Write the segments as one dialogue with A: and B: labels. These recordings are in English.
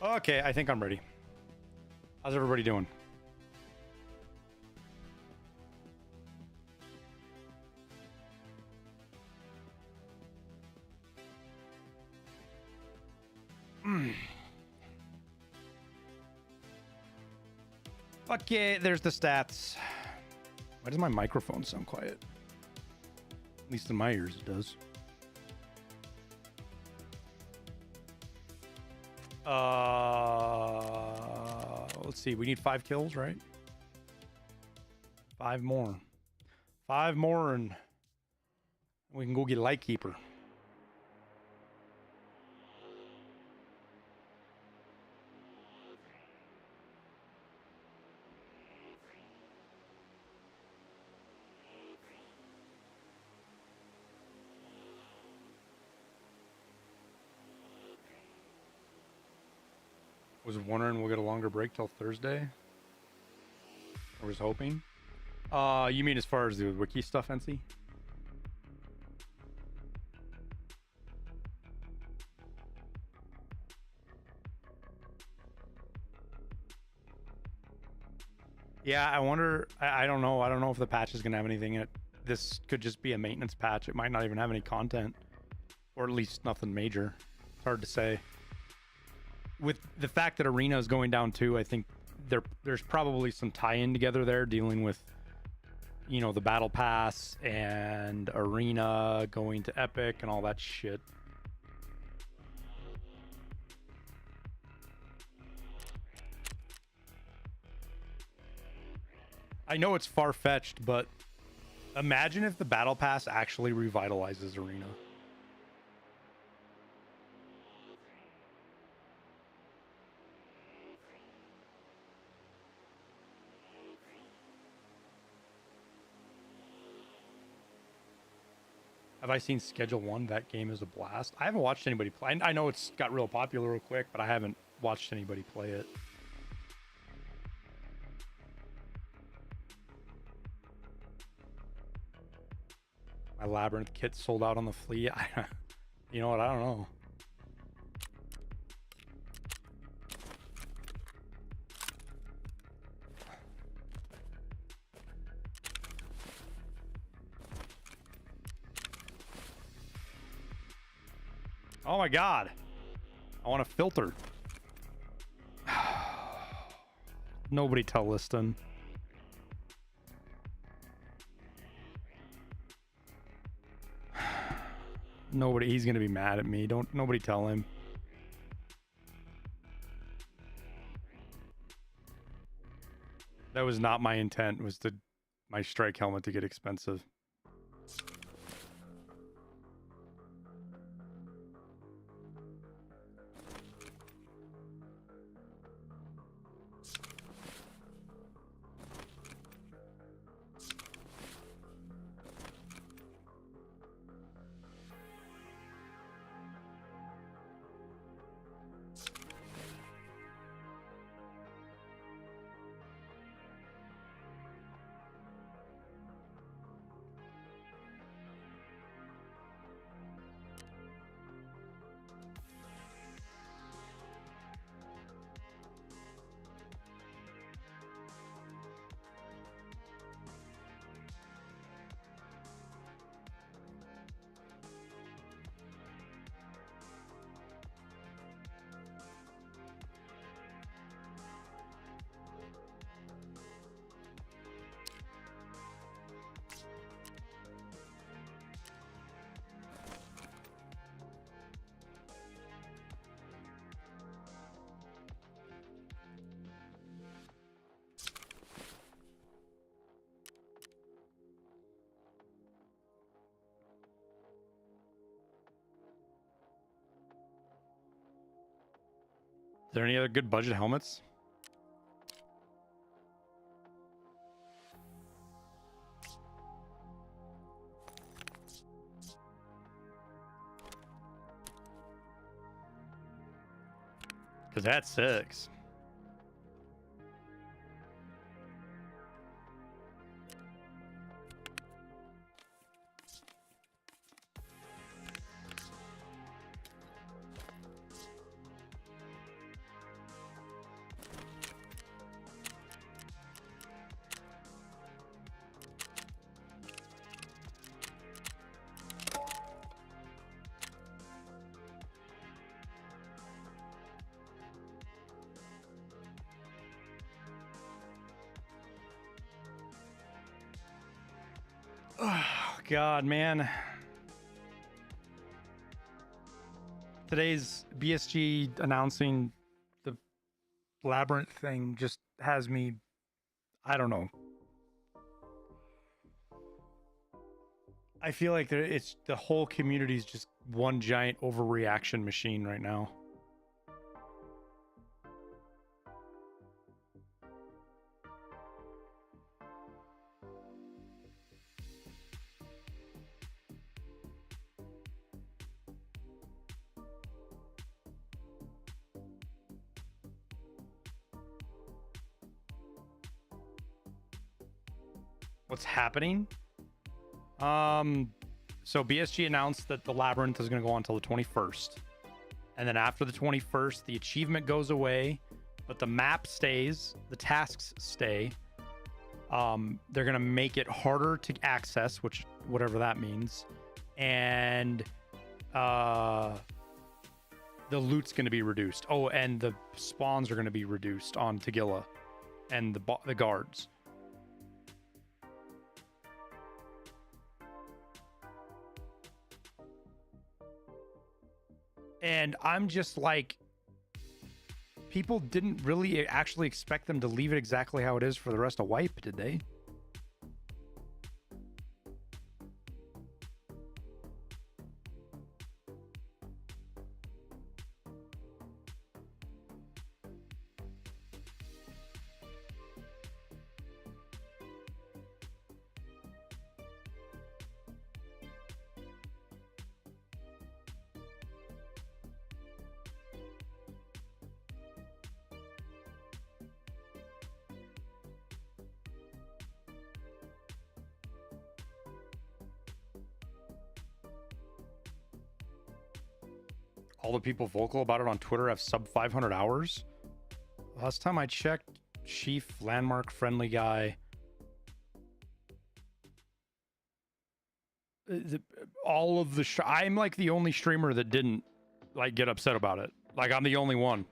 A: Okay, I think I'm ready. How's everybody doing? Okay, there's the stats. Why does my microphone sound quiet? At least in my ears it does. Let's see. We need 5 kills, right? 5 more. 5 more and we can go get Lightkeeper. Was wondering we'll get a longer break till Thursday. I was hoping. You mean as far as the wiki stuff, NC? Yeah, I wonder. I don't know. I don't know if the patch is gonna have anything in it. This could just be a maintenance patch. It might not even have any content, or at least nothing major. It's hard to say. With the fact that Arena is going down too, I think there's probably some tie-in together there, dealing with, you know, the Battle Pass and Arena going to Epic and all that shit. I know it's far-fetched, but imagine if the Battle Pass actually revitalizes Arena. Have I seen Schedule 1? That game is a blast. I haven't watched anybody play. I know it's got real popular real quick, but I haven't watched anybody play it. My Labyrinth kit sold out on the flea. You know what? I don't know. Oh my god. I want a filter. Nobody tell Liston. Nobody, he's gonna be mad at me. Nobody tell him. That was not my intent, was my strike helmet to get expensive. Is there any other good budget helmets? Because that's 6. Oh, God, man. Today's BSG announcing the Labyrinth thing just has me, I don't know. I feel like it's the whole community is just one giant overreaction machine right now. What's happening? So BSG announced that the Labyrinth is going to go on until the 21st. And then after the 21st, the achievement goes away, but the map stays, the tasks stay. They're going to make it harder to access, which whatever that means. And the loot's going to be reduced. Oh, and the spawns are going to be reduced on Tagilla and the guards. And I'm just like, people didn't really actually expect them to leave it exactly how it is for the rest of Wipe, did they? All the people vocal about it on Twitter have sub 500 hours. Last time I checked, Chief, Landmark, Friendly Guy. All of the... I'm like the only streamer that didn't like get upset about it. Like I'm the only one.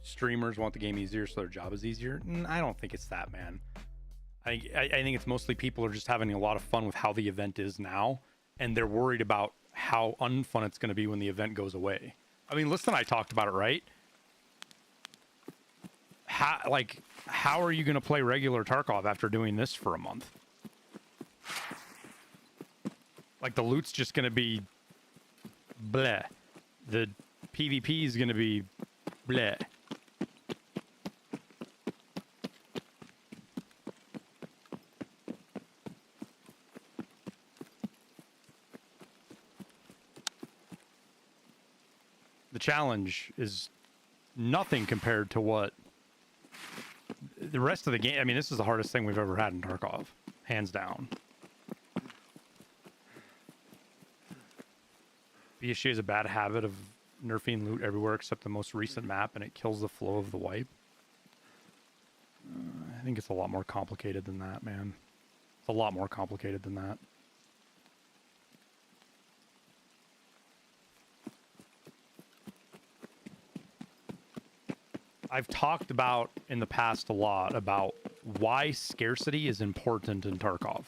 A: Streamers want the game easier so their job is easier. I don't think it's that, man. I think it's mostly people are just having a lot of fun with how the event is now, and they're worried about how unfun it's going to be when the event goes away. I mean, listen, I talked about it, right? How are you going to play regular Tarkov after doing this for a month? Like, the loot's just going to be bleh. The PvP is going to be bleh. The challenge is nothing compared to what the rest of the game. I mean, this is the hardest thing we've ever had in Tarkov, hands down. BSG has a bad habit of nerfing loot everywhere except the most recent map, and it kills the flow of the wipe. I think it's a lot more complicated than that, man. It's a lot more complicated than that. I've talked about in the past a lot about why scarcity is important in Tarkov.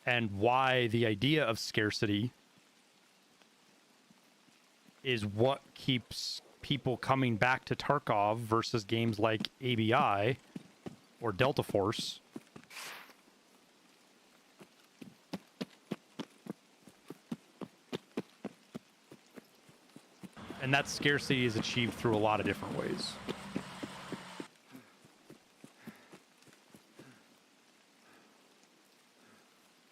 A: And why the idea of scarcity is what keeps people coming back to Tarkov versus games like ABI or Delta Force. And that scarcity is achieved through a lot of different ways.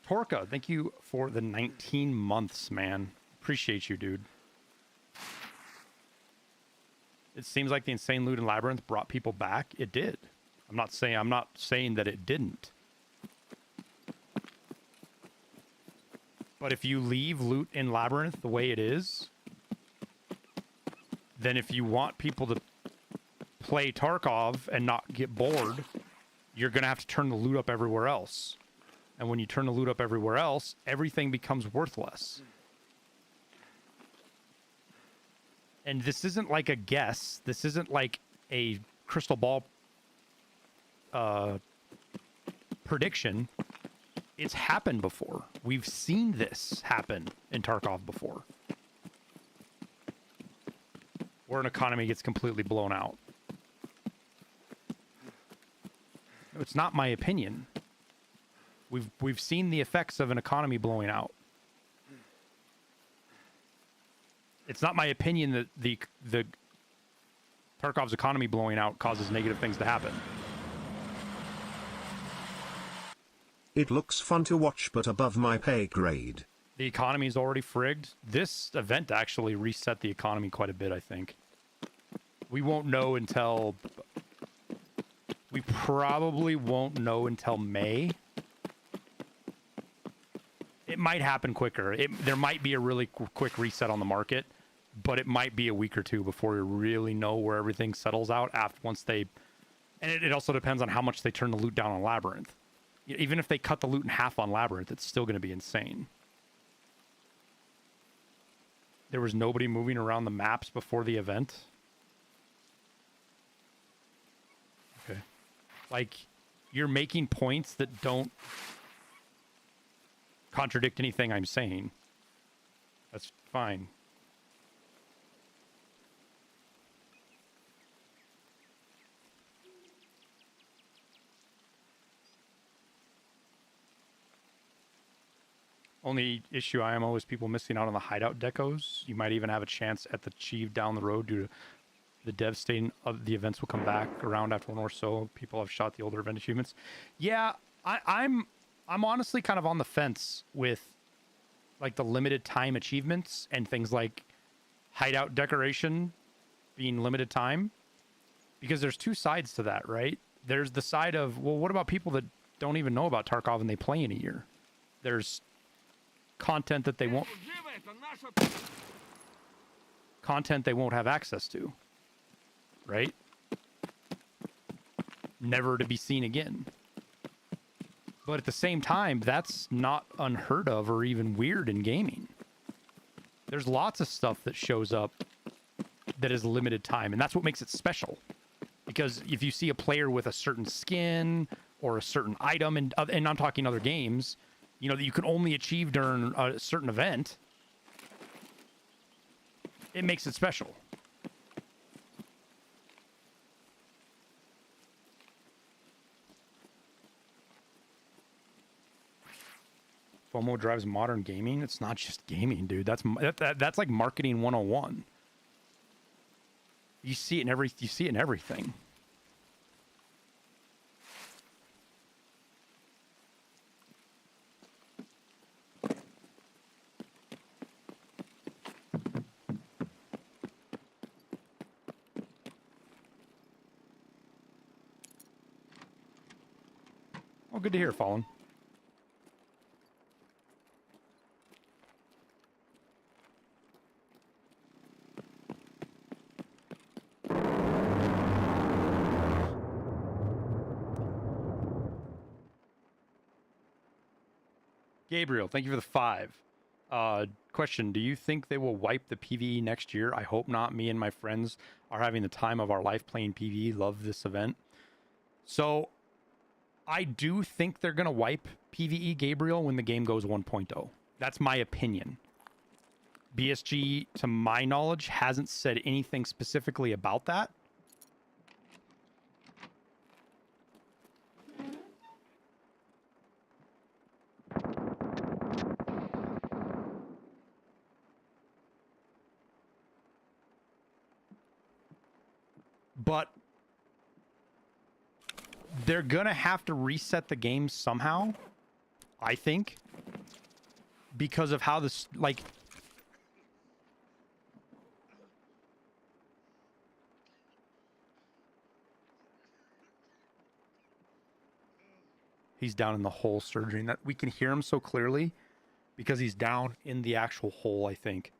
A: Torka, thank you for the 19 months, man. Appreciate you, dude. It seems like the insane loot in Labyrinth brought people back. It did. I'm not saying that it didn't. But if you leave loot in Labyrinth the way it is, then if you want people to play Tarkov and not get bored, you're going to have to turn the loot up everywhere else. And when you turn the loot up everywhere else, everything becomes worthless. And this isn't like a guess. This isn't like a crystal ball prediction. It's happened before. We've seen this happen in Tarkov before, where an economy gets completely blown out. It's not my opinion. We've seen the effects of an economy blowing out. It's not my opinion that the Tarkov's economy blowing out causes negative things to happen.
B: It looks fun to watch, but above my pay grade.
A: The economy is already frigged. This event actually reset the economy quite a bit, I think. We won't know until... We probably won't know until May. It might happen quicker. There might be a really quick reset on the market, but it might be a week or two before we really know where everything settles out once they... And it also depends on how much they turn the loot down on Labyrinth. Even if they cut the loot in half on Labyrinth, it's still going to be insane. There was nobody moving around the maps before the event. Okay. Like, you're making points that don't contradict anything I'm saying. That's fine. Only issue IMO is people missing out on the hideout decos. You might even have a chance at the Chieve down the road due to the dev stating of the events will come back around after 1 or so. People have shot the older event achievements. Yeah, I'm honestly kind of on the fence with like the limited time achievements and things like hideout decoration being limited time, because there's two sides to that, right? There's the side of, well, what about people that don't even know about Tarkov and they play in a year? There's content that they won't have access to, right? Never to be seen again. But at the same time, that's not unheard of or even weird in gaming. There's lots of stuff that shows up that is limited time, and that's what makes it special. Because if you see a player with a certain skin or a certain item, and I'm talking other games, you know, that you can only achieve during a certain event, it makes it special. FOMO drives modern gaming. It's not just gaming, dude. That's like marketing 101. You see it in everything. Oh, good to hear, Fallen. Gabriel, thank you for the 5. Question, do you think they will wipe the PvE next year? I hope not. Me and my friends are having the time of our life playing PvE. Love this event. So, I do think they're going to wipe PvE, Gabriel, when the game goes 1.0. That's my opinion. BSG, to my knowledge, hasn't said anything specifically about that. But they're going to have to reset the game somehow, I think, because of how this, like, he's down in the hole surging. That we can hear him so clearly because he's down in the actual hole, I think.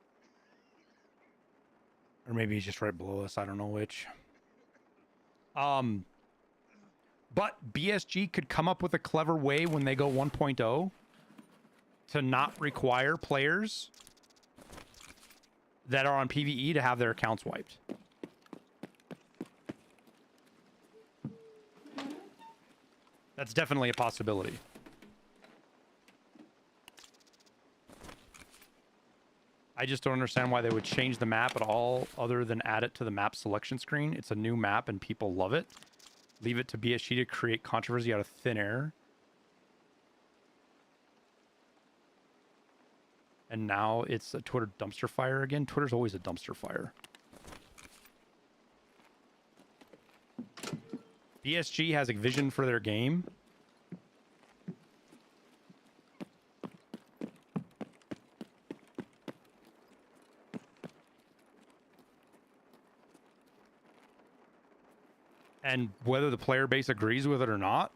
A: Or maybe he's just right below us. I don't know which. But BSG could come up with a clever way when they go 1.0 to not require players that are on PvE to have their accounts wiped. That's definitely a possibility. I just don't understand why they would change the map at all other than add it to the map selection screen. It's a new map and people love it. Leave it to BSG to create controversy out of thin air. And now it's a Twitter dumpster fire again. Twitter's always a dumpster fire. BSG has a vision for their game. And whether the player base agrees with it or not,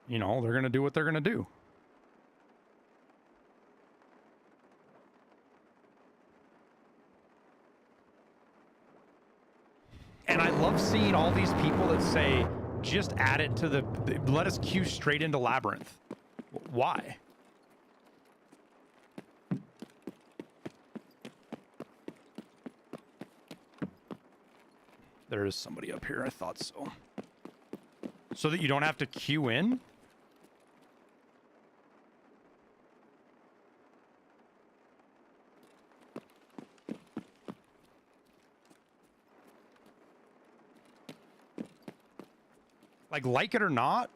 A: you know, they're going to do what they're going to do. And I love seeing all these people that say, just add it to the, let us queue straight into Labyrinth. Why? There is somebody up here. I thought so. So that you don't have to queue in? Like it or not,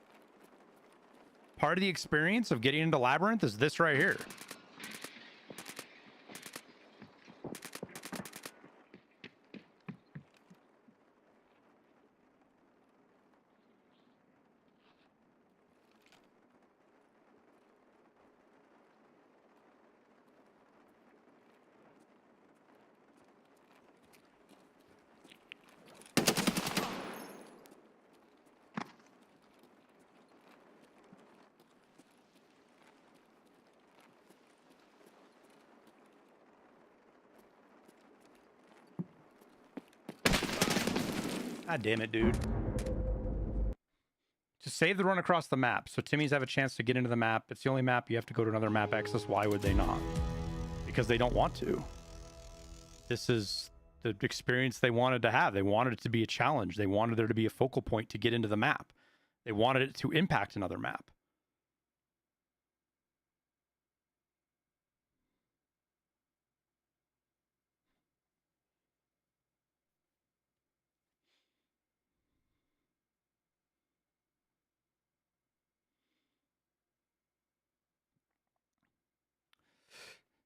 A: part of the experience of getting into Labyrinth is this right here. God damn it, dude. To save the run across the map, so Timmy's have a chance to get into the map. It's the only map you have to go to another map access. Why would they not? Because they don't want to. This is the experience they wanted to have. They wanted it to be a challenge. They wanted there to be a focal point to get into the map. They wanted it to impact another map.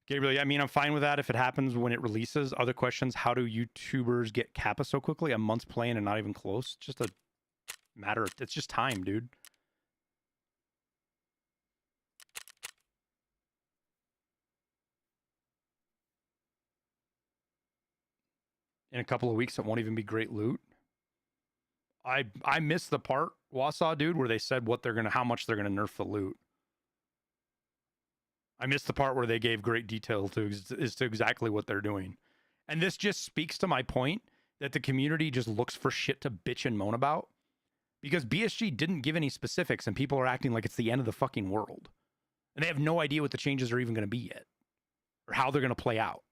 A: Gabriel, yeah, I mean, I'm fine with that if it happens when it releases. Other questions, how do YouTubers get Kappa so quickly? A month's playing and not even close? Just a matter of, it's just time, dude. In a couple of weeks, it won't even be great loot. I missed the part, Wausau, dude, where they said what they're gonna, how much they're gonna nerf the loot. I missed the part where they gave great detail to exactly what they're doing. And this just speaks to my point that the community just looks for shit to bitch and moan about. Because BSG didn't give any specifics and people are acting like it's the end of the fucking world. And they have no idea what the changes are even going to be yet. Or how they're going to play out.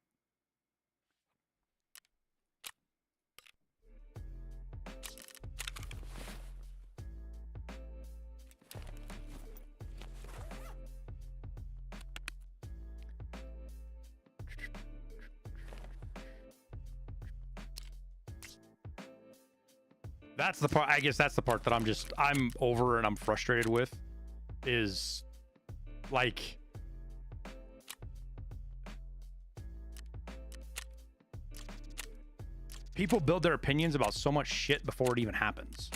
A: That's the part, I guess that's the part that I'm over and I'm frustrated with, is like, people build their opinions about so much shit before it even happens.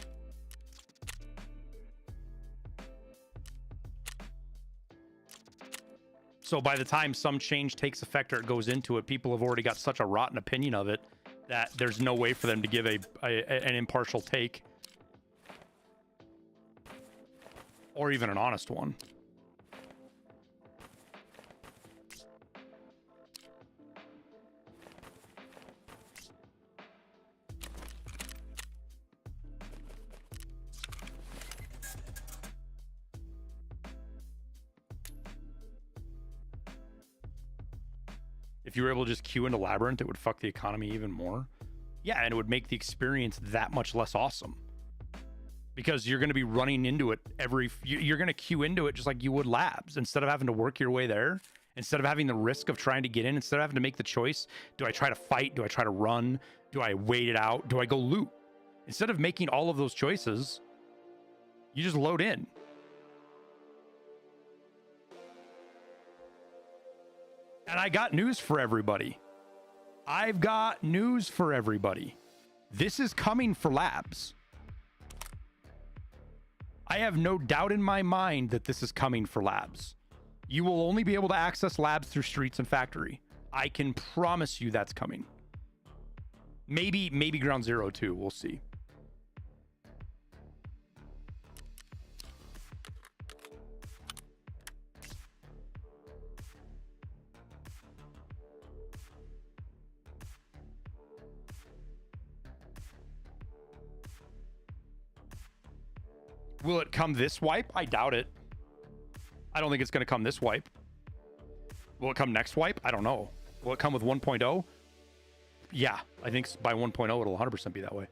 A: So by the time some change takes effect or it goes into it, people have already got such a rotten opinion of it that there's no way for them to give an impartial take. Or even an honest one. If you were able to just queue into Labyrinth, it would fuck the economy even more. Yeah, and it would make the experience that much less awesome. Because you're going to be running into it you're going to queue into it just like you would Labs. Instead of having to work your way there, instead of having the risk of trying to get in, instead of having to make the choice, do I try to fight? Do I try to run? Do I wait it out? Do I go loot? Instead of making all of those choices, you just load in. And I got news for everybody. I've got news for everybody. This is coming for Labs. I have no doubt in my mind that this is coming for Labs. You will only be able to access Labs through Streets and Factory. I can promise you that's coming. Maybe Ground Zero too. We'll see. Will it come this wipe? I doubt it. I don't think it's going to come this wipe. Will it come next wipe? I don't know. Will it come with 1.0? Yeah, I think by 1.0 it'll 100% be that way.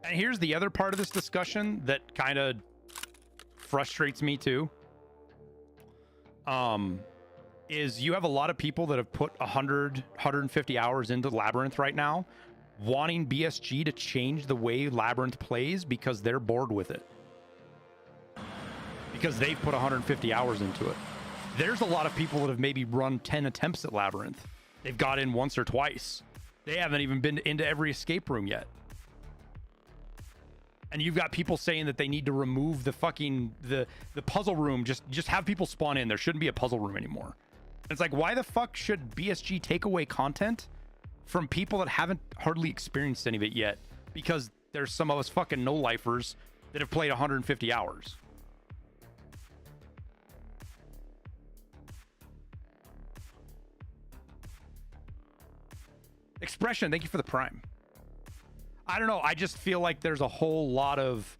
A: And here's the other part of this discussion that kind of frustrates me too. Is you have a lot of people that have put 150 hours into Labyrinth right now, wanting BSG to change the way Labyrinth plays because they're bored with it. Because they've put 150 hours into it. There's a lot of people that have maybe run 10 attempts at Labyrinth. They've got in once or twice. They haven't even been into every escape room yet. And you've got people saying that they need to remove the fucking the puzzle room. Just have people spawn in. There shouldn't be a puzzle room anymore. It's like, why the fuck should BSG take away content from people that haven't hardly experienced any of it yet? Because there's some of us fucking no-lifers that have played 150 hours. Expression, thank you for the prime. I don't know. I just feel like there's a whole lot of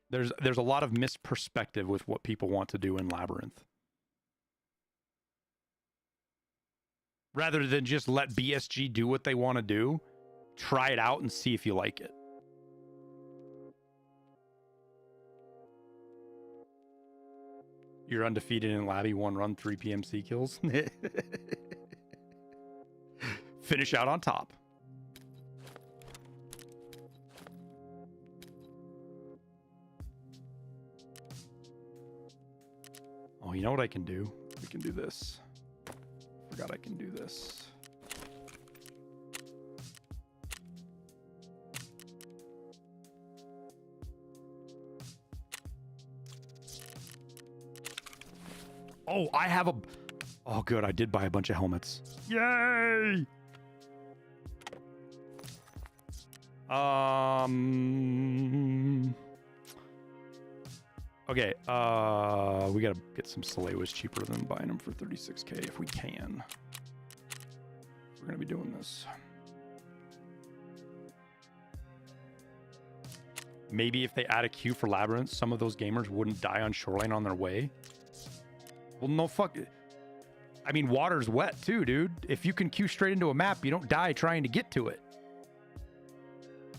A: there's a lot of misperspective with what people want to do in Labyrinth. Rather than just let BSG do what they want to do, try it out and see if you like it. You're undefeated in Labby, 1 run, 3 PMC kills. Finish out on top. Oh, you know what I can do? We can do this. Forgot I can do this. Oh, I have a... Oh, good. I did buy a bunch of helmets. Yay! Okay, we gotta get some Salewas cheaper than buying them for 36k if we can. We're gonna be doing this. Maybe if they add a queue for Labyrinth, some of those gamers wouldn't die on Shoreline on their way. Well, no fuck. I mean, water's wet too, dude. If you can queue straight into a map, you don't die trying to get to it.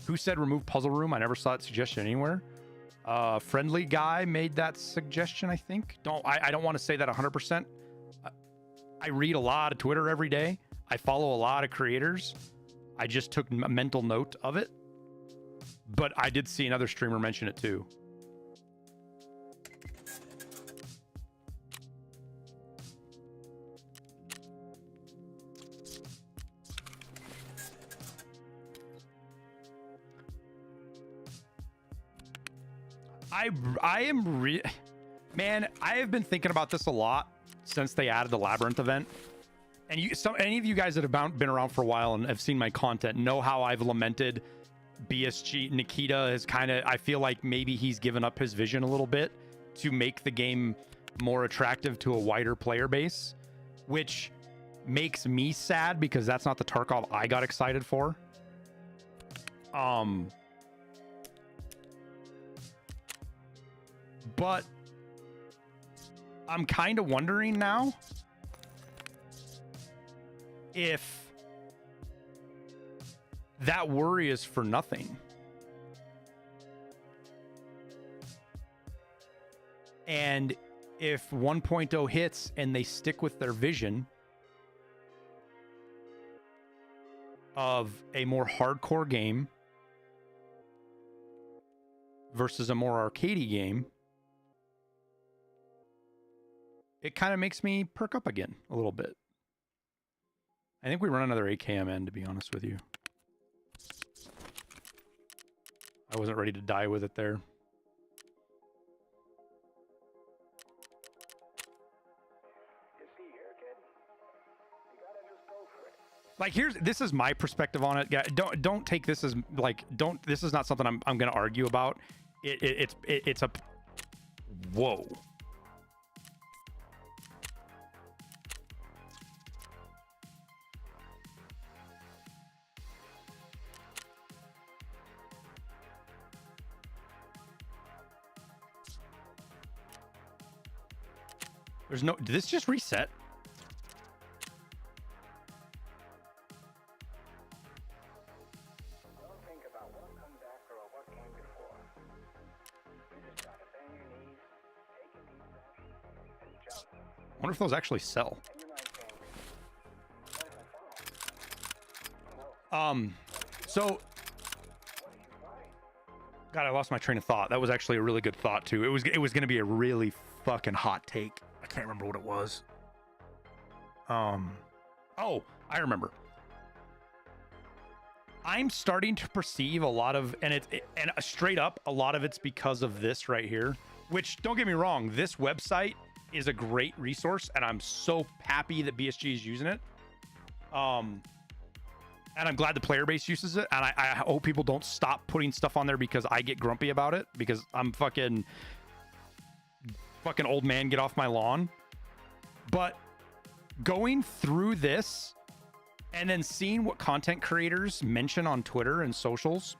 A: Who said remove puzzle room? I never saw that suggestion anywhere. Friendly guy made that suggestion, I think. I don't want to say that 100%. I read a lot of Twitter every day. I follow a lot of creators. I just took a mental note of it. But I did see another streamer mention it too. I am man, I have been thinking about this a lot since they added the Labyrinth event. And any of you guys that have been around for a while and have seen my content know how I've lamented BSG. Nikita is kind of, I feel like maybe he's given up his vision a little bit to make the game more attractive to a wider player base, which makes me sad because that's not the Tarkov I got excited for. But I'm kind of wondering now if that worry is for nothing. And if 1.0 hits and they stick with their vision of a more hardcore game versus a more arcadey game, it kind of makes me perk up again a little bit. I think we run another AKMN, to be honest with you. I wasn't ready to die with it there. Like, this is my perspective on it. Don't take this as like, this is not something I'm going to argue about. It's a, whoa. There's no, did this just reset?
C: Don't think about what comes after or what came before. You just gotta bend your knees, take a deep breath, and jump.
A: I wonder if those actually sell.
C: And you might think, what if I don't?
A: So, God, I lost my train of thought. That was actually a really good thought too. It was going to be a really fucking hot take. I can't remember what it was. Oh, I remember. I'm starting to perceive a lot of, and straight up, a lot of it's because of this right here. Which, don't get me wrong, this website is a great resource, and I'm so happy that BSG is using it. And I'm glad the player base uses it. And I hope people don't stop putting stuff on there because I get grumpy about it, because I'm fucking old man, get off my lawn. But going through this and then seeing what content creators mention on Twitter and socials,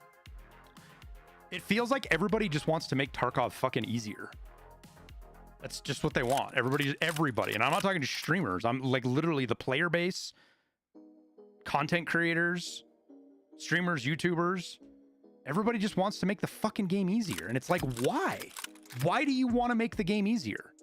A: it feels like everybody just wants to make Tarkov fucking easier. That's just what they want. Everybody. And I'm not talking to streamers. I'm like literally the player base, content creators, streamers, YouTubers. Everybody just wants to make the fucking game easier. And it's like, why? Why do you want to make the game easier?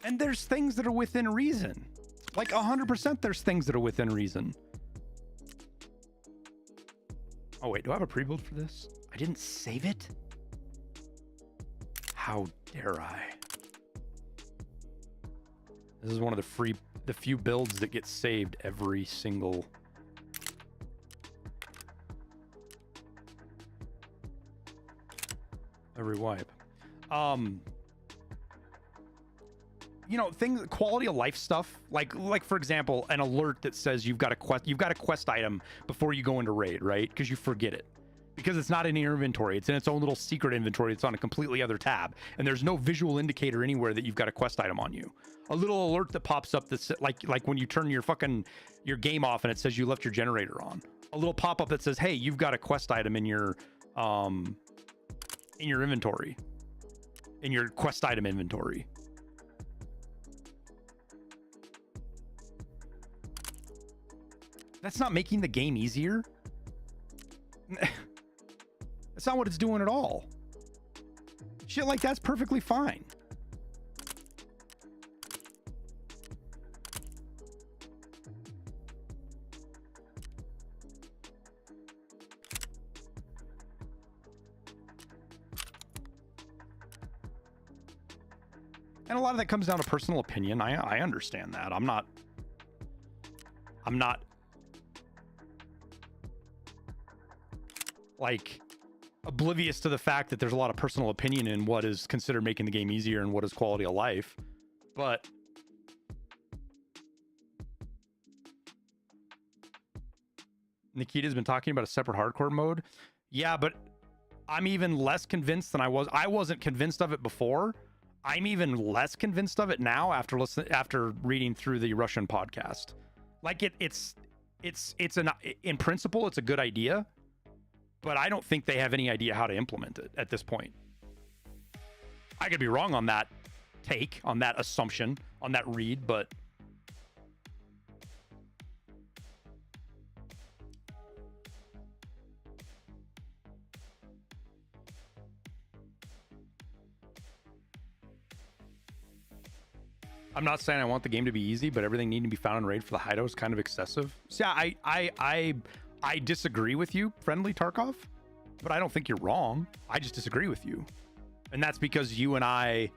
A: And there's things that are within reason. Like 100% there's things that are within reason. Oh wait, do I have a pre-build for this? I didn't save it? How dare I? This is one of the few builds that get saved every single... every wipe. You know, things, quality of life stuff, like for example, an alert that says you've got a quest item before you go into raid, right? Because you forget it. Because it's not in your inventory. It's in its own little secret inventory. It's on a completely other tab. And there's no visual indicator anywhere that you've got a quest item on you. A little alert that pops up that's like when you turn your game off and it says you left your generator on. A little pop-up that says, hey, you've got a quest item in your inventory. In your quest item inventory. That's not making the game easier. That's not what it's doing at all. Shit like that's perfectly fine. And a lot of that comes down to personal opinion. I understand that. I'm not like oblivious to the fact that there's a lot of personal opinion in what is considered making the game easier and what is quality of life. But Nikita's been talking about a separate hardcore mode. Yeah, but I'm even less convinced than I was. I wasn't convinced of it before. I'm even less convinced of it now after reading through the Russian podcast. Like it's in principle, it's a good idea, but I don't think they have any idea how to implement it at this point. I could be wrong on that take, on that assumption, on that read, but I'm not saying I want the game to be easy, but everything needing to be found in raid for the hideout is kind of excessive. So yeah, I disagree with you, friendly Tarkov, but I don't think you're wrong. I just disagree with you. And that's because you and I,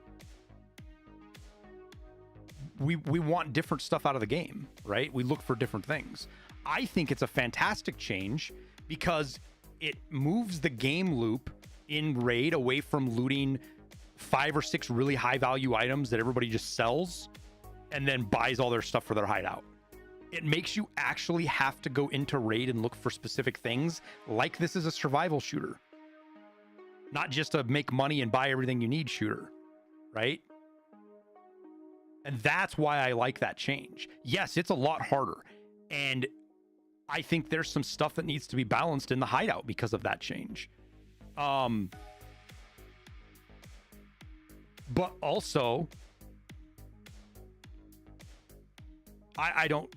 A: we want different stuff out of the game, right? We look for different things. I think it's a fantastic change because it moves the game loop in raid away from looting 5 or 6 really high value items that everybody just sells and then buys all their stuff for their hideout. It makes you actually have to go into raid and look for specific things, like this is a survival shooter, not just a make money and buy everything you need shooter, right? And that's why I like that change. Yes, it's a lot harder, and I think there's some stuff that needs to be balanced in the hideout because of that change. But also, I don't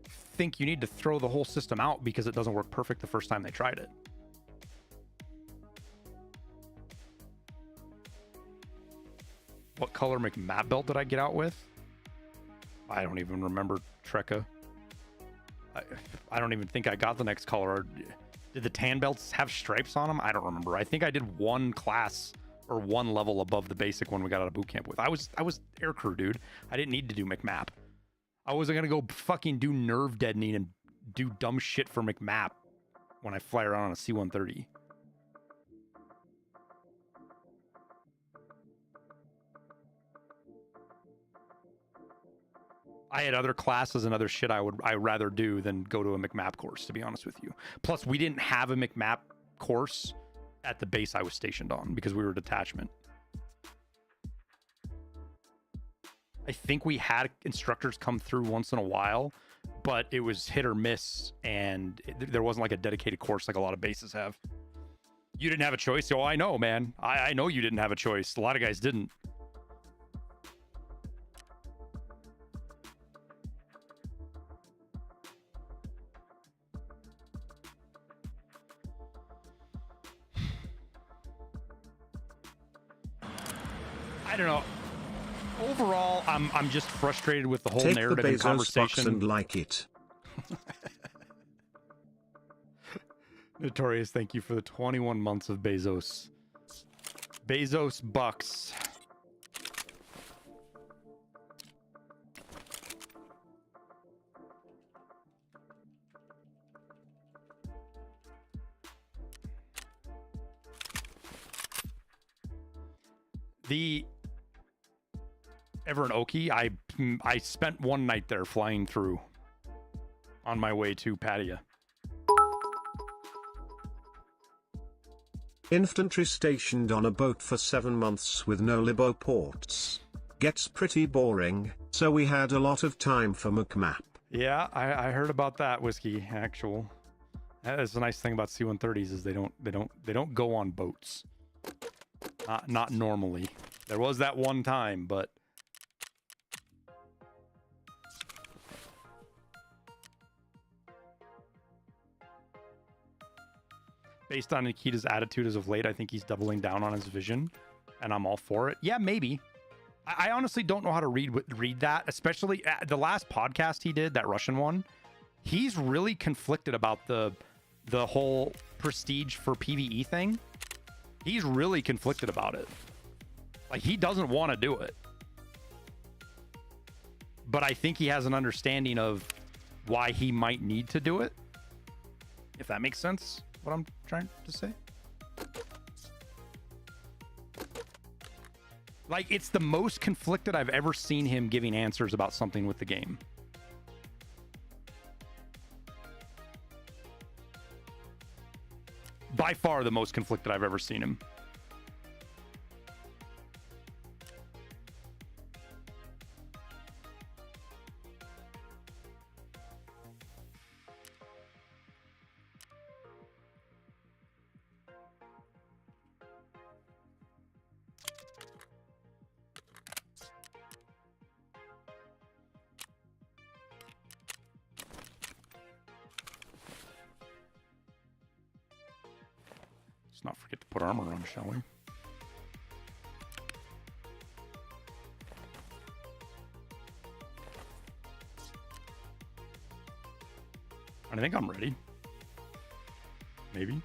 A: think you need to throw the whole system out because it doesn't work perfect the first time they tried it. What color map belt did I get out with? I don't even remember, Trekka. I don't even think I got the next color. Did the tan belts have stripes on them? I don't remember. I think I did one class or one level above the basic one we got out of boot camp with. I was aircrew, dude. I didn't need to do McMap. I wasn't gonna go fucking do nerve deadening and do dumb shit for McMap when I fly around on a C-130. I had other classes and other shit I'd rather do than go to a McMap course, to be honest with you. Plus, we didn't have a McMap course at the base I was stationed on because we were a detachment. I think we had instructors come through once in a while, but it was hit or miss, and there wasn't like a dedicated course like a lot of bases have. You didn't have a choice? Oh, I know, man. I know you didn't have a choice. A lot of guys didn't. I don't know. Overall, I'm just frustrated with the whole
B: Take
A: narrative
B: the
A: and
B: Bezos
A: conversation.
B: box and like it.
A: Notorious, thank you for the 21 months of Bezos. Bezos bucks. The ever in Oki, I spent one night there flying through on my way to Pattaya.
B: Infantry stationed on a boat for 7 months with no libo ports. Gets pretty boring, so we had a lot of time for McMap.
A: Yeah, I heard about that, Whiskey Actual. That is the nice thing about C-130s is they don't go on boats. Not normally. There was that one time, but based on Nikita's attitude as of late, I think he's doubling down on his vision, and I'm all for it. Yeah, maybe. I honestly don't know how to read that, especially the last podcast he did, that Russian one. He's really conflicted about the whole prestige for PvE thing. He's really conflicted about it. Like, he doesn't want to do it. but I think he has an understanding of why he might need to do it. If that makes sense, what I'm trying to say. Like, it's the most conflicted I've ever seen him giving answers about something with the game. By far the most conflicted I've ever seen him. Let's not forget to put armor on, shall we? I think I'm ready. Maybe.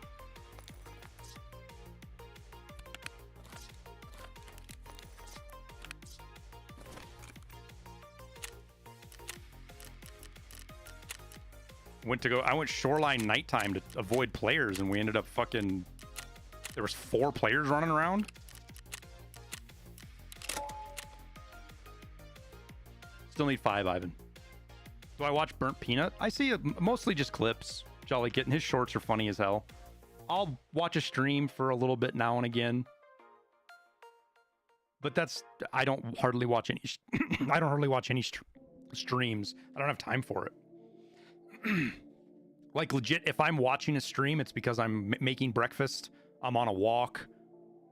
A: I went shoreline nighttime to avoid players, and we ended up fucking... There was 4 players running around. Still need 5, Ivan. Do I watch Burnt Peanut? I see mostly just clips. Jolly Kitten. His shorts are funny as hell. I'll watch a stream for a little bit now and again. But I don't hardly watch any streams. I don't have time for it. Like, legit, if I'm watching a stream, it's because I'm making breakfast. I'm on a walk.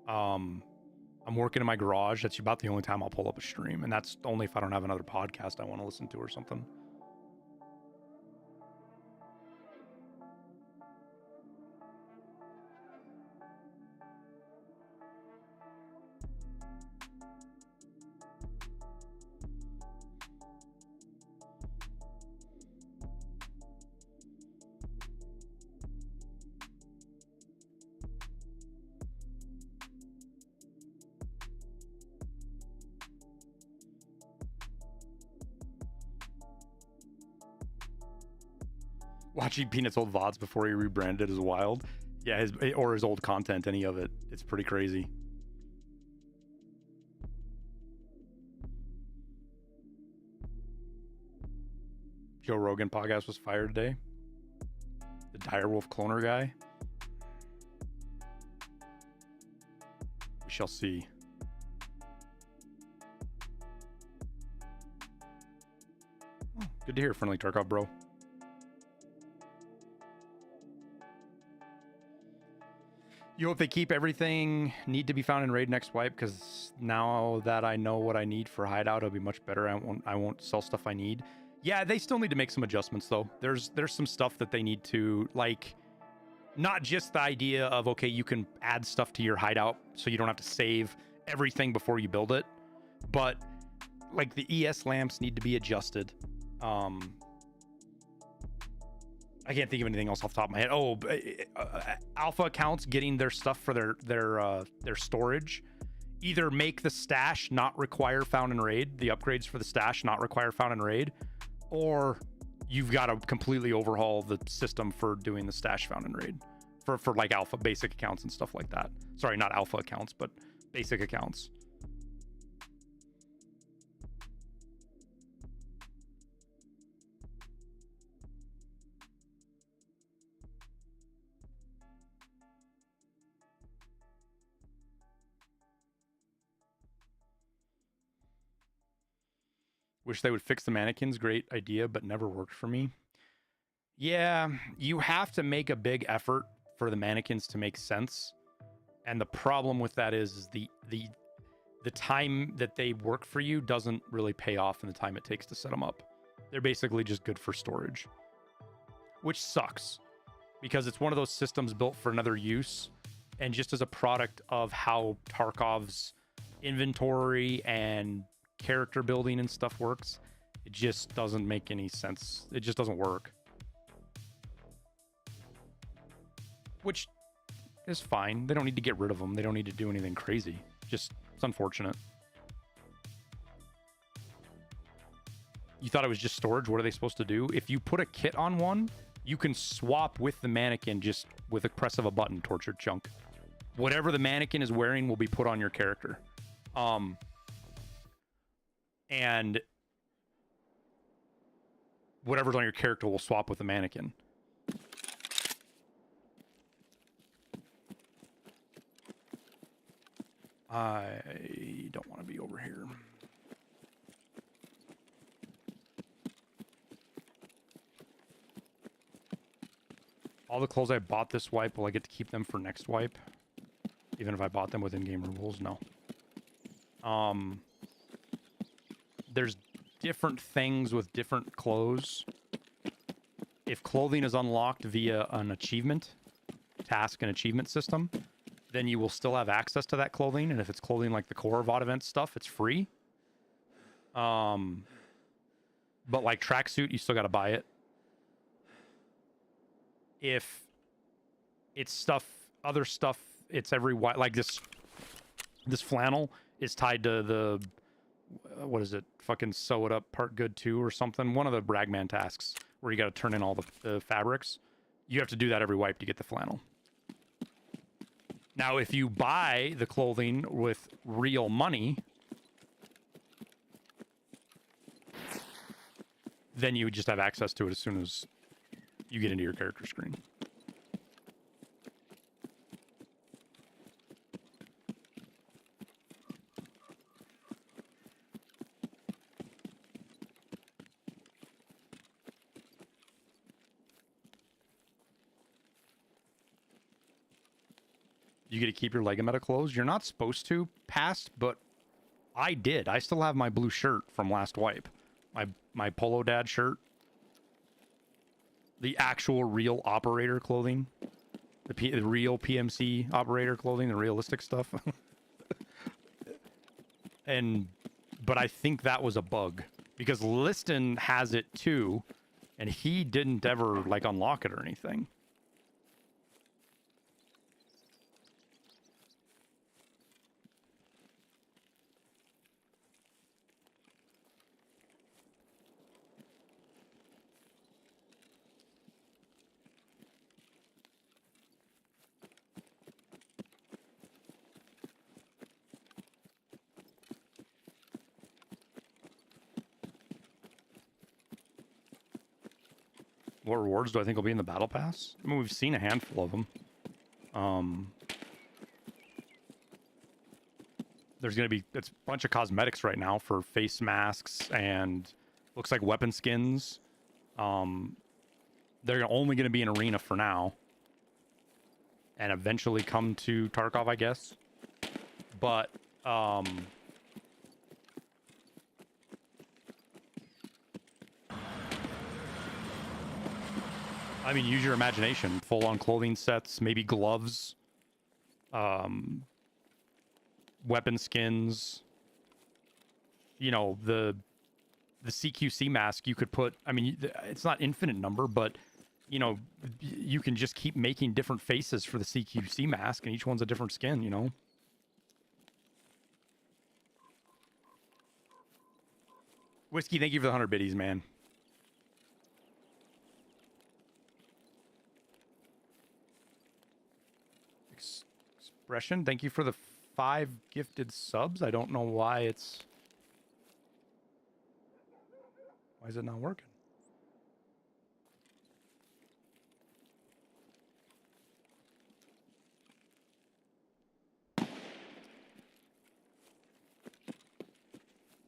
A: I'm working in my garage. That's about the only time I'll pull up a stream. And that's only if I don't have another podcast I want to listen to or something. Watching Peanut's old VODs before he rebranded is wild. Yeah, his old content, any of it. It's pretty crazy. Joe Rogan podcast was fired today. The Direwolf cloner guy. We shall see. Oh, good to hear, friendly Tarkov bro. You hope they keep everything need to be found in raid next wipe, because now that I know what I need for hideout, it'll be much better. I won't sell stuff I need. Yeah, they still need to make some adjustments though. There's some stuff that they need to, like, not just the idea of, okay, you can add stuff to your hideout so you don't have to save everything before you build it, but like the ES lamps need to be adjusted. I can't think of anything else off the top of my head. Oh, alpha accounts getting their stuff for their storage. Either make the stash not require found in raid, the upgrades for the stash not require found in raid, or you've got to completely overhaul the system for doing the stash found in raid for like alpha basic accounts and stuff like that. Sorry, not alpha accounts, but basic accounts. Wish they would fix the mannequins. Great idea, but never worked for me. Yeah, you have to make a big effort for the mannequins to make sense. And the problem with that is the time that they work for you doesn't really pay off in the time it takes to set them up. They're basically just good for storage, which sucks because it's one of those systems built for another use. And just as a product of how Tarkov's inventory and character building and stuff works, it just doesn't make any sense. It just doesn't work, which is fine. They don't need to get rid of them. They don't need to do anything crazy. Just, it's unfortunate. you thought it was just storage. What are they supposed to do? If you put a kit on one, you can swap with the mannequin just with a press of a button, tortured chunk. Whatever the mannequin is wearing will be put on your character. And whatever's on your character will swap with the mannequin. I don't want to be over here. All the clothes I bought this wipe, will I get to keep them for next wipe? Even if I bought them with in-game rules? No. There's different things with different clothes. If clothing is unlocked via an achievement, task and achievement system, then you will still have access to that clothing. And if it's clothing like the core VOD event stuff, it's free. But like tracksuit, you still got to buy it. If it's stuff, other stuff, it's every white, like this flannel is tied to the, what is it? Fucking sew it up part good 2 or something. One of the Bragman tasks where you got to turn in all the fabrics. You have to do that every wipe to get the flannel. Now, if you buy the clothing with real money, then you would just have access to it as soon as you get into your character screen. You get to keep your Lego Meta clothes. You're not supposed to past, but I did. I still have my blue shirt from last wipe. My Polo Dad shirt. The actual real operator clothing. The real PMC operator clothing, the realistic stuff. But I think that was a bug. Because Liston has it too, and he didn't ever like unlock it or anything. What rewards do I think will be in the battle pass? I mean, we've seen a handful of them. There's going to be it's a bunch of cosmetics right now for face masks and looks like weapon skins. They're only going to be in arena for now and eventually come to Tarkov, I guess. But I mean, use your imagination. Full-on clothing sets, maybe gloves, weapon skins. You know, the CQC mask you could put. I mean, it's not infinite number, but you know, you can just keep making different faces for the CQC mask, and each one's a different skin. You know. Whiskey, thank you for the 100 biddies, man. Expression, thank you for the 5 gifted subs. I don't know why it's... Why is it not working?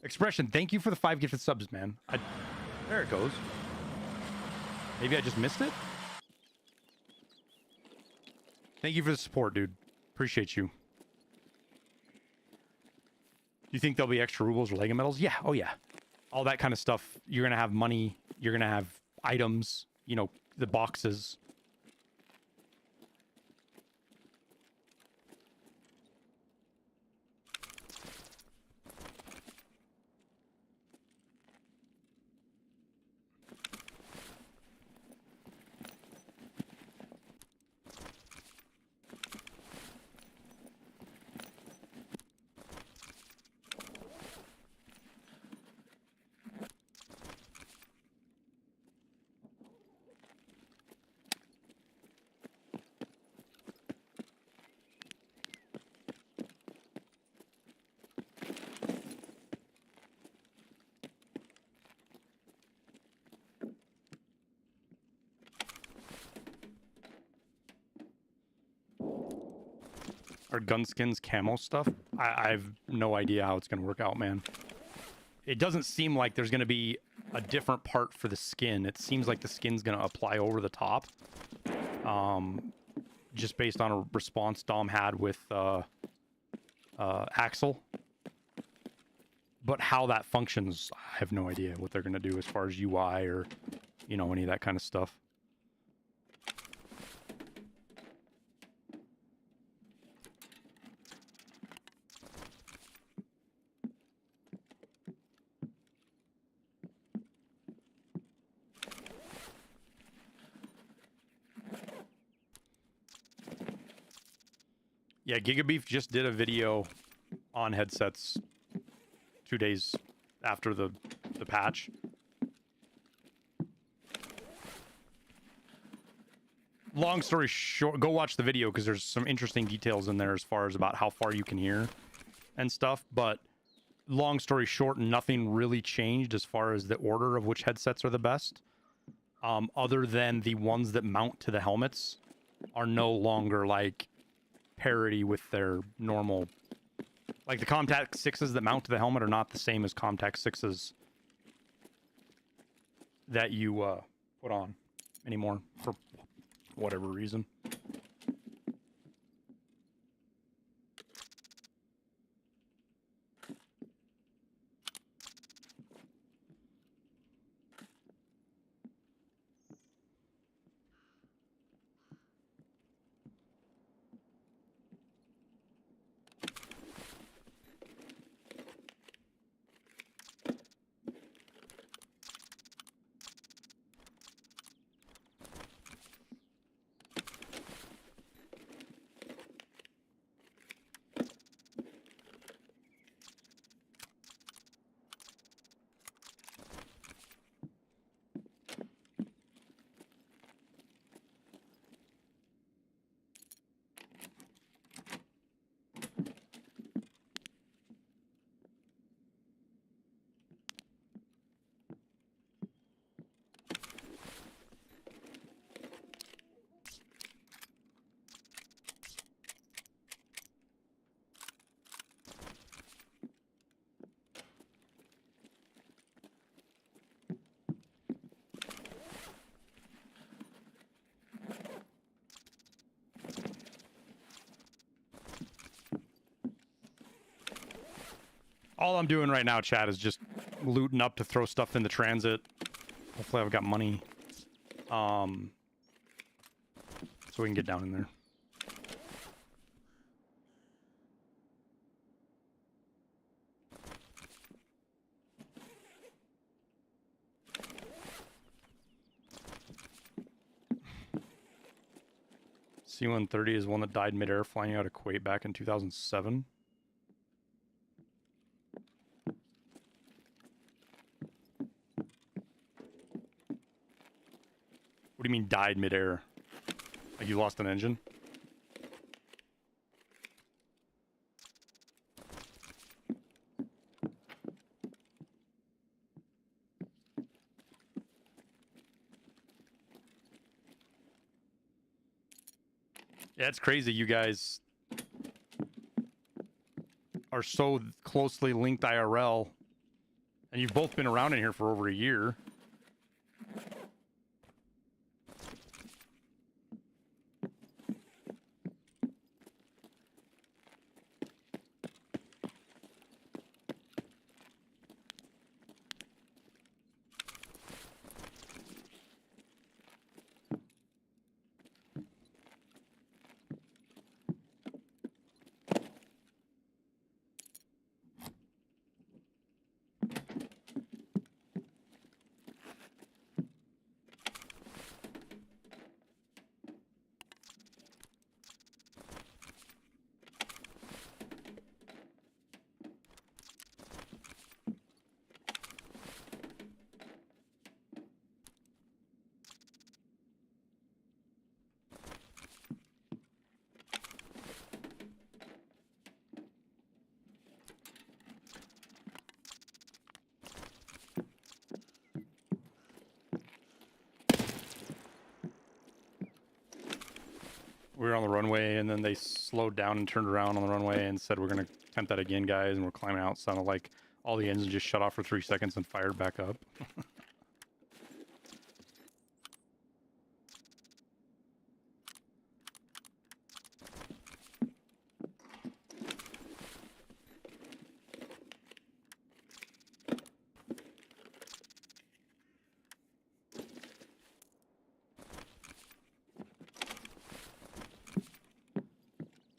A: Expression, thank you for the 5 gifted subs, man. There it goes. Maybe I just missed it? Thank you for the support, dude. Appreciate you. Do you think there'll be extra rubles or Lego medals? Yeah. Oh, yeah. All that kind of stuff. You're going to have money. You're going to have items. You know, the boxes. or Gunskins camo stuff, I've no idea how it's going to work out, man. It doesn't seem like there's going to be a different part for the skin. It seems like the skin's going to apply over the top. Just based on a response Dom had with Axel. But how that functions, I have no idea what they're going to do as far as UI or, you know, any of that kind of stuff. Yeah, Gigabeef just did a video on headsets 2 days after the patch. Long story short, go watch the video because there's some interesting details in there as far as about how far you can hear and stuff. But long story short, nothing really changed as far as the order of which headsets are the best. Other than the ones that mount to the helmets are no longer like parity with their normal, like the Contact 6s that mount to the helmet are not the same as Contact 6s that you put on anymore for whatever reason. All I'm doing right now, chat, is just looting up to throw stuff in the transit. Hopefully I've got money. So we can get down in there. C-130 is one that died midair flying out of Kuwait back in 2007. What do you mean died midair? Like you lost an engine? Yeah, it's crazy you guys are so closely linked IRL, and you've both been around in here for over a year. We were on the runway, and then they slowed down and turned around on the runway and said, "We're gonna attempt that again, guys." And we're climbing out. Sounded like all the engines just shut off for 3 seconds and fired back up.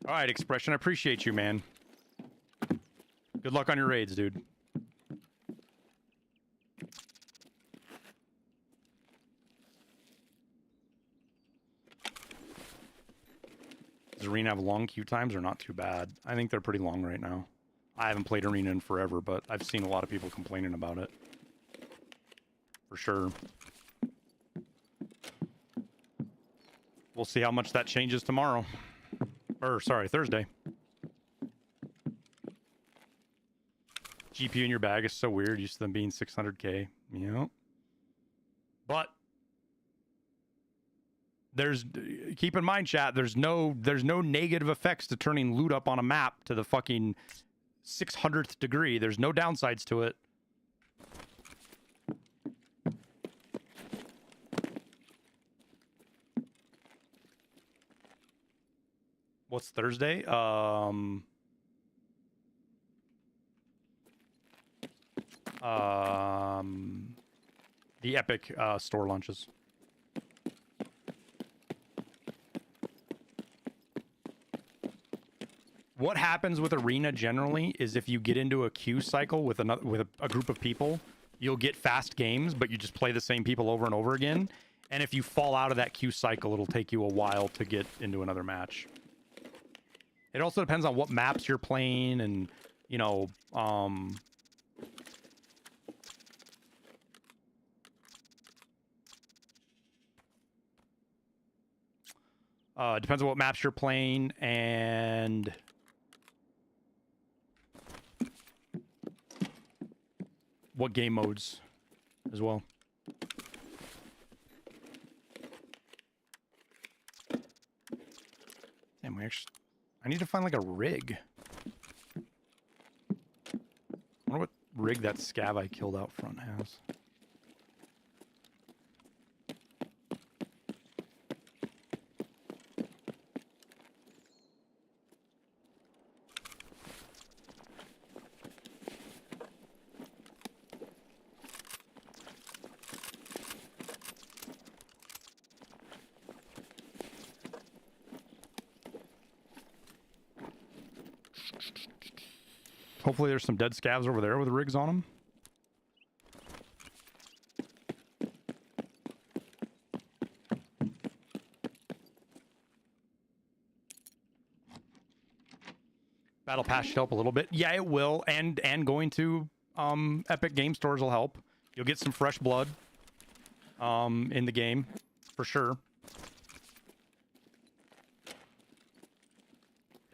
A: All right, Expression, I appreciate you, man. Good luck on your raids, dude. Does Arena have long queue times or not too bad? I think they're pretty long right now. I haven't played Arena in forever, but I've seen a lot of people complaining about it. For sure. We'll see how much that changes tomorrow. Or, sorry, Thursday. GPU in your bag is so weird, used to them being 600K. Yep. But keep in mind, chat, there's no negative effects to turning loot up on a map to the fucking 600th degree. There's no downsides to it. What's Thursday? The Epic store launches. What happens with Arena generally is if you get into a queue cycle with a group of people, you'll get fast games, but you just play the same people over and over again. And if you fall out of that queue cycle, it'll take you a while to get into another match. It also depends on what maps you're playing and, you know, depends on what maps you're playing and what game modes as well. Damn, I need to find like a rig. I wonder what rig that scav I killed out front has. Hopefully there's some dead scavs over there with rigs on them. Battle Pass should help a little bit. Yeah, it will. And going to Epic Game Stores will help. You'll get some fresh blood in the game, for sure.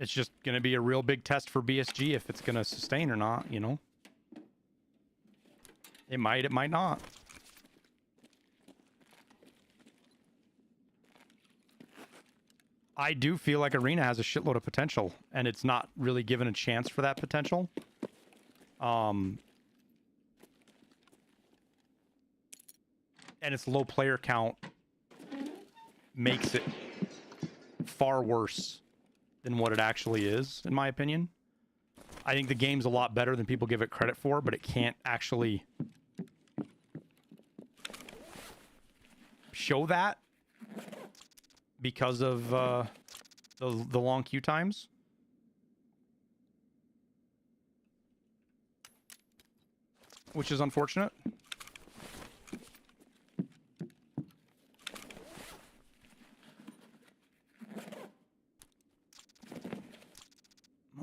A: It's just going to be a real big test for BSG if it's going to sustain or not, you know? It might not. I do feel like Arena has a shitload of potential, and it's not really given a chance for that potential. And its low player count makes it far worse than what it actually is, in my opinion. I think the game's a lot better than people give it credit for, but it can't actually show that because of the long queue times. Which is unfortunate.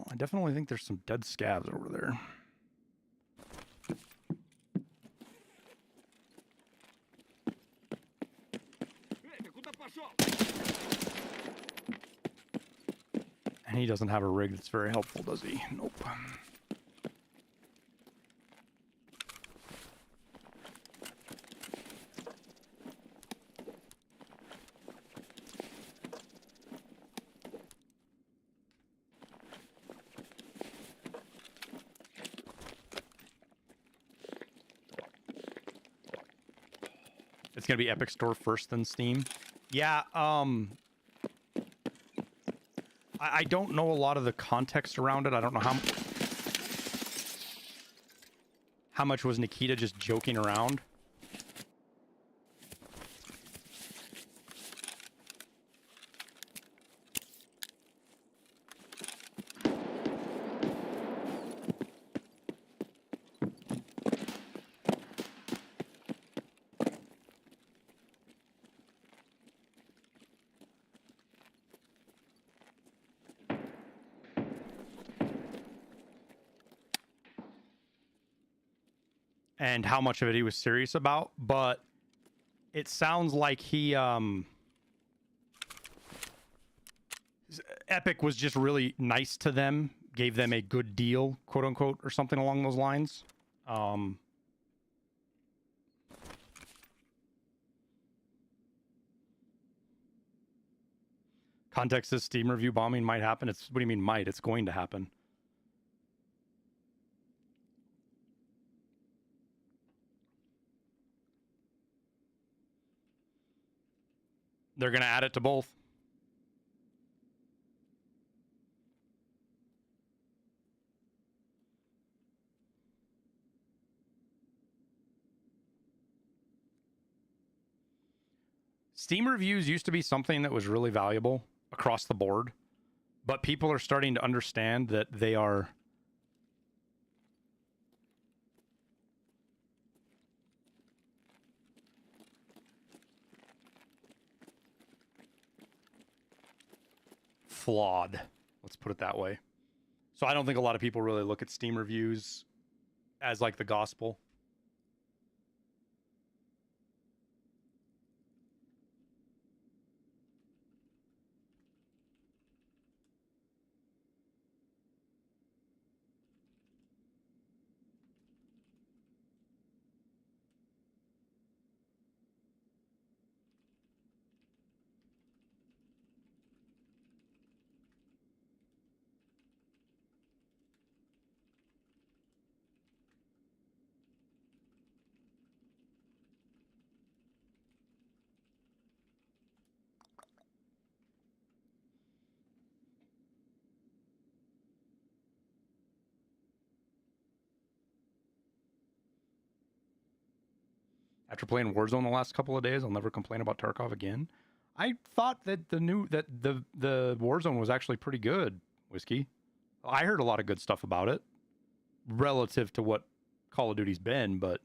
A: I definitely think there's some dead scavs over there. And he doesn't have a rig that's very helpful, does he? Nope. It's gonna be Epic Store first, then Steam. Yeah. I don't know a lot of the context around it. I don't know how much was Nikita just joking around. And how much of it he was serious about, but it sounds like he Epic was just really nice to them, gave them a good deal, quote unquote, or something along those lines. Context says Steam review bombing might happen. It's, what do you mean might? It's going to happen. They're going to add it to both. Steam reviews used to be something that was really valuable across the board, but people are starting to understand that they are flawed. Let's put it that way. So I don't think a lot of people really look at Steam reviews as like the gospel. After playing Warzone the last couple of days, I'll never complain about Tarkov again. I thought that the Warzone was actually pretty good, Whiskey. I heard a lot of good stuff about it relative to what Call of Duty's been, but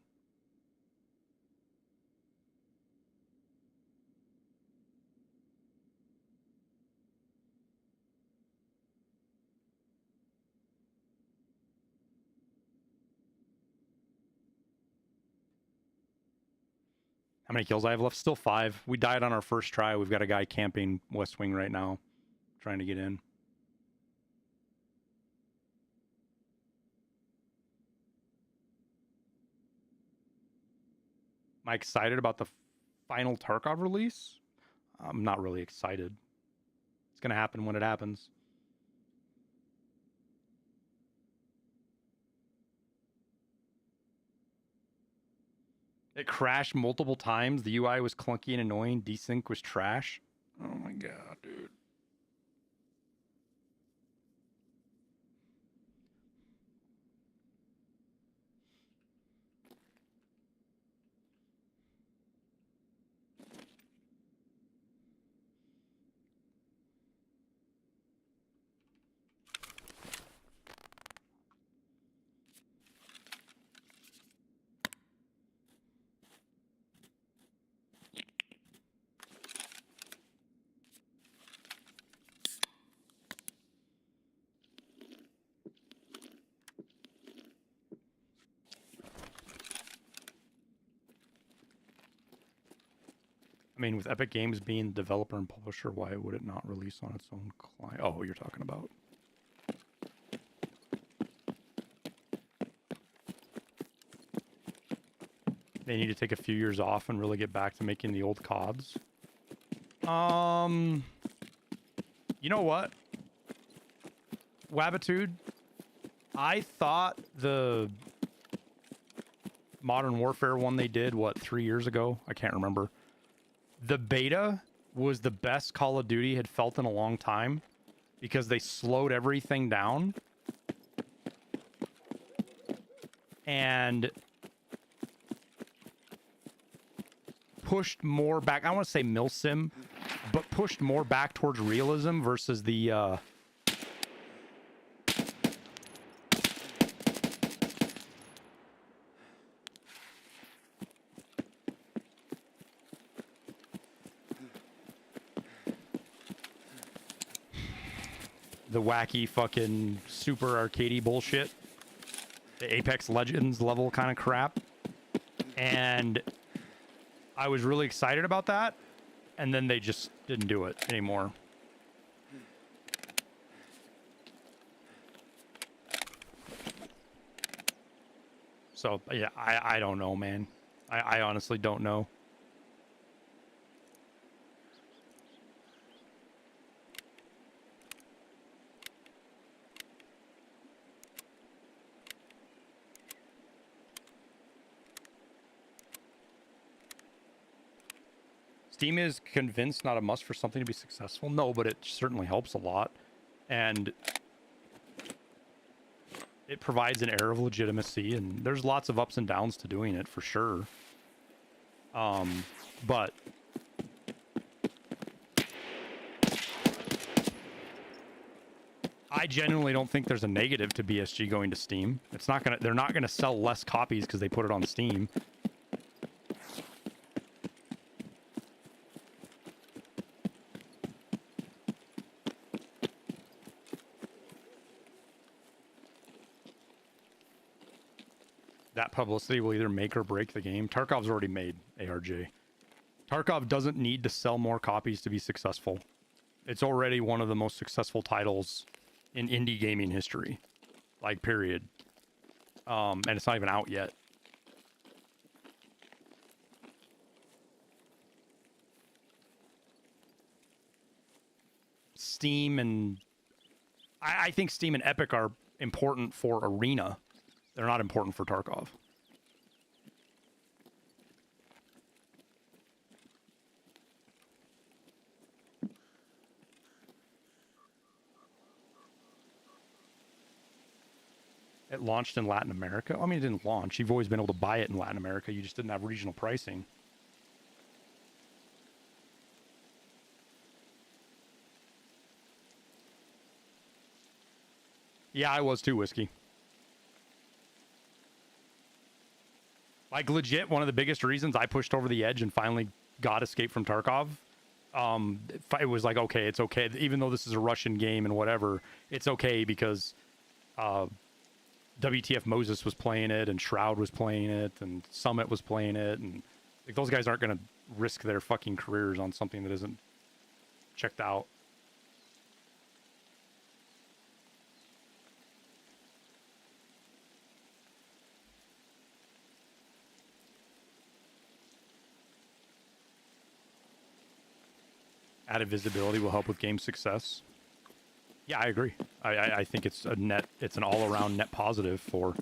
A: how many kills I have left? Still 5. We died on our first try. We've got a guy camping West Wing right now, trying to get in. Am I excited about the final Tarkov release? I'm not really excited. It's going to happen when it happens. It crashed multiple times. The UI was clunky and annoying. Desync was trash. Oh my god, dude. I mean, with Epic Games being the developer and publisher, why would it not release on its own client? Oh, you're talking about. They need to take a few years off and really get back to making the old CODs. You know what? Wabitude, I thought the Modern Warfare one they did, what, 3 years ago? I can't remember. The beta was the best Call of Duty had felt in a long time because they slowed everything down and pushed more back. I don't want to say milsim, but pushed more back towards realism versus the wacky fucking super arcadey bullshit, the Apex Legends level kind of crap. And I was really excited about that, and then they just didn't do it anymore. So yeah, I don't know, man. I honestly don't know. Steam is convinced, not a must for something to be successful. No, but it certainly helps a lot. And it provides an air of legitimacy, and there's lots of ups and downs to doing it for sure. But I genuinely don't think there's a negative to BSG going to Steam. It's not gonna, they're not gonna sell less copies because they put it on Steam. That publicity will either make or break the game. Tarkov's already made ARJ. Tarkov doesn't need to sell more copies to be successful. It's already one of the most successful titles in indie gaming history. Like, period. And it's not even out yet. Steam and... I think Steam and Epic are important for Arena. They're not important for Tarkov. It launched in Latin America. I mean, it didn't launch. You've always been able to buy it in Latin America. You just didn't have regional pricing. Yeah, I was too, Whiskey. Like, legit, one of the biggest reasons I pushed over the edge and finally got Escape from Tarkov, it was like, okay, it's okay. Even though this is a Russian game and whatever, it's okay because WTF Moses was playing it, and Shroud was playing it, and Summit was playing it, and like, those guys aren't going to risk their fucking careers on something that isn't checked out. Added visibility will help with game success. Yeah, I agree. I think it's a net, it's an all-around net positive for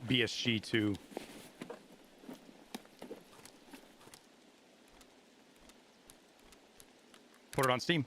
A: BSG to put it on Steam.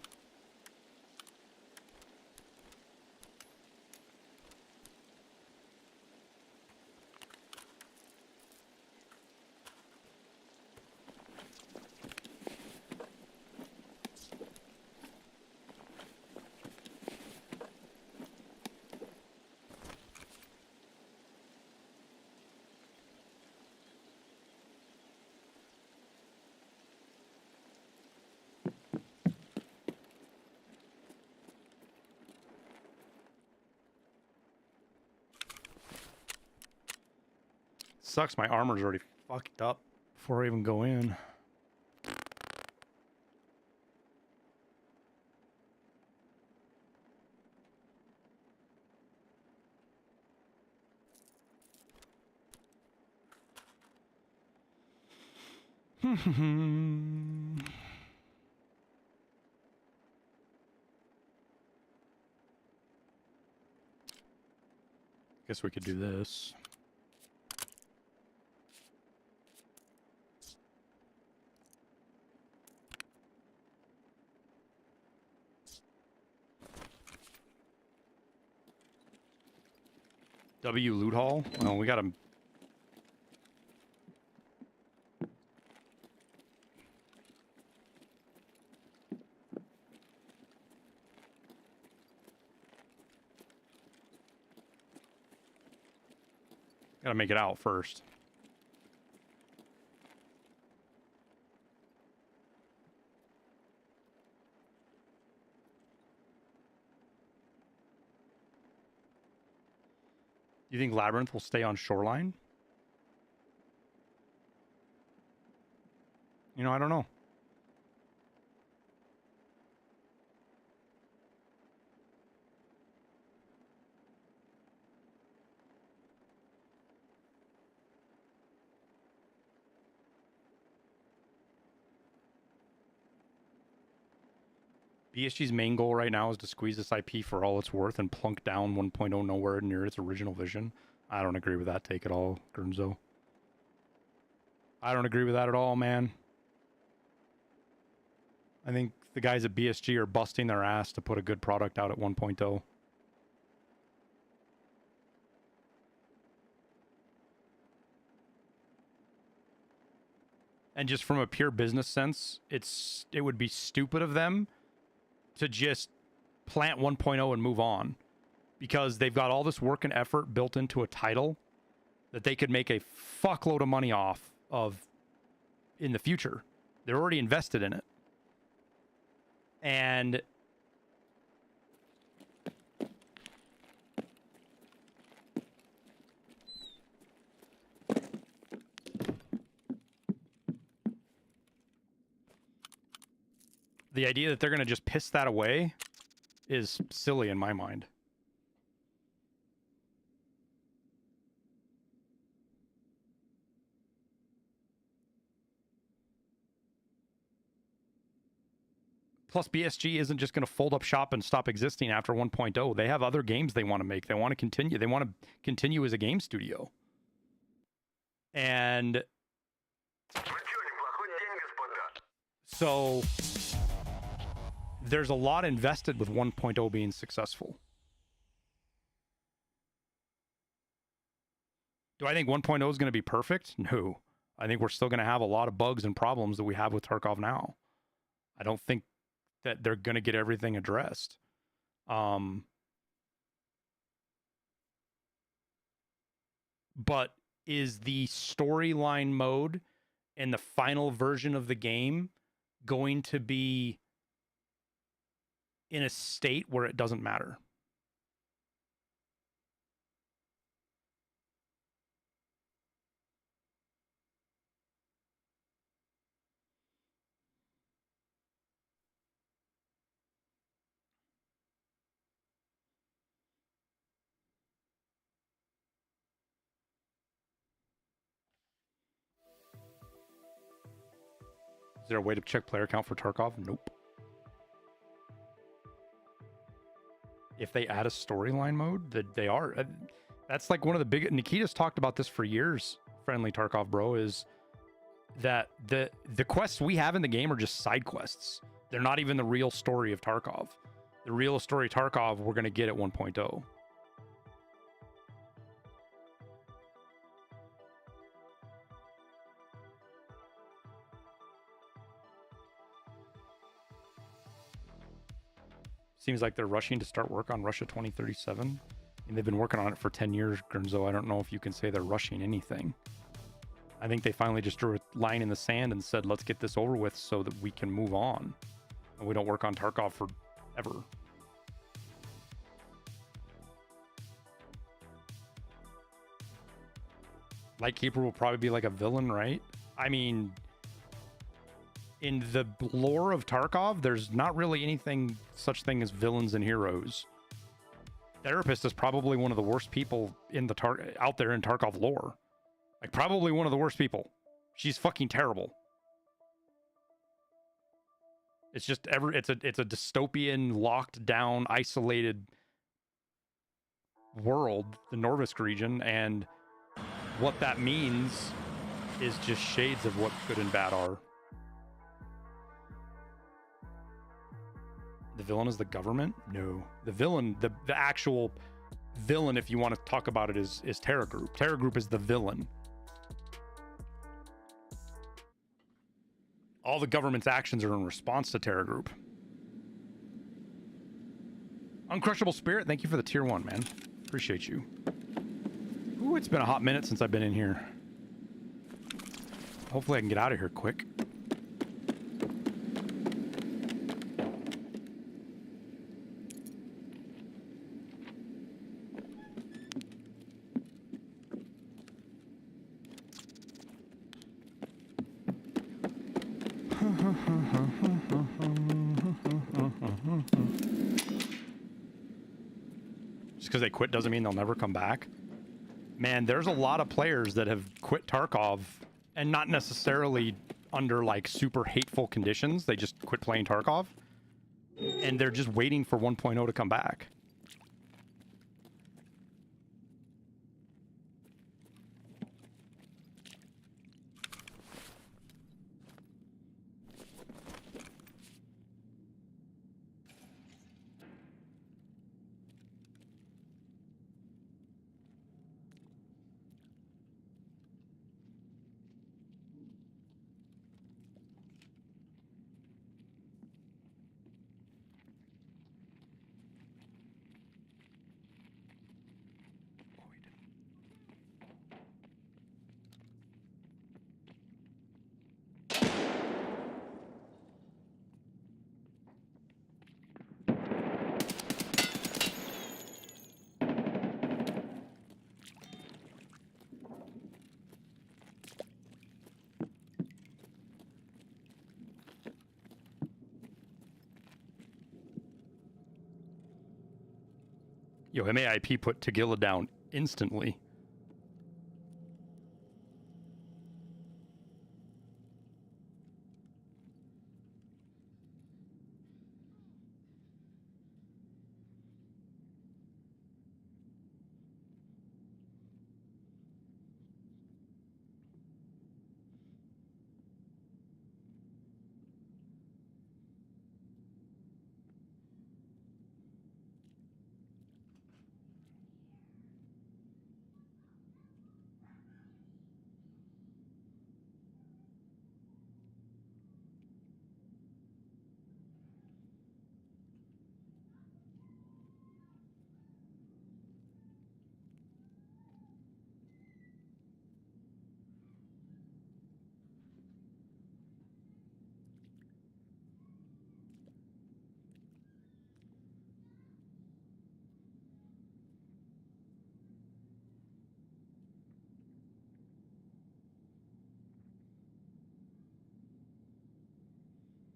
A: Sucks, my armor's already fucked up before I even go in. Guess we could do this. W loot haul? Oh, we got him. Gotta make it out first. You think Labyrinth will stay on Shoreline? You know, I don't know. BSG's main goal right now is to squeeze this IP for all it's worth and plunk down 1.0 nowhere near its original vision. I don't agree with that take at all, Gurnzo. I don't agree with that at all, man. I think the guys at BSG are busting their ass to put a good product out at 1.0. And just from a pure business sense, it would be stupid of them to just plant 1.0 and move on, because they've got all this work and effort built into a title that they could make a fuckload of money off of in the future. They're already invested in it. And the idea that they're going to just piss that away is silly in my mind. Plus, BSG isn't just going to fold up shop and stop existing after 1.0. They have other games they want to make. They want to continue. They want to continue as a game studio. And so there's a lot invested with 1.0 being successful. Do I think 1.0 is going to be perfect? No. I think we're still going to have a lot of bugs and problems that we have with Tarkov now. I don't think that they're going to get everything addressed. But is the storyline mode and the final version of the game going to be in a state where it doesn't matter? Is there a way to check player count for Tarkov? Nope. If they add a storyline mode, that they are. That's like one of the big. Nikita's talked about this for years. Friendly Tarkov bro, is that the quests we have in the game are just side quests. They're not even the real story of Tarkov. The real story of Tarkov we're going to get at 1.0. Seems like they're rushing to start work on Russia 2037. And they've been working on it for 10 years, Gurnzo. I don't know if you can say they're rushing anything. I think they finally just drew a line in the sand and said, let's get this over with so that we can move on. And we don't work on Tarkov forever. Lightkeeper will probably be like a villain, right? I mean, in the lore of Tarkov, there's not really anything such thing as villains and heroes. Therapist is probably one of the worst people in the out there in Tarkov lore. Like, probably one of the worst people. She's fucking terrible. It's just it's a dystopian, locked down, isolated world, the Nordisk region, and what that means is just shades of what good and bad are. The villain is the government? No. The villain, the actual villain, if you want to talk about it, is Terra Group. Terra Group is the villain. All the government's actions are in response to Terra Group. Uncrushable Spirit, thank you for the tier 1, man. Appreciate you. Ooh, it's been a hot minute since I've been in here. Hopefully I can get out of here quick. Just because they quit doesn't mean they'll never come back. Man, there's a lot of players that have quit Tarkov, and not necessarily under like super hateful conditions. They just quit playing Tarkov, and they're just waiting for 1.0 to come back. Yo, MAIP put Tagilla down instantly.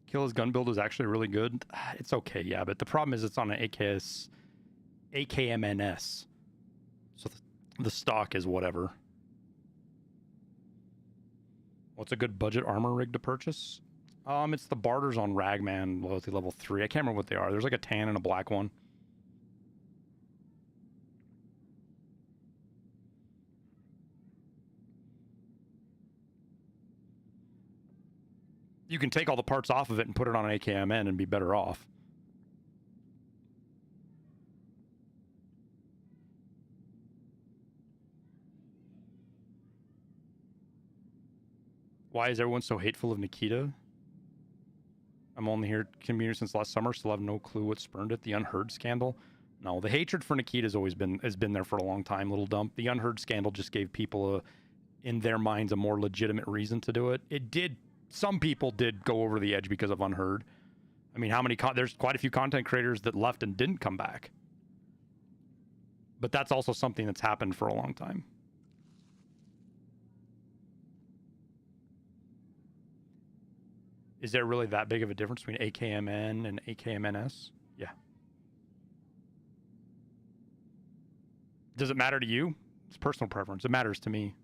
A: Killa's gun build is actually really good. It's okay, yeah, but the problem is it's on an AKMNS. So the stock is whatever. What's a good budget armor rig to purchase? It's the barters on Ragman loyalty level 3. I can't remember what they are. There's like a tan and a black one. You can take all the parts off of it and put it on an AKMN and be better off. Why is everyone so hateful of Nikita? I'm only here community since last summer, still have no clue what spurned it. The Unheard scandal? No, the hatred for Nikita has been there for a long time, little dump. The Unheard scandal just gave people in their minds a more legitimate reason to do it. It did. Some people did go over the edge because of Unheard. I mean, there's quite a few content creators that left and didn't come back. But that's also something that's happened for a long time. Is there really that big of a difference between AKMN and AKMNS? Yeah. Does it matter to you? It's personal preference. It matters to me.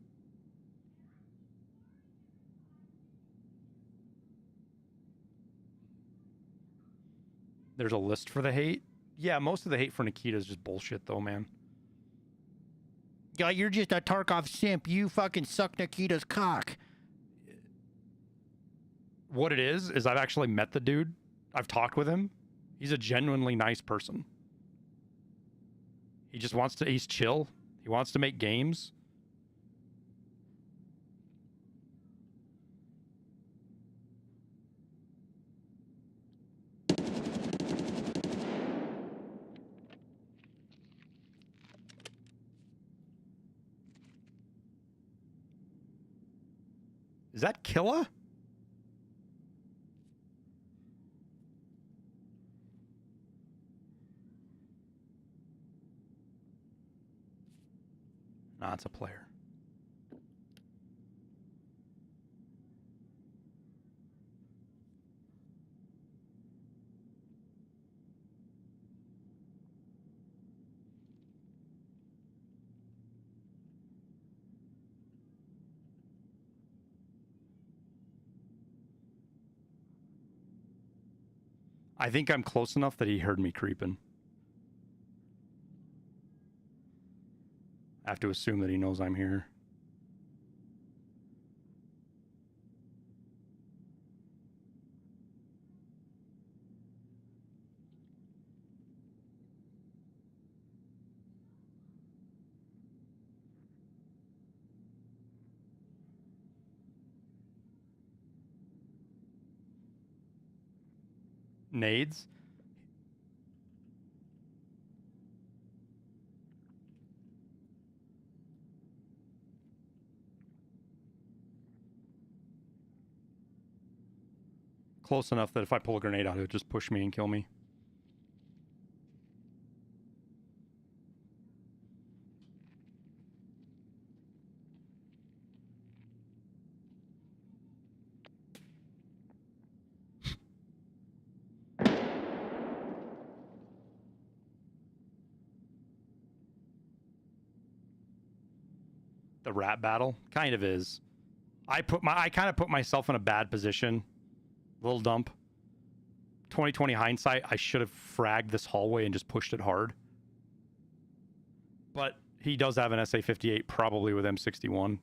A: there's a list for the hate. Yeah, most of the hate for Nikita is just bullshit, though, man.
D: Yeah, you're just a Tarkov simp. You fucking suck Nikita's cock.
A: What it is I've actually met the dude. I've talked with him. He's a genuinely nice person. He just wants to, he's chill. He wants to make games. Is that Killa? Nah, it's a player. I think I'm close enough that he heard me creeping. I have to assume that he knows I'm here. Nades? Close enough that if I pull a grenade out, it'll just push me and kill me. The rat battle kind of is. I kind of put myself in a bad position. Little dump. 2020 hindsight, I should have fragged this hallway and just pushed it hard. But he does have an SA-58, probably with M61.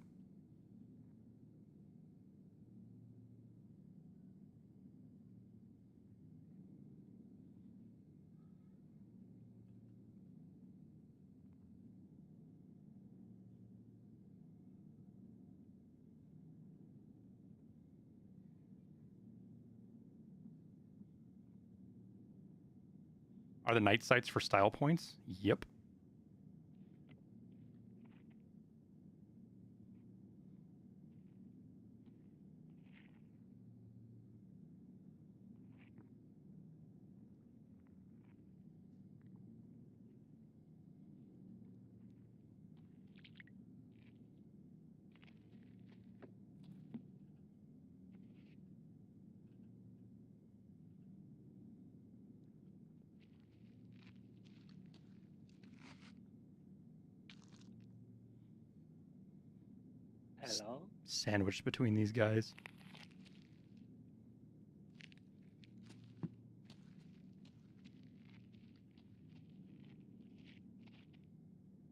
A: Are the night sights for style points? Yep.
E: Hello?
A: Sandwiched between these guys.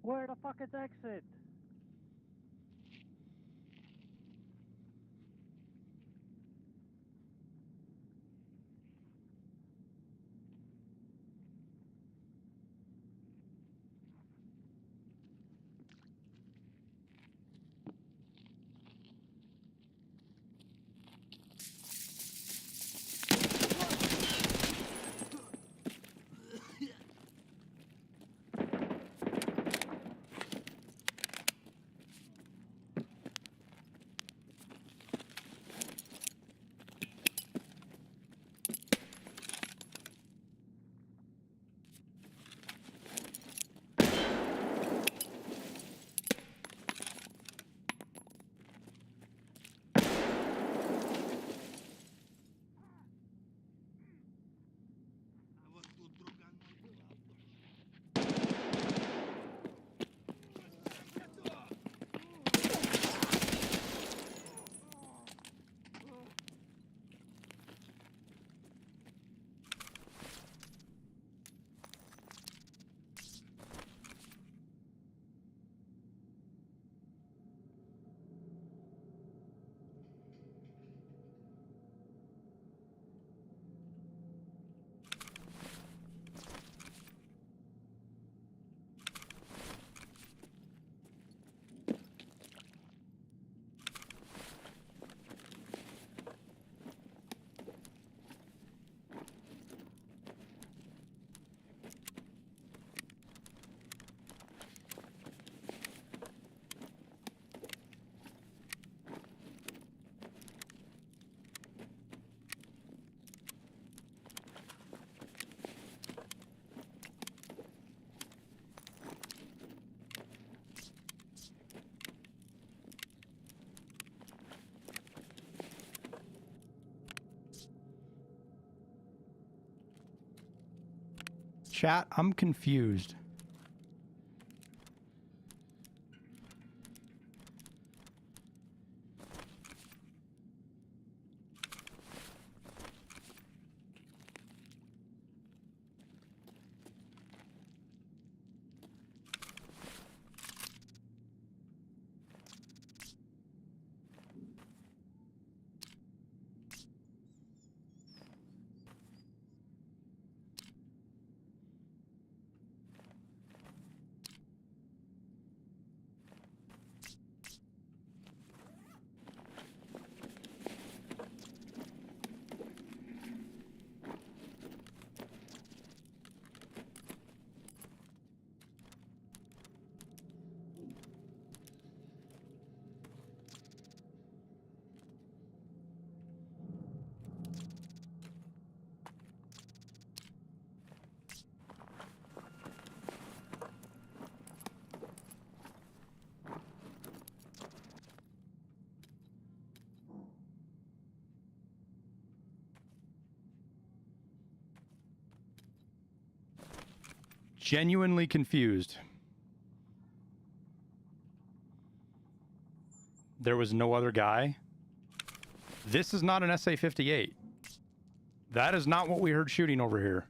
E: Where the fuck is exit?
A: Chat, I'm confused. Genuinely confused. There was no other guy. This is not an SA-58. That is not what we heard shooting over here.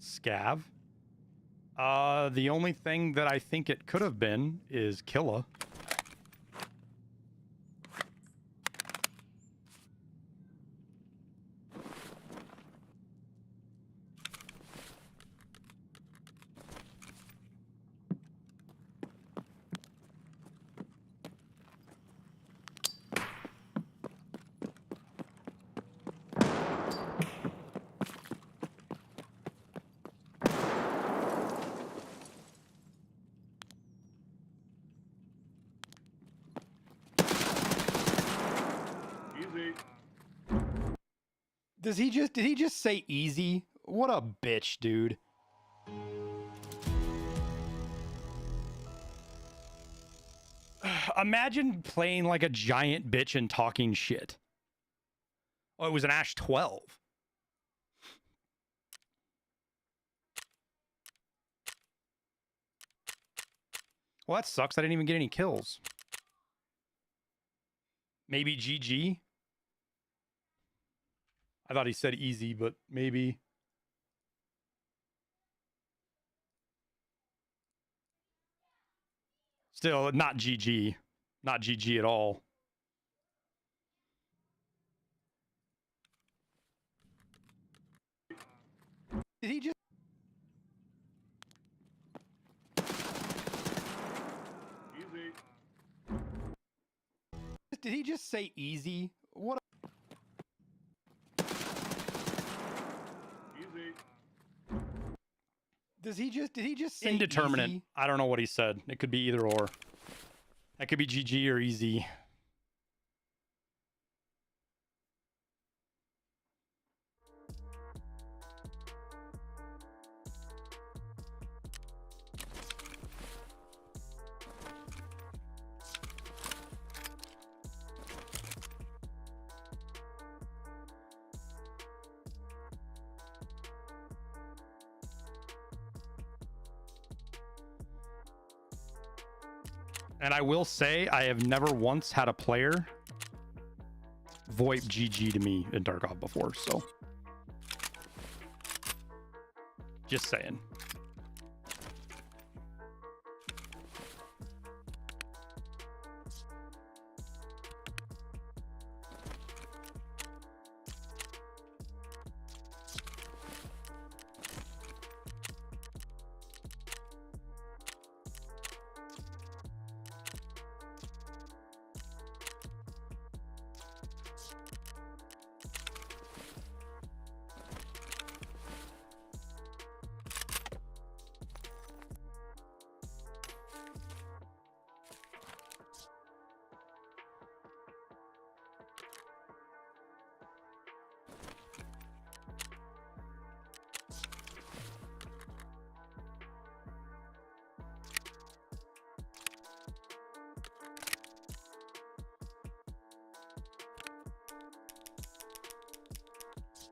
A: Scav. The only thing that I think it could have been is Killa. Did he just say easy? What a bitch, dude. Imagine playing like a giant bitch and talking shit. Oh, it was an Ash 12. Well, that sucks. I didn't even get any kills. Maybe GG? I thought he said easy, but maybe. Still, not GG. Not GG at all. Did he just... Easy. Did he just say easy? What a... Did he just say indeterminate? Easy? I don't know what he said. It could be either or. That could be GG or easy. And I will say, I have never once had a player VoIP GG to me in Tarkov before, so. Just saying.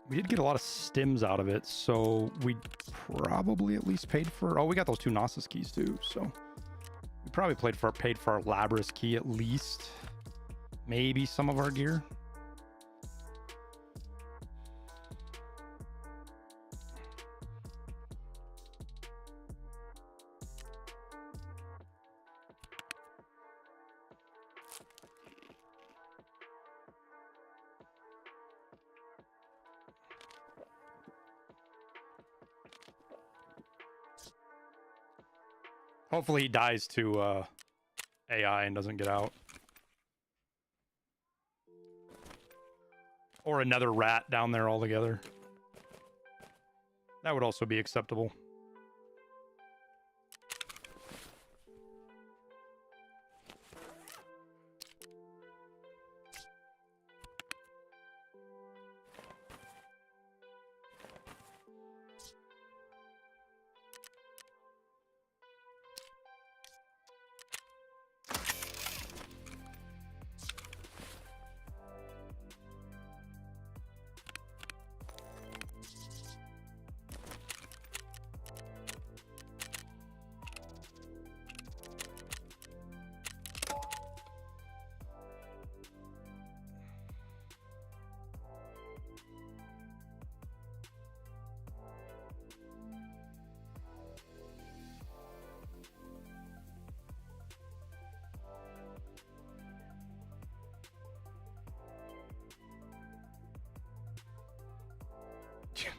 A: We did get a lot of stims out of it, so we probably at least paid for... Oh, we got those 2 Gnosis keys too, so... We probably paid for our Labyrinth key at least. Maybe some of our gear. Hopefully he dies to AI and doesn't get out. Or another rat down there altogether. That would also be acceptable.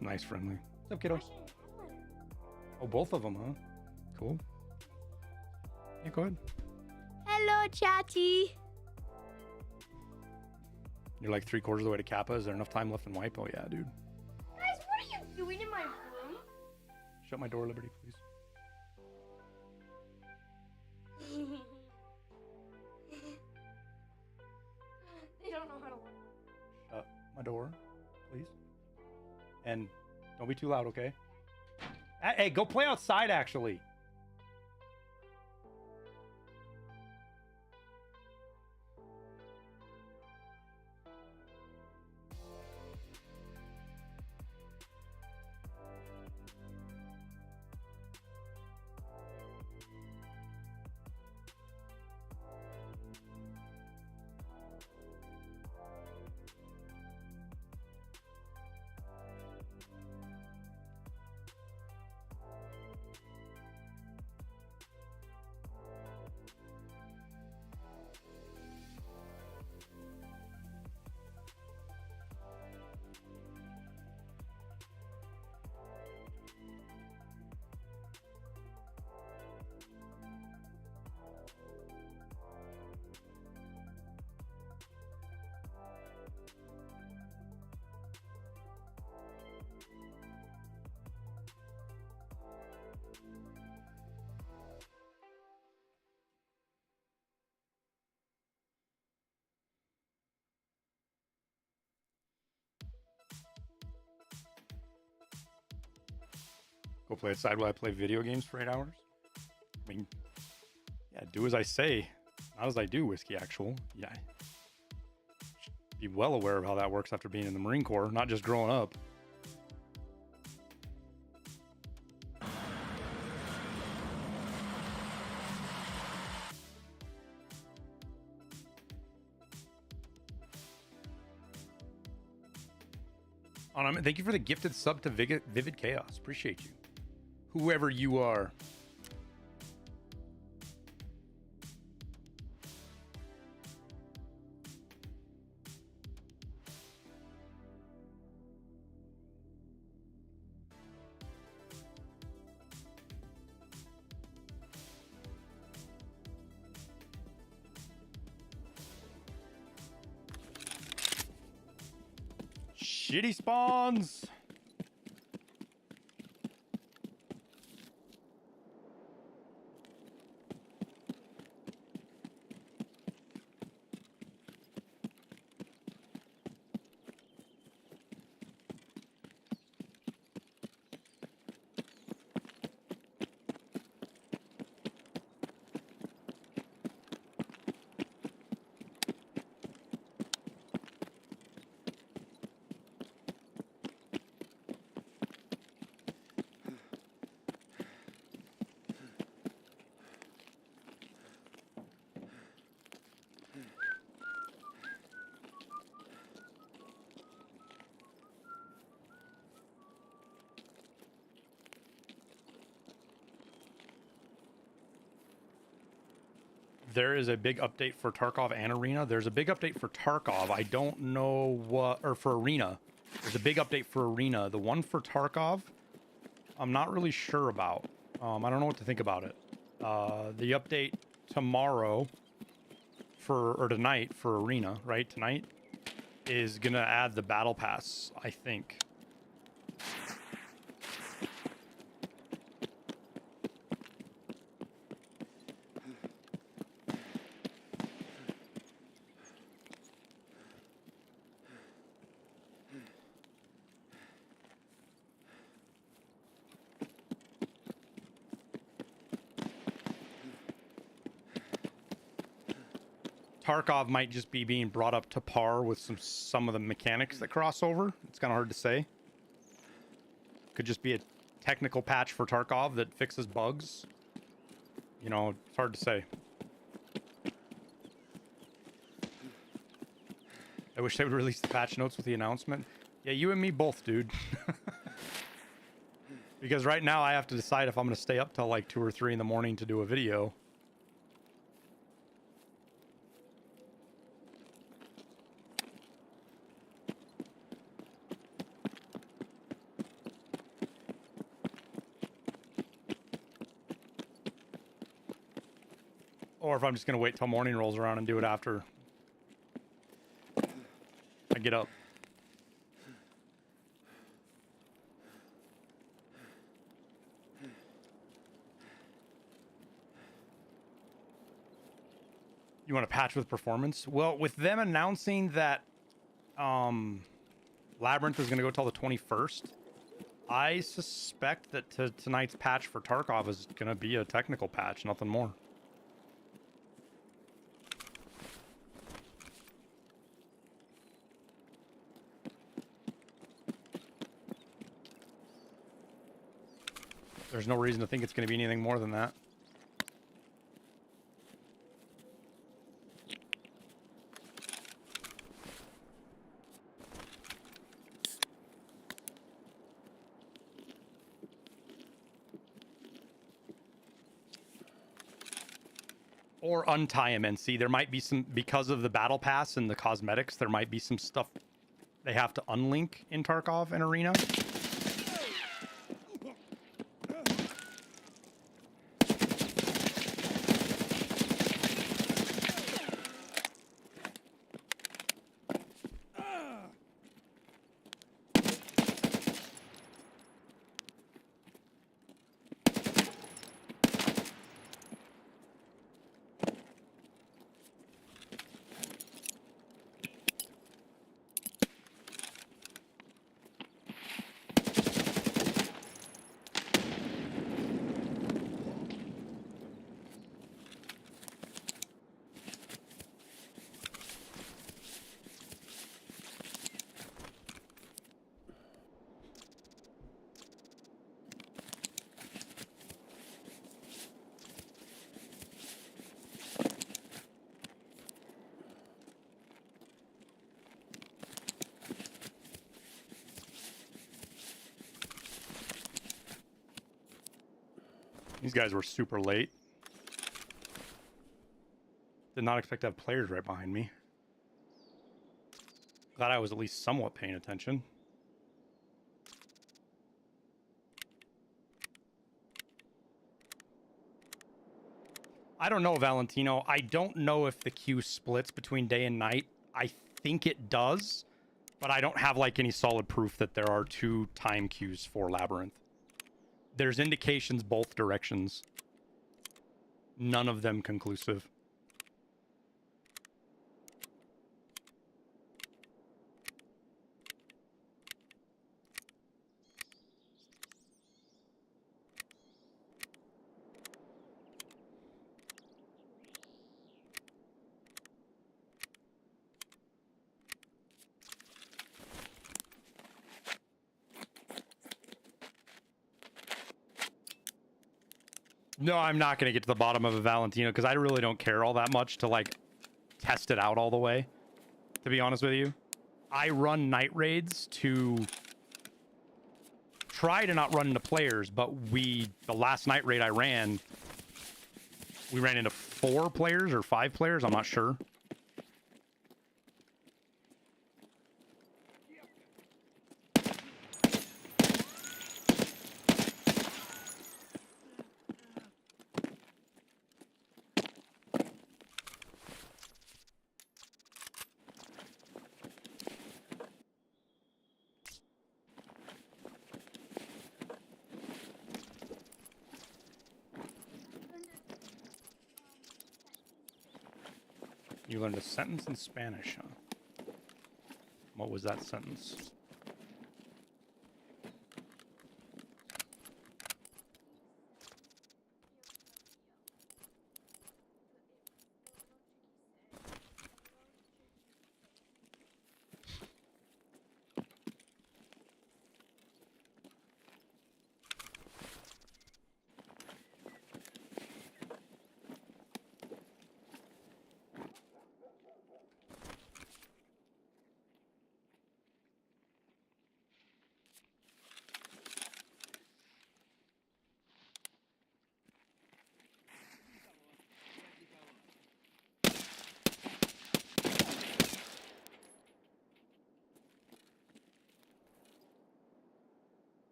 A: Nice, friendly. What's up, kiddo? Oh, both of them, huh? Cool. Yeah, go ahead.
F: Hello, chatty.
A: You're like 3/4 of the way to Kappa. Is there enough time left in wipe? Oh, yeah, dude.
F: Guys, what are you doing in my room?
A: Shut my door, Liberty, please.
F: They don't know how to look.
A: Shut my door, please. And don't be too loud, okay? Hey, go play outside, actually. Go play outside while I play video games for 8 hours? I mean, yeah, do as I say, not as I do, Whiskey Actual. Yeah. Be well aware of how that works after being in the Marine Corps, not just growing up. Thank you for the gifted sub to Vivid Chaos. Appreciate you. Whoever you are. Shitty spawns. there is a big update for Tarkov and Arena. There's a big update for Tarkov. I don't know what, or for Arena. There's a big update for Arena. The one for Tarkov, I'm not really sure about. I don't know what to think about it. The update tomorrow or tonight for Arena, right? Tonight is gonna add the battle pass, I think. Tarkov might just be being brought up to par with some of the mechanics that cross over. It's kind of hard to say. Could just be a technical patch for Tarkov that fixes bugs. You know, it's hard to say. I wish they would release the patch notes with the announcement. Yeah, you and me both, dude. Because right now I have to decide if I'm going to stay up till like 2 or 3 in the morning to do a video. Or if I'm just going to wait till morning rolls around and do it after I get up. You want to patch with performance? Well, with them announcing that Labyrinth is going to go till the 21st, I suspect that tonight's patch for Tarkov is going to be a technical patch, nothing more. There's no reason to think it's going to be anything more than that. Or untie him and see. There might be some, because of the battle pass and the cosmetics, there might be some stuff they have to unlink in Tarkov and Arena. These guys were super late. Did not expect to have players right behind me. Glad I was at least somewhat paying attention. I don't know, Valentino. I don't know if the queue splits between day and night. I think it does, but I don't have like any solid proof that there are 2 time queues for Labyrinth. There's indications both directions. None of them conclusive. No, I'm not going to get to the bottom of a Valentino because I really don't care all that much to like test it out all the way, to be honest with you. I run night raids to try to not run into players, but the last night raid I ran, we ran into 4 players or 5 players. I'm not sure. You learned a sentence in Spanish, huh? What was that sentence?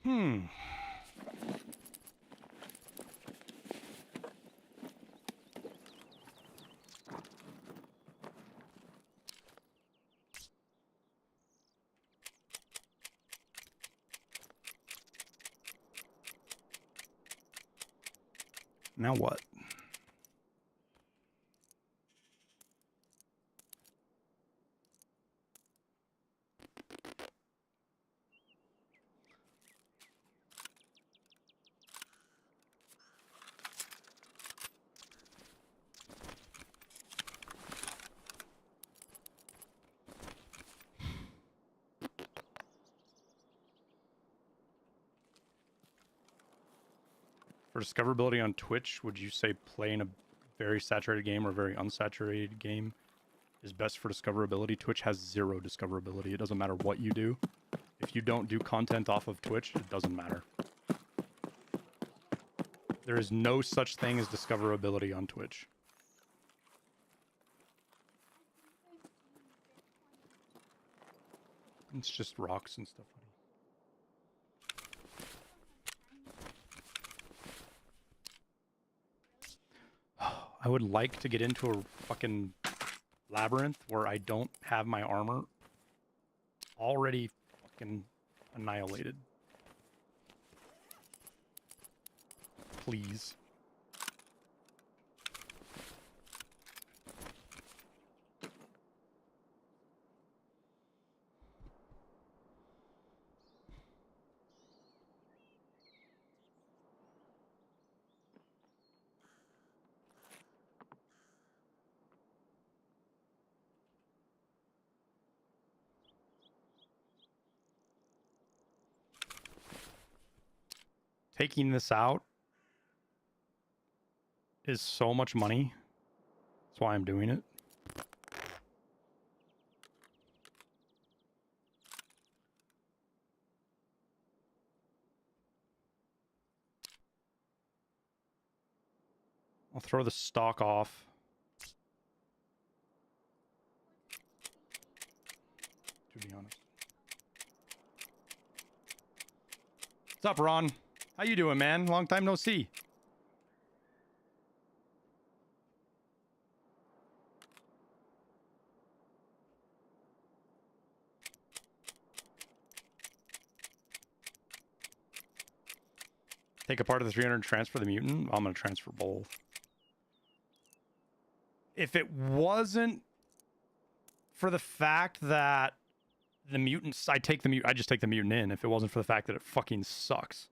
A: Hmm. Now what? For discoverability on Twitch, would you say playing a very saturated game or a very unsaturated game is best for discoverability? Twitch has 0 discoverability. It doesn't matter what you do. If you don't do content off of Twitch, it doesn't matter. There is no such thing as discoverability on Twitch. It's just rocks and stuff. I would like to get into a fucking Labyrinth where I don't have my armor already fucking annihilated. Please. Taking this out is so much money. That's why I'm doing it. I'll throw the stock off. To be honest. What's up, Ron? How you doing, man? Long time no see. Take a part of the 300 and transfer the mutant? I'm going to transfer both. If it wasn't for the fact that the mutants, I just take the mutant in. If it wasn't for the fact that it fucking sucks.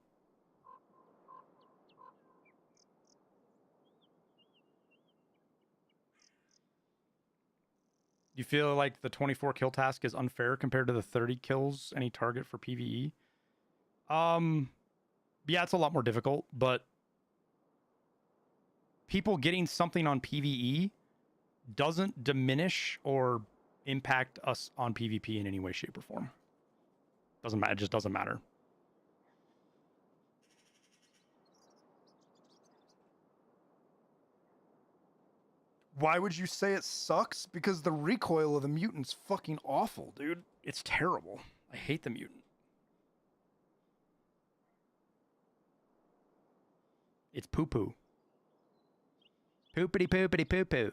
A: You feel like the 24 kill task is unfair compared to the 30 kills any target for PvE? Yeah, it's a lot more difficult, but people getting something on PvE doesn't diminish or impact us on PvP in any way, shape, or form. Doesn't matter. It just doesn't matter. Why would you say it sucks? Because the recoil of the mutant's fucking awful, dude. It's terrible. I hate the mutant. It's poo-poo. Poopity poopity poo-poo.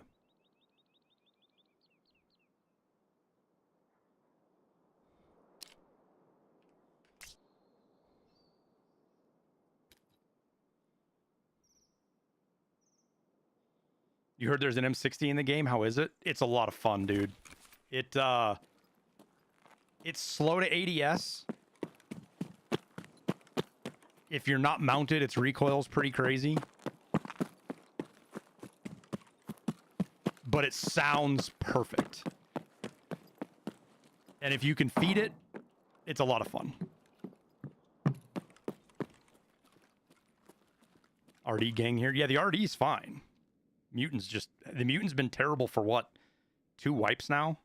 A: You heard there's an M60 in the game? How is it? It's a lot of fun, dude. It's slow to ADS. If you're not mounted, its recoil's pretty crazy. But it sounds perfect. And if you can feed it, it's a lot of fun. RD gang here. Yeah, the RD's fine. The mutant's been terrible for what? 2 wipes now?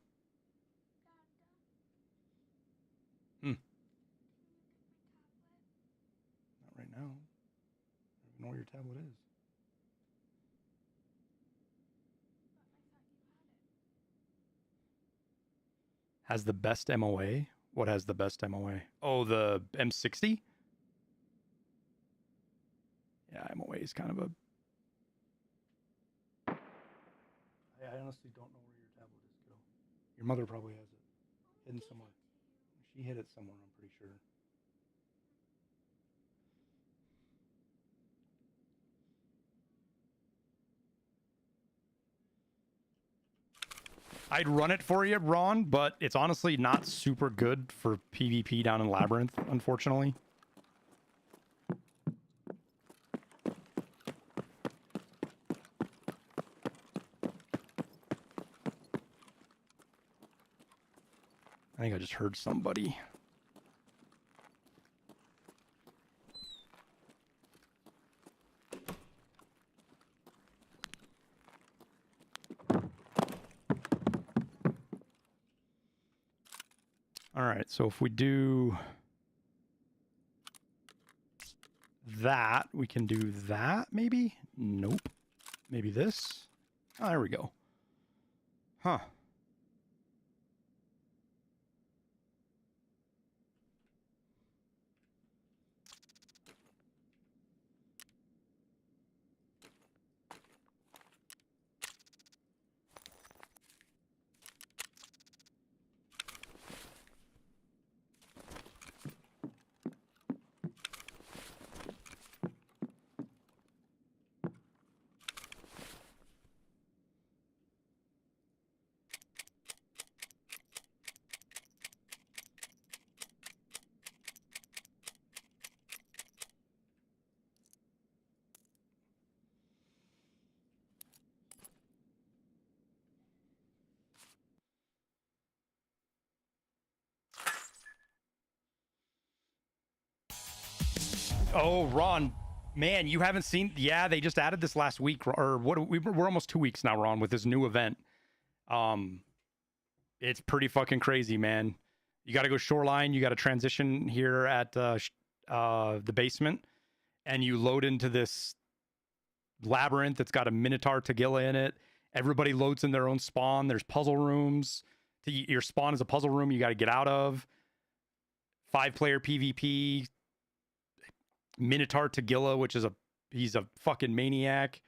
A: Not right now. I don't even know where your tablet is. Has the best MOA? What has the best MOA? Oh, the M60? Yeah, MOA is kind of a... I honestly don't know where your tablet is, kiddo. Your mother probably has it. Hidden somewhere. She hid it somewhere, I'm pretty sure. I'd run it for you, Ron, but it's honestly not super good for PvP down in Labyrinth, unfortunately. I think I just heard somebody. All right, so if we do that, we can do that, maybe? Nope. Maybe this? Oh, there we go. Huh. Oh, Ron, man, you haven't seen... Yeah, they just added this last week, or what? We're almost 2 weeks now, Ron, with this new event. It's pretty fucking crazy, man. You got to go shoreline. You got to transition here at the basement, and you load into this labyrinth. It's got a Minotaur Tagilla in it. Everybody loads in their own spawn. There's puzzle rooms. Your spawn is a puzzle room you got to get out of. 5-player PvP. Minotaur Tagilla, which is he's a fucking maniac.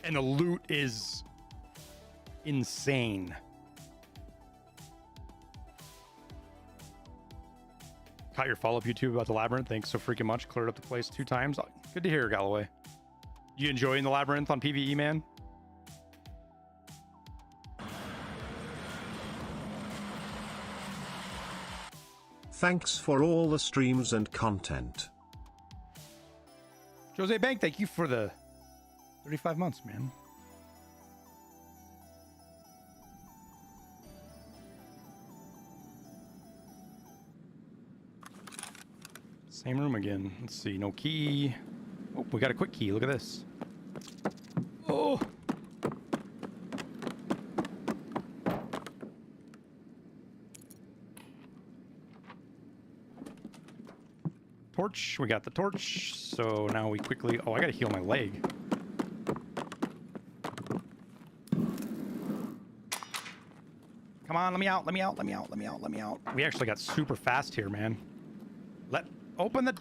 A: And the loot is insane. Caught your follow-up YouTube about the Labyrinth. Thanks so freaking much. Cleared up the place 2 times. Good to hear, Galloway. You enjoying the Labyrinth on PvE, man?
B: Thanks for all the streams and content.
A: Jose Bank, thank you for the 35 months, man. Same room again. Let's see. No key. Oh, we got a quick key. Look at this. Oh. Torch. We got the torch. So now we quickly... Oh, I gotta heal my leg. Come on, let me out, let me out, let me out, let me out, let me out. We actually got super fast here, man. Open the...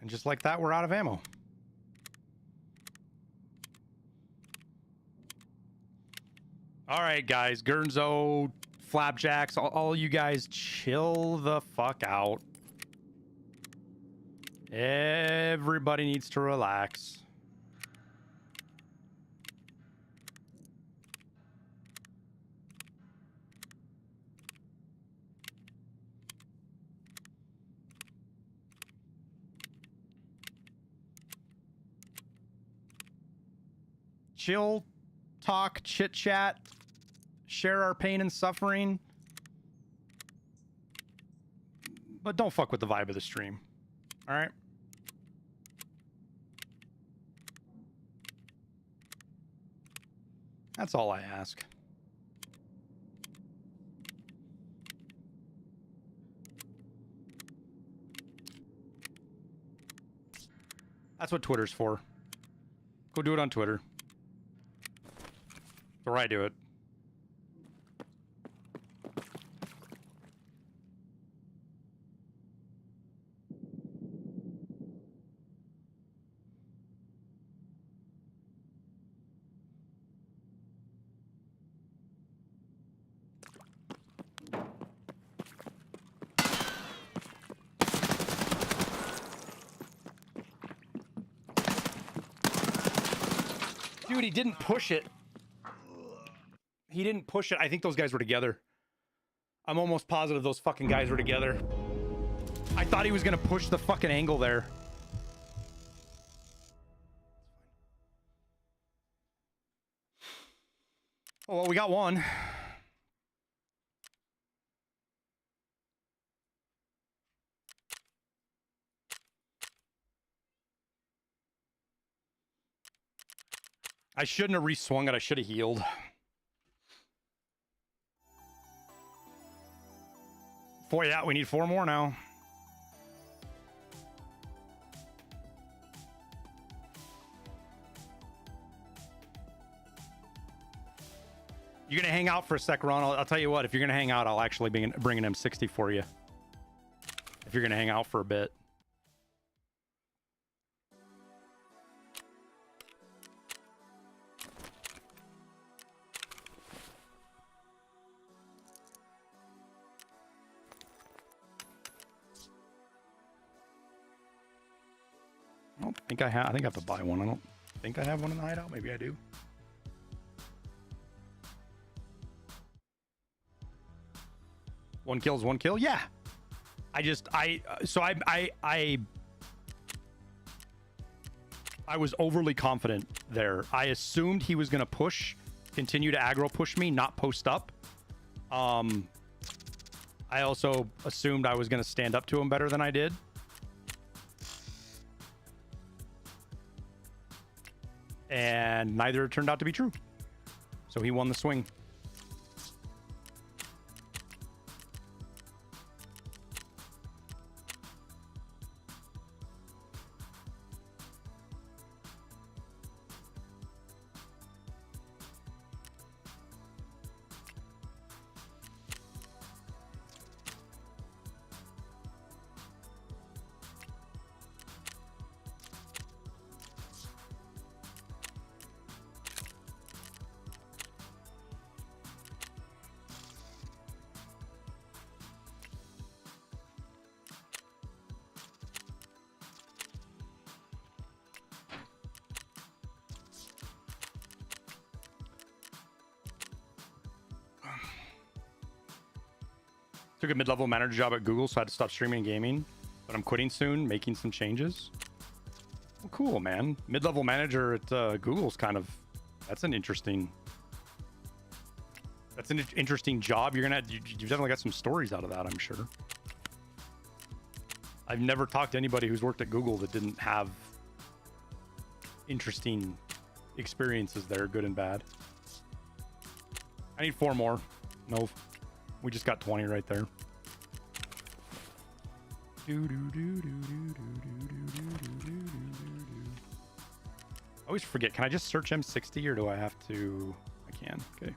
A: And just like that, we're out of ammo. All right, guys. Gurnzo, Flapjacks, all you guys chill the fuck out. Everybody needs to relax. Chill, talk, chit chat, share our pain and suffering. But don't fuck with the vibe of the stream. All right? That's all I ask. That's what Twitter's for. Go do it on Twitter. Or I do it. Dude, he didn't push it. He didn't push it. I think those guys were together. I'm almost positive those fucking guys were together. I thought he was gonna push the fucking angle there. Oh, well, we got one. I shouldn't have re-swung it. I should have healed. Yeah, we need 4 more now. You're gonna hang out for a sec, Ron. I'll tell you what. If you're gonna hang out, I'll actually be bringing M60 for you. If you're gonna hang out for a bit. I don't think I have. I think I have to buy one. I don't think I have one in the hideout. Maybe I do. One kill is one kill. Yeah. I was overly confident there. I assumed he was gonna continue to aggro push me, not post up. I also assumed I was gonna stand up to him better than I did. And neither turned out to be true. So he won the swing. Took a mid-level manager job at Google, so I had to stop streaming and gaming. But I'm quitting soon, making some changes. Well, cool, man. Mid-level manager at Google's kind of... That's an interesting job. You've definitely got some stories out of that, I'm sure. I've never talked to anybody who's worked at Google that didn't have interesting experiences there, good and bad. I need 4 more. No, we just got 20 right there. I always forget. Can I just search M60 or do I have to? I can. Okay.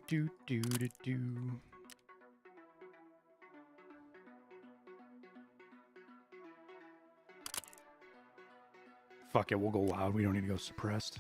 A: Do. Fuck it, we'll go loud. We don't need to go suppressed.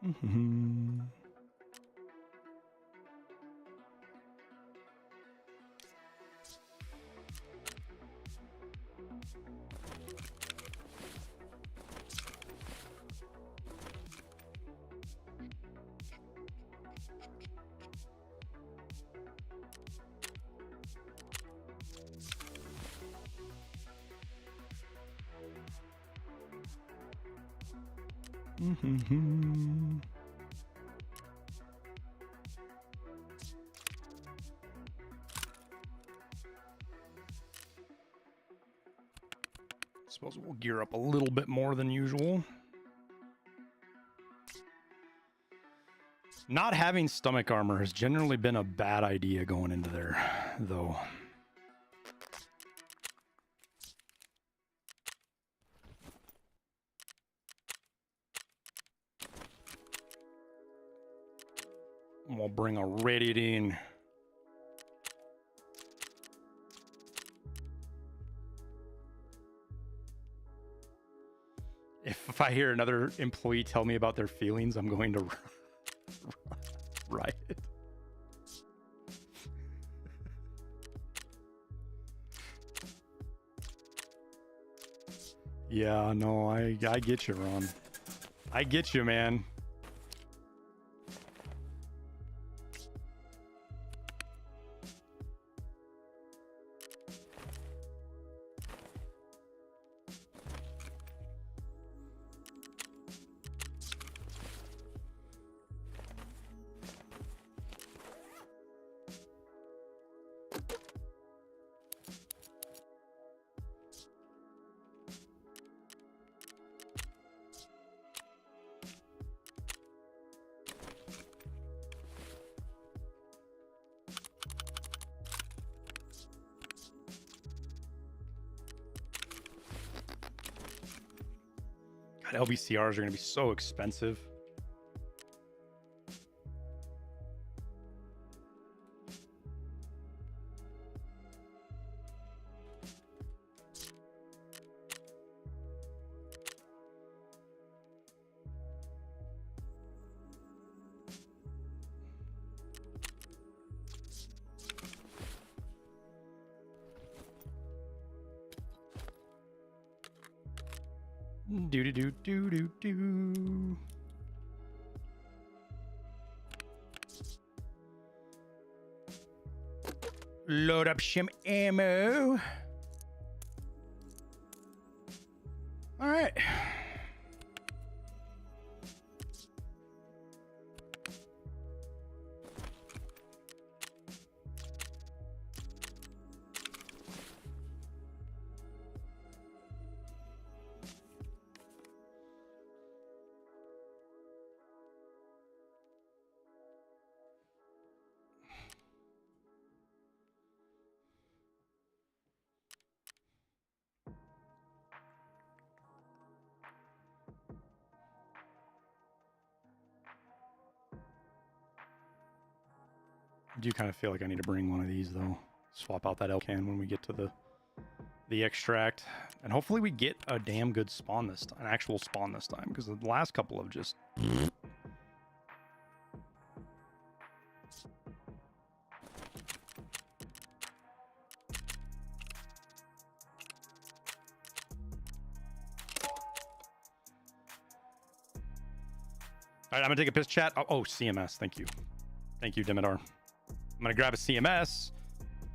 A: Mm-hmm. Mm-hmm. Suppose we'll gear up a little bit more than usual. Not having stomach armor has generally been a bad idea going into there, though. We'll bring a radiating. If I hear another employee tell me about their feelings, I'm going to riot. Yeah, no, I get you, Ron. I get you, man. God, LVCRs are going to be so expensive. Do. Load up some ammo. All right. I do kind of feel like I need to bring one of these though. Swap out that L can when we get to the extract, and hopefully we get a damn good spawn this time, an actual spawn this time, because the last couple of just. All right, I'm gonna take a piss chat. Oh, CMS. Thank you, Dimidar. I'm gonna grab a CMS,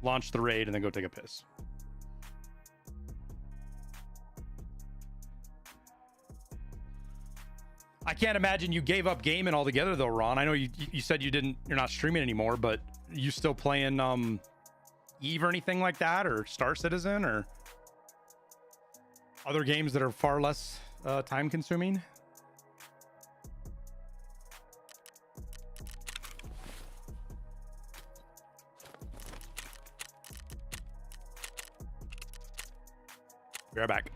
A: launch the raid, and then go take a piss. I can't imagine you gave up gaming altogether, though, Ron. I know you said you're not streaming anymore, but you still playing Eve or anything like that, or Star Citizen, or other games that are far less time consuming? Be right back.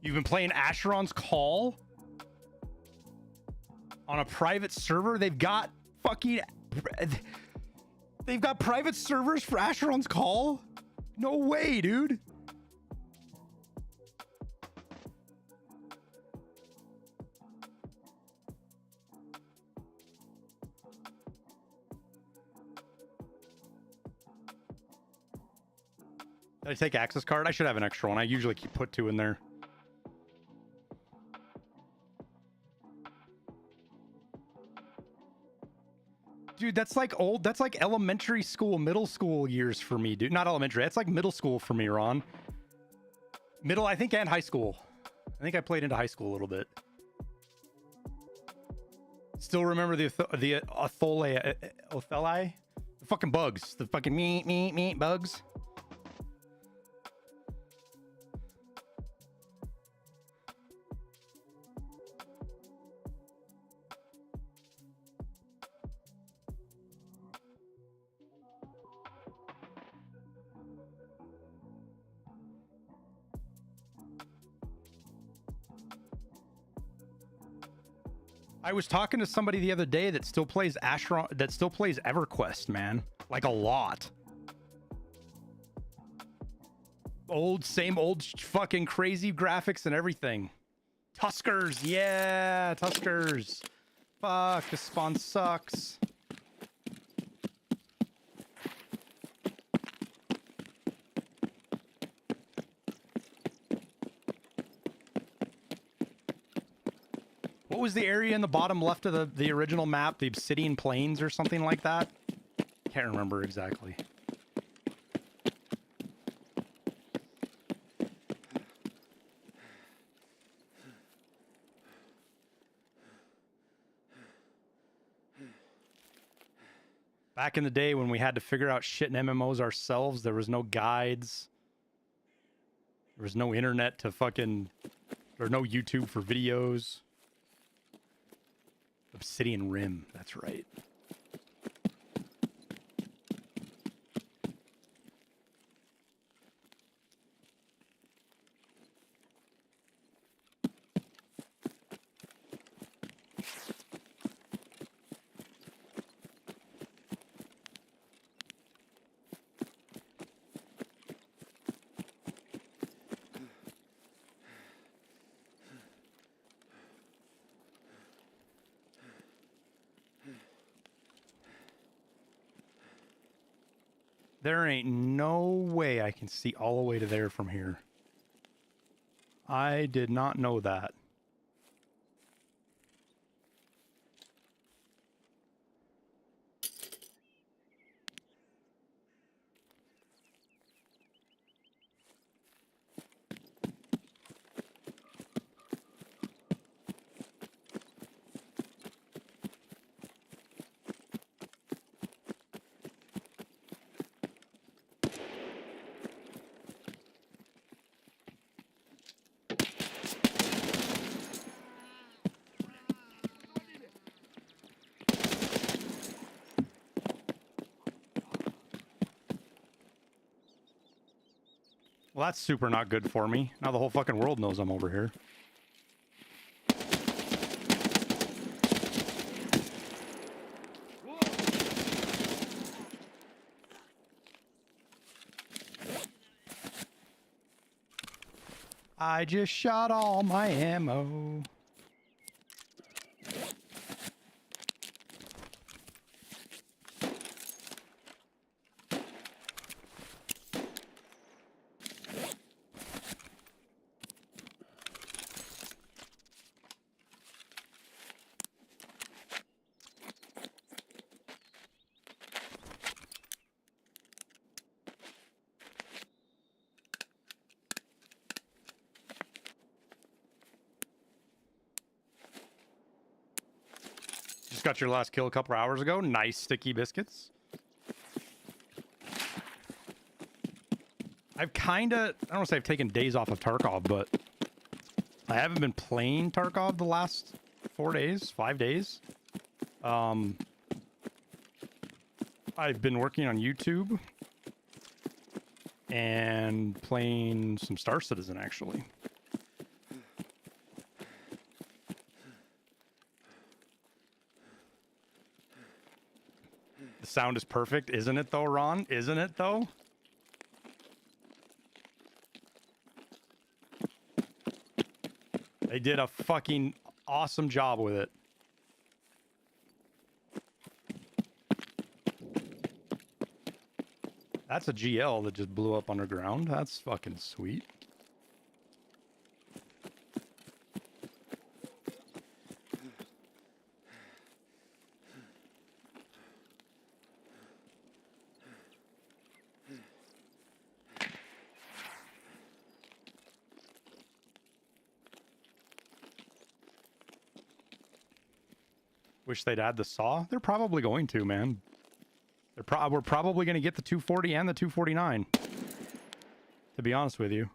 A: You've been playing Asheron's Call on a private server? They've got private servers for Asheron's Call? No way, dude. Did I take access card? I should have an extra one. I usually put 2 in there. Dude, that's like elementary school, middle school years for me, dude. Not elementary. That's like middle school for me, Ron. Middle, I think, and high school. I think I played into high school a little bit. Still remember the Otheli, the fucking bugs, the fucking meat bugs. I was talking to somebody the other day that still plays EverQuest, man. Like a lot. Same old fucking crazy graphics and everything. Tuskers, yeah, Tuskers. Fuck, this spawn sucks. What was the area in the bottom left of the original map? The Obsidian Plains or something like that? Can't remember exactly. Back in the day when we had to figure out shit in MMOs ourselves, there was no guides. There was no internet to fucking... Or no YouTube for videos. Obsidian Rim, that's right. There ain't no way I can see all the way to there from here. I did not know that. Well, that's super not good for me. Now the whole fucking world knows I'm over here. I just shot all my ammo. Got your last kill a couple hours ago. Nice sticky biscuits. I've kind of, I don't want to say I've taken days off of Tarkov, but I haven't been playing Tarkov the last 4 days, 5 days. I've been working on YouTube and playing some Star Citizen, actually. Sound is perfect, isn't it though, Ron? Isn't it though? They did a fucking awesome job with it. That's a GL that just blew up underground. That's fucking sweet. Wish they'd add the saw. They're probably going to, man. We're probably going to get the 240 and the 249. To be honest with you.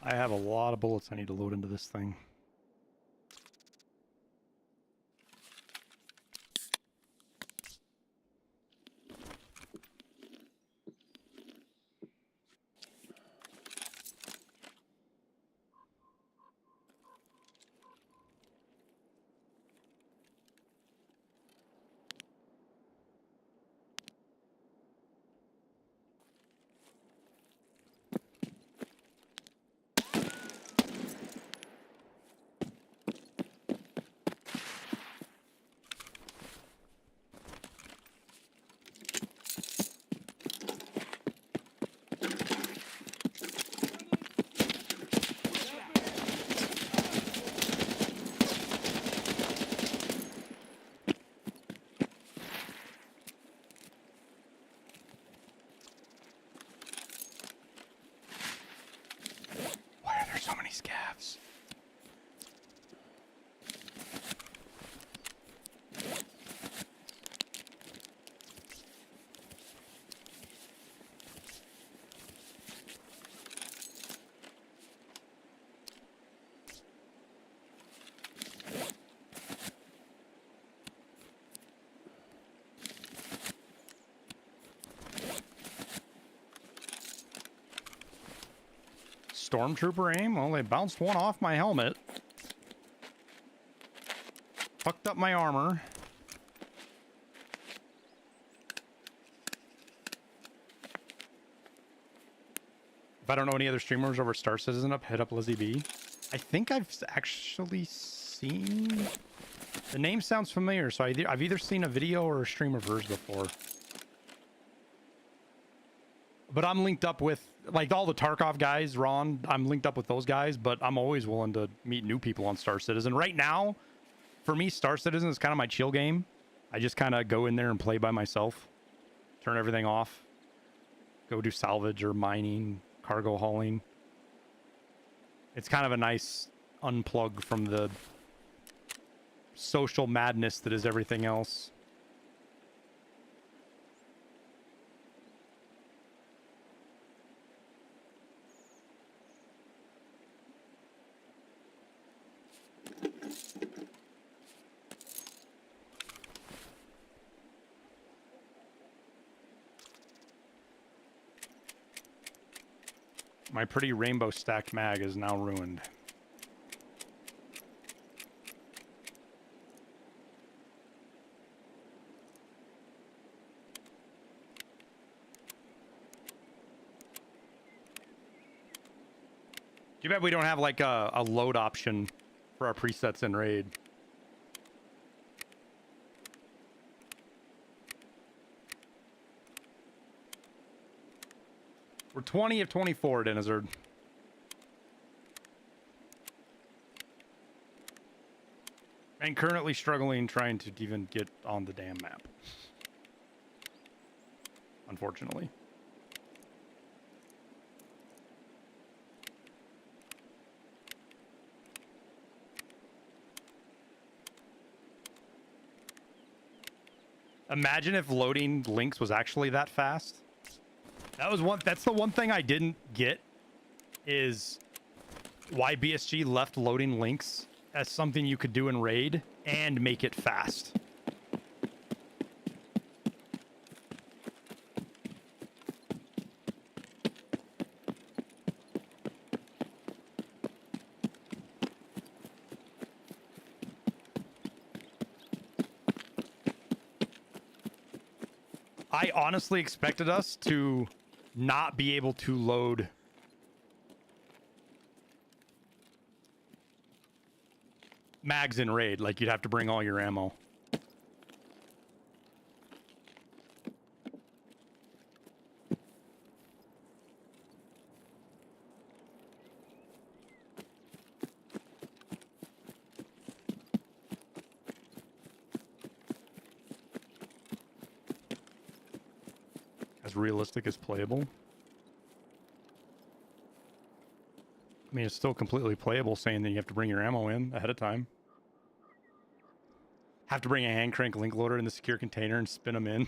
A: I have a lot of bullets I need to load into this thing. Why are there so many scavs? Stormtrooper aim? Well, they bounced one off my helmet. Fucked up my armor. If I don't know any other streamers over Star Citizen up, hit up Lizzie B. I think I've actually seen... The name sounds familiar, so I've either seen a video or a stream of hers before. But I'm linked up with, like, all the Tarkov guys, Ron, I'm linked up with those guys, but I'm always willing to meet new people on Star Citizen. Right now, for me, Star Citizen is kind of my chill game. I just kind of go in there and play by myself. Turn everything off. Go do salvage or mining, cargo hauling. It's kind of a nice unplug from the social madness that is everything else. My pretty rainbow stacked mag is now ruined. Too bad we don't have like a load option for our presets in Raid. We're 20 of 24, Denizard. And currently struggling trying to even get on the damn map. Unfortunately. Imagine if loading links was actually that fast. That's the one thing I didn't get, is why BSG left loading links as something you could do in Raid and make it fast. I honestly expected us to not be able to load mags in Raid. Like, you'd have to bring all your ammo. As realistic as playable. I mean, it's still completely playable, saying that you have to bring your ammo in ahead of time. Have to bring a hand crank link loader in the secure container and spin them in.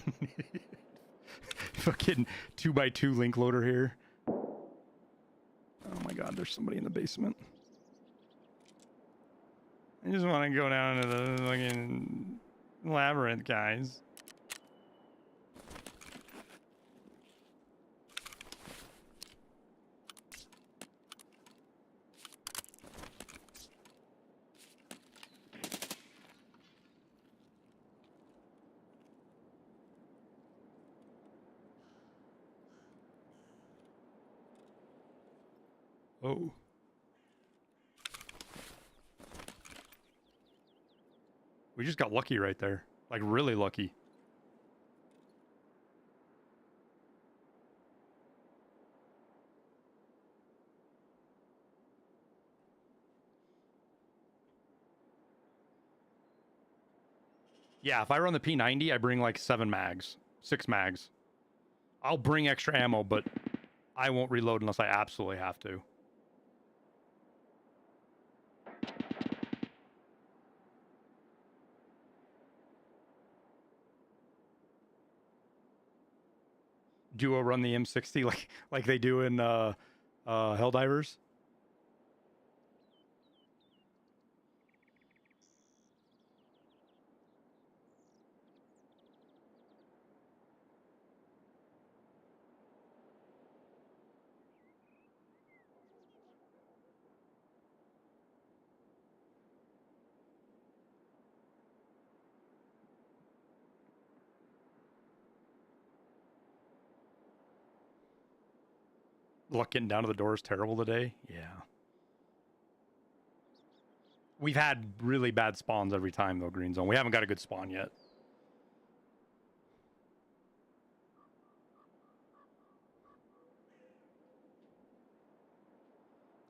A: Fucking 2x2 link loader here. Oh my god. God, there's somebody in the basement. I just want to go down to the fucking labyrinth, guys. Oh. We just got lucky right there. Like, really lucky. Yeah, if I run the P90, I bring like 7 mags. 6 mags. I'll bring extra ammo, but I won't reload unless I absolutely have to. Duo run the M60 like they do in Helldivers. Luck getting down to the door is terrible today. Yeah. We've had really bad spawns every time, though, Green Zone. We haven't got a good spawn yet.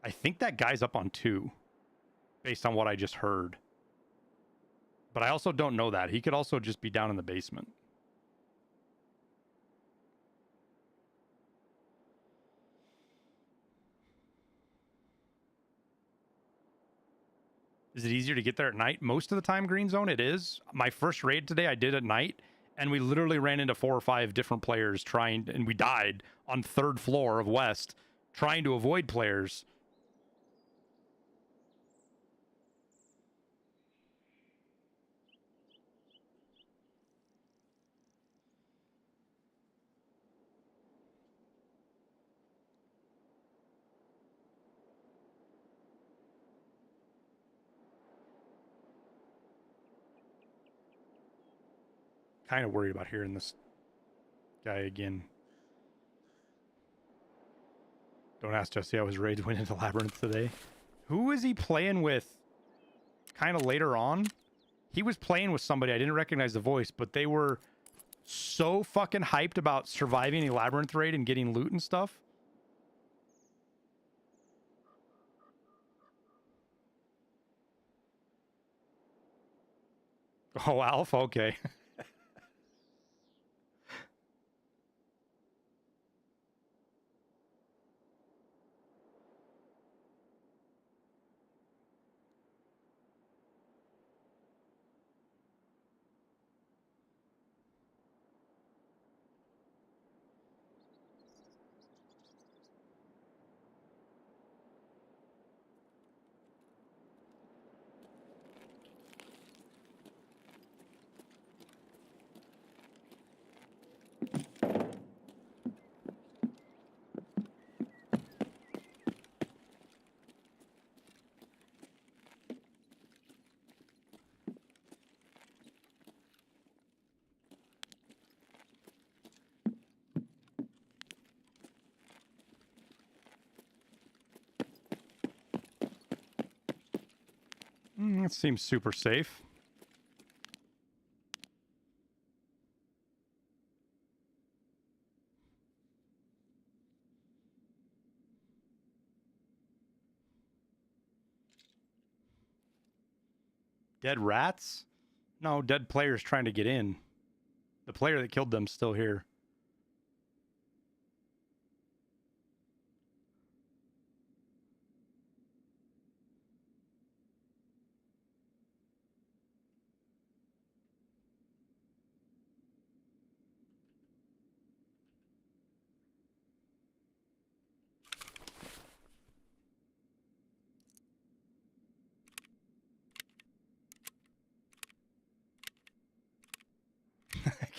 A: I think that guy's up on 2, based on what I just heard. But I also don't know that. He could also just be down in the basement. Is it easier to get there at night? Most of the time, Green Zone, it is. My first raid today I did at night, and we literally ran into 4 or 5 different players trying, and we died on 3rd floor of West, trying to avoid players. Kind of worried about hearing this guy again. Don't ask Jesse how his raids went into Labyrinth today. Who is he playing with kind of later on? He was playing with somebody. I didn't recognize the voice, but they were so fucking hyped about surviving a Labyrinth raid and getting loot and stuff. Oh, Alpha? Okay. That seems super safe. Dead rats? No, dead players trying to get in. The player that killed them's still here.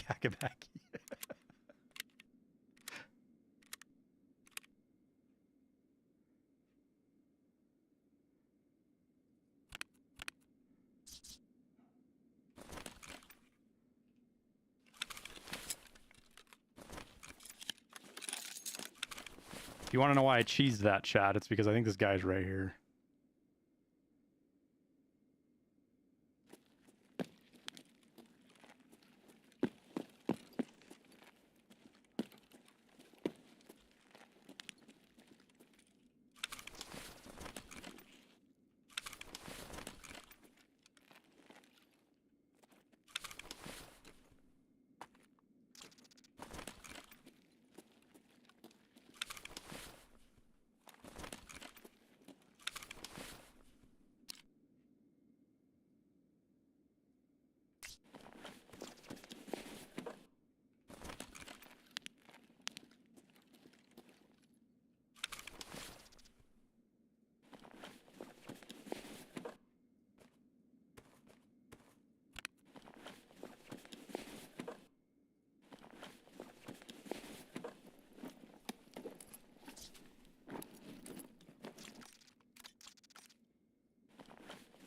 A: Kakabaki. If you want to know why I cheesed that, chat, it's because I think this guy's right here.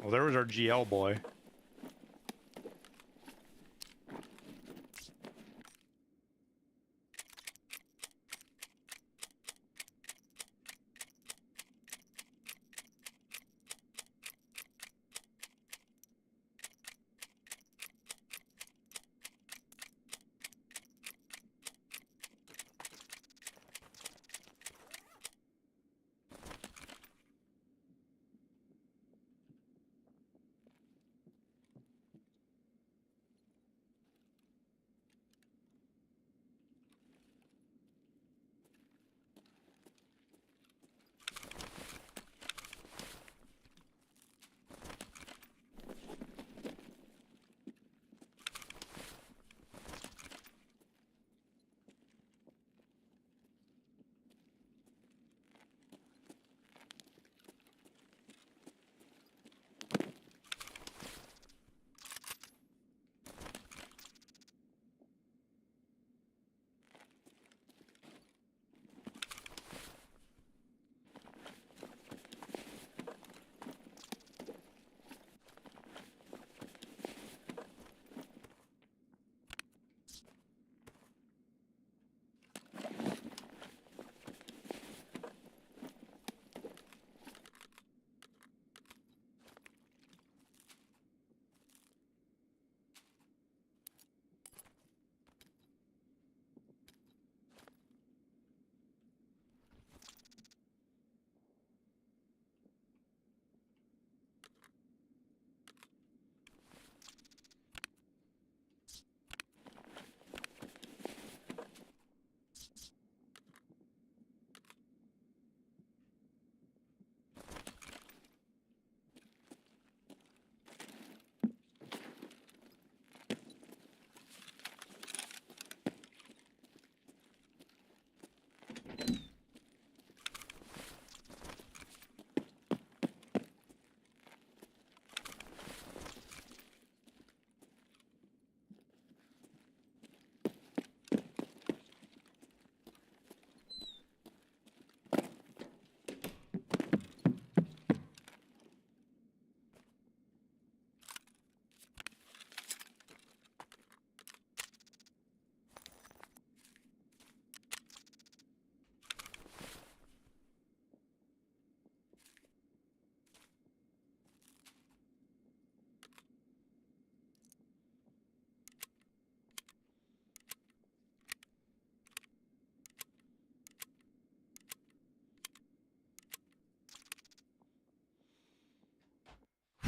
A: Well, there was our GL boy.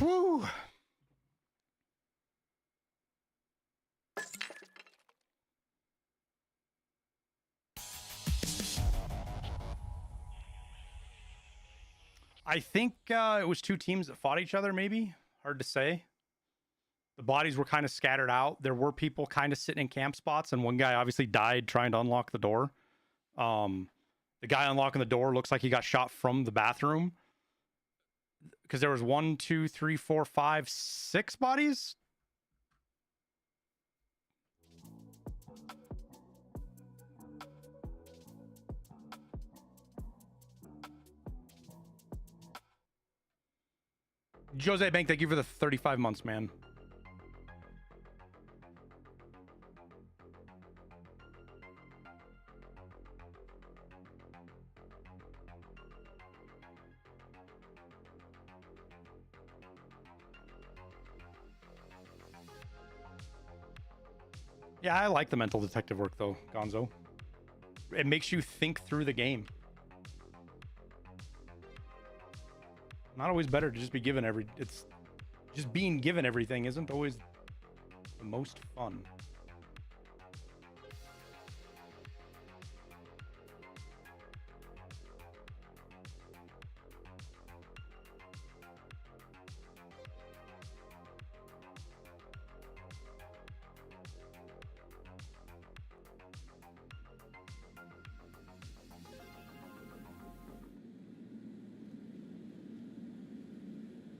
A: Whew. I think it was two teams that fought each other, maybe. Hard to say. The bodies were kind of scattered out. There were people kind of sitting in camp spots, and one guy obviously died trying to unlock the door. The guy unlocking the door looks like he got shot from the bathroom. Because there was 1, 2, 3, 4, 5, 6 bodies. Jose Bank, thank you for the 35 months, man. Yeah, I like the mental detective work though, Gonzo. It makes you think through the game. Not always better to just be given it's just being given everything isn't always the most fun.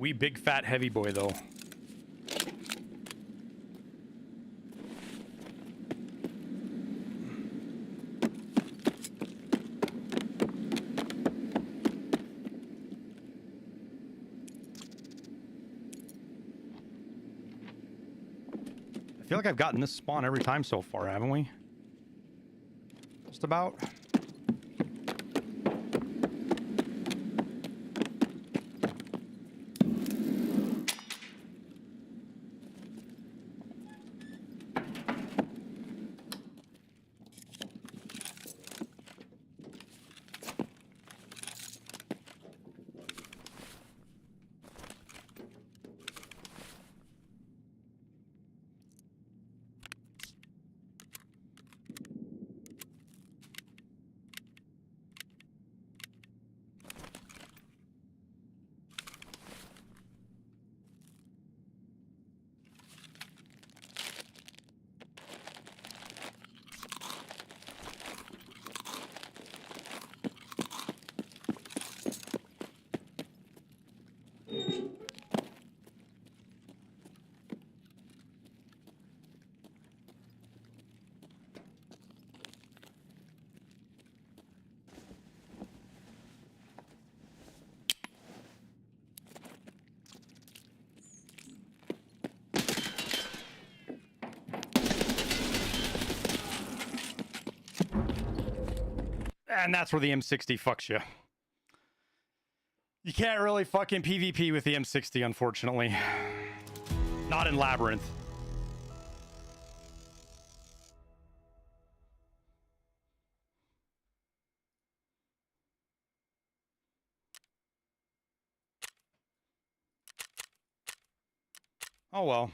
A: We big fat heavy boy though. I feel like I've gotten this spawn every time so far, haven't we? Just about. And that's where the M60 fucks you. You can't really fucking PvP with the M60, unfortunately. Not in Labyrinth. Oh well.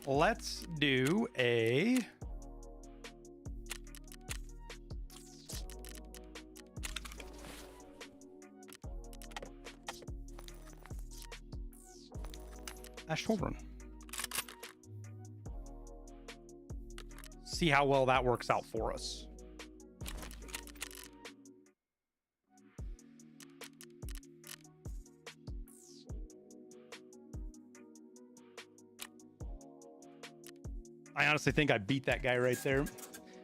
A: Let's do a... children. See how well that works out for us. I honestly think I beat that guy right there.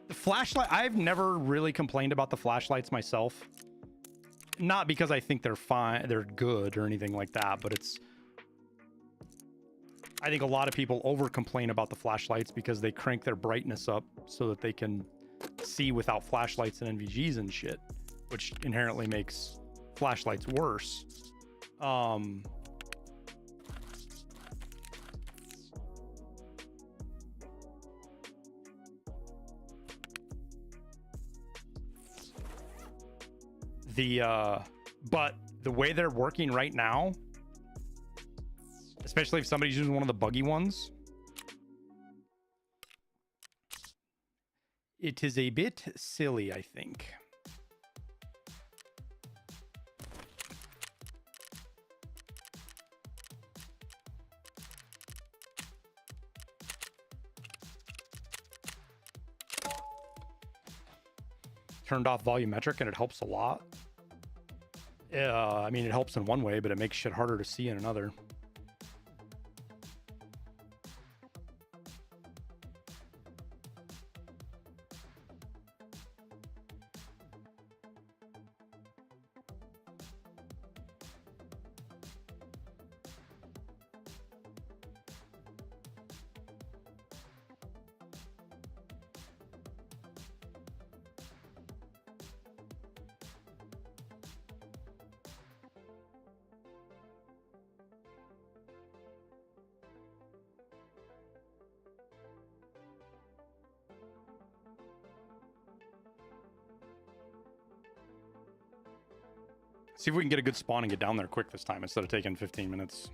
A: The flashlight, I've never really complained about the flashlights myself. Not because I think they're fine, they're good or anything like that, but it's... I think a lot of people over complain about the flashlights because they crank their brightness up so that they can see without flashlights and NVGs and shit, which inherently makes flashlights worse. But the way they're working right now, especially if somebody's using one of the buggy ones, it is a bit silly, I think. Turned off volumetric and it helps a lot. I mean, it helps in one way, but it makes shit harder to see in another. See if we can get a good spawn and get down there quick this time instead of taking 15 minutes.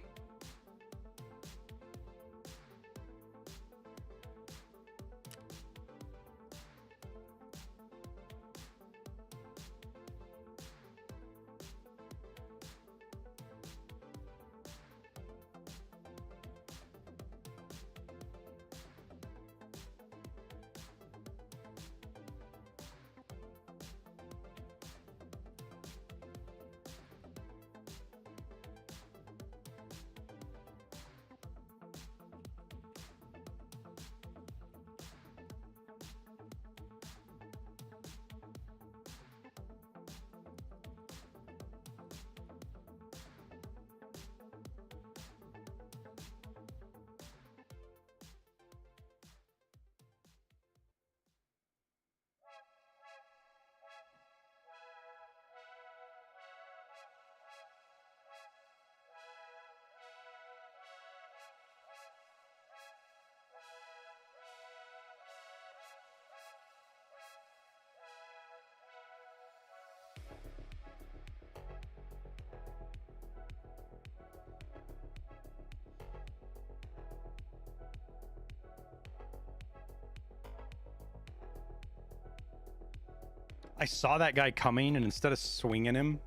A: I saw that guy coming, and instead of swinging him,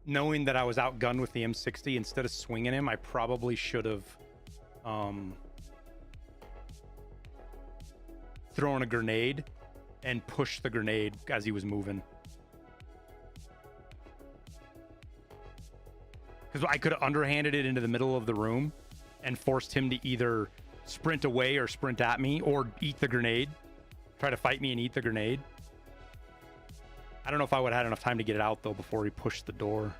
A: knowing that I was outgunned with the M60, instead of swinging him, I probably should have thrown a grenade and pushed the grenade as he was moving. Because I could have underhanded it into the middle of the room and forced him to either sprint away or sprint at me or eat the grenade. Try to fight me and eat the grenade. I don't know if I would have had enough time to get it out, though, before he pushed the door.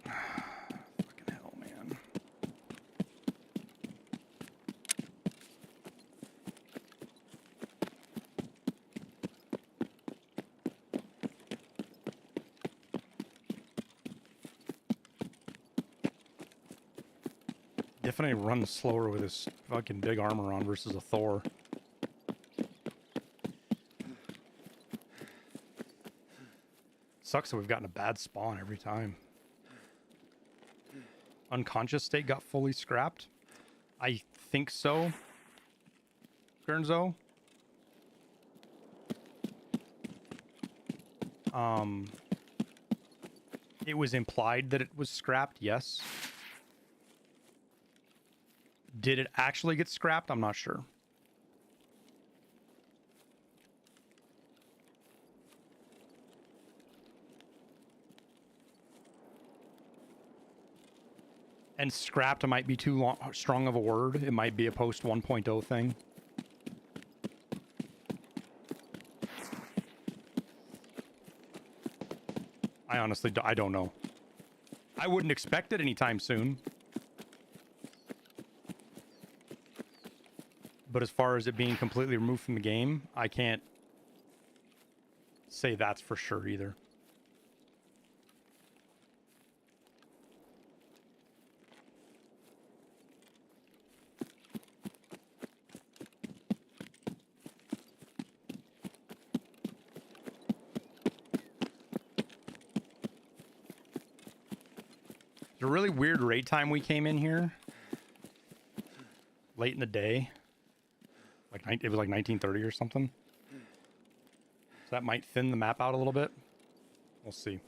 A: Fucking hell, man. Definitely runs slower with his fucking big armor on versus a Thor. sucks that we've gotten a bad spawn every time. Unconscious state got fully scrapped. I think so. Gurnzo. It was implied that it was scrapped, yes. Did it actually get scrapped? I'm not sure. And scrapped might be too strong of a word. It might be a post 1.0 thing. I honestly, I don't know. I wouldn't expect it anytime soon. But as far as it being completely removed from the game, I can't say that's for sure either. It's a really weird raid time we came in here. Late in the day. Like it was like 1930 or something. So that might thin the map out a little bit. We'll see.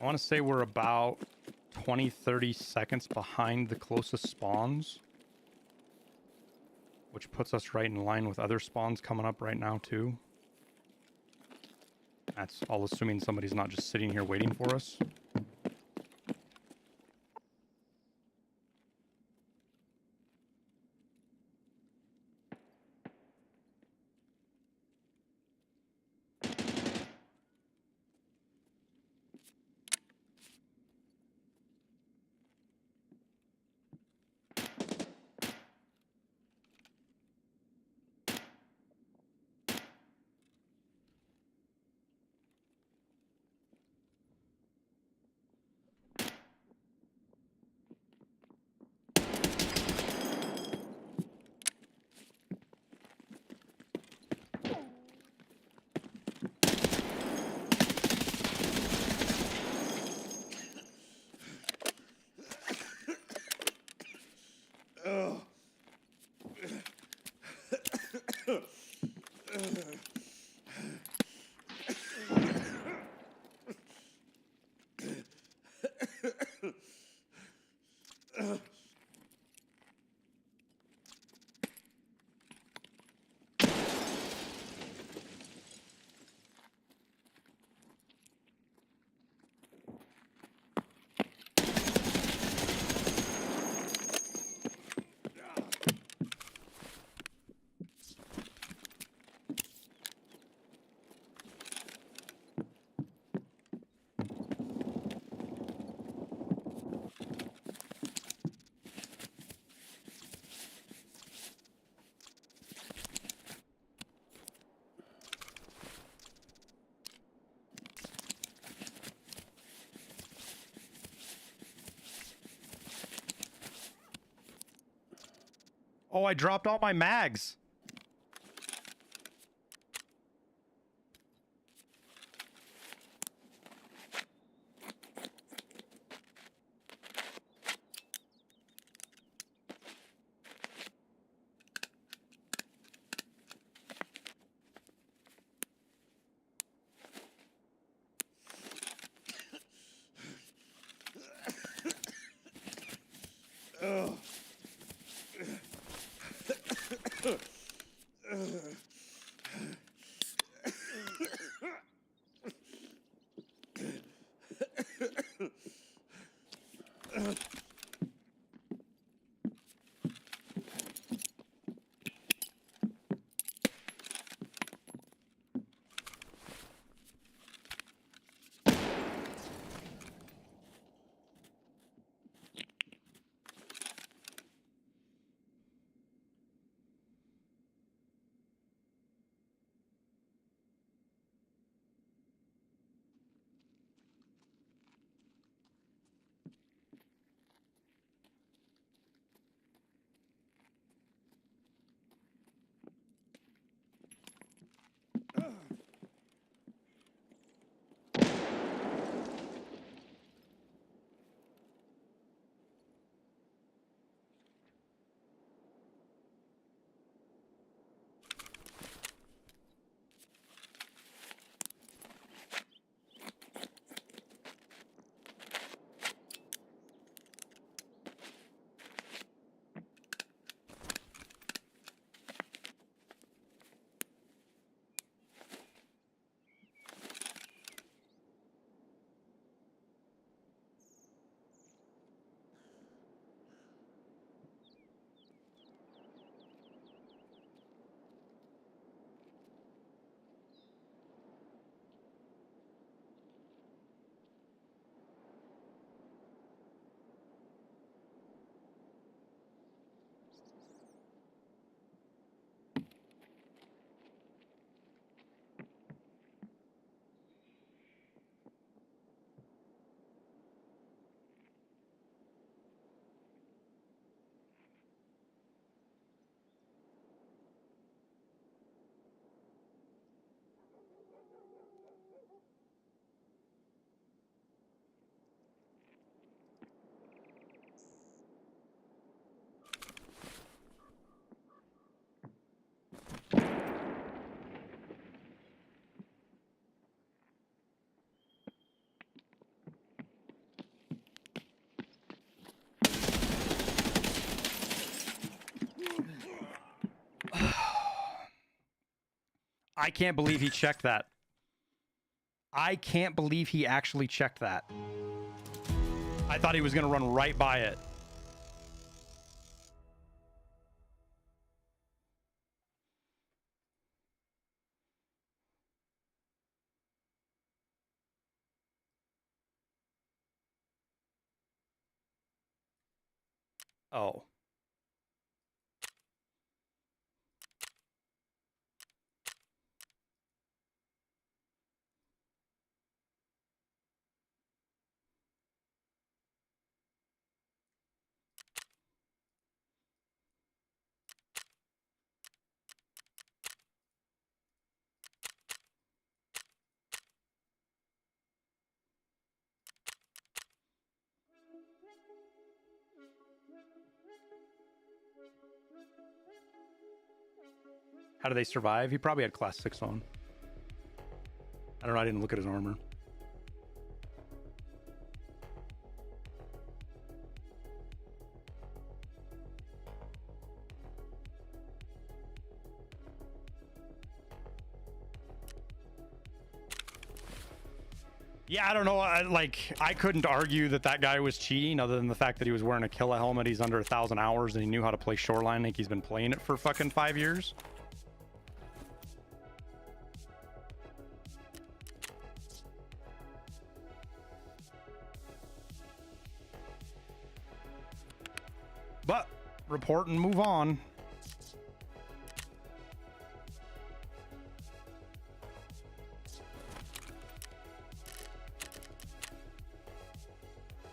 A: I want to say we're about 20-30 seconds behind the closest spawns, which puts us right in line with other spawns coming up right now too. That's all assuming somebody's not just sitting here waiting for us. Oh, I dropped all my mags. I can't believe he checked that. I can't believe he actually checked that. I thought he was going to run right by it. Oh. How do they survive? He probably had class 6 on. I don't know. I didn't look at his armor. Yeah, I don't know. I couldn't argue that that guy was cheating other than the fact that he was wearing a Killa helmet. He's under 1,000 hours and he knew how to play Shoreline. Like he's been playing it for fucking 5 years. But report and move on.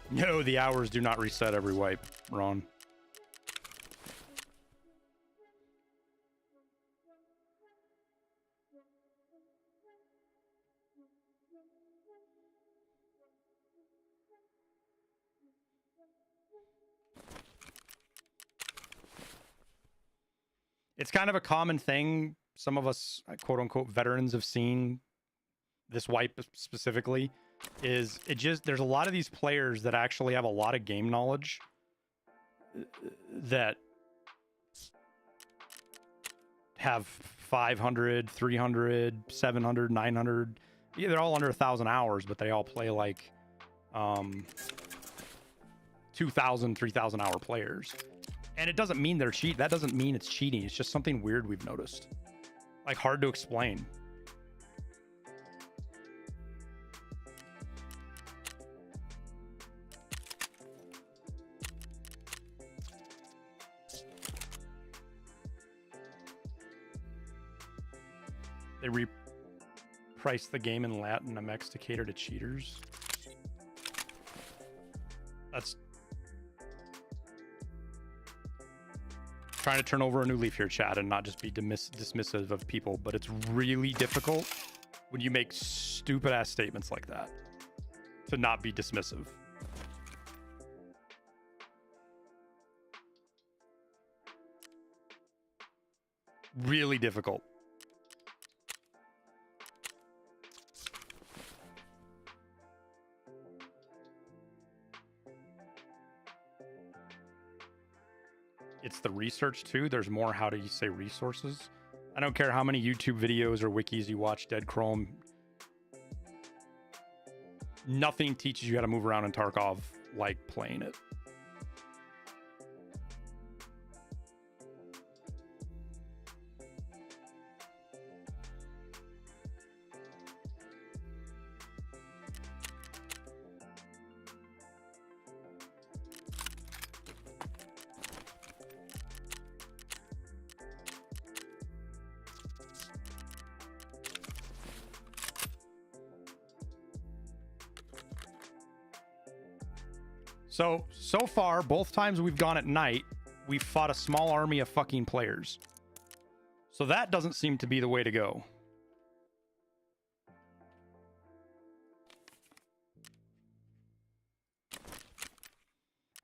A: No, the hours do not reset every wipe, Ron. It's kind of a common thing. Some of us, quote unquote, veterans have seen this wipe specifically. Is it just, there's a lot of these players that actually have a lot of game knowledge that have 500, 300, 700, 900. Yeah, they're all under 1,000 hours, but they all play like 2,000, 3,000 hour players. And it doesn't mean they're cheat. That doesn't mean it's cheating. It's just something weird we've noticed. Like hard to explain. They repriced the game in Latin MX to cater to cheaters. That's trying to turn over a new leaf here, chat, and not just be dismissive of people, but it's really difficult when you make stupid ass statements like that to not be dismissive. Really difficult. It's the research too. There's more, how do you say, resources. I don't care how many YouTube videos or wikis you watch, Dead Chrome. Nothing teaches you how to move around in Tarkov like playing it. So far, both times we've gone at night, we've fought a small army of fucking players. So that doesn't seem to be the way to go.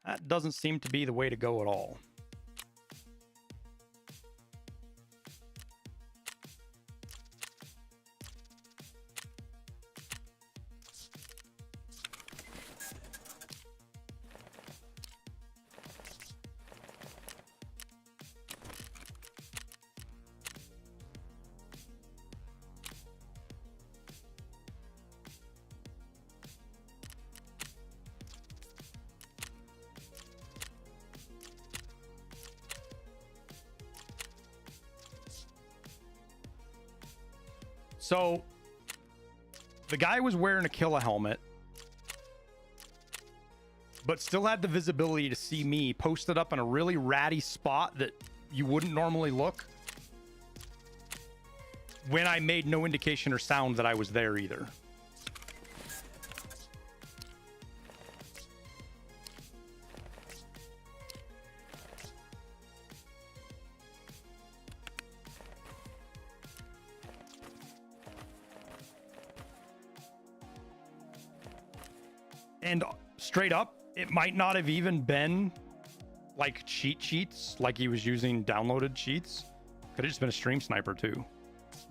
A: That doesn't seem to be the way to go at all. So the guy was wearing a Killa helmet, but still had the visibility to see me posted up in a really ratty spot that you wouldn't normally look, when I made no indication or sound that I was there either. And straight up, it might not have even been like cheat sheets, like he was using downloaded cheats. Could have just been a stream sniper too.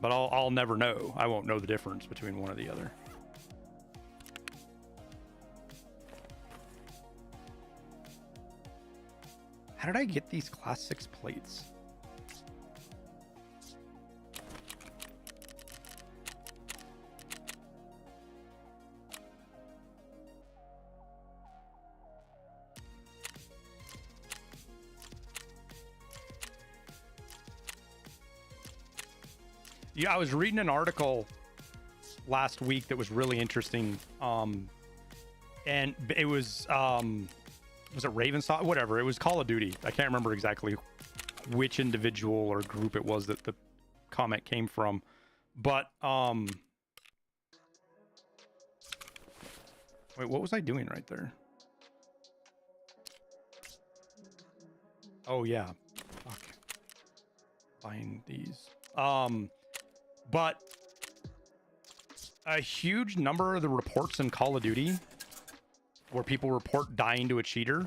A: But I'll never know. I won't know the difference between one or the other. How did I get these class 6 plates? Yeah, I was reading an article last week that was really interesting. And it was it Ravenstock? Whatever. It was Call of Duty. I can't remember exactly which individual or group it was that the comment came from. But wait, what was I doing right there? Oh yeah. Fuck. Buying these. But A huge number of the reports in Call of Duty where people report dying to a cheater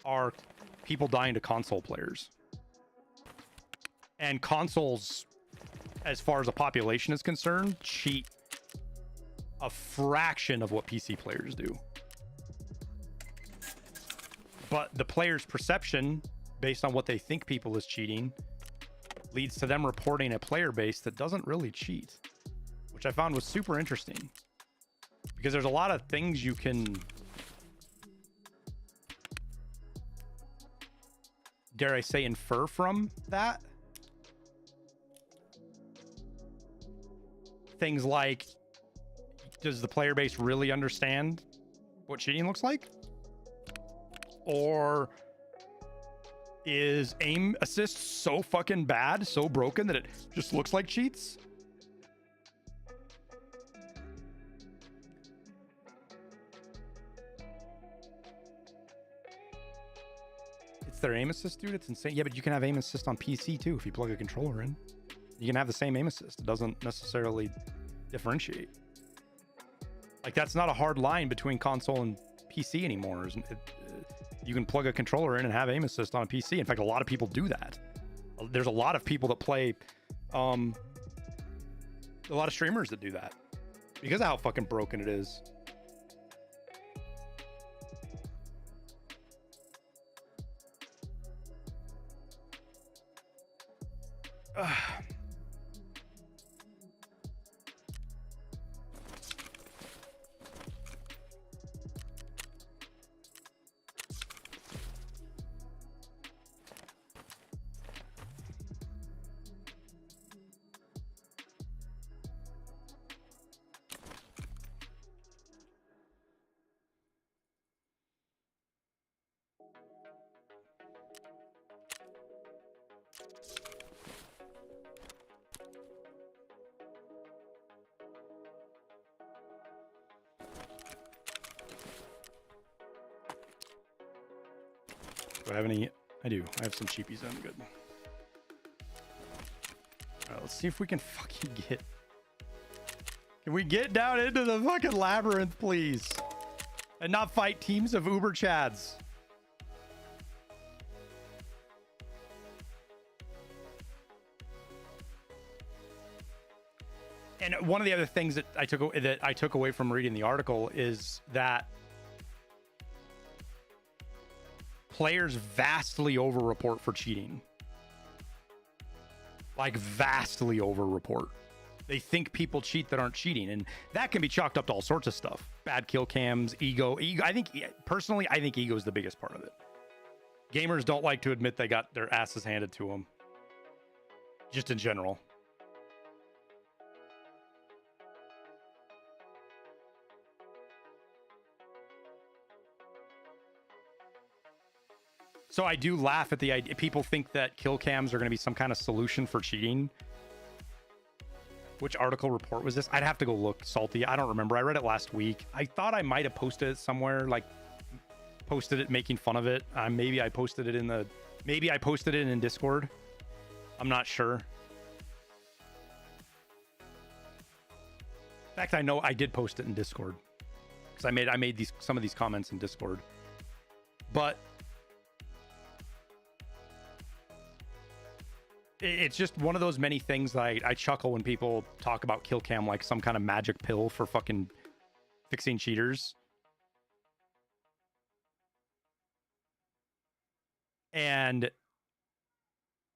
A: are people dying to console players. And consoles, as far as the population is concerned, cheat a fraction of what PC players do. But the player's perception, based on what they think people is cheating, leads to them reporting a player base that doesn't really cheat, which I found was super interesting. Because there's a lot of things you can, dare I say, infer from that. Things like, does the player base really understand what cheating looks like? Or is aim assist so fucking bad, so broken that it just looks like cheats? It's their aim assist, dude. It's insane. Yeah, but you can have aim assist on PC too if you plug a controller in. You can have the same aim assist. It doesn't necessarily differentiate. Like, that's not a hard line between console and PC anymore. You can plug a controller in and have aim assist on a PC. In fact, a lot of people do that. There's a lot of people that play, a lot of streamers that do that because of how fucking broken it is. Do I have any? I do. I have some cheapies. I'm good. All right, let's see if we can fucking get. Can we get down into the fucking labyrinth, please? And not fight teams of Uber Chads. And one of the other things that I took away from reading the article is that players vastly over-report for cheating. Like, vastly over-report. They think people cheat that aren't cheating, and that can be chalked up to all sorts of stuff. Bad kill cams, ego. I think, personally, I think ego is the biggest part of it. Gamers don't like to admit they got their asses handed to them. Just in general. So I do laugh at the idea. People think that kill cams are going to be some kind of solution for cheating. Which article report was this? I'd have to go look, Salty. I don't remember. I read it last week. I thought I might have posted it somewhere, like posted it making fun of it. Maybe I posted it in Discord. I'm not sure. In fact, I know I did post it in Discord because I made some of these comments in Discord. But it's just one of those many things that I chuckle when people talk about kill cam like some kind of magic pill for fucking fixing cheaters. And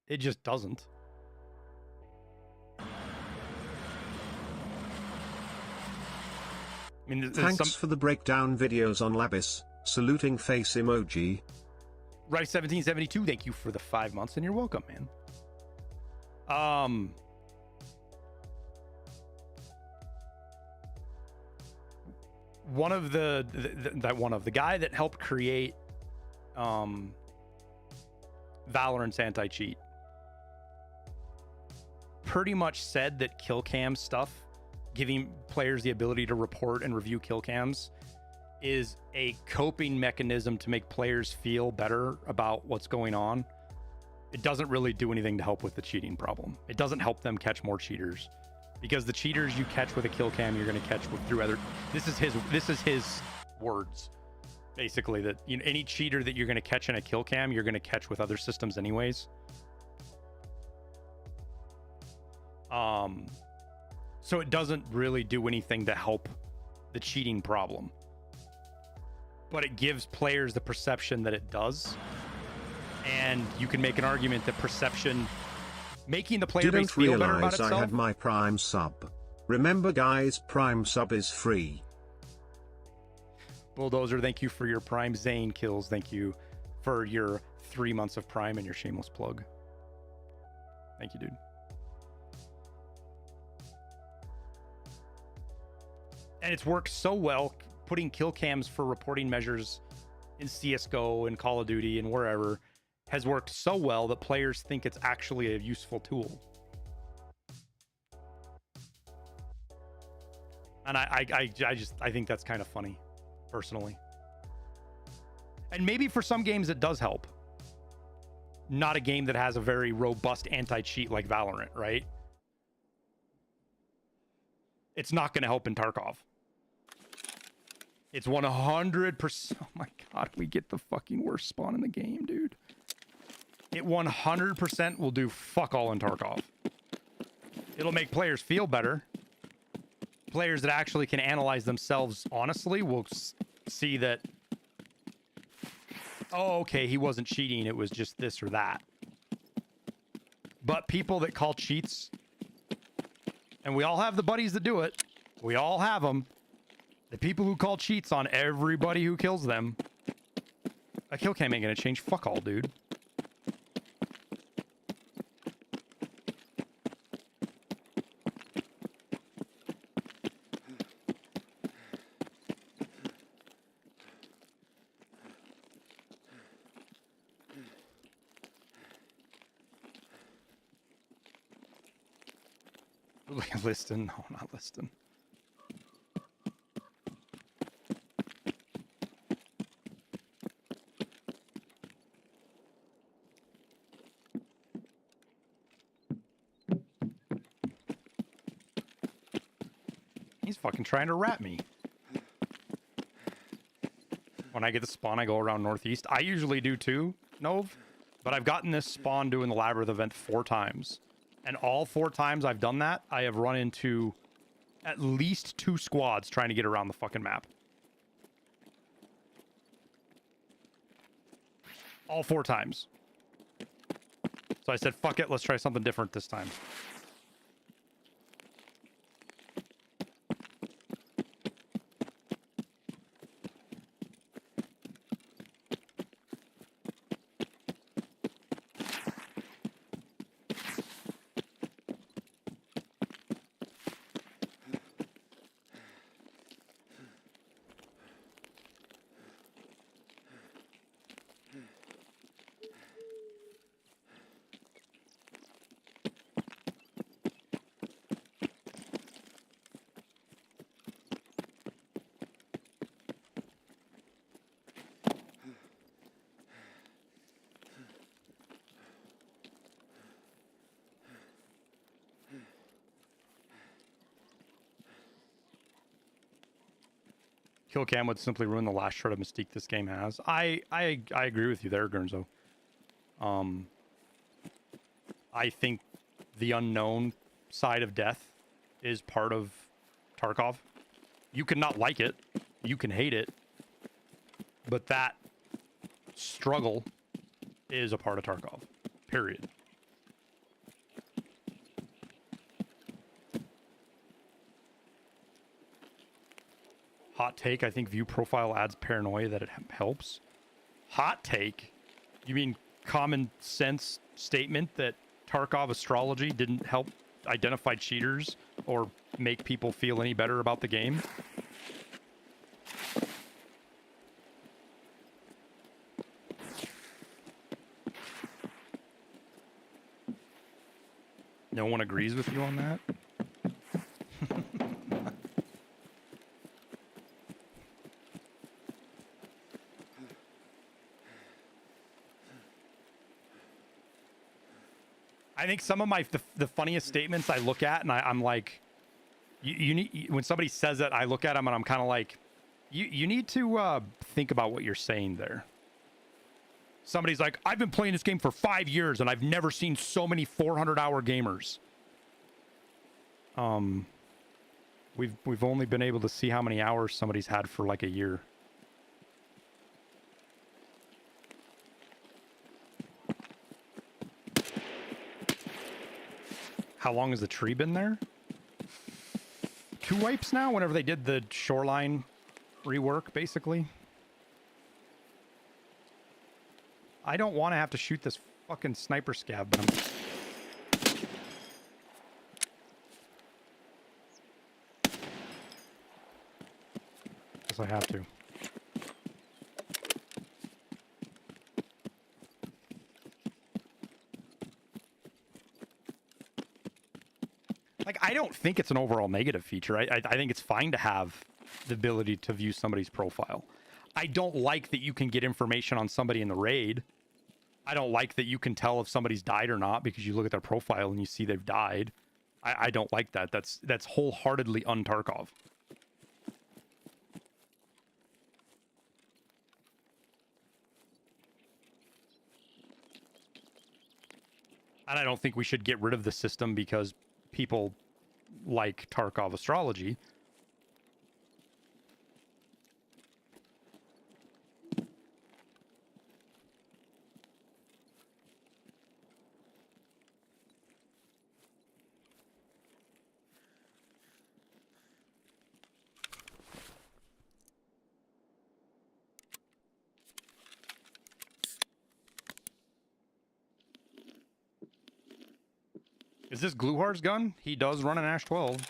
A: it just doesn't. I mean,
B: thanks for the breakdown videos on Labis. Saluting face emoji.
A: Right, 1772. Thank you for the 5 months, and you're welcome, man. One of the guy that helped create Valorant's anti-cheat pretty much said that kill cam stuff, giving players the ability to report and review kill cams, is a coping mechanism to make players feel better about what's going on. It doesn't really do anything to help with the cheating problem. It doesn't help them catch more cheaters because the cheaters you catch with a kill cam, you're going to catch through other. This is his words, basically, that any cheater that you're going to catch in a kill cam, you're going to catch with other systems anyways. So it doesn't really do anything to help the cheating problem, but it gives players the perception that it does. And you can make an argument that perception, making the player base feel better about itself.
B: I had my Prime sub. Remember guys, Prime sub is free.
A: Bulldozer, thank you for your Prime. Zane Kills, thank you for your 3 months of Prime and your shameless plug. Thank you, dude. And it's worked so well, putting kill cams for reporting measures in CSGO and Call of Duty and wherever has worked so well that players think it's actually a useful tool. And I think that's kind of funny, personally. And maybe for some games it does help. Not a game that has a very robust anti-cheat like Valorant, right? It's not going to help in Tarkov. It's 100%. Oh my god, we get the fucking worst spawn in the game, dude. It 100% will do fuck all in Tarkov. It'll make players feel better. Players that actually can analyze themselves honestly will see that, oh, okay, he wasn't cheating, it was just this or that. But people that call cheats, and we all have the buddies that do it, we all have them. The people who call cheats on everybody who kills them, a kill cam ain't gonna change fuck all, dude. Listen, no, not listen. He's fucking trying to rat me. When I get the spawn, I go around northeast. I usually do too, Nove. But I've gotten this spawn doing the Labyrinth event 4 times. And all 4 times I've done that, I have run into at least 2 squads trying to get around the fucking map. All 4 times. So I said, fuck it, let's try something different this time. Kill cam would simply ruin the last shred of mystique this game has. I agree with you there, Gurnzo. I think the unknown side of death is part of Tarkov. You can not like it, you can hate it, but that struggle is a part of Tarkov. Period. Hot take, I think view profile adds paranoia that it helps. Hot take? You mean common sense statement that Tarkov astrology didn't help identify cheaters or make people feel any better about the game? No one agrees with you on that? I think some of the funniest statements I look at and I'm like, You need, when somebody says that, I look at them and I'm kind of like, you need to think about what you're saying there. Somebody's like, I've been playing this game for 5 years and I've never seen so many 400-hour gamers. We've only been able to see how many hours somebody's had for like a year. How long has the tree been there? 2 wipes now, whenever they did the shoreline rework, basically. I don't want to have to shoot this fucking sniper scab, but I'm... Guess I have to. Like, I don't think it's an overall negative feature. I think it's fine to have the ability to view somebody's profile. I don't like that you can get information on somebody in the raid. I don't like that you can tell if somebody's died or not because you look at their profile and you see they've died. I don't like that. That's wholeheartedly un-Tarkov. And I don't think we should get rid of the system because people like Tarkov astrology. Is this Gluhar's gun? He does run an Ash 12.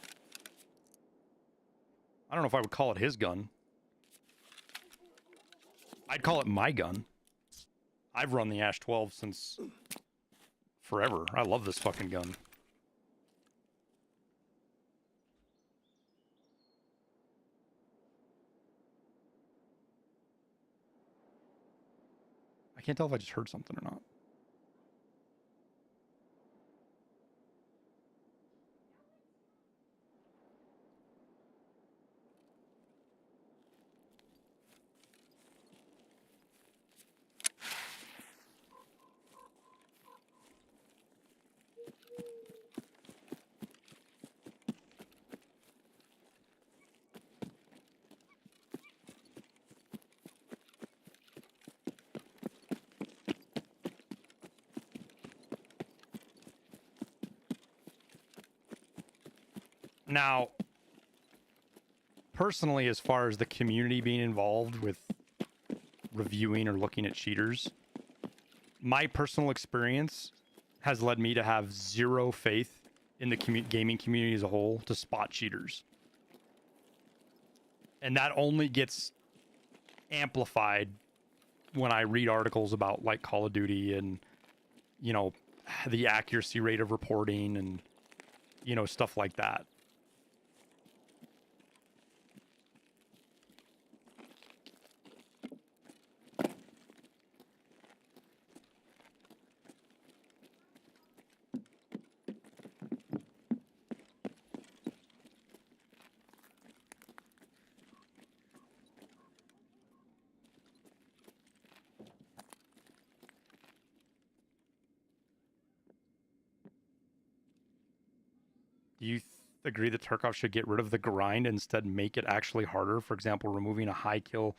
A: I don't know if I would call it his gun. I'd call it my gun. I've run the Ash 12 since forever. I love this fucking gun. I can't tell if I just heard something or not. Now, personally, as far as the community being involved with reviewing or looking at cheaters, my personal experience has led me to have zero faith in the gaming community as a whole to spot cheaters. And that only gets amplified when I read articles about like Call of Duty and, you know, the accuracy rate of reporting and, you know, stuff like that. Do you agree that Tarkov should get rid of the grind and instead make it actually harder? For example, removing a high kill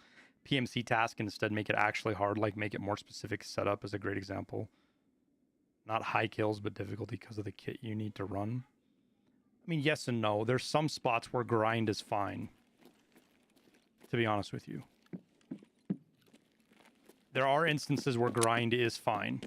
A: PMC task and instead make it actually hard, like make it more specific setup is a great example. Not high kills, but difficulty because of the kit you need to run. I mean, yes and no. There's some spots where grind is fine, to be honest with you. There are instances where grind is fine.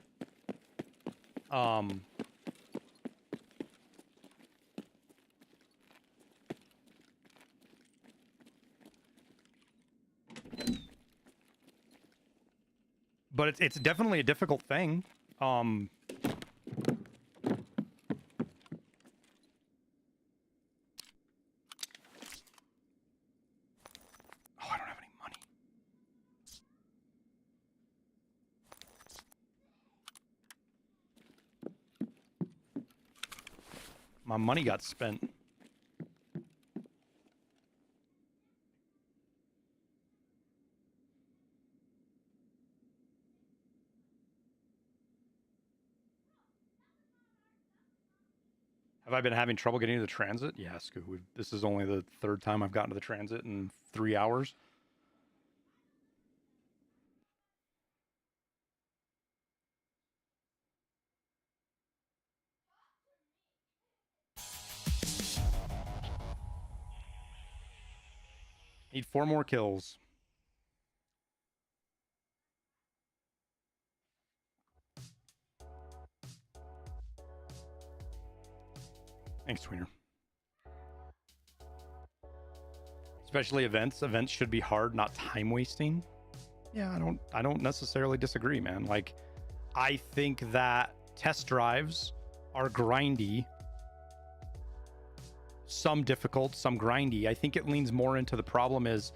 A: But it's definitely a difficult thing. Oh, I don't have any money. My money got spent. Have I been having trouble getting to the transit? Yeah, Scoo. This is only the third time I've gotten to the transit in 3 hours. Need 4 more kills. Thanks, Tweener. Especially events. Events should be hard, not time wasting. Yeah, I don't necessarily disagree, man. Like, I think that test drives are grindy. Some difficult, some grindy. I think it leans more into the problem is,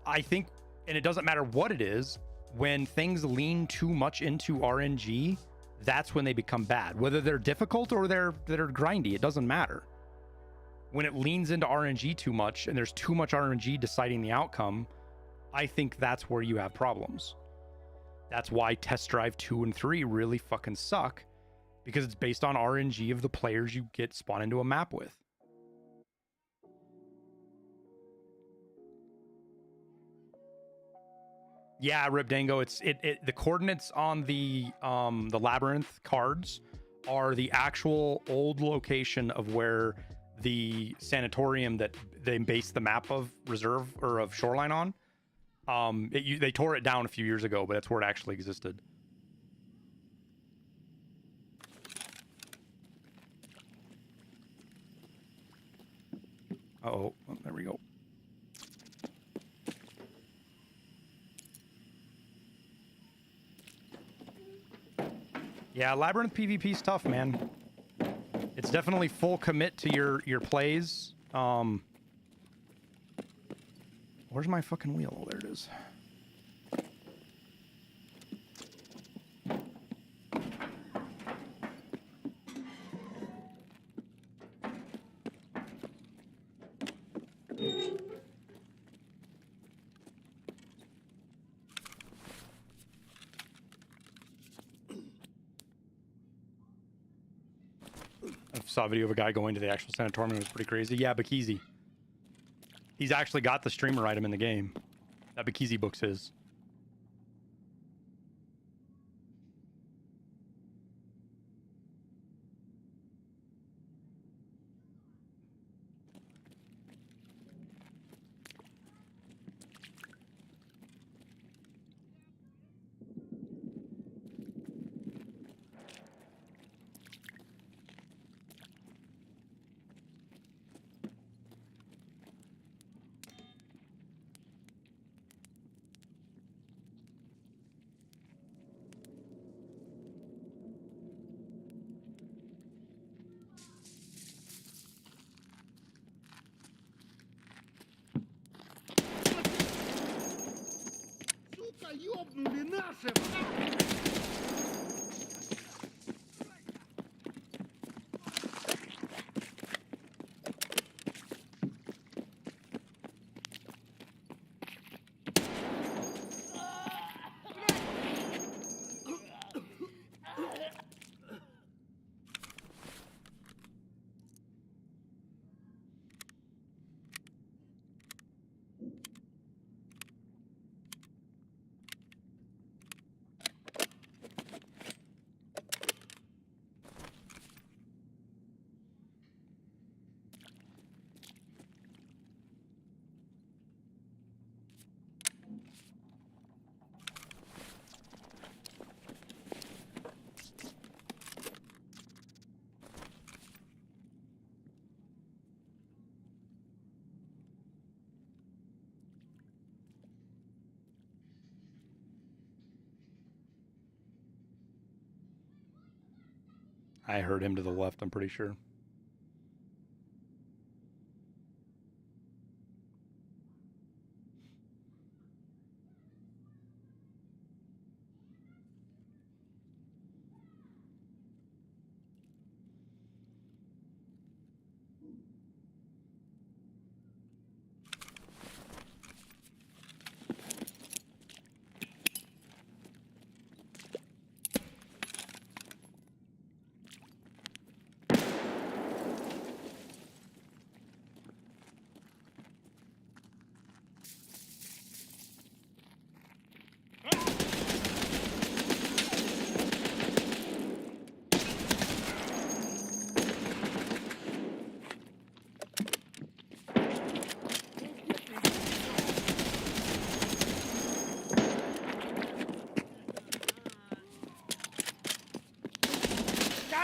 A: I think, and it doesn't matter what it is, when things lean too much into RNG, that's when they become bad. Whether they're difficult or they're grindy, it doesn't matter. When it leans into RNG too much and there's too much RNG deciding the outcome, I think that's where you have problems. That's why Test Drive 2 and 3 really fucking suck, because it's based on RNG of the players you get spawned into a map with. Yeah, Ribdango, the coordinates on the Labyrinth cards are the actual old location of where the sanatorium that they based the map of Reserve or of Shoreline on. They tore it down a few years ago, but that's where it actually existed. Oh, there we go. Yeah, Labyrinth PvP is tough, man. It's definitely full commit to your plays. Where's my fucking wheel? Oh, there it is. I saw a video of a guy going to the actual sanatorium. It was pretty crazy. Yeah, Bakizi. He's actually got the streamer item in the game. That Bakizi book's his. I heard him to the left, I'm pretty sure.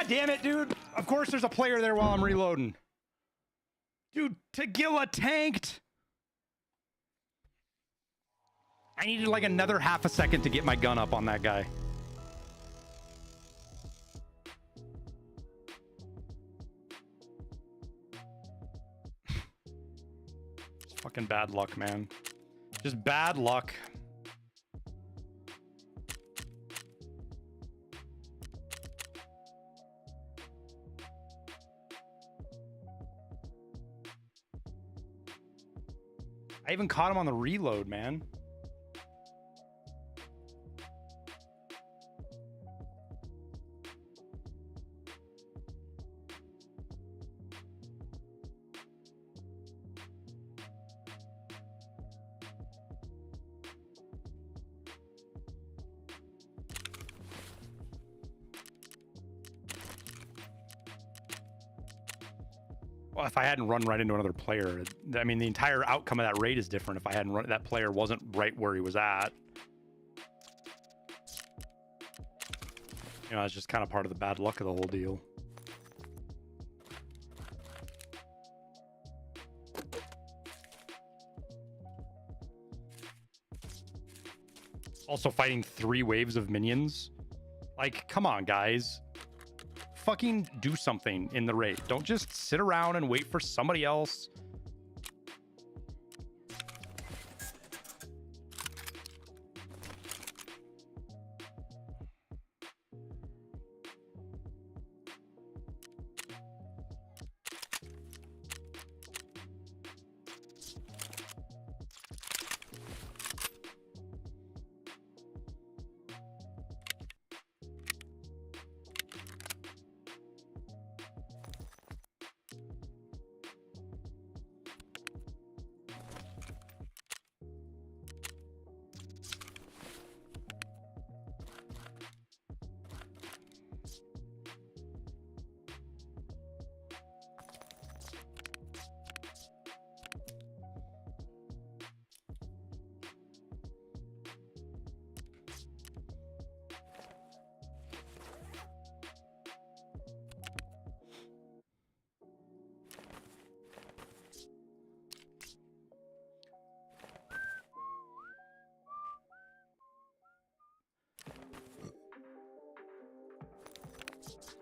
A: damn it, dude. Of course there's a player there while I'm reloading. Dude, Tagilla tanked. I needed like another half a second to get my gun up on that guy. It's fucking bad luck, man. Just bad luck. I even caught him on the reload, man. Well, if I hadn't run right into another player, I mean, the entire outcome of that raid is different if I hadn't run, that player wasn't right where he was at. You know, it's just kind of part of the bad luck of the whole deal. Also fighting 3 waves of minions. Like, come on, guys. Fucking do something in the raid. Don't just sit around and wait for somebody else.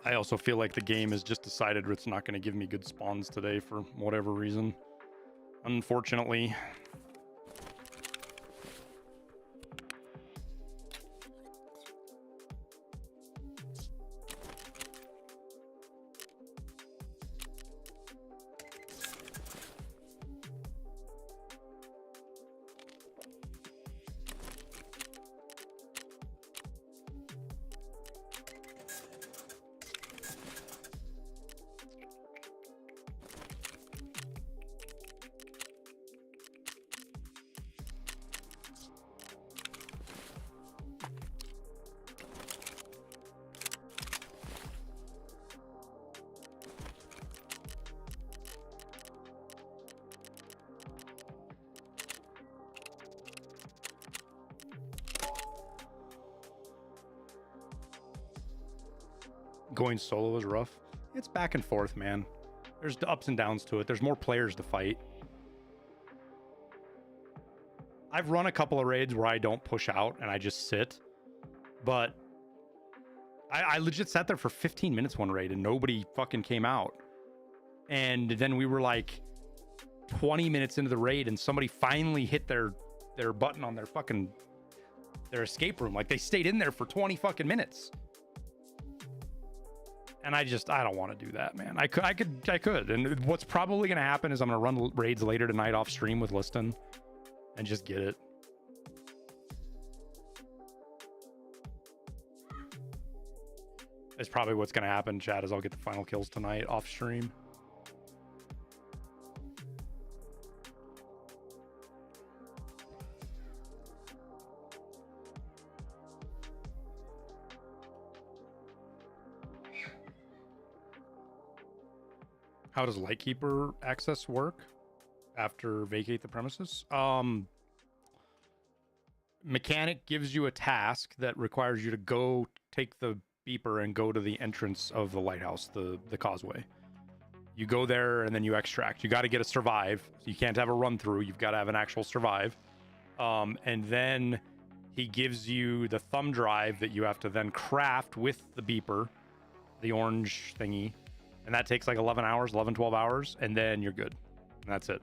A: I also feel like the game has just decided it's not going to give me good spawns today for whatever reason. Unfortunately. Going solo is rough. It's back and forth, man. There's the ups and downs to it. There's more players to fight. I've run a couple of raids where I don't push out and I just sit, but I legit sat there for 15 minutes one raid and nobody fucking came out. And then we were like 20 minutes into the raid and somebody finally hit their button on their escape room. Like they stayed in there for 20 fucking minutes. And I don't want to do that, man. I could. And what's probably going to happen is I'm going to run raids later tonight off stream with Liston and just get it. It's probably what's going to happen, chat, is I'll get the final kills tonight off stream. How does Lightkeeper access work after vacate the premises? Mechanic gives you a task that requires you to go take the beeper and go to the entrance of the lighthouse, the causeway. You go there and then you extract. You got to get a survive. So you can't have a run through. You've got to have an actual survive. And then he gives you the thumb drive that you have to then craft with the beeper, the orange thingy. And that takes like 11 hours, 11, 12 hours. And then you're good. And that's it.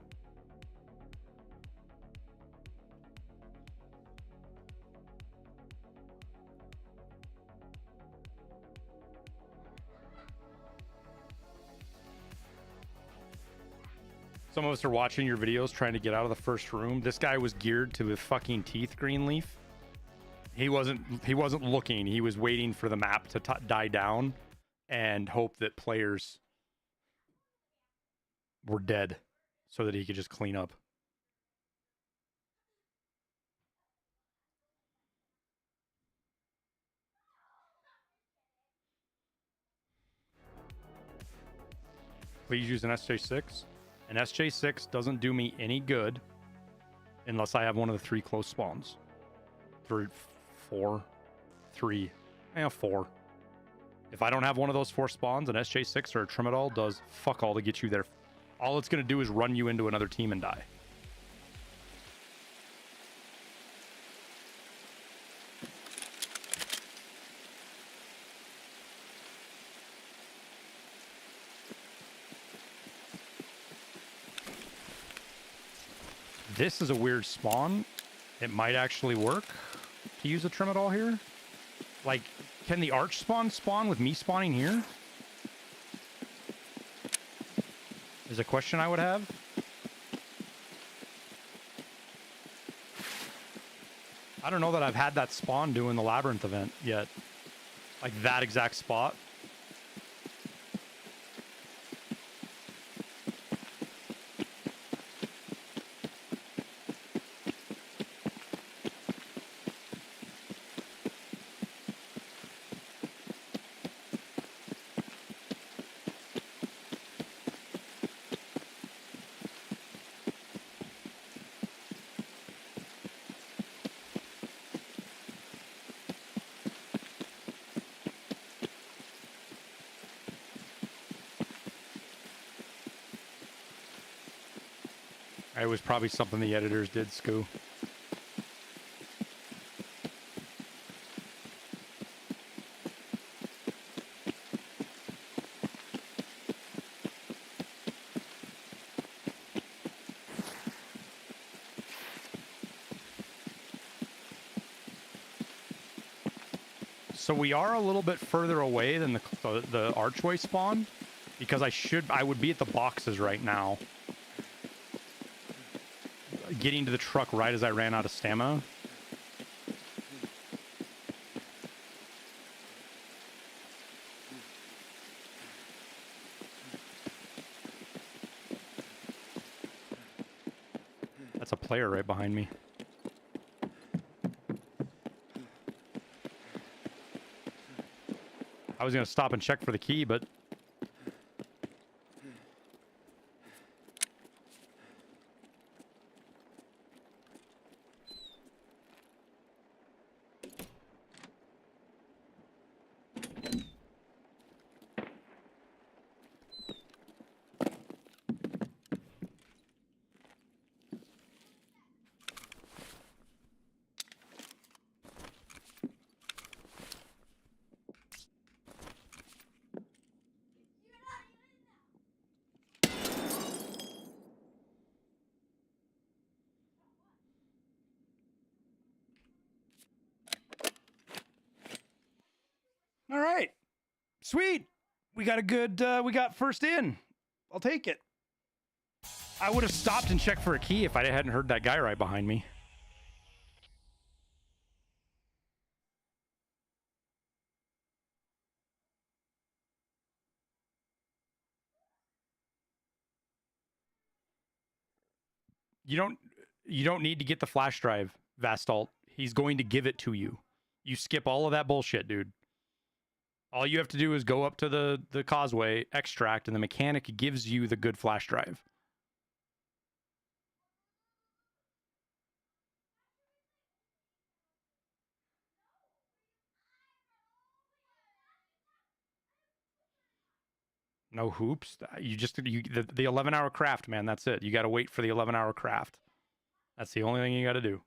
A: Some of us are watching your videos trying to get out of the first room. This guy was geared to the fucking teeth, Greenleaf. He wasn't looking. He was waiting for the map to die down and hope that players were dead so that he could just clean up. Please use an SJ6. An SJ6 doesn't do me any good unless I have one of the 3 close spawns. 4. If I don't have one of those 4 spawns, an SJ6 or a Trimadol does fuck all to get you there. All it's going to do is run you into another team and die. This is a weird spawn. It might actually work to use a Trimadol here. Like, can the arch spawn with me spawning here? Is a question I would have. I don't know that I've had that spawn doing the Labyrinth event yet. Like that exact spot. It was probably something the editors did, Scoo. So we are a little bit further away than the archway spawn, because I would be at the boxes right now, getting to the truck right as I ran out of stamina. That's a player right behind me. I was going to stop and check for the key, but all right. Sweet. We got a good, we got first in. I'll take it. I would have stopped and checked for a key if I hadn't heard that guy right behind me. You don't need to get the flash drive, Vastalt. He's going to give it to you. You skip all of that bullshit, dude. All you have to do is go up to the causeway, extract, and the mechanic gives you the good flash drive. No hoops. The 11-hour craft, man. That's it. You got to wait for the 11-hour craft. That's the only thing you got to do.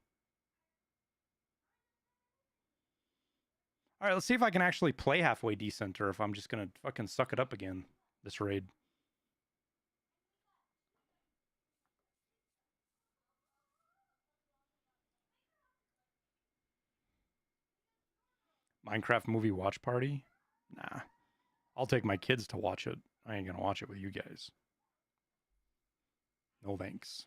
A: All right, let's see if I can actually play halfway decent, or if I'm just gonna fucking suck it up again this raid. Minecraft movie watch party? Nah. I'll take my kids to watch it. I ain't gonna watch it with you guys. No thanks.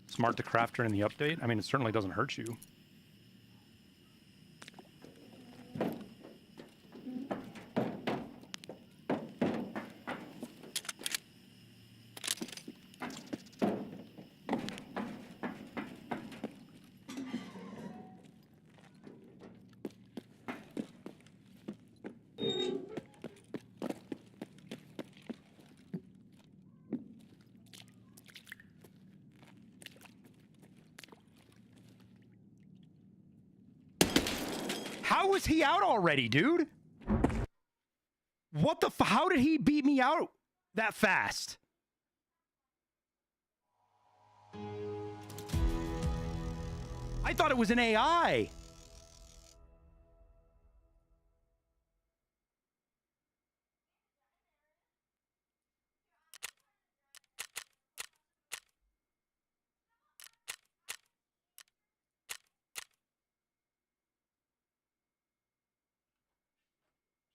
A: Smart to crafter in the update? I mean, it certainly doesn't hurt you. How was he out already, dude? What the how did he beat me out that fast? I thought it was an AI.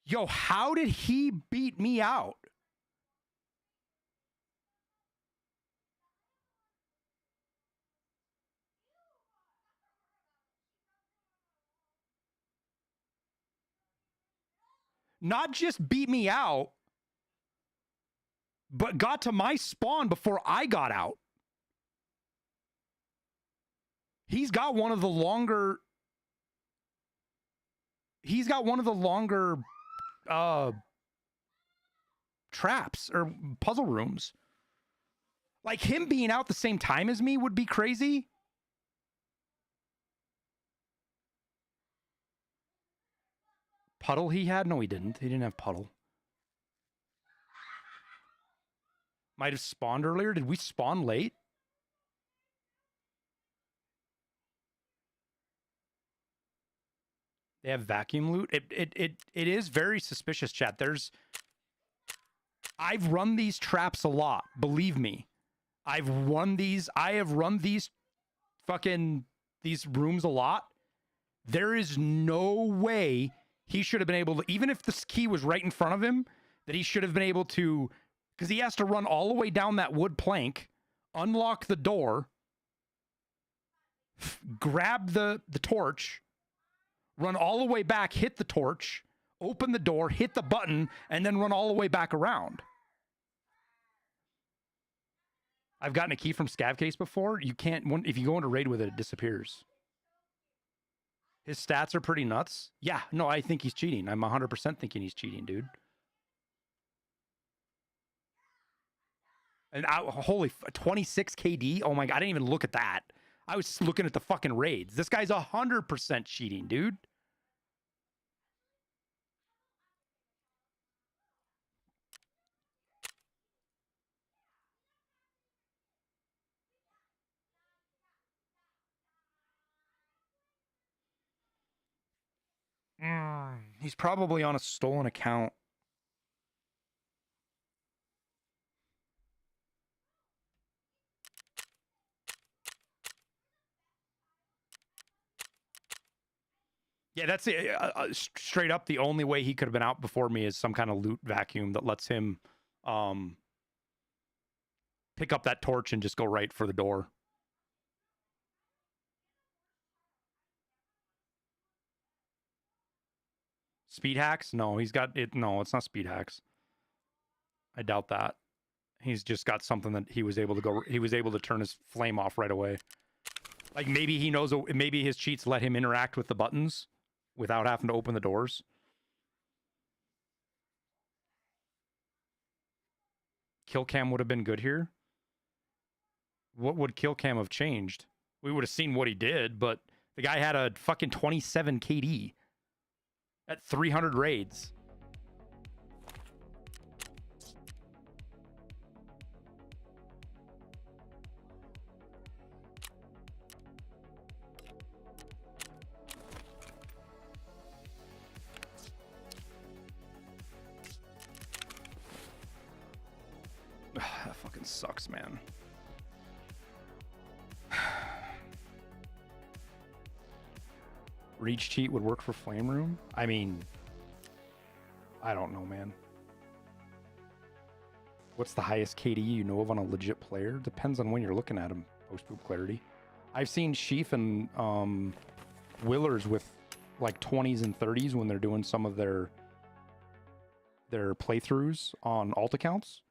A: Yo, how did he beat me out? Not just beat me out, but got to my spawn before I got out. He's got one of the longer... He's got one of the longer... traps or puzzle rooms. Like, him being out the same time as me would be crazy. Puddle he had? No, he didn't. He didn't have puddle. Might have spawned earlier. Did we spawn late? They have vacuum loot. It is very suspicious, chat. I've run these traps a lot. Believe me. I have run these these rooms a lot. There is no way he should have been able to, even if this key was right in front of him, that he should have been able to, because he has to run all the way down that wood plank, unlock the door, grab the torch, run all the way back, hit the torch, open the door, hit the button, and then run all the way back around. I've gotten a key from Scavcase before. You can't, if you go into raid with it, it disappears. His stats are pretty nuts. Yeah, no, I think he's cheating. I'm 100% thinking he's cheating, dude. And holy, 26 KD? Oh my God, I didn't even look at that. I was looking at the fucking raids. This guy's 100% cheating, dude. He's probably on a stolen account. Yeah, that's it. Straight up, the only way he could have been out before me is some kind of loot vacuum that lets him pick up that torch and just go right for the door. Speed hacks? No, he's got it. No, it's not speed hacks. I doubt that. He's just got something that he was able to go. He was able to turn his flame off right away. Like maybe he knows. Maybe his cheats let him interact with the buttons without having to open the doors. kill cam would have been good here. What would kill cam have changed? We would have seen what he did, but the guy had a fucking 27 KD at 300 raids. That fucking sucks, man. Reach cheat would work for Flame Room? I mean, I don't know, man. What's the highest KD you know of on a legit player? Depends on when you're looking at him, post-boop clarity. I've seen Sheaf and Willers with like 20s and 30s when they're doing some of their playthroughs on alt accounts.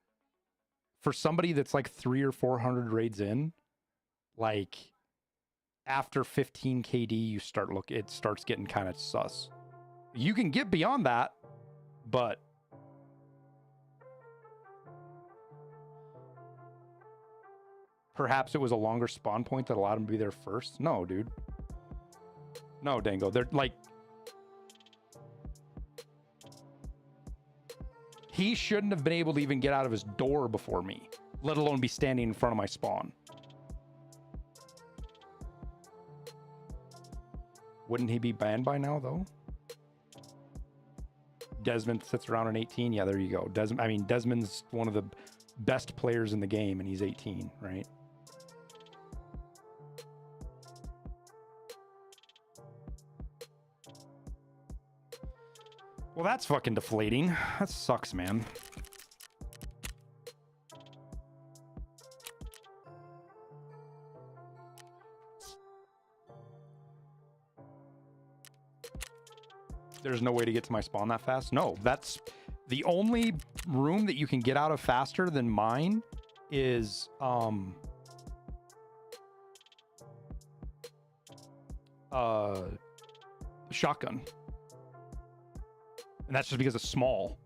A: For somebody that's like 300 or 400 raids in, like after 15 KD, it starts getting kind of sus. You can get beyond that, but perhaps it was a longer spawn point that allowed him to be there first. No, dude. No, Dango. They're like, he shouldn't have been able to even get out of his door before me, let alone be standing in front of my spawn. Wouldn't he be banned by now, though? Desmond sits around an 18. Yeah, there you go. Desmond's one of the best players in the game, and he's 18, right? Well, that's fucking deflating. That sucks, man. There's no way to get to my spawn that fast? No, that's the only room that you can get out of faster than mine is shotgun. And that's just because it's small.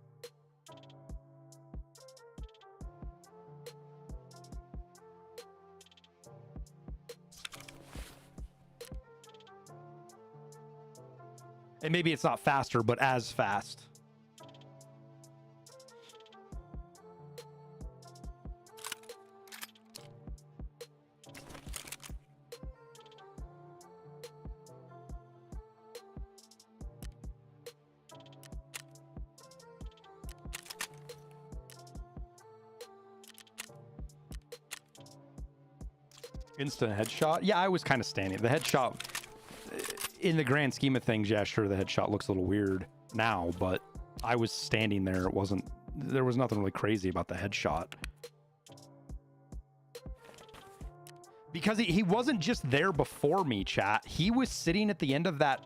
A: And maybe it's not faster, but as fast. Instant headshot? Yeah, I was kind of standing. The headshot, in the grand scheme of things, yeah, sure, the headshot looks a little weird now, but I was standing there. There was nothing really crazy about the headshot. Because he wasn't just there before me, chat. He was sitting at the end of that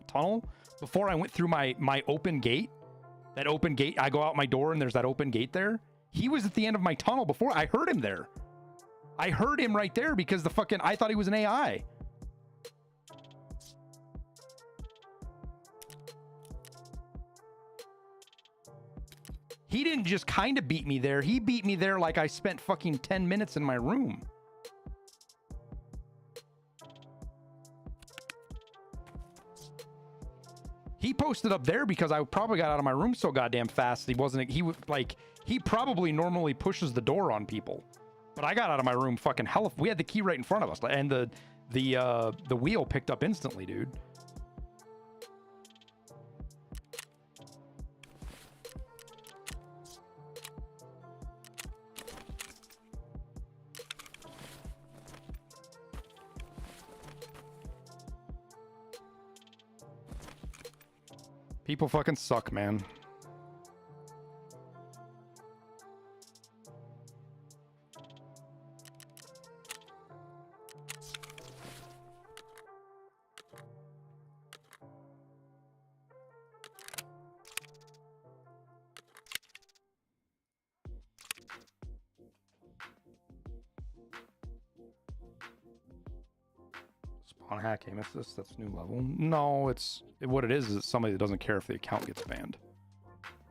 A: tunnel before I went through my open gate. That open gate, I go out my door and there's that open gate there. He was at the end of my tunnel before. I heard him there. I heard him right there because I thought he was an AI. He didn't just kind of beat me there. He beat me there like I spent fucking 10 minutes in my room. He posted up there because I probably got out of my room so goddamn fast. He probably normally pushes the door on people. But I got out of my room fucking hell. We had the key right in front of us, and the wheel picked up instantly, dude. People fucking suck, man. Spawn hack aim assist, that's new level. No, what it is somebody that doesn't care if the account gets banned.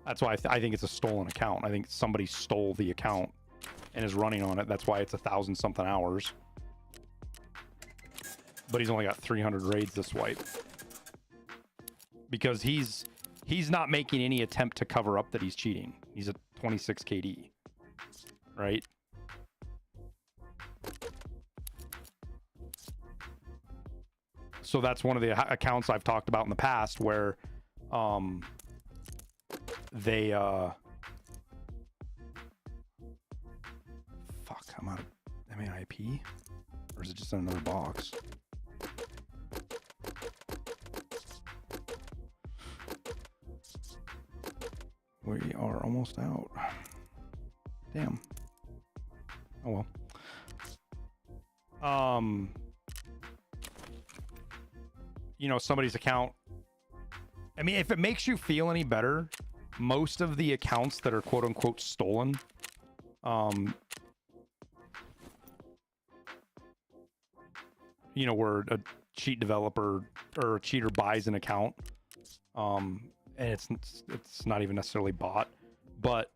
A: That's why I think it's a stolen account. I think somebody stole the account and is running on it. That's why it's 1,000 something hours. But he's only got 300 raids this wipe. Because he's not making any attempt to cover up that he's cheating. He's at 26 KD. Right? So that's one of the accounts I've talked about in the past where they fuck, I'm out of MAIP? Or is it just in another box? We are almost out. Damn. Oh well. You know, somebody's account. I mean, if it makes you feel any better, most of the accounts that are quote unquote stolen, you know, where a cheat developer or a cheater buys an account, and it's not even necessarily bought, but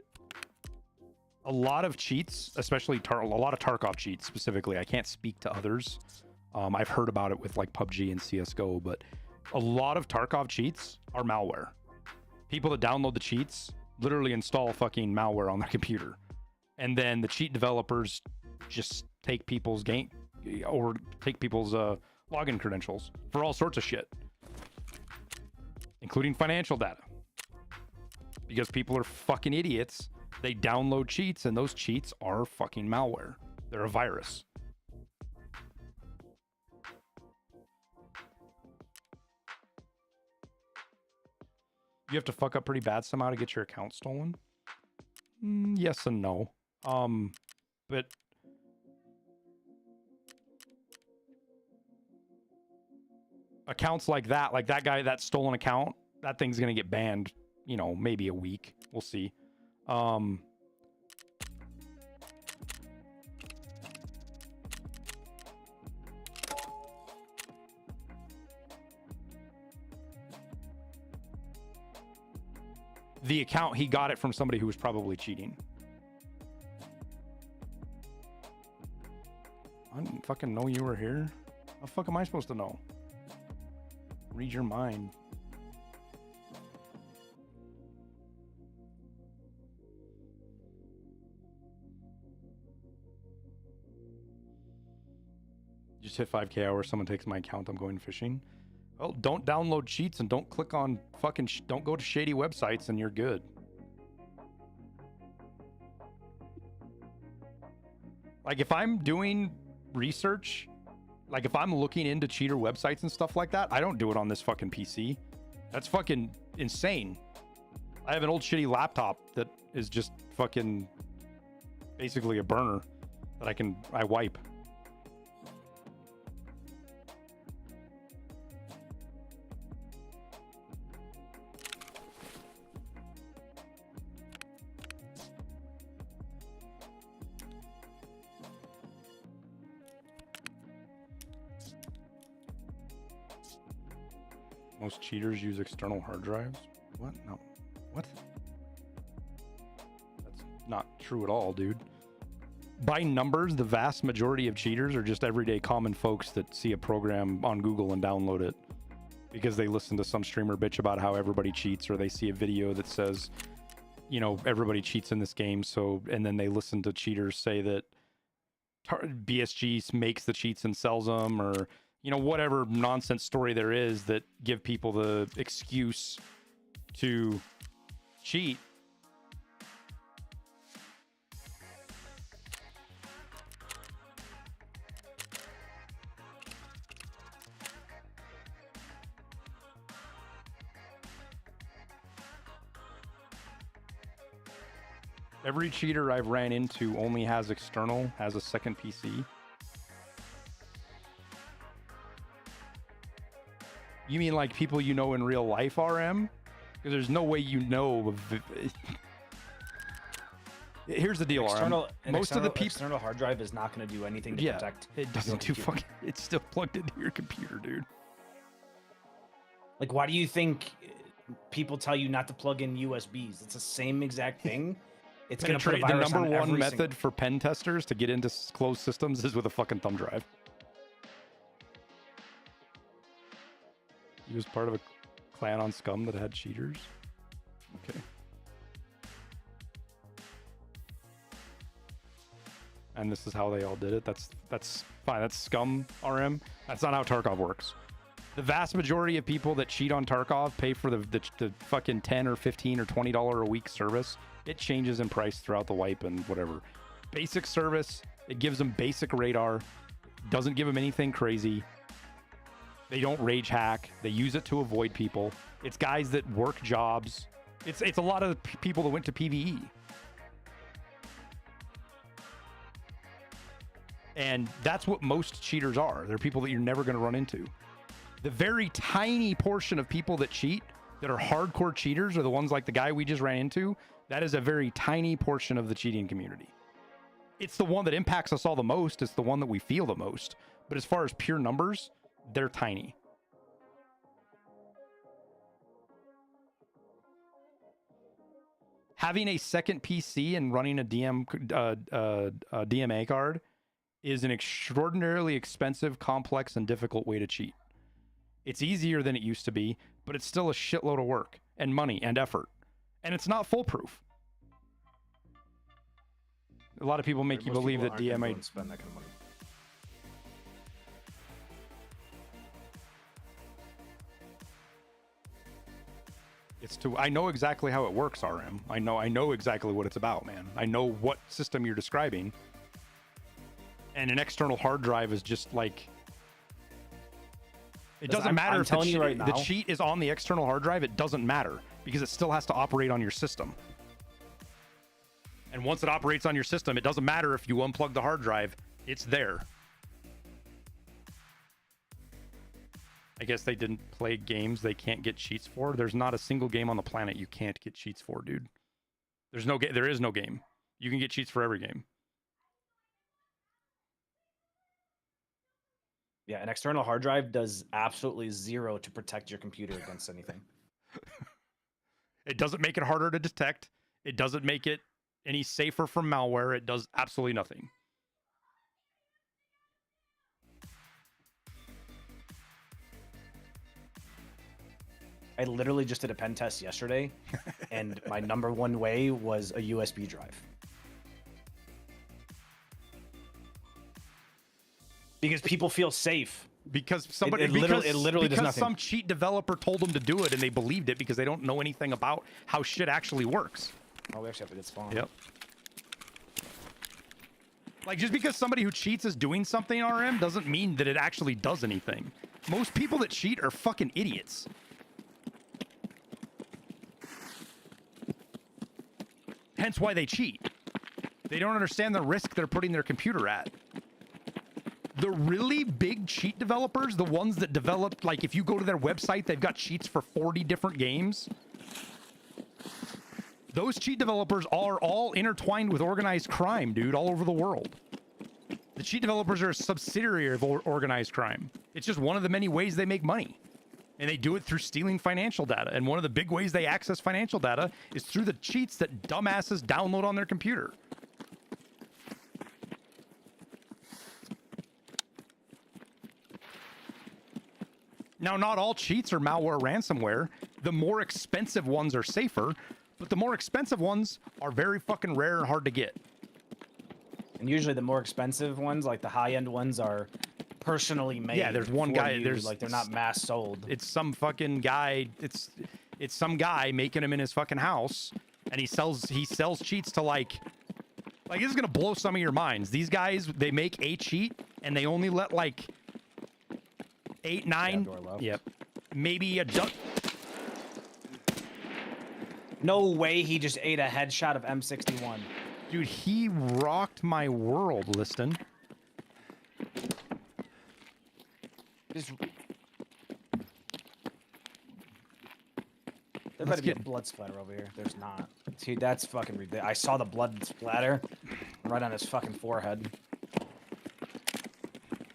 A: a lot of cheats, especially a lot of Tarkov cheats specifically. I can't speak to others. I've heard about it with like PUBG and CSGO, but a lot of Tarkov cheats are malware. People that download the cheats literally install fucking malware on their computer. And then the cheat developers just take people's game or take people's login credentials for all sorts of shit, including financial data. Because people are fucking idiots. They download cheats, and those cheats are fucking malware. They're a virus. You have to fuck up pretty bad somehow to get your account stolen? Yes and no. But accounts like that guy, that stolen account, that thing's gonna get banned, you know, maybe a week. We'll see. The account, he got it from somebody who was probably cheating. I didn't fucking know you were here. How the fuck am I supposed to know? Read your mind. Just hit 5K hours, someone takes my account, I'm going fishing. Well, don't download cheats and don't click on fucking don't go to shady websites and you're good. Like if I'm doing research, like if I'm looking into cheater websites and stuff like that, I don't do it on this fucking PC. That's fucking insane. I have an old shitty laptop that is just fucking basically a burner that I wipe. Most cheaters use external hard drives. What? No. What? That's not true at all, dude. By numbers, the vast majority of cheaters are just everyday common folks that see a program on Google and download it because they listen to some streamer bitch about how everybody cheats, or they see a video that says, you know, everybody cheats in this game. So, and then they listen to cheaters say that BSG makes the cheats and sells them, or you know, whatever nonsense story there is that give people the excuse to cheat. Every cheater I've ran into only has external, has a second PC. You mean like people you know in real life, RM? Because there's no way you know. Here's the deal, RM. Most of the people,
G: external hard drive is not going to do anything to protect.
A: It doesn't do fucking. It's still plugged into your computer, dude.
G: Like, why do you think people tell you not to plug in USBs. It's the same exact thing. It's going to put a
A: The
G: virus
A: number
G: on
A: one
G: every
A: method for pen testers to get into closed systems is with a fucking thumb drive. He was part of a clan on Scum that had cheaters. Okay. And this is how they all did it. That's fine. That's Scum RM. That's not how Tarkov works. The vast majority of people that cheat on Tarkov pay for the fucking 10 or 15 or $20 a week service. It changes in price throughout the wipe and whatever. Basic service. It gives them basic radar. Doesn't give them anything crazy. They don't rage hack. They use it to avoid people. It's guys that work jobs. It's a lot of people that went to PvE. And that's what most cheaters are. They're people that you're never going to run into. The very tiny portion of people that cheat, that are hardcore cheaters, are the ones like the guy we just ran into. That is a very tiny portion of the cheating community. It's the one that impacts us all the most. It's the one that we feel the most. But as far as pure numbers, they're tiny. Having a second PC and running a DMA card is an extraordinarily expensive, complex, and difficult way to cheat. It's easier than it used to be, but it's still a shitload of work and money and effort. And it's not foolproof. A lot of people make you believe that DMA...
G: spend that kind of money.
A: I know exactly how it works, RM. I know exactly what it's about, man. I know what system you're describing. And an external hard drive is just like... It doesn't matter if the cheat is on the external hard drive. It doesn't matter because it still has to operate on your system. And once it operates on your system, it doesn't matter if you unplug the hard drive. It's there. I guess they didn't play games they can't get cheats for. There's not a single game on the planet you can't get cheats for, dude. There is no game. You can get cheats for every game.
G: Yeah, an external hard drive does absolutely zero to protect your computer against anything.
A: It doesn't make it harder to detect. It doesn't make it any safer from malware. It does absolutely nothing.
G: I literally just did a pen test yesterday, and my number one way was a USB drive. Because people feel safe.
A: Because somebody,
G: it literally does nothing.
A: Some cheat developer told them to do it, and they believed it because they don't know anything about how shit actually works.
G: Oh, we actually have to get spawned.
A: Yep. Like, just because somebody who cheats is doing something, RM, doesn't mean that it actually does anything. Most people that cheat are fucking idiots. Hence why they cheat. They don't understand the risk they're putting their computer at. The really big cheat developers, the ones that develop, like if you go to their website, they've got cheats for 40 different games. Those cheat developers are all intertwined with organized crime, dude, all over the world. The cheat developers are a subsidiary of organized crime. It's just one of the many ways they make money. And they do it through stealing financial data. And one of the big ways they access financial data is through the cheats that dumbasses download on their computer. Now, not all cheats are malware ransomware. The more expensive ones are safer, but the more expensive ones are very fucking rare and hard to get.
G: And usually the more expensive ones, like the high-end ones, are personally made.
A: Yeah, there's one guy.
G: There's like they're not mass sold.
A: It's some fucking guy. It's some guy making them in his fucking house, and he sells cheats to like this is gonna blow some of your minds. These guys, they make a cheat, and they only let like 8, 9. Yep, maybe a dozen.
G: No way he just ate a headshot of M61.
A: Dude, he rocked my world, Liston.
G: There better be a blood splatter over here. There's not. See, that's fucking ridiculous. I saw the blood splatter right on his fucking forehead.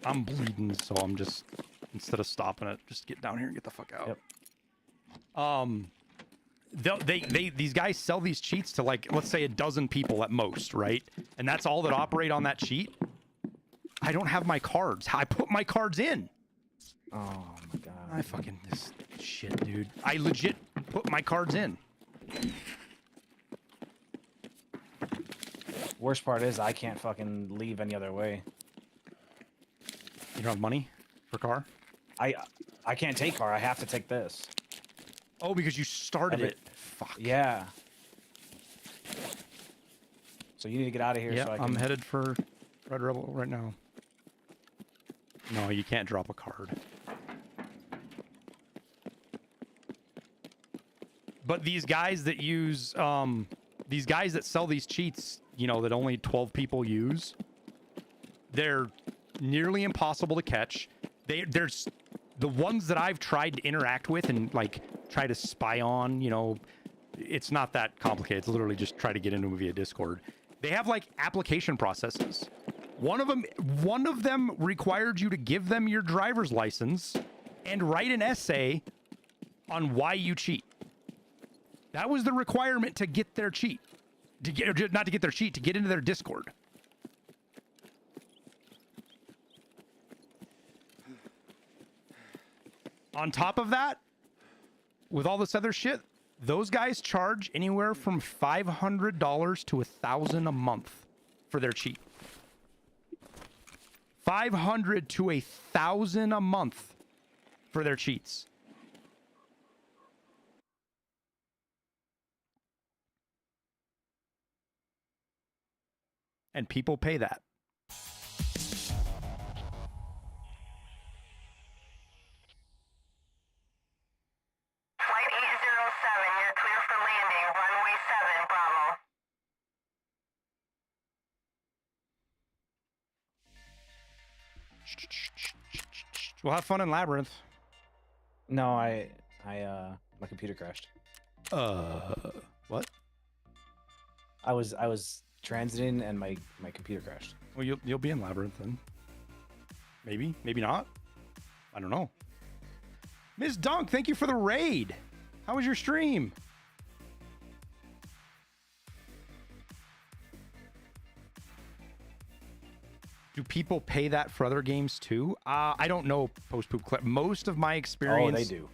A: I'm bleeding, so I'm just, instead of stopping it, just get down here and get the fuck out.
G: Yep.
A: these guys sell these cheats to, like, let's say a dozen people at most, right? And that's all that operate on that cheat. I don't have my cards. I put my cards in.
G: Oh my god.
A: I fucking this shit, dude. I legit put my cards in.
G: Worst part is I can't fucking leave any other way.
A: You don't have money for car?
G: I can't take car. I have to take this.
A: Oh, because you started it. Fuck.
G: Yeah. So you need to get out of here.
A: Yeah,
G: so I can...
A: I'm headed for Red Rebel right now. No, you can't drop a card. But these guys that use, these guys that sell these cheats, you know, that only 12 people use, they're nearly impossible to catch. There's the ones that I've tried to interact with and, like, try to spy on, you know, it's not that complicated. It's literally just try to get into them via Discord. They have, like, application processes. One of them required you to give them your driver's license and write an essay on why you cheat. That was the requirement to get their cheat. To get, not to get their cheat, to get into their Discord. On top of that, with all this other shit, those guys charge anywhere from $500 to $1,000 a month for their cheat. $500 to $1,000 a month for their cheats. And people pay that.
H: Flight 807, you're clear for landing. Runway 7, Bravo.
A: We'll have fun in Labyrinth.
G: No, my computer crashed.
A: What?
G: I was transiting and my computer crashed.
A: Well, you'll be in Labyrinth then. Maybe, maybe not. I don't know. Ms. Dunk, thank you for the raid. How was your stream? Do people pay that for other games too? I don't know. Post poop clip. Most of my experience.
G: Oh, they do.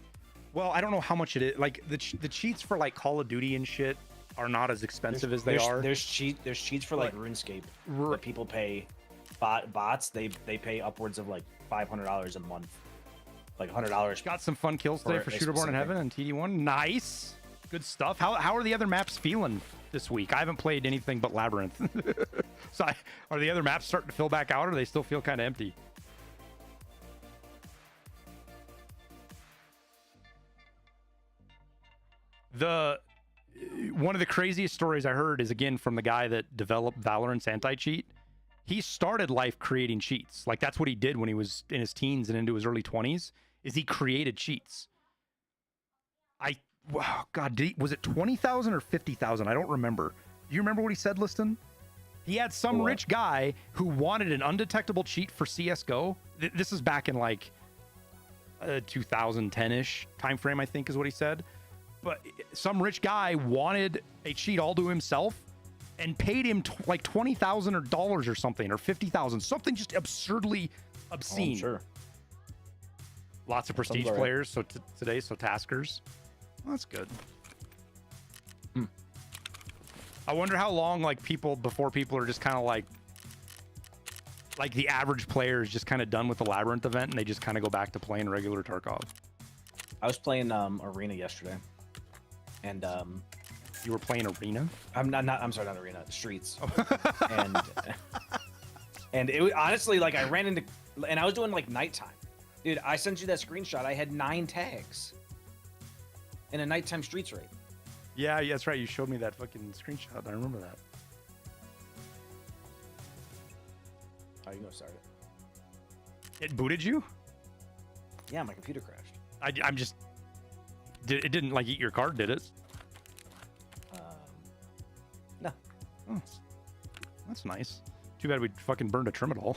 A: Well, I don't know how much it is. Like the cheats for like Call of Duty and shit are not as expensive as they are.
G: There's cheats for like RuneScape that people pay. Bots they pay upwards of like $500 a month, like $100.
A: Got some fun kills today for Shooterborn in Heaven and TD1. Nice, good stuff. How are the other maps feeling this week? I haven't played anything but Labyrinth. So are the other maps starting to fill back out, or they still feel kind of empty? One of the craziest stories I heard is again from the guy that developed Valorant's anti-cheat. He started life creating cheats. Like that's what he did when he was in his teens and into his early 20s. Is he created cheats? Wow, God, was it 20,000 or 50,000? I don't remember. Do you remember what he said, Liston? He had some rich guy who wanted an undetectable cheat for CSGO. This is back in like 2010-ish time frame, I think is what he said. But some rich guy wanted a cheat all to himself and paid him like $20,000 or something, or $50,000, something just absurdly obscene.
G: Oh, I'm sure.
A: Lots of prestige players. So today, so taskers. Well, that's good. I wonder how long before people are just kind of like the average player is just kind of done with the Labyrinth event and they just kind of go back to playing regular Tarkov.
G: I was playing Arena yesterday, and
A: you were playing Arena?
G: I'm sorry, not Arena. Streets. and it honestly, like, I ran into, and I was doing like nighttime. Dude, I sent you that screenshot. I had 9 tags in a nighttime streets raid.
A: Yeah, that's right. You showed me that fucking screenshot. I remember that.
G: Oh, you gonna start it?
A: It booted you?
G: Yeah, my computer crashed.
A: I'm just. It didn't like eat your card, did it?
G: No.
A: Oh, that's nice. Too bad we fucking burned a trim at all.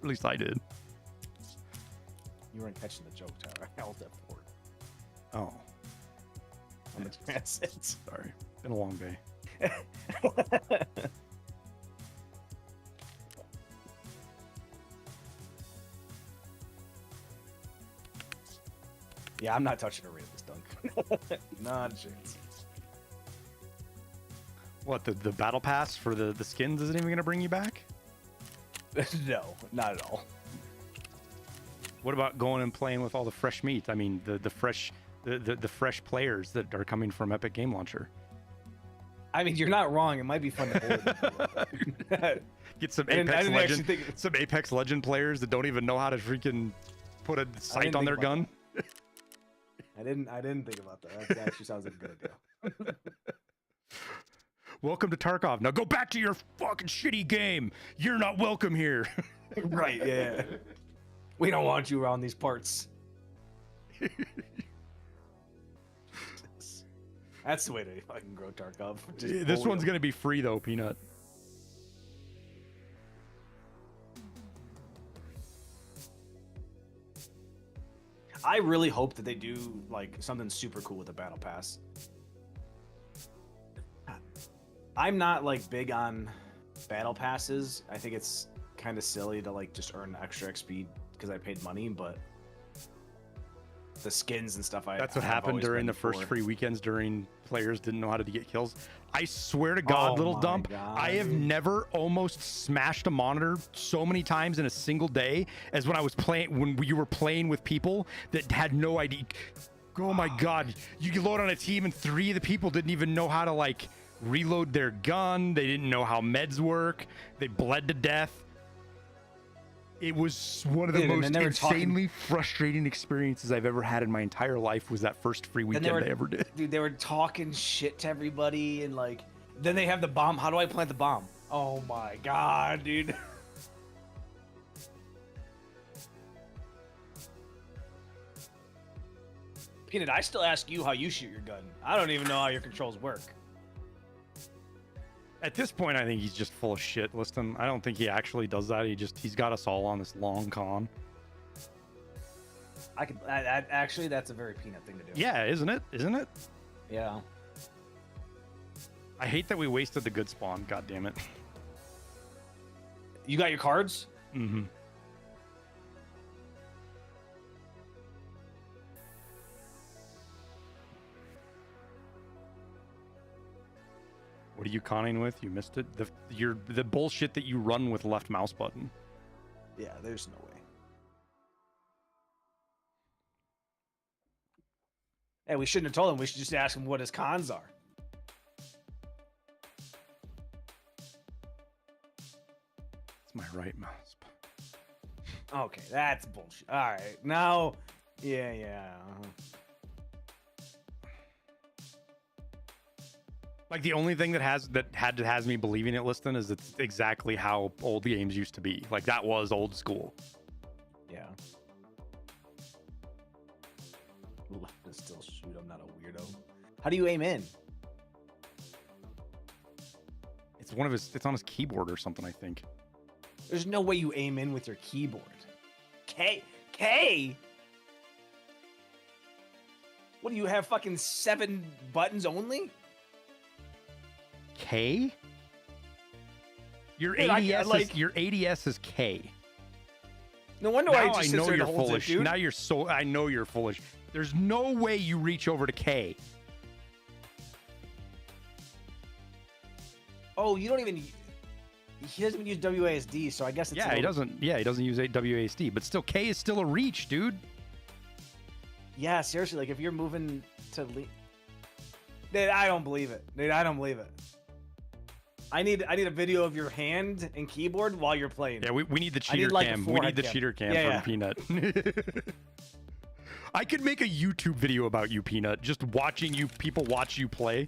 A: At least I did.
G: You weren't catching the joke, Tyler. I held that forward.
A: Oh.
G: on the transit.
A: Sorry, been a long day.
G: Yeah, I'm not touching a Raven's dunk. Not a chance.
A: What, the battle pass for the skins isn't even gonna bring you back?
G: No, not at all.
A: What about going and playing with all the fresh meat? I mean, the fresh players that are coming from Epic Game Launcher.
G: I mean, you're not wrong. It might be fun to board.
A: Get some
G: I didn't
A: Apex
G: actually
A: Legend,
G: think-
A: some Apex Legend players that don't even know how to freaking put a sight on their
G: think
A: gun.
G: I didn't think about that. That actually sounds like a good idea.
A: Welcome to Tarkov. Now go back to your fucking shitty game. You're not welcome here.
G: Right, yeah. We don't want you around these parts. That's the way to fucking grow Tarkov. Just
A: This
G: bully
A: one's
G: them.
A: gonna be free though, Peanut.
G: I really hope that they do like something super cool with the battle pass. I'm not like big on battle passes. I think it's kind of silly to like just earn extra XP because I paid money, but the skins and stuff.
A: That's what
G: I've
A: happened
G: always
A: during
G: been
A: the first
G: for.
A: free weekends during players didn't know how to get kills. I swear to God,
G: Oh
A: little
G: my
A: dump,
G: God,
A: I have
G: dude.
A: never almost smashed a monitor so many times in a single day as when I was playing, when you were playing with people that had no idea. Oh my God, you load on a team and 3 of the people didn't even know how to like reload their gun. They didn't know how meds work. They bled to death. It was one of the
G: Dude, and
A: most
G: then they were
A: insanely frustrating experiences I've ever had in my entire life. Was that first free
G: And
A: weekend I ever did.
G: Dude, they were talking shit to everybody and like, then they have the bomb. How do I plant the bomb? Oh my God, dude. Peanut, I still ask you how you shoot your gun. I don't even know how your controls work.
A: At this point, I think he's just full of shit. Listen, I don't think he actually does that. He's got us all on this long con.
G: Actually, that's a very Peanut thing to do.
A: Yeah, isn't it? Isn't it?
G: Yeah.
A: I hate that we wasted the good spawn. God damn it.
G: You got your cards?
A: Mm-hmm. What are you conning with? You missed it. The bullshit that you run with left mouse button.
G: Yeah, there's no way. Hey, we shouldn't have told him. We should just ask him what his cons are.
A: It's my right mouse.
G: Okay, that's bullshit. All right, now, yeah.
A: Like the only thing that has me believing it, Liston, is it's exactly how old games used to be. Like that was old school.
G: Yeah. Left to still shoot. I'm not a weirdo. How do you aim in?
A: It's on his keyboard or something, I think.
G: There's no way you aim in with your keyboard. K. What do you have? Fucking 7 buttons only?
A: K? Your
G: Dude,
A: your ADS is K.
G: No wonder why
A: Now
G: he
A: I
G: just
A: know
G: sits there
A: you're
G: and holds it,
A: foolish.
G: dude.
A: Now I know you're foolish. There's no way you reach over to K.
G: Oh, you don't even. He doesn't even use WASD, so I guess it's.
A: Yeah, he doesn't. Yeah, he doesn't use WASD, but still, K is still a reach, dude.
G: Yeah, seriously, like if you're moving to. Dude, I don't believe it. Dude, I don't believe it. I need a video of your hand and keyboard while you're playing.
A: Yeah, we need the
G: I need,
A: cheater
G: like, a
A: cam. We
G: forehead
A: need the
G: cam.
A: cheater cam
G: Yeah,
A: from
G: yeah.
A: Peanut. I could make a YouTube video about you, Peanut. Just watching people watch you play.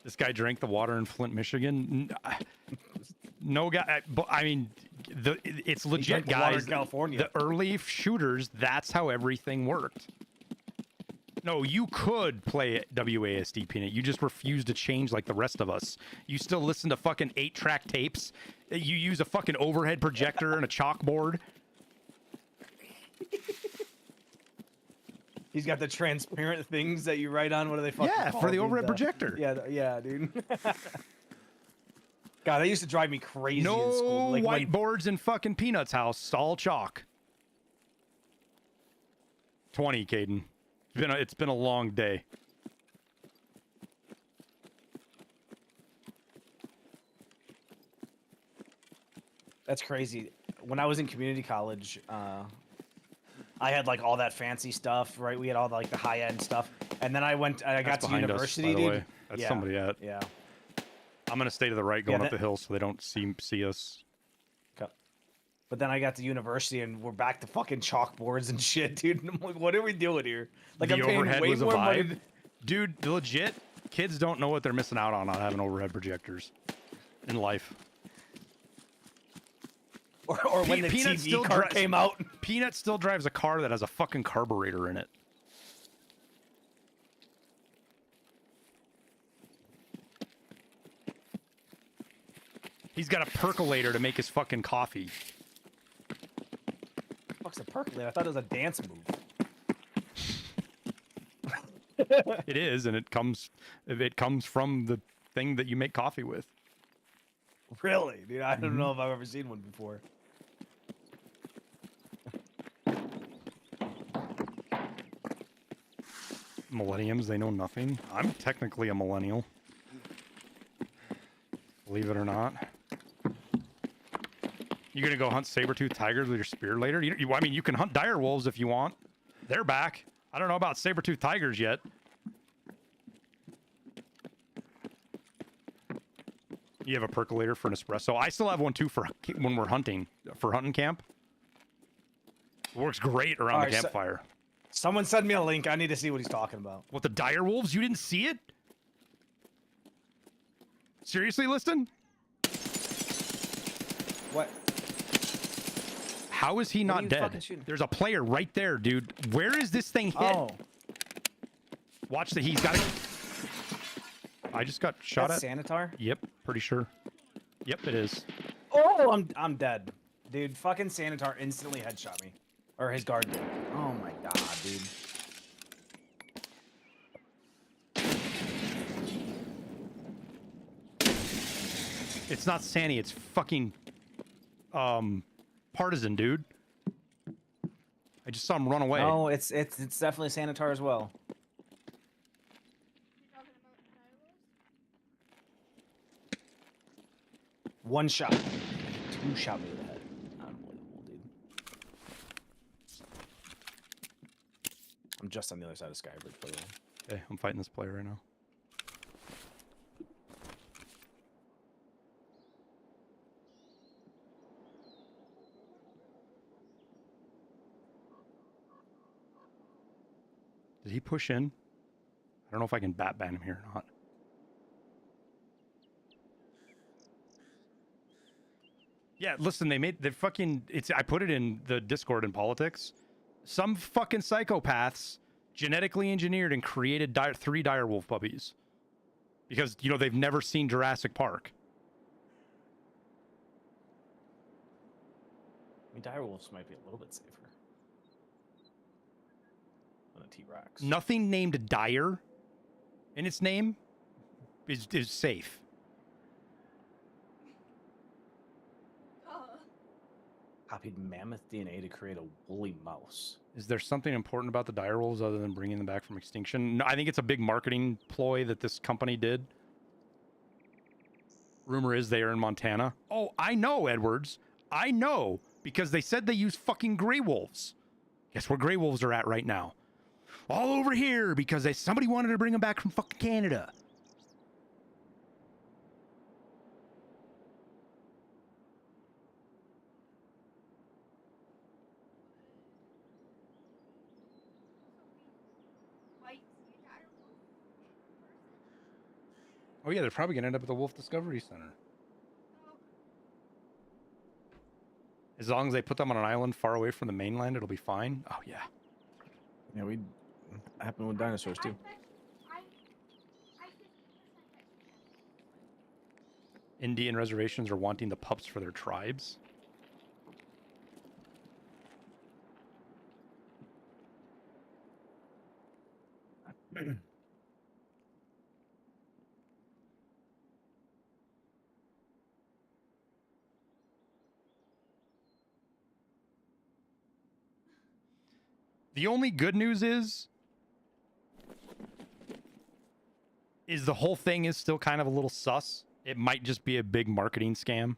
A: This guy drank the water in Flint, Michigan. No guy, but I mean, it's legit,
G: drank the water
A: guys.
G: in California.
A: The early shooters, that's how everything worked. No, you could play WASD, Peanut. You just refuse to change like the rest of us. You still listen to fucking 8-track tapes You use a fucking overhead projector and a chalkboard.
G: He's got the transparent things that you write on. What are they fucking
A: Yeah,
G: called,
A: for the
G: dude?
A: overhead projector.
G: Yeah, yeah, dude. God, that used to drive me crazy in school.
A: No
G: Like when-
A: whiteboards in fucking Peanuts' house. All chalk. 20, Caden. It's been a long day.
G: That's crazy. When I was in community college, I had like all that fancy stuff, right? We had all like the high end stuff, and then I got
A: That's
G: to
A: behind us,
G: university,
A: by the
G: dude.
A: way. That's
G: Yeah,
A: somebody at.
G: Yeah.
A: I'm gonna stay to the right going up
G: that-
A: the hill so they don't see us.
G: Okay. But then I got to university and we're back to fucking chalkboards and shit, dude. And I'm like, what are we doing here? Like,
A: The
G: I'm paying
A: overhead
G: way
A: was a
G: more money.
A: vibe. Dude, legit, kids don't know what they're missing out on not having overhead projectors in life.
G: Or when the
A: Peanut
G: TV
A: still
G: car
A: drives-
G: came out.
A: Peanut still drives a car that has a fucking carburetor in it. He's got a percolator to make his fucking coffee.
G: Fuck's a percolator? I thought it was a dance move.
A: It is, and it comes from the thing that you make coffee with.
G: Really, dude? I don't know if I've ever seen one before.
A: Millenniums, they know nothing. I'm technically a millennial. Believe it or not. You gonna go hunt saber-toothed tigers with your spear later? I mean, you can hunt dire wolves if you want. They're back. I don't know about saber-toothed tigers yet. You have a percolator for an espresso. I still have one too for when we're hunting, for hunting camp. It works great around the
G: Alright, so-
A: campfire.
G: Someone send me a link. I need to see what he's talking about.
A: What, the dire wolves? You didn't see it? Seriously, Liston?
G: What?
A: How is he
G: What are
A: not
G: you
A: dead?
G: fucking shooting?
A: There's a player right there, dude. Where is this thing hit?
G: Oh,
A: Watch the. He's got it. I just got shot
G: that's
A: at.
G: Sanitar?
A: Yep, pretty sure. Yep, it is.
G: Oh, I'm dead. Dude, fucking Sanitar instantly headshot me. Or his guard did. Oh my god, dude.
A: It's not Sanny. It's fucking Partisan, dude. I just saw him run away.
G: No, it's definitely Sanitar as well. One shot. Two shot me in the head. Unbelievable, dude. I'm just on the other side of Skybridge, by the way.
A: Okay, I'm fighting this player right now. Did he push in? I don't know if I can bat ban him here or not. Yeah, listen, they fucking, I put it in the Discord in politics. Some fucking psychopaths genetically engineered and created 3 direwolf puppies. Because, they've never seen Jurassic Park.
G: I mean, direwolves might be a little bit safer than a T-Rex.
A: Nothing named dire in its name is safe.
G: Copied mammoth DNA to create a woolly mouse.
A: Is there something important about the direwolves other than bringing them back from extinction? No, I think it's a big marketing ploy that this company did. Rumor is they are in Montana. Oh, I know, Edwards. I know, because they said they use fucking gray wolves. Guess where gray wolves are at right now? All over here, because somebody wanted to bring them back from fucking Canada. Oh yeah, they're probably gonna end up at the Wolf Discovery Center. As long as they put them on an island far away from the mainland, it'll be fine. Oh yeah.
G: Yeah, we happened with dinosaurs too.
A: Indian reservations are wanting the pups for their tribes. The only good news is the whole thing is still kind of a little sus. It might just be a big marketing scam.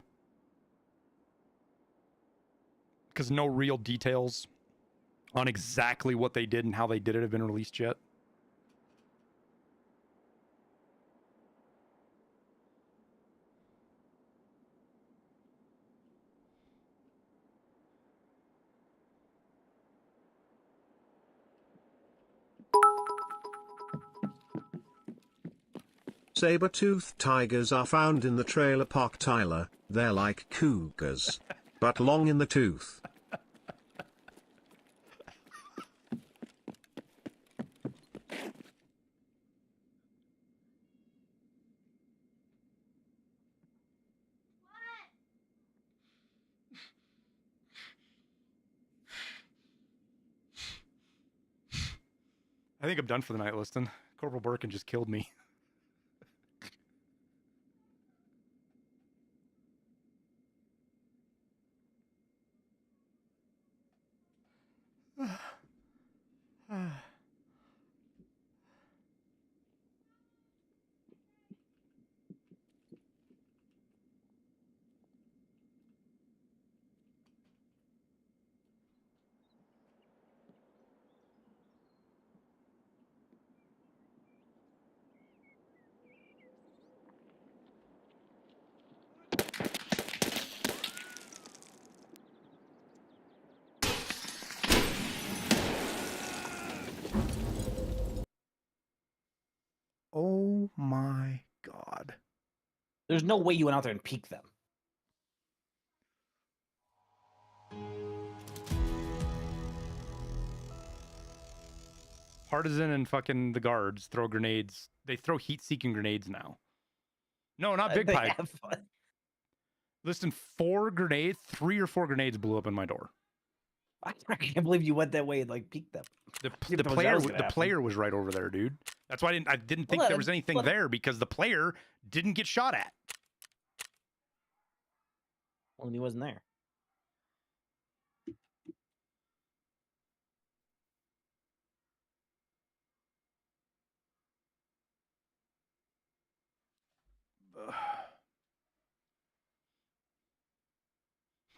A: Because no real details on exactly what they did and how they did it have been released yet.
B: Saber-toothed tigers are found in the trailer park, Tyler. They're like cougars, but long in the tooth.
A: I think I'm done for the night, Liston. Corporal Birkin just killed me. Oh my god.
G: There's no way you went out there and peeked them.
A: Partisan and fucking the guards throw grenades. They throw heat-seeking grenades now. No, not Big
G: They
A: Pipe.
G: have fun.
A: Listen, 4 grenades, 3 or 4 grenades blew up in my door.
G: I can't believe you went that way and like peeked them.
A: The
G: Didn't know that
A: player
G: was gonna happen.
A: player was right over there, dude. That's why I didn't think
G: Well,
A: there was anything
G: well,
A: there because the player didn't get shot at.
G: Well, and he wasn't there.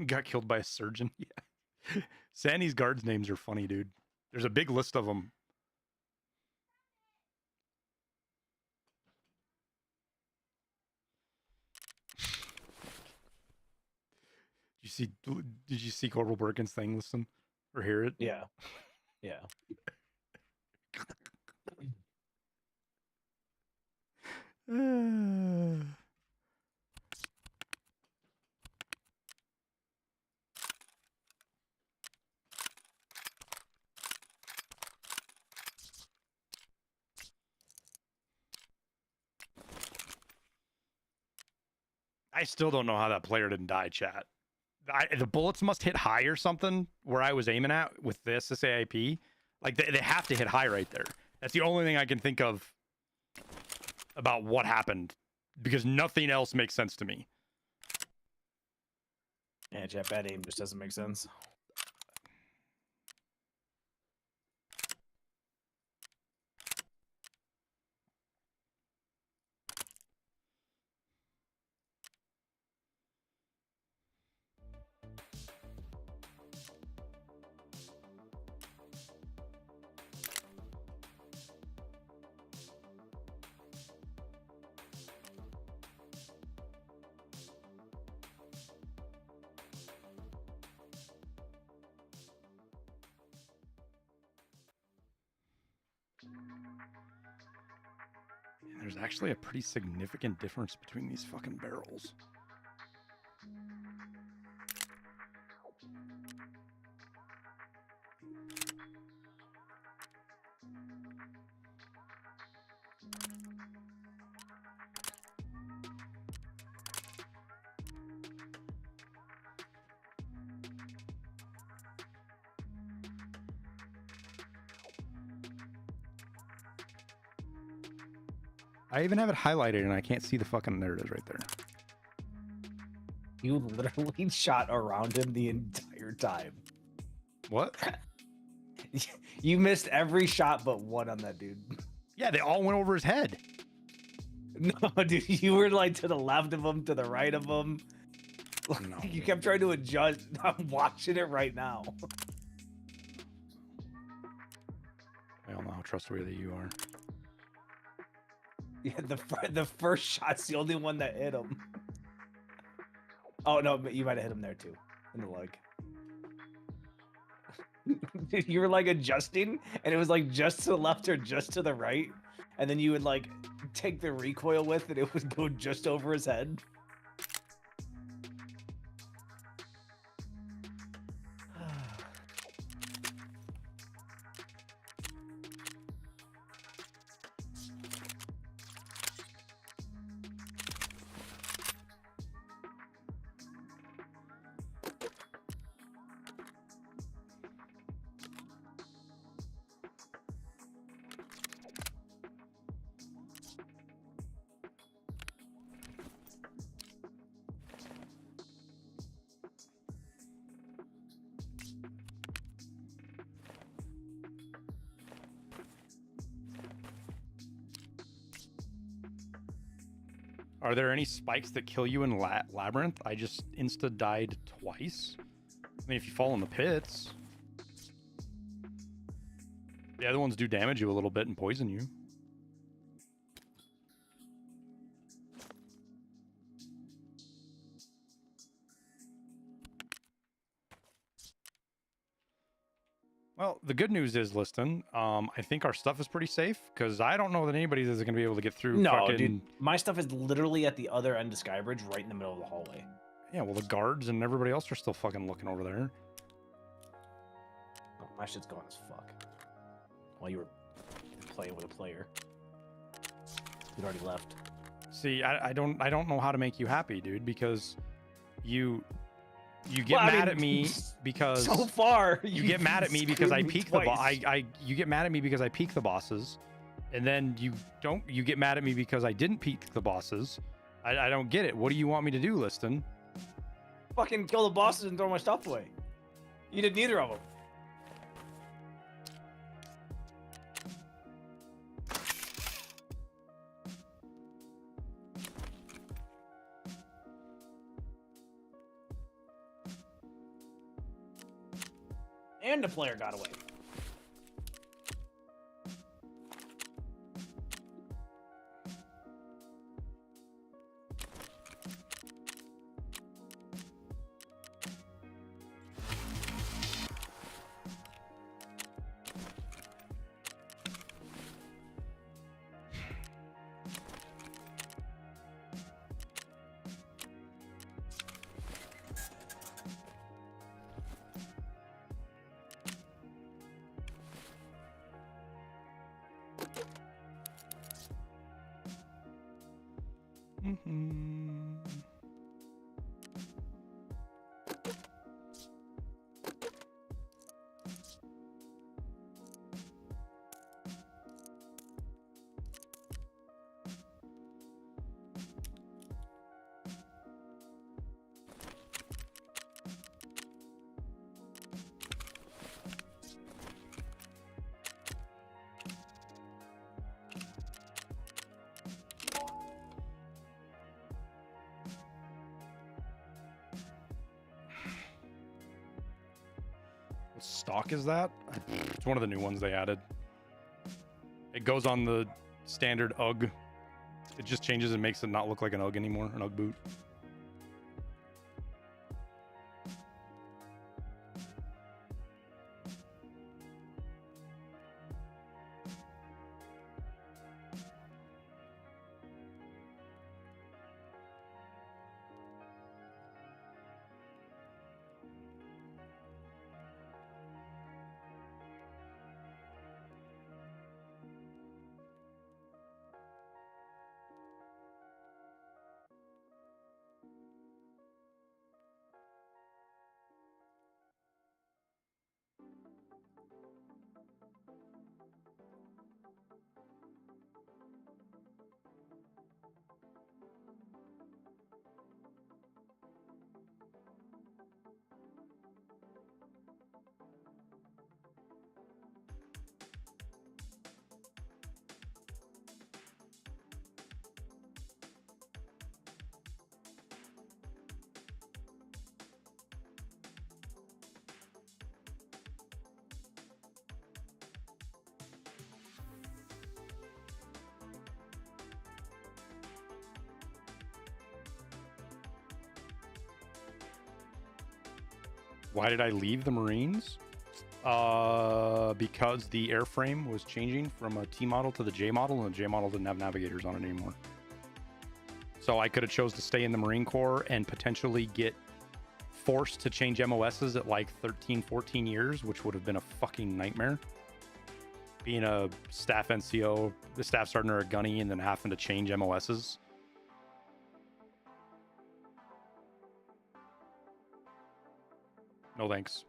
A: Got killed by a surgeon. Yeah. Sandy's guards' names are funny, dude. There's a big list of them. Did you see Corporal Birkin's thing, listen? Or hear it?
G: Yeah. Yeah.
A: I still don't know how that player didn't die, chat. The bullets must hit high or something where I was aiming at with this AIP. Like, they have to hit high right there. That's the only thing I can think of about what happened, because nothing else makes sense to me.
G: Yeah, Jeff, bad aim just doesn't make sense.
A: There's actually a pretty significant difference between these fucking barrels. I even have it highlighted and I can't see the fucking... There it is right there.
G: You literally shot around him the entire time.
A: What?
G: You missed every shot but one on that dude.
A: Yeah, they all went over his head.
G: No, dude, you were like to the left of him, to the right of him.
A: No.
G: You kept trying to adjust. I'm watching it right now.
A: I don't know how trustworthy you are.
G: Yeah, the first shot's the only one that hit him. Oh no, but you might have hit him there too, in the leg. Dude, you were like adjusting, and it was like just to the left or just to the right, and then you would like take the recoil with, and it would go just over his head.
A: Are there any spikes that kill you in Labyrinth? I just insta-died twice. I mean, if you fall in the pits. The other ones do damage you a little bit and poison you. Well, the good news is, Liston, I think our stuff is pretty safe because I don't know that anybody is going to be able to get through.
G: No, dude, my stuff is literally at the other end of Skybridge, right in the middle of the hallway.
A: Yeah, well, the guards and everybody else are still fucking looking over there.
G: Oh, my shit's going as fuck. While you were playing with a player, you'd already left.
A: See, I don't know how to make you happy, dude, because you get mad at me because
G: so far
A: you get mad at me because I peek the you get mad at me because I peek the bosses, and then you get mad at me because I didn't peek the bosses. I don't get it. What do you want me to do, Liston?
G: Fucking kill the bosses and throw my stuff away. You did neither of them. And the player got away.
A: What stock is that? It's one of the new ones they added. It goes on the standard UGG. It just changes and makes it not look like an UGG anymore, an UGG boot. Why did I leave the Marines? Because the airframe was changing from a T model to the J model, and the J model didn't have navigators on it anymore. So I could have chose to stay in the Marine Corps and potentially get forced to change MOSs at like 13, 14 years, which would have been a fucking nightmare. Being a staff NCO, the staff sergeant or a gunny, and then having to change MOSs. No thanks.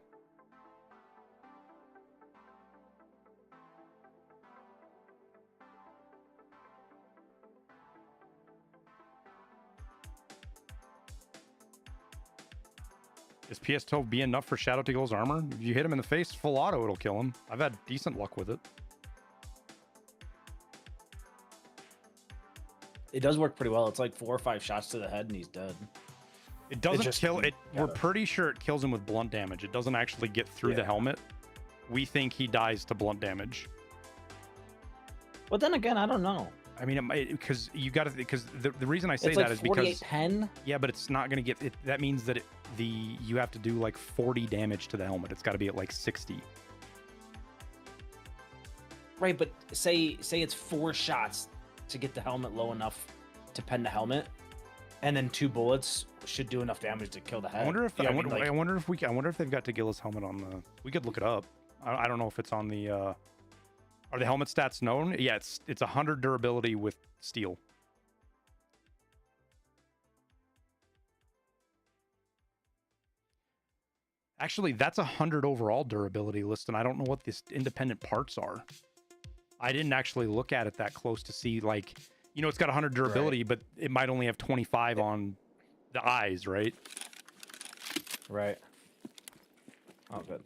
A: Is PS12B enough for Shadow to Gill's armor? If you hit him in the face, full auto, it'll kill him. I've had decent luck with it.
G: It does work pretty well. It's like 4 or 5 shots to the head and he's dead.
A: It doesn't
G: just-
A: kill it.
G: yeah.
A: We're pretty sure it kills him with blunt damage. It doesn't actually get through the helmet. We think he dies to blunt damage.
G: But then again, I don't know.
A: I mean, because you got to, because the reason I say
G: It's
A: that
G: like
A: is
G: 48
A: because
G: pen.
A: yeah, but it's not going to get it. That means that you have to do like 40 damage to the helmet. It's got to be at like 60.
G: Right, but say it's 4 shots to get the helmet low enough to pen the helmet, and then 2 bullets should do enough damage to kill the head.
A: I wonder if
G: You know
A: I
G: what
A: wonder,
G: mean?
A: I wonder if we I wonder if they've got Tagilla's helmet on the. We could look it up. I don't know if it's on the. Are the helmet stats known? Yeah, it's 100 durability with steel. Actually, that's 100 overall durability list, and I don't know what these independent parts are. I didn't actually look at it that close to see, like, you know, it's got 100 durability, but it might only have 25 on the eyes, right?
G: Right. Oh, good.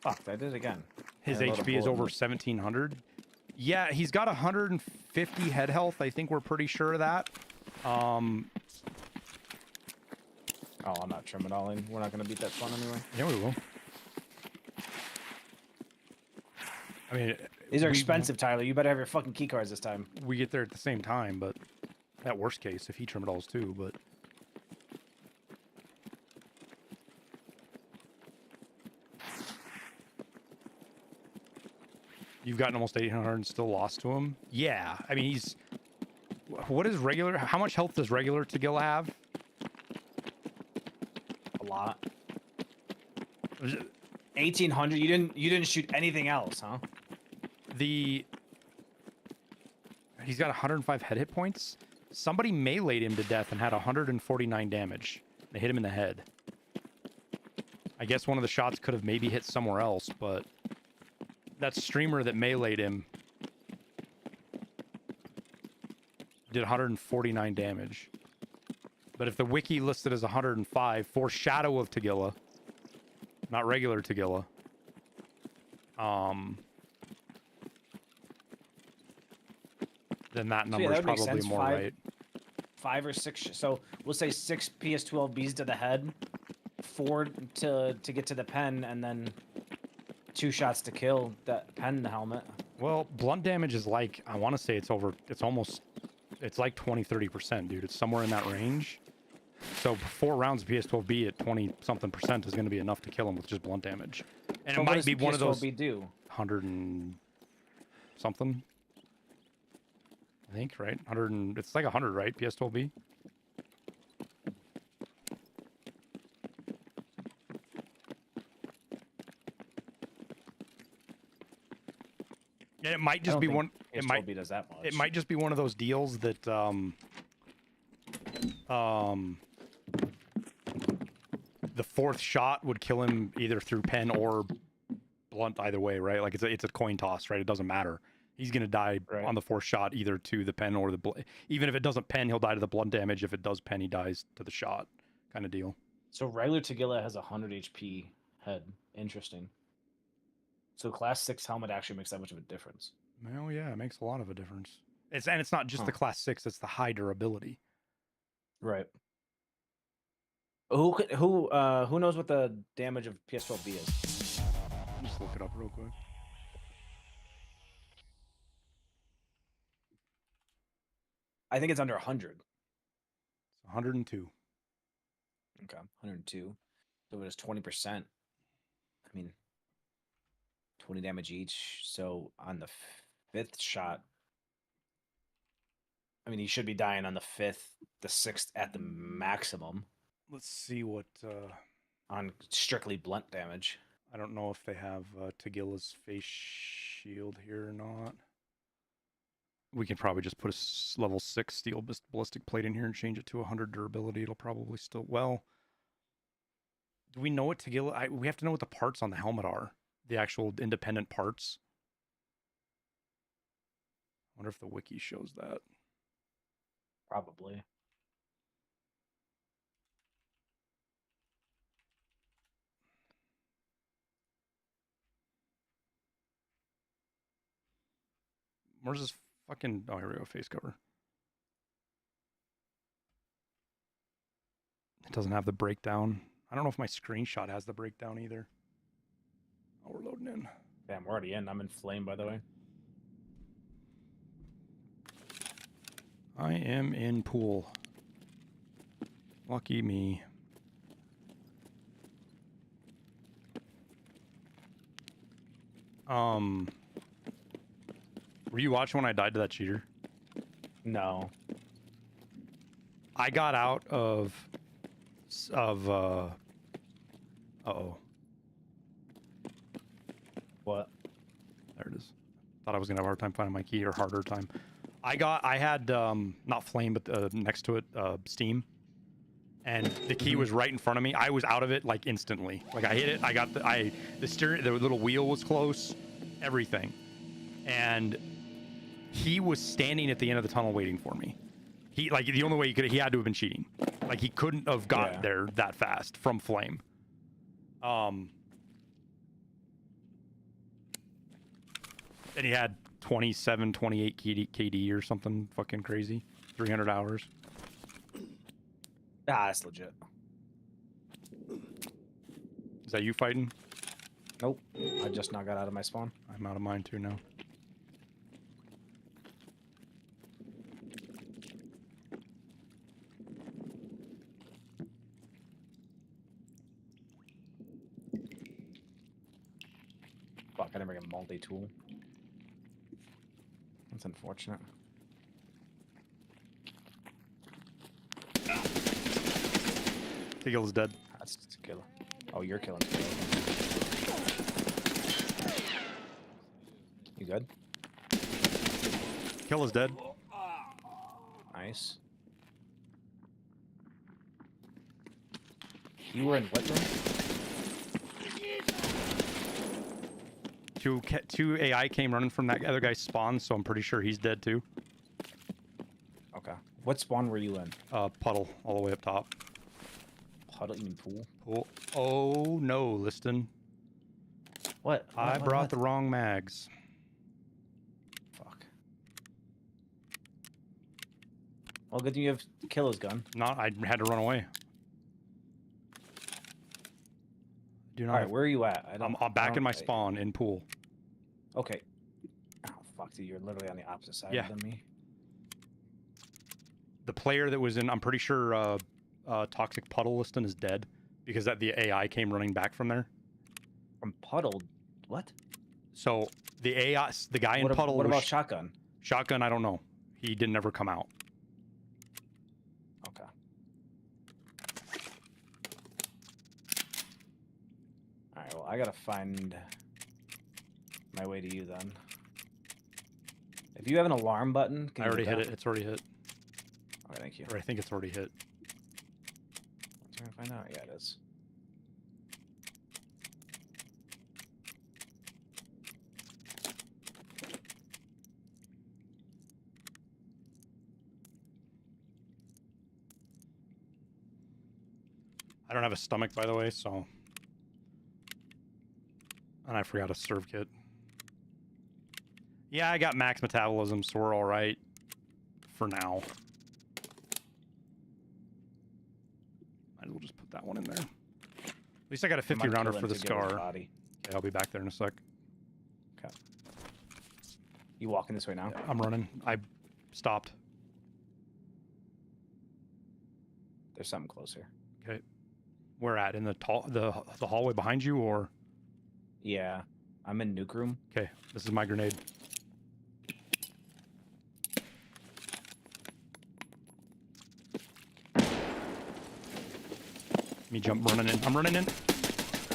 G: Fuck, I did it again.
A: His
G: I load a
A: HP is
G: bullet
A: over
G: in it.
A: 1700. Yeah, he's got 150 head health. I think we're pretty sure of that.
G: Oh, I'm not trimming all in. We're not gonna beat that fun anyway.
A: Yeah, we will. I mean,
G: These are expensive, Tyler. You better have your fucking key cards this time.
A: we get there at the same time, but at worst case, if he trim it alls too, but you've gotten almost 800 and still lost to him. Yeah, I mean, he's what is regular? How much health does regular Tagilla have?
G: A lot. 1800. You didn't shoot anything else, huh?
A: He's got 105 head hit points. Somebody meleeed him to death and had 149 damage. They hit him in the head. I guess one of the shots could have maybe hit somewhere else, but that streamer that meleeed him did 149 damage. But if the wiki listed as 105 for Shadow of Tagilla, not regular Tagilla, then that number
G: that
A: is
G: would make
A: probably
G: sense.
A: more right.
G: 5 or 6. So we'll say 6 PS12Bs to the head, 4 to get to the pen, and then 2 shots to kill that pen the helmet.
A: Well, blunt damage is like, I want to say it's like 20-30%, dude. It's somewhere in that range. So 4 rounds of PS12B at 20-something% is going to be enough to kill him with just blunt damage. And
G: So
A: it
G: what
A: might
G: does
A: be
G: the
A: one of those
G: PS12B do?
A: 100 and something. I think, right? 100 and, it's like 100, right? PS12B? Yeah, it might just be one. It might
G: PS12B does that much.
A: It might just be one of those deals that the 4th shot would kill him either through pen or blunt, either way, right? Like it's a coin toss, right? It doesn't matter. He's gonna die on the 4th shot either to the pen or the even if it doesn't pen, he'll die to the blunt damage. If it does pen, he dies to the shot, kind of deal.
G: So regular Tagilla has 100 HP head. Interesting. So class 6 helmet actually makes that much of a difference.
A: Well, yeah, it makes a lot of a difference. It's not just the class 6; it's the high durability.
G: Right. Who knows what the damage of PS12B is?
A: Just look it up real quick.
G: I think it's under 100.
A: It's 102.
G: Okay, 102. So it was 20%. I mean, 20 damage each. So on the fifth shot, I mean, he should be dying on the fifth, the sixth at the maximum
A: Let's see what.
G: on strictly blunt damage.
A: I don't know if they have Tagilla's face shield here or not. We can probably just put a level 6 steel ballistic plate in here and change it to 100 durability. It'll probably still... Well, do we know what Tagilla... we have to know what the parts on the helmet are. The actual independent parts. I wonder if the wiki shows that.
G: Probably.
A: Where's this fucking... Oh, here we go. Face cover. It doesn't have the breakdown. I don't know if my screenshot has the breakdown either. Oh, we're loading in.
G: Damn, we're already in. I'm in flame, by the way.
A: I am in pool. Lucky me. Were you watching when I died to that cheater?
G: No.
A: I got out of uh-oh.
G: What?
A: There it is. Thought I was gonna have a hard time finding my key, or harder time. I had not flame, but next to it steam, and the key was right in front of me. I was out of it like instantly. Like I hit it, I got the steering, the little wheel was close, everything, and he was standing at the end of the tunnel waiting for me. He, like, the only way he had to have been cheating. Like, he couldn't have got there that fast from flame. And he had 27, 28 KD or something fucking crazy. 300 hours.
G: Ah, that's legit.
A: Is that you fighting?
G: Nope. I just now got out of my spawn.
A: I'm out of mine too now.
G: Fuck, I didn't bring a multi-tool. That's unfortunate.
A: Teagle's dead.
G: That's a killer. Oh, you're killing. You good?
A: Kill is dead.
G: Nice. You were in what room?
A: Two AI came running from that other guy's spawn, so I'm pretty sure he's dead too.
G: Okay. What spawn were you in?
A: Puddle, all the way up top.
G: Puddle? You mean pool?
A: Pool. Oh no, Liston.
G: What?
A: I brought the wrong mags.
G: Fuck. Well, good thing you have Killer's gun.
A: Not, I had to run away. Do not.
G: All right, where are you at?
A: I'm back in my spawn in pool.
G: Okay. Oh fuck, dude, you're literally on the opposite side than me.
A: The player that was in, I'm pretty sure Toxic Puddle Liston is dead because the AI came running back from there.
G: From Puddle? What?
A: So the AI, the guy in Puddle.
G: What about Shotgun?
A: Shotgun, I don't know. He didn't ever come out.
G: Okay. Alright, well, I gotta find my way to you then. If you have an alarm button, can
A: I already
G: you
A: hit it. It's already hit.
G: Alright, thank you.
A: Or I think it's already hit.
G: I'm trying to find out. Yeah, it is.
A: I don't have a stomach, by the way, so... And I forgot a serve kit. Yeah, I got max metabolism, so we're alright. For now. Might as well just put that one in there. At least I got a 50 rounder for the Scar. Okay, I'll be back there in a sec.
G: Okay. You walking this way now?
A: Yeah, I'm running. I stopped.
G: There's something closer.
A: Okay. Where at? In the the hallway behind you, or?
G: Yeah, I'm in nuke room.
A: Okay, this is my grenade. Me jump running in. I'm running in.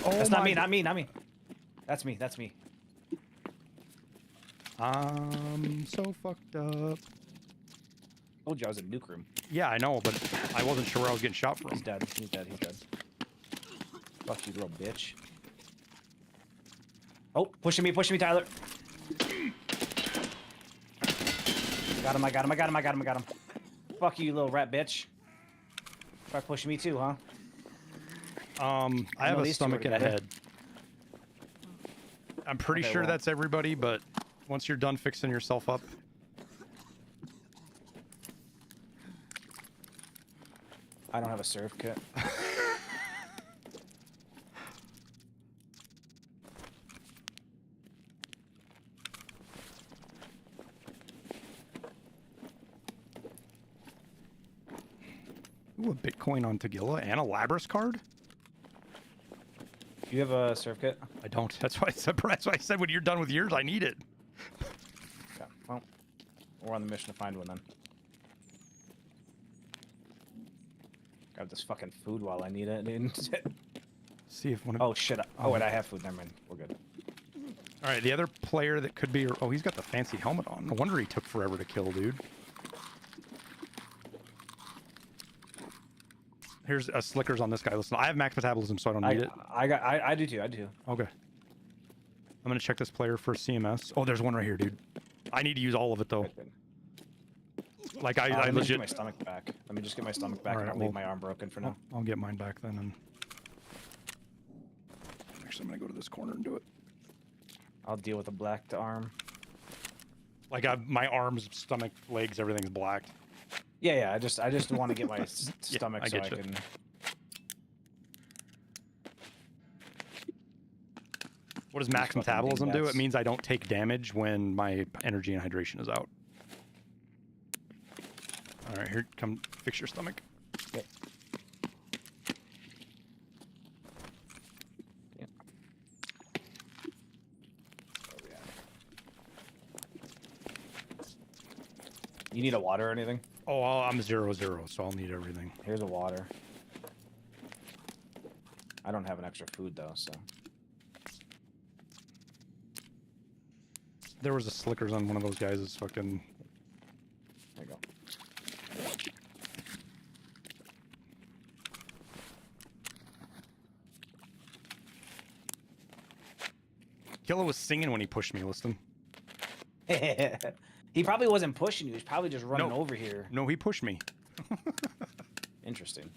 A: Oh,
G: That's not me, not me, not me. That's me, that's me.
A: I'm so fucked up.
G: Told you I was in nuke room.
A: Yeah, I know, but I wasn't sure where I was getting shot from.
G: He's dead, he's dead, he's dead. Fuck you, little bitch. Oh, pushing me, Tyler. Got him, I got him, I got him, I got him, I got him. Fuck you, little rat bitch. Try pushing me too, huh?
A: I have a stomach and a head. I'm pretty
G: Okay,
A: sure
G: well.
A: that's everybody, but once you're done fixing yourself up.
G: I don't have a serve kit.
A: Ooh, a Bitcoin on Tagilla and a Labyrinth card?
G: Do you have a serve kit?
A: I don't. That's why I said when you're done with yours, I need it.
G: Okay, well, we're on the mission to find one then. Grab this fucking food while I need it, dude.
A: See if one of...
G: Oh shit. Oh wait, I have food. Never mind. We're good.
A: All right, the other player that could be... Oh, he's got the fancy helmet on. No wonder he took forever to kill, dude. Here's a Slickers on this guy. Listen, I have max metabolism, so I don't need it.
G: I do too. I do.
A: Okay. I'm gonna check this player for CMS. Oh, there's one right here, dude. I need to use all of it though. Like I
G: Let me just get
A: legit.
G: my stomach back. Let me just get my stomach back,
A: Alright,
G: and I'll leave my arm broken for now.
A: I'll get mine back then. And actually, I'm gonna go to this corner and do it.
G: I'll deal with the blacked arm.
A: Like my arms, stomach, legs, everything's blacked.
G: Yeah, yeah. I just want to get my stomach
A: I
G: so
A: get
G: I
A: you.
G: can.
A: What does max
G: fucking
A: metabolism do?
G: dingbats.
A: It means I don't take damage when my energy and hydration is out. All right, here, come fix your stomach.
G: Yep. Yep. Where we at? You need a water or anything?
A: Oh, I'm 0-0, so I'll need everything.
G: Here's a water. I don't have an extra food though, so.
A: There was a Slickers on one of those guys' fucking...
G: There you go.
A: Killa was singing when he pushed me, listen.
G: He probably wasn't pushing you. He's probably just running
A: No.
G: over here.
A: No, he pushed me.
G: Interesting.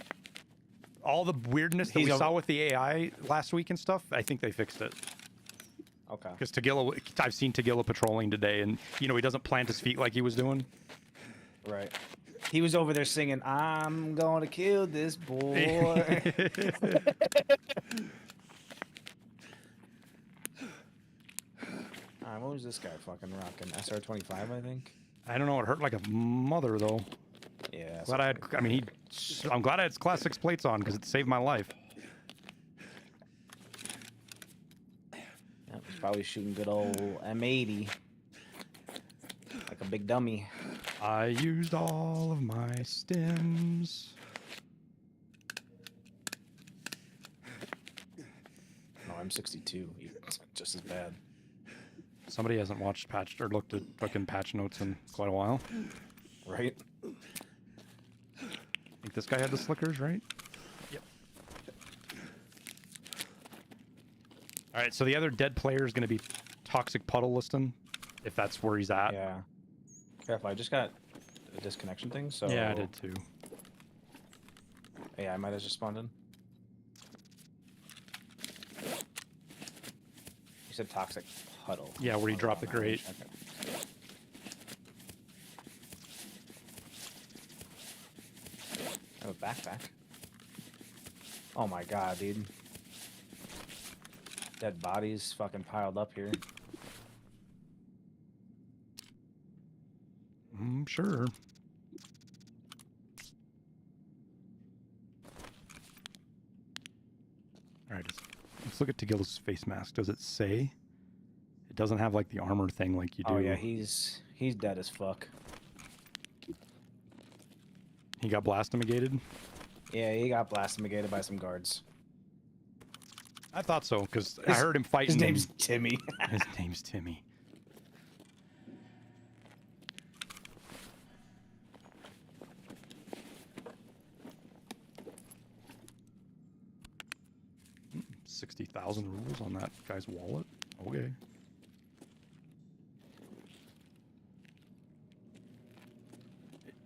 A: All the weirdness that
G: He's
A: we
G: over-
A: saw with the AI last week and stuff, I think they fixed it.
G: Okay.
A: Because Tagilla, I've seen Tagilla patrolling today, and, you know, he doesn't plant his feet like he was doing.
G: Right. He was over there singing, "I'm gonna kill this boy." Alright, what was this guy fucking rocking? SR-25, I think?
A: I don't know, it hurt like a mother, though.
G: Yeah.
A: Glad I had, I mean, I'm glad I had Class 6 plates on, because it saved my life.
G: Yeah, he's probably shooting good old M80. Like a big dummy.
A: I used all of my stims.
G: No, I'm 62. Just as bad.
A: Somebody hasn't watched patch or looked at fucking patch notes in quite a while.
G: Right?
A: I think this guy had the Slickers, right? Yep. All right, so the other dead player is going to be Toxic Puddle listing, if that's where he's at.
G: Yeah. Careful, I just got a disconnection thing, so...
A: Yeah, I did too.
G: Yeah, I might have just spawned in. You said Toxic Puddle.
A: Yeah, where you drop the
G: Puddle,
A: grate.
G: okay. I have a backpack. Oh my god, dude. Dead bodies fucking piled up here.
A: Sure. look at Tagill's face mask. Does it say? It doesn't have like the armor thing like you do.
G: Oh yeah, he's dead as fuck.
A: He got blastomigated?
G: Yeah, he got blastomigated by some guards.
A: I thought so, because I heard him fighting.
G: His name's Timmy.
A: His name's Timmy. $60,000 rubles on that guy's wallet. Okay.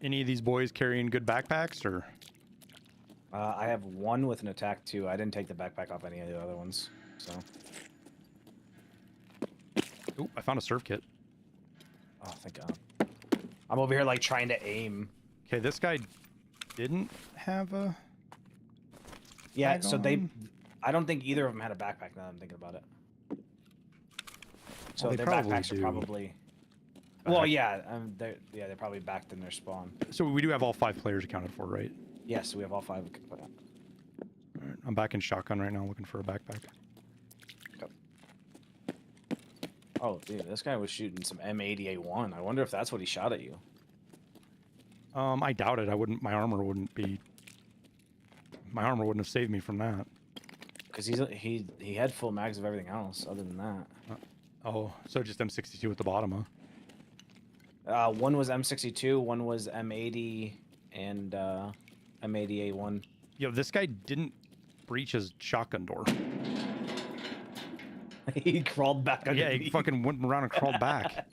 A: Any of these boys carrying good backpacks, or?
G: I have one with an attack too. I didn't take the backpack off any of the other ones, so.
A: Ooh, I found a surf kit.
G: Oh, thank God. I'm over here like trying to aim.
A: Okay, this guy didn't have a.
G: Yeah,
A: tag
G: so
A: on?
G: I don't think either of them had a backpack. Now that I'm thinking about it. So
A: Well, they
G: their
A: probably
G: backpacks
A: do.
G: are probably. Well, yeah, they're probably backed in their spawn.
A: So we do have all 5 players accounted for, right?
G: Yes, we have all 5.
A: Alright, I'm back in shotgun right now, looking for a backpack.
G: Oh, dude, this guy was shooting some M80A1. I wonder if that's what he shot at you.
A: I doubt it. I wouldn't. My armor wouldn't be. My armor wouldn't have saved me from that.
G: Because he had full mags of everything else other than that.
A: Oh, so just M62 at the bottom,
G: huh? One was M62, one was M80, and M80A1.
A: Yo, this guy didn't breach his shotgun door.
G: He crawled back
A: Yeah,
G: underneath.
A: he fucking went around and crawled back.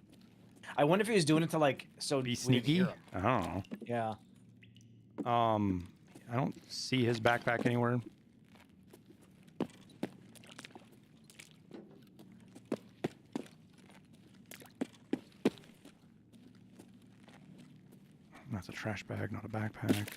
G: I wonder if he was doing it to like so
A: Be
G: we didn't
A: sneaky?
G: hear him.
A: I don't know.
G: Yeah.
A: I don't see his backpack anywhere. That's a trash bag, not a backpack.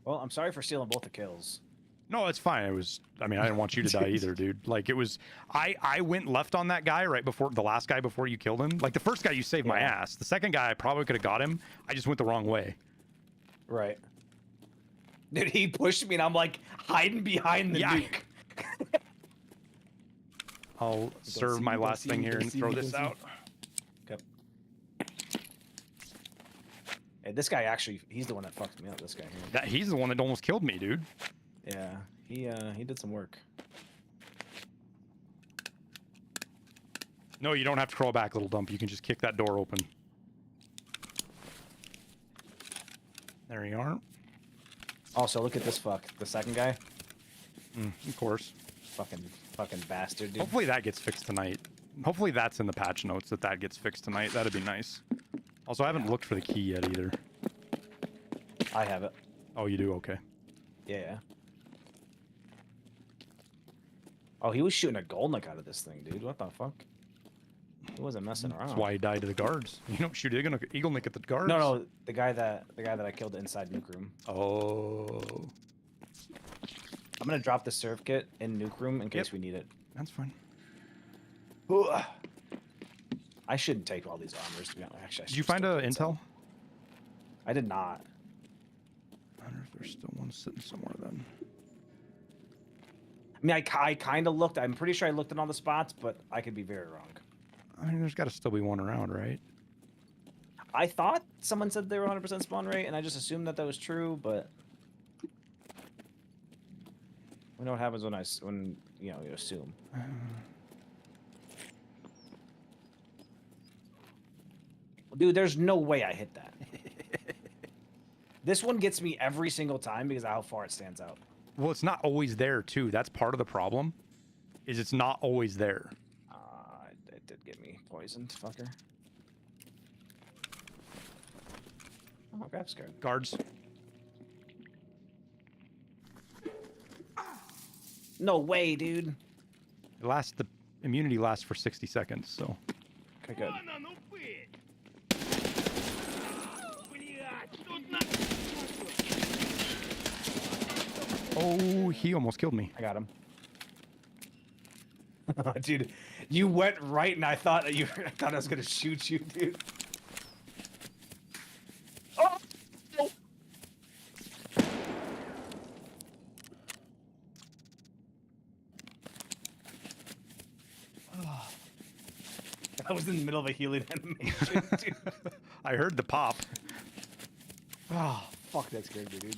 G: Well, I'm sorry for stealing both the kills.
A: No, it's fine. It was, I mean, I didn't want you to die either, dude. Like, it was, I went left on that guy right before, the last guy before you killed him. Like, the first guy, you saved my ass. The second guy, I probably could have got him. I just went the wrong way.
G: Right. Dude, he pushed me and I'm like hiding behind the nuke.
A: I'll serve my last thing here and throw this out.
G: Okay. Hey, this guy actually, he's the one that fucked me up, this guy here.
A: He's the one that almost killed me, dude.
G: Yeah, he did some work.
A: No, you don't have to crawl back, little dump. You can just kick that door open. There you are.
G: Also, look at this fuck. The second guy.
A: Of course.
G: Fucking bastard, dude.
A: Hopefully that gets fixed tonight. Hopefully that's in the patch notes that gets fixed tonight. That'd be nice. Also, I haven't looked for the key yet either.
G: I have it.
A: Oh, you do? Okay.
G: Yeah. Oh, he was shooting a Golnik out of this thing, dude. What the fuck? He wasn't messing around.
A: That's why he died to the guards. You don't shoot Eagle Nick at the guards?
G: No, the guy that I killed inside nuke room.
A: Oh.
G: I'm gonna drop the serve kit in nuke room in case we need it.
A: That's fine.
G: Ugh. I shouldn't take all these armors, to be honest. Actually,
A: Did you find a intel?
G: I did not.
A: I wonder if there's still one sitting somewhere then.
G: I mean, I kind of looked. I'm pretty sure I looked in all the spots, but I could be very wrong.
A: I mean, there's got to still be one around, right?
G: I thought someone said they were 100% spawn rate, and I just assumed that was true, but we know what happens when you assume. Dude, there's no way I hit that. This one gets me every single time because of how far it stands out.
A: Well, it's not always there, too. That's part of the problem, is it's not always there.
G: It did get me poisoned, fucker. Oh, okay, I'm scared.
A: Guards.
G: No way, dude.
A: The immunity lasts for 60 seconds, so.
G: Okay, good.
A: Oh, he almost killed me.
G: I got him. Dude, you went right and I thought I was gonna shoot you, dude. I was in the middle of a healing animation, dude.
A: I heard the pop.
G: Oh, fuck, that scared me, dude.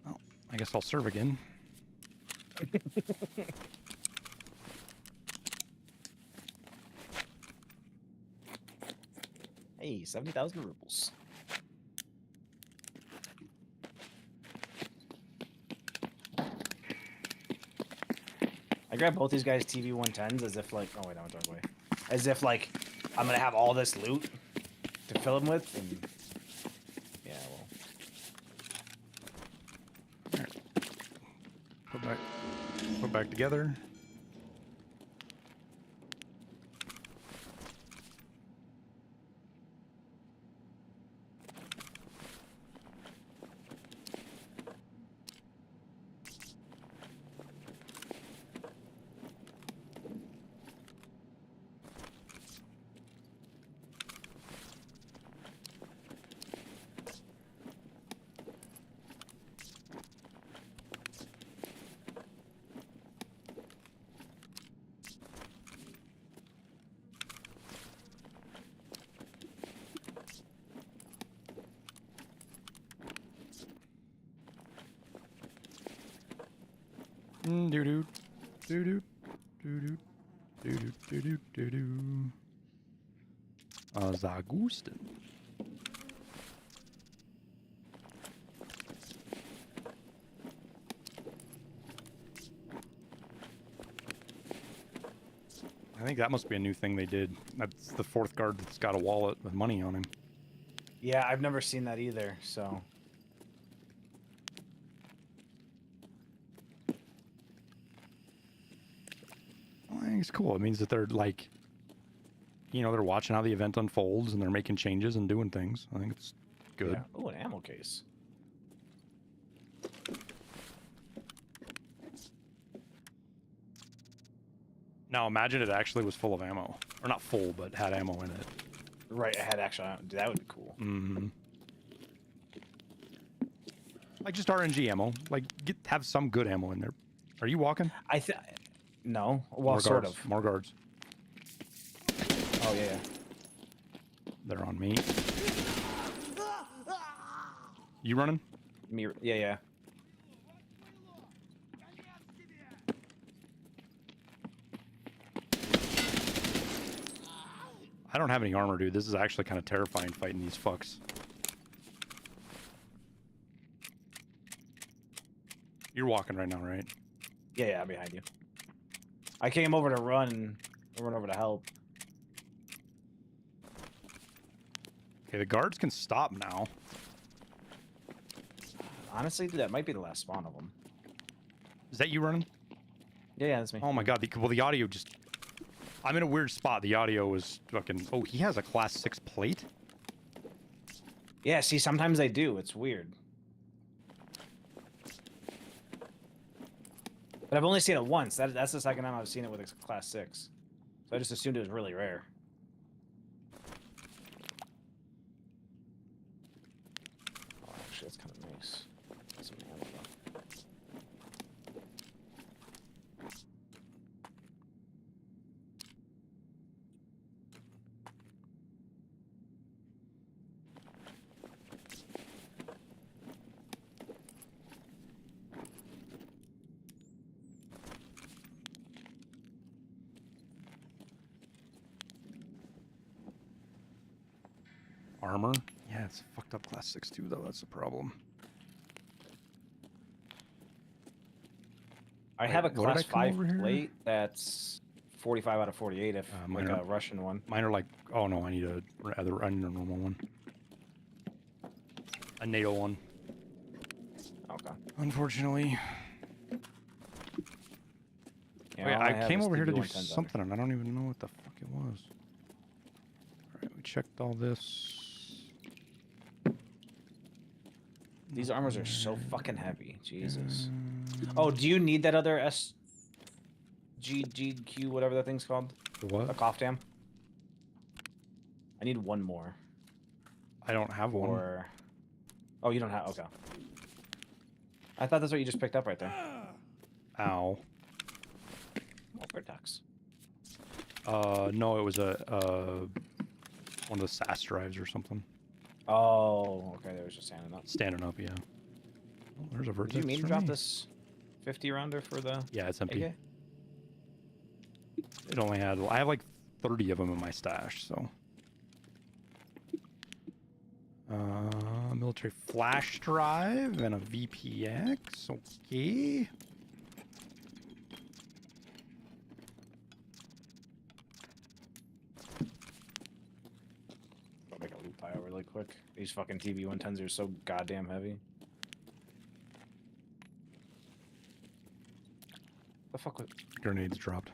A: Oh, I guess I'll serve again.
G: Hey, 70,000 rubles. I grabbed both these guys' TV 110s as if like, oh wait, I went the wrong way. As if like, I'm gonna have all this loot to fill them with, and yeah, well.
A: Put back together. Doo doo doo doo doo doo doo doo doo doo doo. Zagusten. I think that must be a new thing they did. That's the fourth guard that's got a wallet with money on him.
G: Yeah, I've never seen that either, so.
A: I think it's cool. It means that they're like, you know, they're watching how the event unfolds and they're making changes and doing things. I think it's good.
G: Yeah. Oh, an ammo case.
A: Now imagine it actually was full of ammo. Or not full, but had ammo in it.
G: Right, I had actual. Dude, that would be cool.
A: Mm-hmm. Like just RNG ammo. Like have some good ammo in there. Are you walking?
G: No. Well,
A: More
G: sort
A: guards.
G: of.
A: More guards.
G: Oh yeah.
A: They're on me. You running?
G: Me. Yeah, yeah.
A: I don't have any armor, dude. This is actually kind of terrifying fighting these fucks. You're walking right now, right?
G: Yeah, yeah, I'm behind you. I came over to run over to help.
A: Okay, the guards can stop now.
G: Honestly, dude, that might be the last spawn of them.
A: Is that you running?
G: Yeah, yeah, that's me.
A: Oh my god, well, the audio just... I'm in a weird spot. The audio was fucking... Oh, he has a class 6 plate?
G: Yeah, see, sometimes they do. It's weird. But I've only seen it once. That's the second time I've seen it with a class 6. So I just assumed it was really rare. Oh, actually, that's kind of nice. Some ammo, though.
A: Armor? Yeah, it's fucked up class 6 too, though. That's the problem.
G: I have a
A: what did I
G: class
A: come
G: 5
A: over here?
G: plate that's 45 out of 48 if like
A: mine
G: a Russian one.
A: Mine are like... Oh, no, I need a normal one. A NATO one.
G: Okay.
A: Unfortunately.
G: Yeah,
A: Wait,
G: all
A: I
G: have
A: came
G: is
A: over here to do
G: TB110s on
A: something, and I don't even know what the fuck it was. Alright, we checked all this.
G: These armors are so fucking heavy. Jesus. Oh, do you need that other S? GQ, whatever that thing's called.
A: What?
G: A cough dam. I need one more.
A: I don't have one.
G: Or... Oh, you don't have... Okay. I thought that's what you just picked up right there.
A: Ow.
G: More ducks.
A: No, it was a one of the SAS drives or something.
G: Oh, okay. There was just standing up.
A: Standing up, yeah. Oh, there's a vertex.
G: Did you mean to
A: for
G: drop
A: me.
G: this 50 rounder for the...
A: Yeah, it's empty.
G: AK?
A: It only had. I have like 30 of them in my stash, so. Military flash drive and a VPX. Okay.
G: I'll make a loot pile really quick. These fucking TV-110s are so goddamn heavy. The fuck was...
A: Grenades dropped.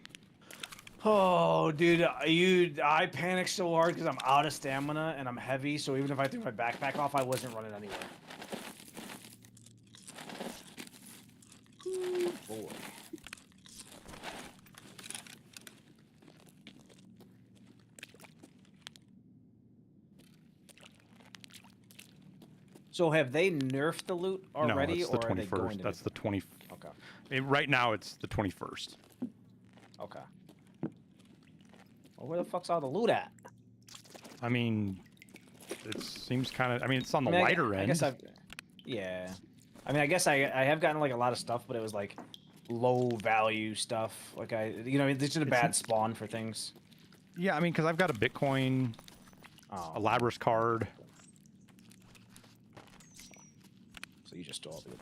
G: Oh, dude, I panicked so hard because I'm out of stamina and I'm heavy, so even if I threw my backpack off, I wasn't running anywhere. Ooh, boy. So have they nerfed the loot already,
A: no, it's the
G: or are they
A: 21st.
G: going to?
A: That's the 20.
G: Okay.
A: I mean, right now it's the 21st.
G: Okay. Well, where the fuck's all the loot at?
A: I mean, it seems kind of. I mean, it's on the
G: I mean,
A: lighter
G: I
A: end.
G: guess I've. Yeah. I mean, I guess I have gotten like a lot of stuff, but it was like low value stuff. Like it's just a bad spawn for things.
A: Yeah, I mean, because I've got a Bitcoin,
G: Oh.
A: a Labyrinth card.
G: So you just stole all the loot.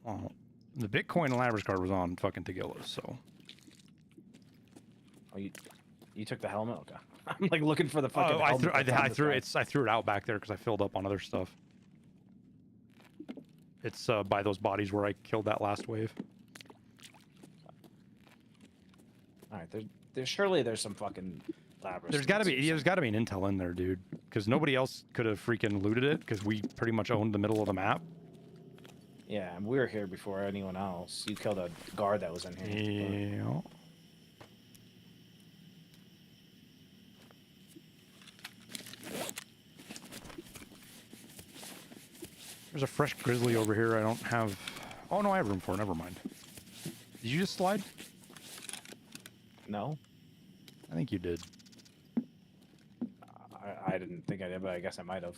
A: Well, the Bitcoin and Labyrinth card was on fucking Tagillas, so.
G: Oh, you took the helmet? Okay. I'm like looking for the fucking
A: I
G: helmet.
A: threw it out back there because I filled up on other stuff. It's by those bodies where I killed that last wave.
G: All right, there's surely there's some fucking Labyrinth.
A: There's got to be an intel in there, dude, because nobody else could have freaking looted it because we pretty much owned the middle of the map.
G: Yeah, and we were here before anyone else. You killed a guard that was in here.
A: Yeah. There's a fresh grizzly over here. I don't have. Oh no, I have room for it. Never mind. Did you just slide?
G: No,
A: I think you did.
G: I didn't think I did, but I guess I might have.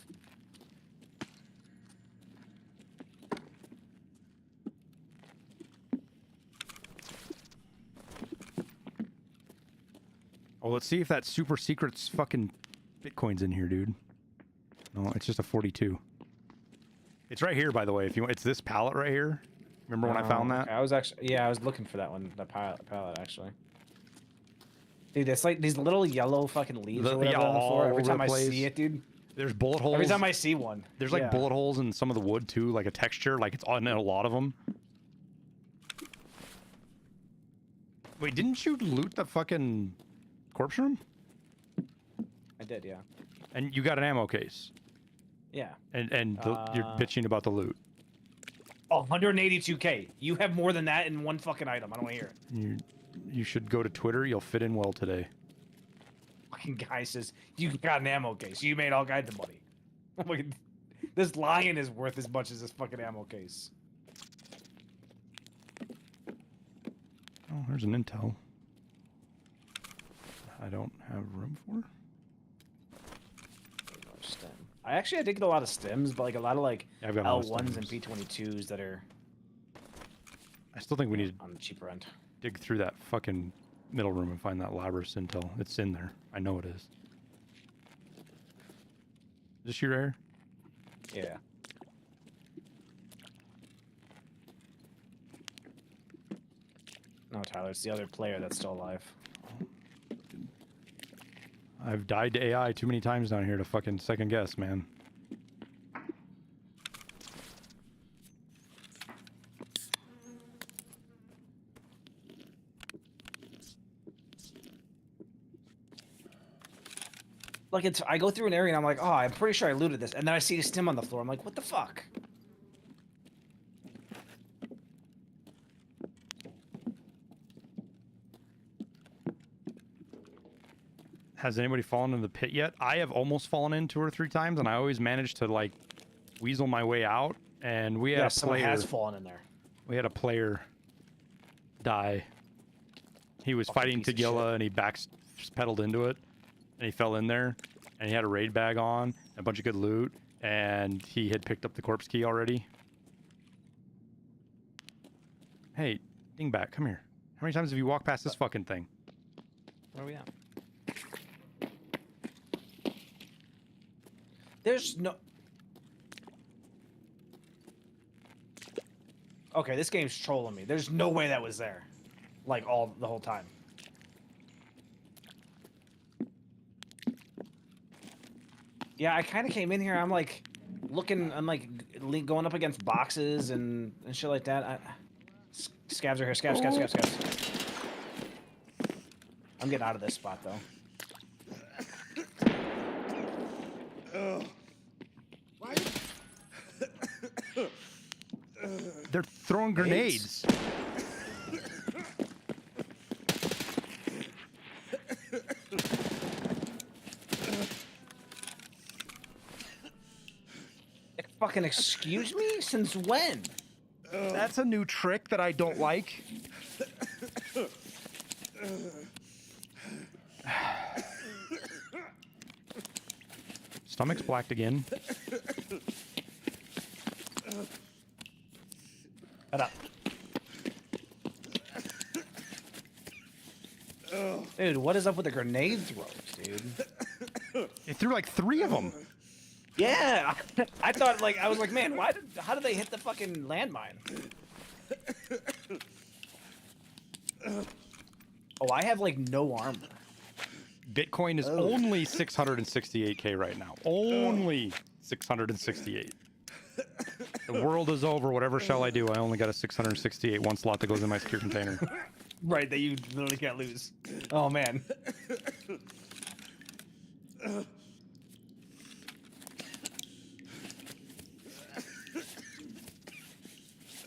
A: Oh, let's see if that super secret's fucking Bitcoin's in here, dude. No, it's just a 42. It's right here, by the way. If you want, it's this pallet right here. Remember when I found that?
G: I was actually, I was looking for that one, the pallet actually. Dude, it's like these little yellow fucking leaves or whatever on the floor. Every time I see it, dude.
A: There's bullet holes.
G: Every time I see one.
A: There's like bullet holes in some of the wood too, like a texture, like it's on a lot of them. Wait, didn't you loot the fucking corpse room?
G: I did, yeah.
A: And you got an ammo case.
G: Yeah.
A: And you're bitching about the loot.
G: 182K. You have more than that in one fucking item. I don't want to hear it.
A: You should go to Twitter. You'll fit in well today.
G: Fucking guy says, you got an ammo case. You made all kinds of money. Fucking- this lion is worth as much as this fucking ammo case.
A: Oh, there's an intel. I don't have room for.
G: Stem. I did get a lot of stems, but like a lot of like
A: Yeah, I've got a lot of
G: L1s and
A: stems.
G: P22s that are
A: I still think we need to
G: on the cheaper end.
A: dig through that fucking middle room and find that Labyrinth intel. It's in there. I know it is. Is this your air?
G: Yeah. No, Tyler, it's the other player that's still alive.
A: I've died to AI too many times down here to fucking second guess, man.
G: Like I go through an area and I'm like, oh, I'm pretty sure I looted this, and then I see a stem on the floor. I'm like, what the fuck?
A: Has anybody fallen in the pit yet? I have almost fallen in 2 or 3 times, and I always manage to like weasel my way out. And we had
G: Yeah,
A: a
G: someone
A: player.
G: has fallen in there.
A: We had a player die. He was
G: Fucking
A: fighting
G: piece of
A: Tagilla, and he pedaled into it, and he fell in there, and he had a raid bag on, a bunch of good loot, and he had picked up the corpse key already. Hey, dingbat, come here. How many times have you walked past this fucking thing?
G: Where are we at? There's no... Okay, this game's trolling me. There's no way that was there. Like, the whole time. Yeah, I kind of came in here, I'm like, looking, I'm like, going up against boxes and shit like that. Scavs are here, scavs. I'm getting out of this spot, though.
A: They're throwing grenades.
G: Fucking excuse me? Since when?
A: That's a new trick that I don't like. Stomach's blacked again.
G: Shut up. Dude, what is up with the grenade throwers, dude?
A: It threw like 3 of them.
G: Yeah, I thought I was like, man, how did they hit the fucking landmine? Oh, I have like no armor.
A: Bitcoin is only 668K right now. Only 668. The world is over. Whatever shall I do? I only got a 668 one slot that goes in my secure container.
G: Right, that you literally can't lose. Oh man.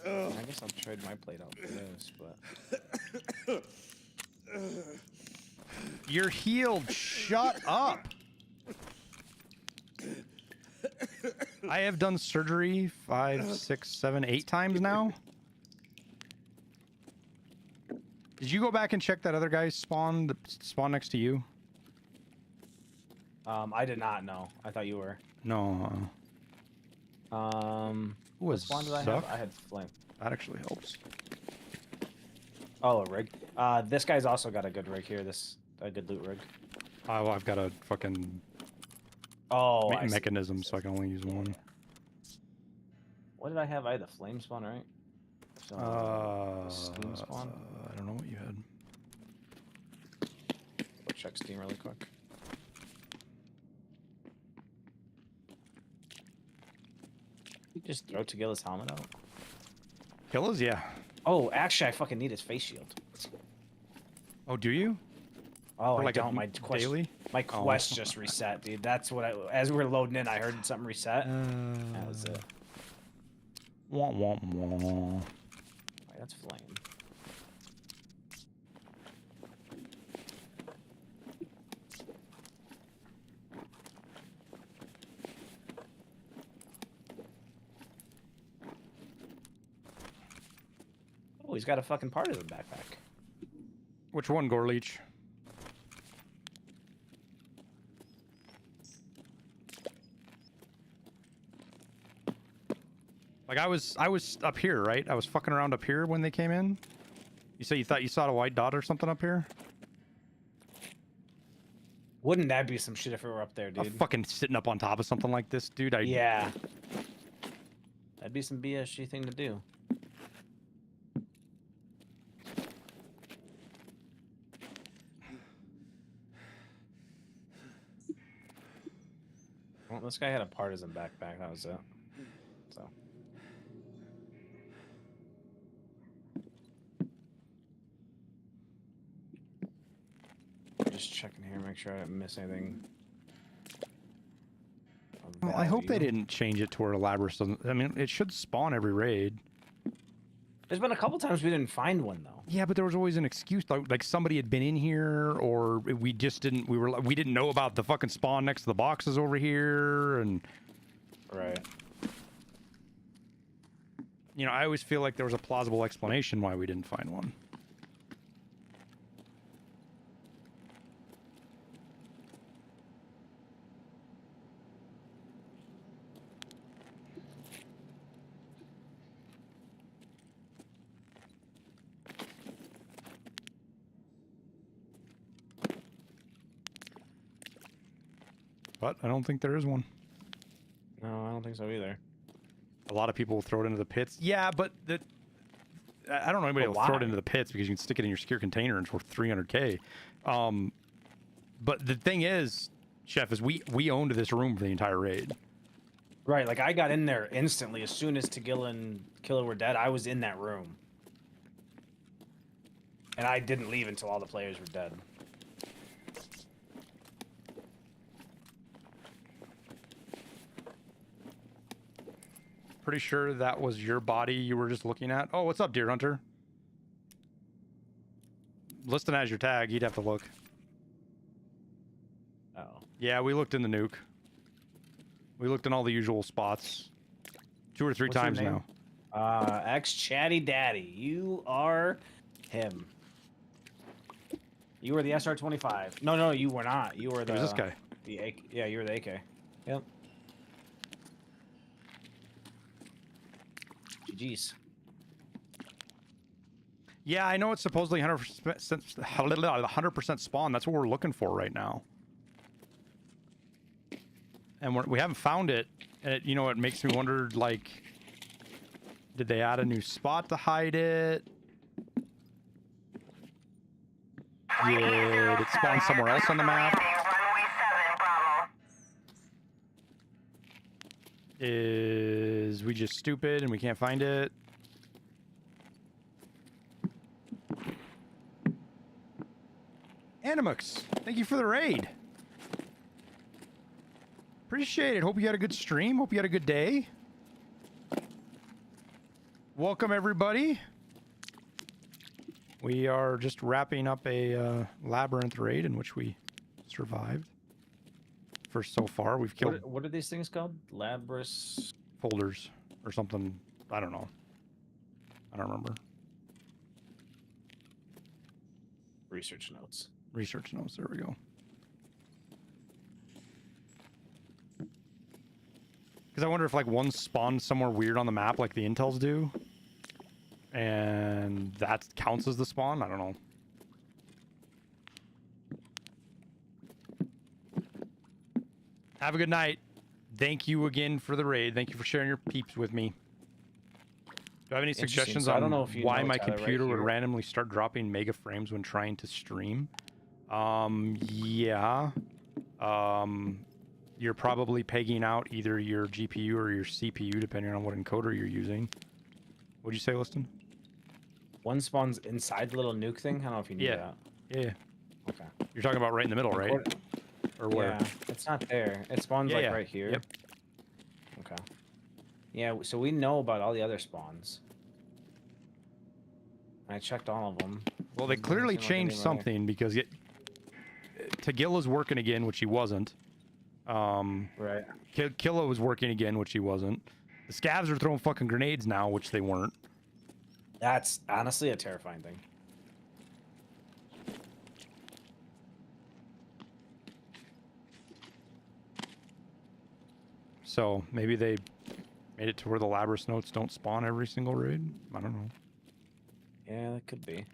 G: I guess I'll trade my plate out for this, but...
A: You're healed. Shut up. I have done surgery 5, 6, 7, 8 times now. Did you go back and check that other guy's spawn next to you?
G: I did not know. I thought you were.
A: No.
G: What spawn did I have? I had flame.
A: That actually helps.
G: Oh, a rig. This guy's also got a good rig here. A good loot rig.
A: Well, I've got a fucking mechanism, so I can only use one.
G: What did I have? I had the flame spawn, right? So, steam spawn.
A: I don't know what you had.
G: Go check Steam really quick. You just throw Tagilla's helmet out.
A: Killas, yeah.
G: Oh, actually, I fucking need his face shield.
A: Oh, do you?
G: Oh,
A: Or
G: I
A: like a
G: don't. My quest,
A: daily?
G: my quest just reset, dude. That's what as we were loading in, I heard something reset. That was it.
A: Wah, wah, wah.
G: Right, that's flame. Oh, he's got a fucking part of the backpack.
A: Which one, Gorleech? Like I was up here, right? I was fucking around up here when they came in. You say you thought you saw a white dot or something up here?
G: Wouldn't that be some shit if it were up there, dude?
A: I'm fucking sitting up on top of something like this, dude.
G: Yeah. That'd be some BSG thing to do. Well, this guy had a partisan backpack. That was it. So. Just checking here, make sure I didn't miss anything.
A: Well, I hope they didn't change it to where Labyrinth doesn't. I mean, it should spawn every raid.
G: There's been a couple times we didn't find one though.
A: Yeah, but there was always an excuse, like somebody had been in here, or we just didn't. We didn't know about the fucking spawn next to the boxes over here, and
G: Right.
A: you know, I always feel like there was a plausible explanation why we didn't find one. But I don't think there is one.
G: No, I don't think so either.
A: A lot of people will throw it into the pits. Yeah, but I don't know anybody
G: But
A: will throw it
G: why?
A: into the pits because you can stick it in your secure container and it's worth 300K. But the thing is, Chef, is we owned this room for the entire raid.
G: Right, like I got in there instantly as soon as Tagilla and Killer were dead. I was in that room, and I didn't leave until all the players were dead.
A: Pretty sure that was your body you were just looking at. Oh, what's up, Deer Hunter? Listing as your tag, you'd have to look.
G: Oh.
A: Yeah, we looked in the nuke. We looked in all the usual spots. 2 or 3
G: What's your
A: times
G: name?
A: now.
G: Ex Chatty Daddy. You are him. You were the SR-25. No, you were not. You were
A: It
G: the.
A: was this guy.
G: The AK. Yeah, you were the AK. Yep. GG's.
A: Yeah, I know it's supposedly 100% spawn. That's what we're looking for right now. And we haven't found it. And it, you know, it makes me wonder, like, did they add a new spot to hide it? Did it spawn somewhere else on the map?
H: Runway 7, Bravo.
A: Is we just stupid and we can't find it? Animux, thank you for the raid. Appreciate it. Hope you had a good stream. Hope you had a good day. Welcome, everybody. We are just wrapping up a Labyrinth raid in which we survived. For so far, we've killed
G: What are these things called? Labrys.
A: folders or something. I don't know. I don't remember.
G: Research notes.
A: Research notes. There we go. Because I wonder if like one spawns somewhere weird on the map like the intels do. And that counts as the spawn? I don't know. Have a good night. Thank you again for the raid. Thank you for sharing your peeps with me. Do I have any
G: Interesting.
A: suggestions
G: So I
A: on
G: don't know if you
A: why
G: know,
A: my
G: Tyler, right
A: computer would
G: here.
A: randomly start dropping mega frames when trying to stream? Yeah. You're probably pegging out either your GPU or your CPU, depending on what encoder you're using. What'd you say, Liston?
G: One spawns inside the little nuke thing. I don't know if you knew
A: Yeah.
G: that.
A: Yeah.
G: Okay.
A: You're talking about right in the middle, right? Or where?
G: Yeah, it's not there. It spawns
A: Yeah,
G: like
A: yeah.
G: right here.
A: Yep.
G: Okay. Yeah, so we know about all the other spawns. I checked all of them.
A: Well, they
G: Doesn't
A: clearly
G: seem like
A: changed
G: anybody-
A: something because Tagilla's working again, which he wasn't.
G: Right.
A: Killa was working again, which he wasn't. The scavs are throwing fucking grenades now, which they weren't.
G: That's honestly a terrifying thing.
A: So maybe they made it to where the Labyrinth notes don't spawn every single raid. I don't know.
G: Yeah, that could be.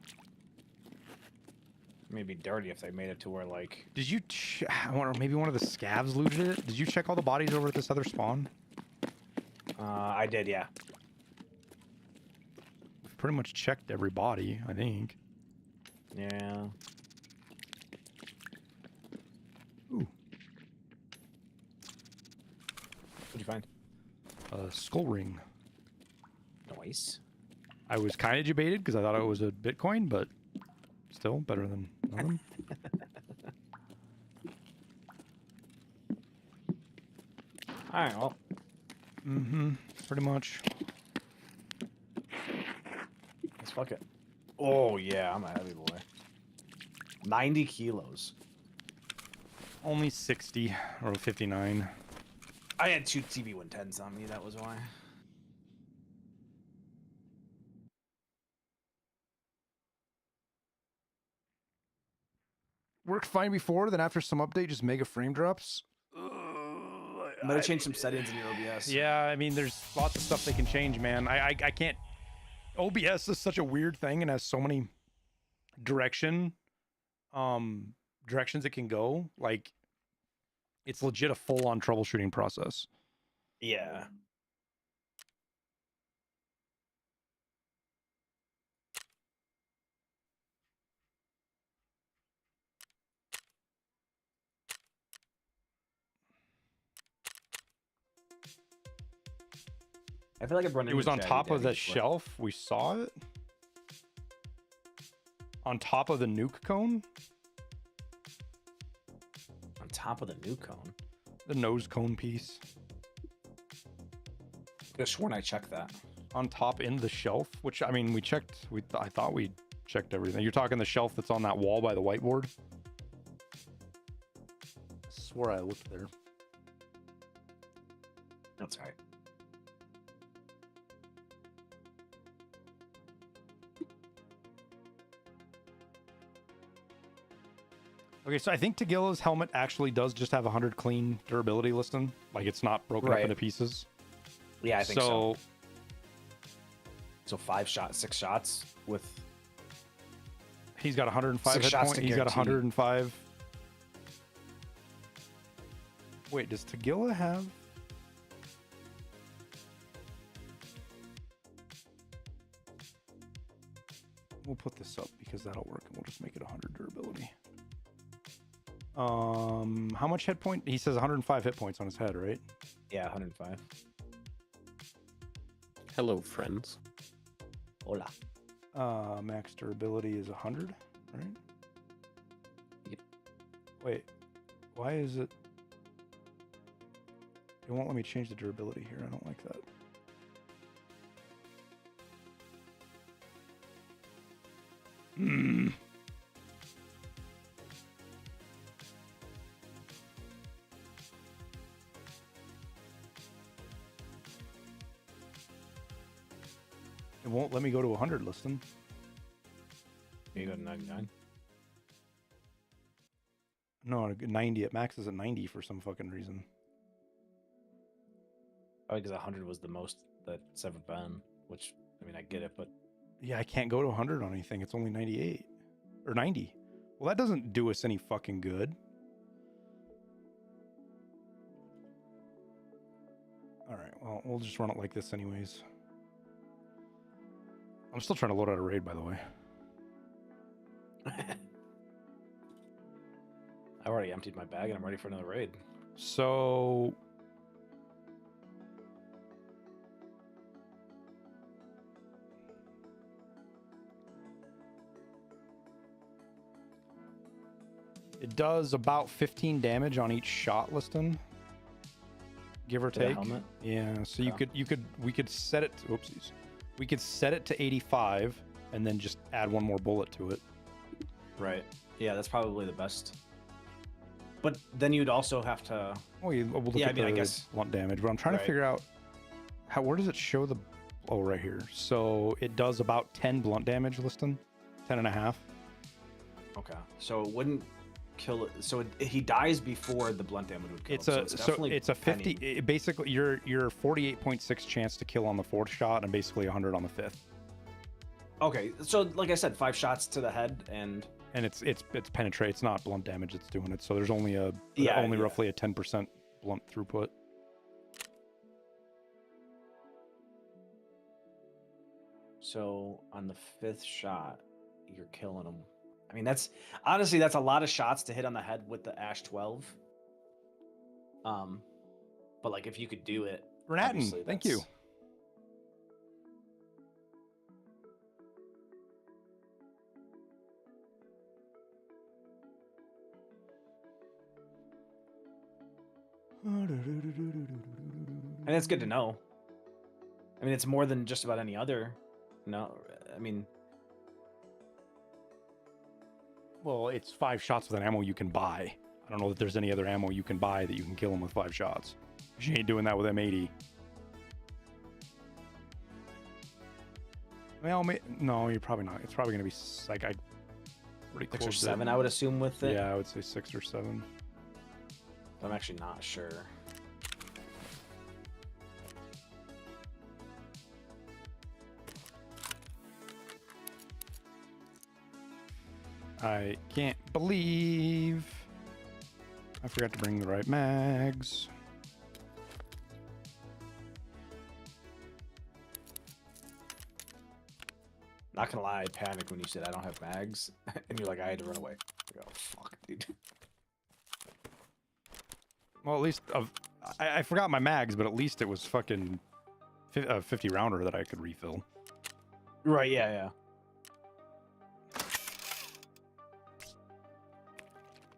G: Maybe dirty if they made it to where like.
A: Did you? I wonder. Maybe one of the scavs looted it. Did you check all the bodies over at this other spawn?
G: I did, yeah.
A: We've pretty much checked every body, I think.
G: Yeah.
A: Ooh,
G: What'd you find?
A: a skull ring.
G: Nice.
A: I was kind of debated because I thought it was a Bitcoin, but still better than nothing.
G: All right. Well,
A: Mm-hmm. Pretty much.
G: Fuck it. Oh yeah, I'm a heavy boy. 90 kilos.
A: Only 60 or 59.
G: I had 2 TV 110s on me. That was why.
A: Worked fine before, then after some update, just mega frame drops.
G: I'm gonna change some settings in your OBS.
A: Yeah, I mean, there's lots of stuff they can change, man. I can't. OBS is such a weird thing and has so many directions it can go. Like, it's legit a full-on troubleshooting process.
G: Yeah. I feel like I've run
A: It was
G: into
A: on
G: Chatty
A: top of
G: Daddy
A: the
G: before.
A: shelf. We saw it. On top of the nuke cone.
G: On top of the new cone.
A: The nose cone piece.
G: I could have sworn I checked that.
A: On top in the shelf, which, I mean, we checked. I thought we checked everything. You're talking the shelf that's on that wall by the whiteboard? I swore I looked there.
G: That's right.
A: Okay, so I think Tagilla's helmet actually does just have 100 clean durability listing. Like, it's not broken up
G: Right.
A: into pieces.
G: Yeah, I think so. So 6 shots with.
A: He's got 105
G: 6
A: hit
G: shots
A: points.
G: to
A: He's got
G: guarantee.
A: 105. Wait, does Tagilla have? We'll put this up because that'll work, and we'll just make it 100 durability. How much hit point? He says 105 hit points on his head, right?
G: Yeah, 105.
I: Hello, friends.
G: Hola.
A: Max durability is 100, right?
I: Yep.
A: Wait, why is it? It won't let me change the durability here. I don't like that. Hmm. It won't let me go to 100 listing.
G: You go to 99.
A: No, 90. It maxes at 90 for some fucking reason.
G: Oh, because 100 was the most that's ever been. Which, I mean, I get it, but
A: Yeah, I can't go to 100 on anything. It's only 98 or 90. Well, that doesn't do us any fucking good. All right. Well, we'll just run it like this anyways. I'm still trying to load out a raid, by the way.
G: I already emptied my bag and I'm ready for another raid.
A: So it does about 15 damage on each shot listing, give or
G: To the
A: take.
G: helmet?
A: Yeah. So
G: Okay.
A: we could set it. Oopsies. We could set it to 85 and then just add one more bullet to it.
G: Right. Yeah, that's probably the best. But then you'd also have to.
A: Well, we'll look
G: Yeah,
A: at
G: I mean, I
A: the
G: guess-
A: blunt damage, but I'm trying to
G: Right.
A: figure out where does it show the. Oh, right here. So it does about 10 blunt damage listing, 10 and a half.
G: Okay. So it wouldn't kill it. So he dies before the blunt damage would kill
A: It's
G: him.
A: a
G: definitely
A: it's a 50.
G: penny.
A: Basically, you're 48.6 chance to kill on the 4th shot and basically 100 on the 5th.
G: Okay. So like I said, 5 shots to the head and.
A: And it's penetrate. It's not blunt damage that's doing it. So there's only
G: Yeah,
A: roughly a 10% blunt throughput.
G: So on the 5th shot, you're killing him. I mean, that's honestly that's a lot of shots to hit on the head with the Ash 12. But like if you could do it, obviously
A: Renatin, thank you.
G: that's- And it's good to know. I mean, it's more than just about any other. No, I mean,
A: Well, it's 5 shots with an ammo you can buy. I don't know that there's any other ammo you can buy that you can kill him with 5 shots. She ain't doing that with M80. Well, no, you're probably not. It's probably going to be like pretty
G: 6 or
A: close.
G: 7, I would assume, with it.
A: Yeah, I would say 6 or 7.
G: I'm actually not sure.
A: I can't believe I forgot to bring the right mags.
G: Not gonna lie, I panicked when you said I don't have mags, and you're like, I had to run away. Like, oh fuck, dude.
A: Well, at least I forgot my mags, but at least it was fucking a 50 rounder that I could refill.
G: Right? Yeah.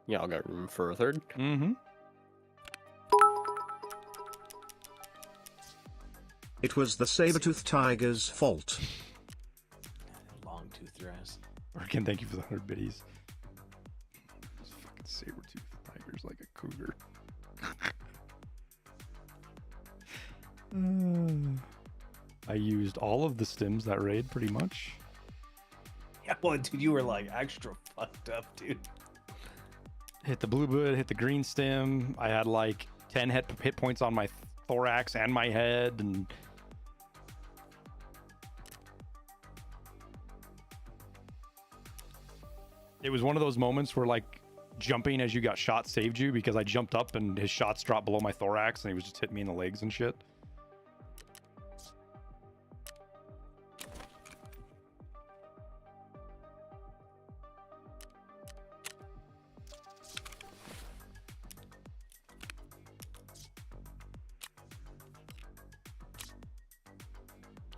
I: Y'all got room for a third?
A: Mm-hmm.
B: It was the saber-toothed tiger's fault.
G: Long tooth your ass.
A: Again, thank you for the 100 biddies. Those fucking saber-toothed tigers like a cougar. I used all of the stims that raid, pretty much.
G: Yeah, well, dude, you were like extra fucked up, dude.
A: Hit the blue bud, hit the green stem. I had like 10 hit points on my thorax and my head, and it was one of those moments where like jumping as you got shot saved you, because I jumped up and his shots dropped below my thorax and he was just hitting me in the legs and shit.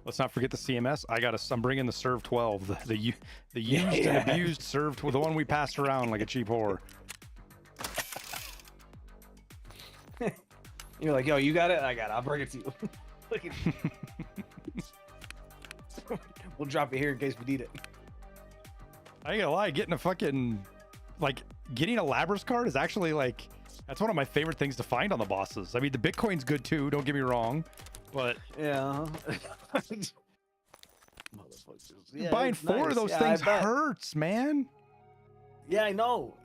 A: Let's not forget the CMS. I'm bringing the Serve 12, the used and abused Serve 12, the one we passed around like a cheap whore.
G: You're like, yo, you got it? I got it. I'll bring it to you. Look at we'll drop it here in case we need it.
A: I ain't gonna lie, getting a Labyrinth card is actually like, that's one of my favorite things to find on the bosses. I mean, the Bitcoin's good too, don't get me wrong, but
G: yeah. Yeah,
A: buying 4 of those things hurts, man.
G: Yeah, I know.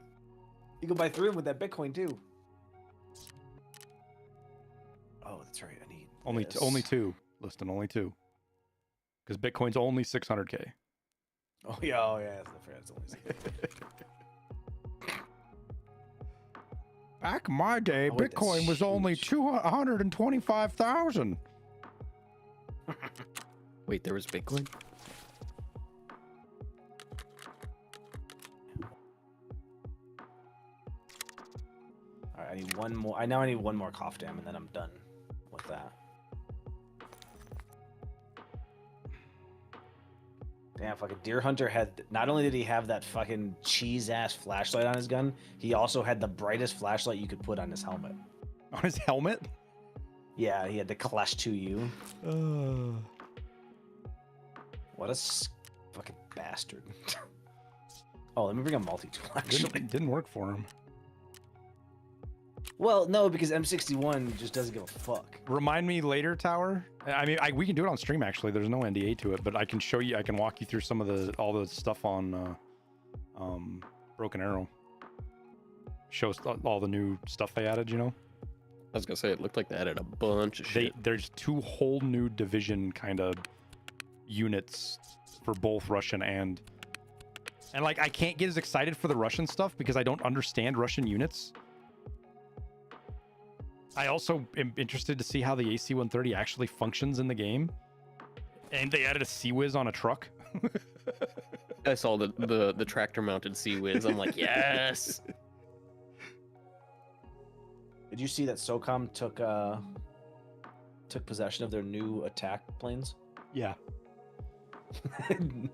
G: You can buy 3 of them with that Bitcoin too. Oh, that's right. I need
A: only 2. Liston, only 2. Because Bitcoin's only 600K.
G: Oh yeah, that's only 600K.
D: Back in my day, Bitcoin was only 225,000.
I: Wait, there was Bitcoin?
G: All right, I need one more. I need one more cough dam, and then I'm done with that. Damn, fucking Deer Hunter had. Not only did he have that fucking cheese ass flashlight on his gun, he also had the brightest flashlight you could put on his helmet.
A: On his helmet?
G: Yeah, he had the Clash 2U. What a fucking bastard. Oh, let me bring a multi-tool, actually.
A: Didn't work for him.
G: Well, no, because M61 just doesn't give a fuck.
A: Remind me later, Tower. I mean, we can do it on stream, actually. There's no NDA to it, but I can show you, I can walk you through some of all the stuff on Broken Arrow. Shows all the new stuff they added, you know?
I: I was gonna say, it looked like they added a bunch of shit.
A: There's 2 whole new division kind of units for both Russian and like, I can't get as excited for the Russian stuff because I don't understand Russian units. I also am interested to see how the AC-130 actually functions in the game. And they added a Sea-Wiz on a truck.
I: I saw the tractor-mounted Sea-Wiz. I'm like, yes!
G: Did you see that SOCOM took possession of their new attack planes?
A: Yeah. The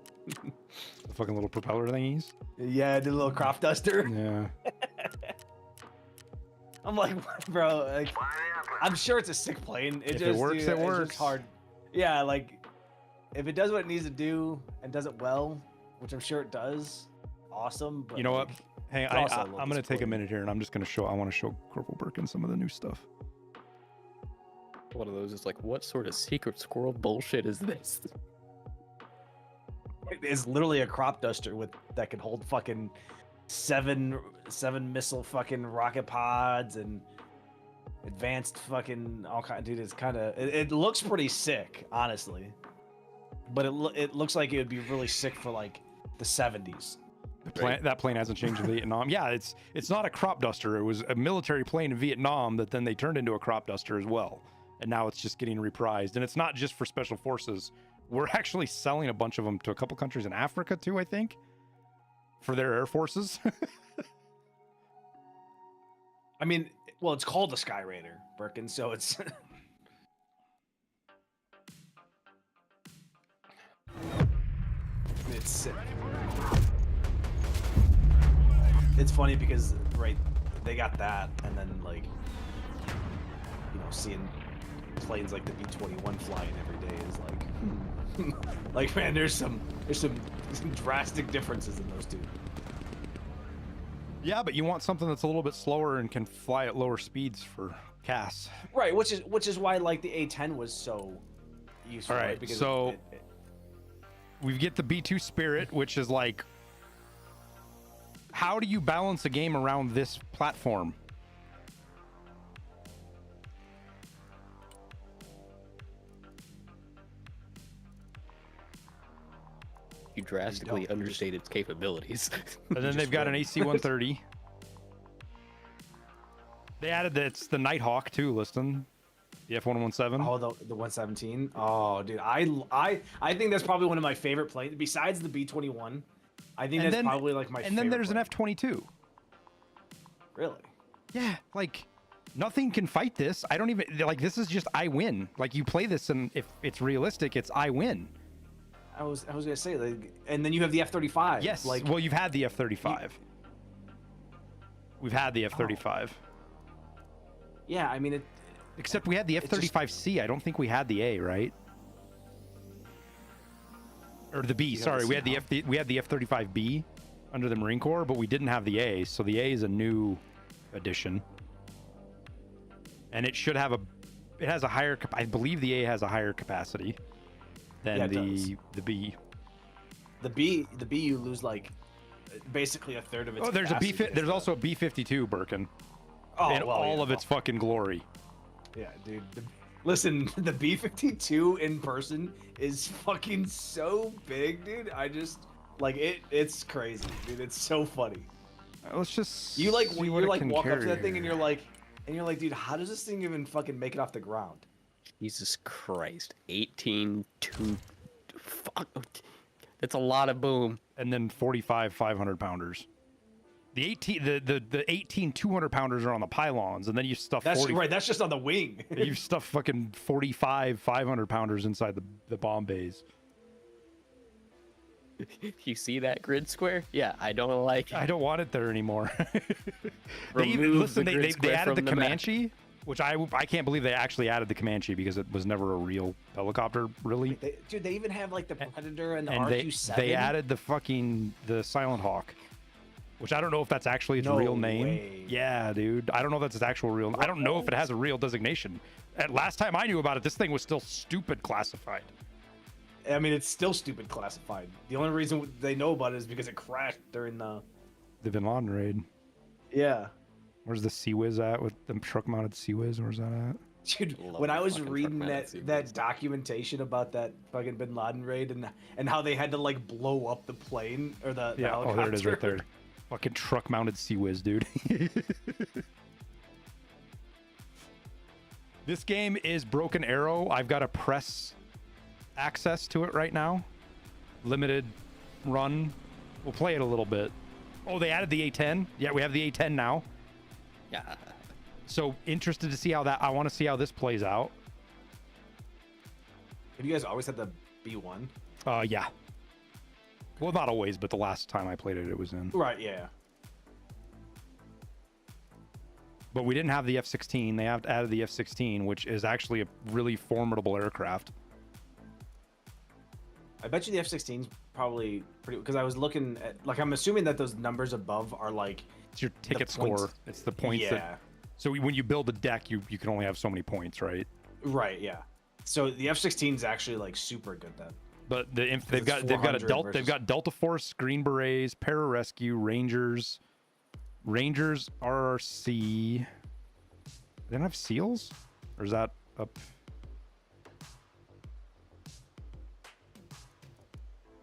A: fucking little propeller thingies.
G: Yeah, I did a little crop duster.
A: Yeah.
G: I'm like, bro, like, I'm sure it's a sick plane.
A: If it works,
G: dude,
A: it
G: it's
A: works.
G: just hard. Yeah, like, if it does what it needs to do and does it well, which I'm sure it does, awesome. But
A: You know what?
G: like,
A: Hey,
G: it's also a little
A: I'm gonna take a
G: disappointing.
A: minute here, and I'm just gonna show. I want to show Corporal Birkin some of the new stuff.
I: One of those is like, what sort of secret squirrel bullshit is this?
G: It is literally a crop duster with that can hold fucking seven missile fucking rocket pods and advanced fucking all kind. Dude, it's kind of it looks pretty sick, honestly. But it looks like it would be really sick for like the 70s.
A: That plane hasn't changed in Vietnam. Yeah, it's not a crop duster. It was a military plane in Vietnam that then they turned into a crop duster as well. And now it's just getting reprised. And it's not just for special forces. We're actually selling a bunch of them to a couple countries in Africa too, I think, for their air forces.
G: I mean, well, it's called the Sky Raider, Birkin, so it's it's funny because they got that, and then like seeing planes like the B-21 flying every day is like like, man, there's some drastic differences in those two.
A: Yeah, but you want something that's a little bit slower and can fly at lower speeds for CAS.
G: Right, which is why like the A-10 was so useful.
A: All right,
G: right? Because
A: so we get the B2 Spirit, which is like, how do you balance a game around this platform?
I: You drastically understate its capabilities.
A: And then they've got an AC-130. They added it's the Nighthawk too, listen. The F-117.
G: Oh, the 117. Oh, dude, I think that's probably one of my favorite planes besides the B-21. I think that's probably like my.
A: And then there's an F-22.
G: Really?
A: Yeah, like nothing can fight this. I don't even like. This is just I win. Like you play this, and if it's realistic, it's I win.
G: I was gonna say, like, and then you have the F-35.
A: Yes.
G: Like,
A: well, you've had the F-35. We've had the F-35.
G: Yeah, I mean it.
A: Except we had the F-35C. I don't think we had the A, right? Or the B. Sorry, we had the F-35B under the Marine Corps, but we didn't have the A. So the A is a new addition, and it should have it has a higher. I believe the A has a higher capacity than the B. The B
G: you lose like basically a third of its.
A: Oh, there's there's also a B-52 Birkin.
G: Oh,
A: in all of its fucking glory.
G: Yeah, dude. Listen, the B-52 in person is fucking so big, dude. I just like it. It's crazy, dude. It's so funny.
A: Let's just
G: you walk
A: carry
G: up to that thing and you're like, dude, how does this thing even fucking make it off the ground?
I: Jesus Christ, 18 to fuck. That's a lot of boom.
A: And then 45 500-pounders. The 18 200-pounders are on the pylons, and then you stuff.
G: That's right. That's just on the wing.
A: You stuff fucking 45 500-pounders inside the bomb bays.
I: You see that grid square? Yeah, I don't like it.
A: I don't want it there anymore. They added the Comanche, which I can't believe they actually added the Comanche because it was never a real helicopter, really.
G: Dude, they even have like the Predator and the
A: and
G: RQ-7.
A: They added the Silent Hawk, which I don't know if that's actually its real name.
G: Way.
A: Yeah, dude. I don't know if that's its actual real. I don't know if it has a real designation. At last time I knew about it, this thing was still stupid classified.
G: I mean, it's still stupid classified. The only reason they know about it is because it crashed during the
A: Bin Laden raid.
G: Yeah.
A: Where's the Sea-Wiz at with the truck-mounted Sea-Wiz? Where's that at?
G: Dude, when I was reading that documentation about that fucking Bin Laden raid and how they had to like blow up the plane or the helicopter.
A: Oh, there it is right there. Fucking truck-mounted Sea-Wiz, dude. This game is Broken Arrow. I've got a press access to it right now. Limited run. We'll play it a little bit. Oh, they added the A10. Yeah, we have the A10 now.
I: Yeah.
A: So interested to see how that. I want to see how this plays out.
G: Have you guys always had the B1?
A: Yeah. Well, not always, but the last time I played it, it was in.
G: Right. Yeah.
A: But we didn't have the F-16. They have added the F-16, which is actually a really formidable aircraft.
G: I bet you the F-16's probably pretty, because I was looking at, like, I'm assuming that those numbers above are like
A: It's your ticket
G: points.
A: score. It's the points
G: Yeah.
A: that. So when you build a deck, you can only have so many points, right?
G: Right. Yeah. So the F-16 is actually like super good then.
A: But they've
G: it's
A: got a
G: 400
A: Delta. They've
G: versus-
A: got Delta Force, Green Berets, Pararescue, Rangers, RRC. They don't have SEALs, or is that up?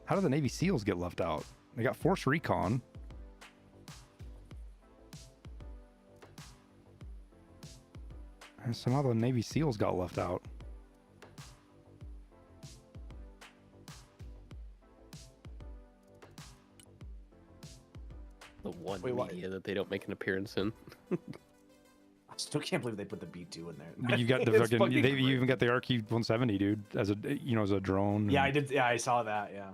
A: How do the Navy SEALs get left out? They got Force Recon. And somehow the Navy SEALs got left out.
I: The one
G: Wait, what?
I: media that they don't make an appearance in.
G: I still can't believe they put the B2 in there.
A: But you got the
G: It's
A: fucking. They
G: great.
A: even got the RQ-170, dude, as a as a drone.
G: Yeah, I
A: and-
G: did. Yeah, I saw that. Yeah.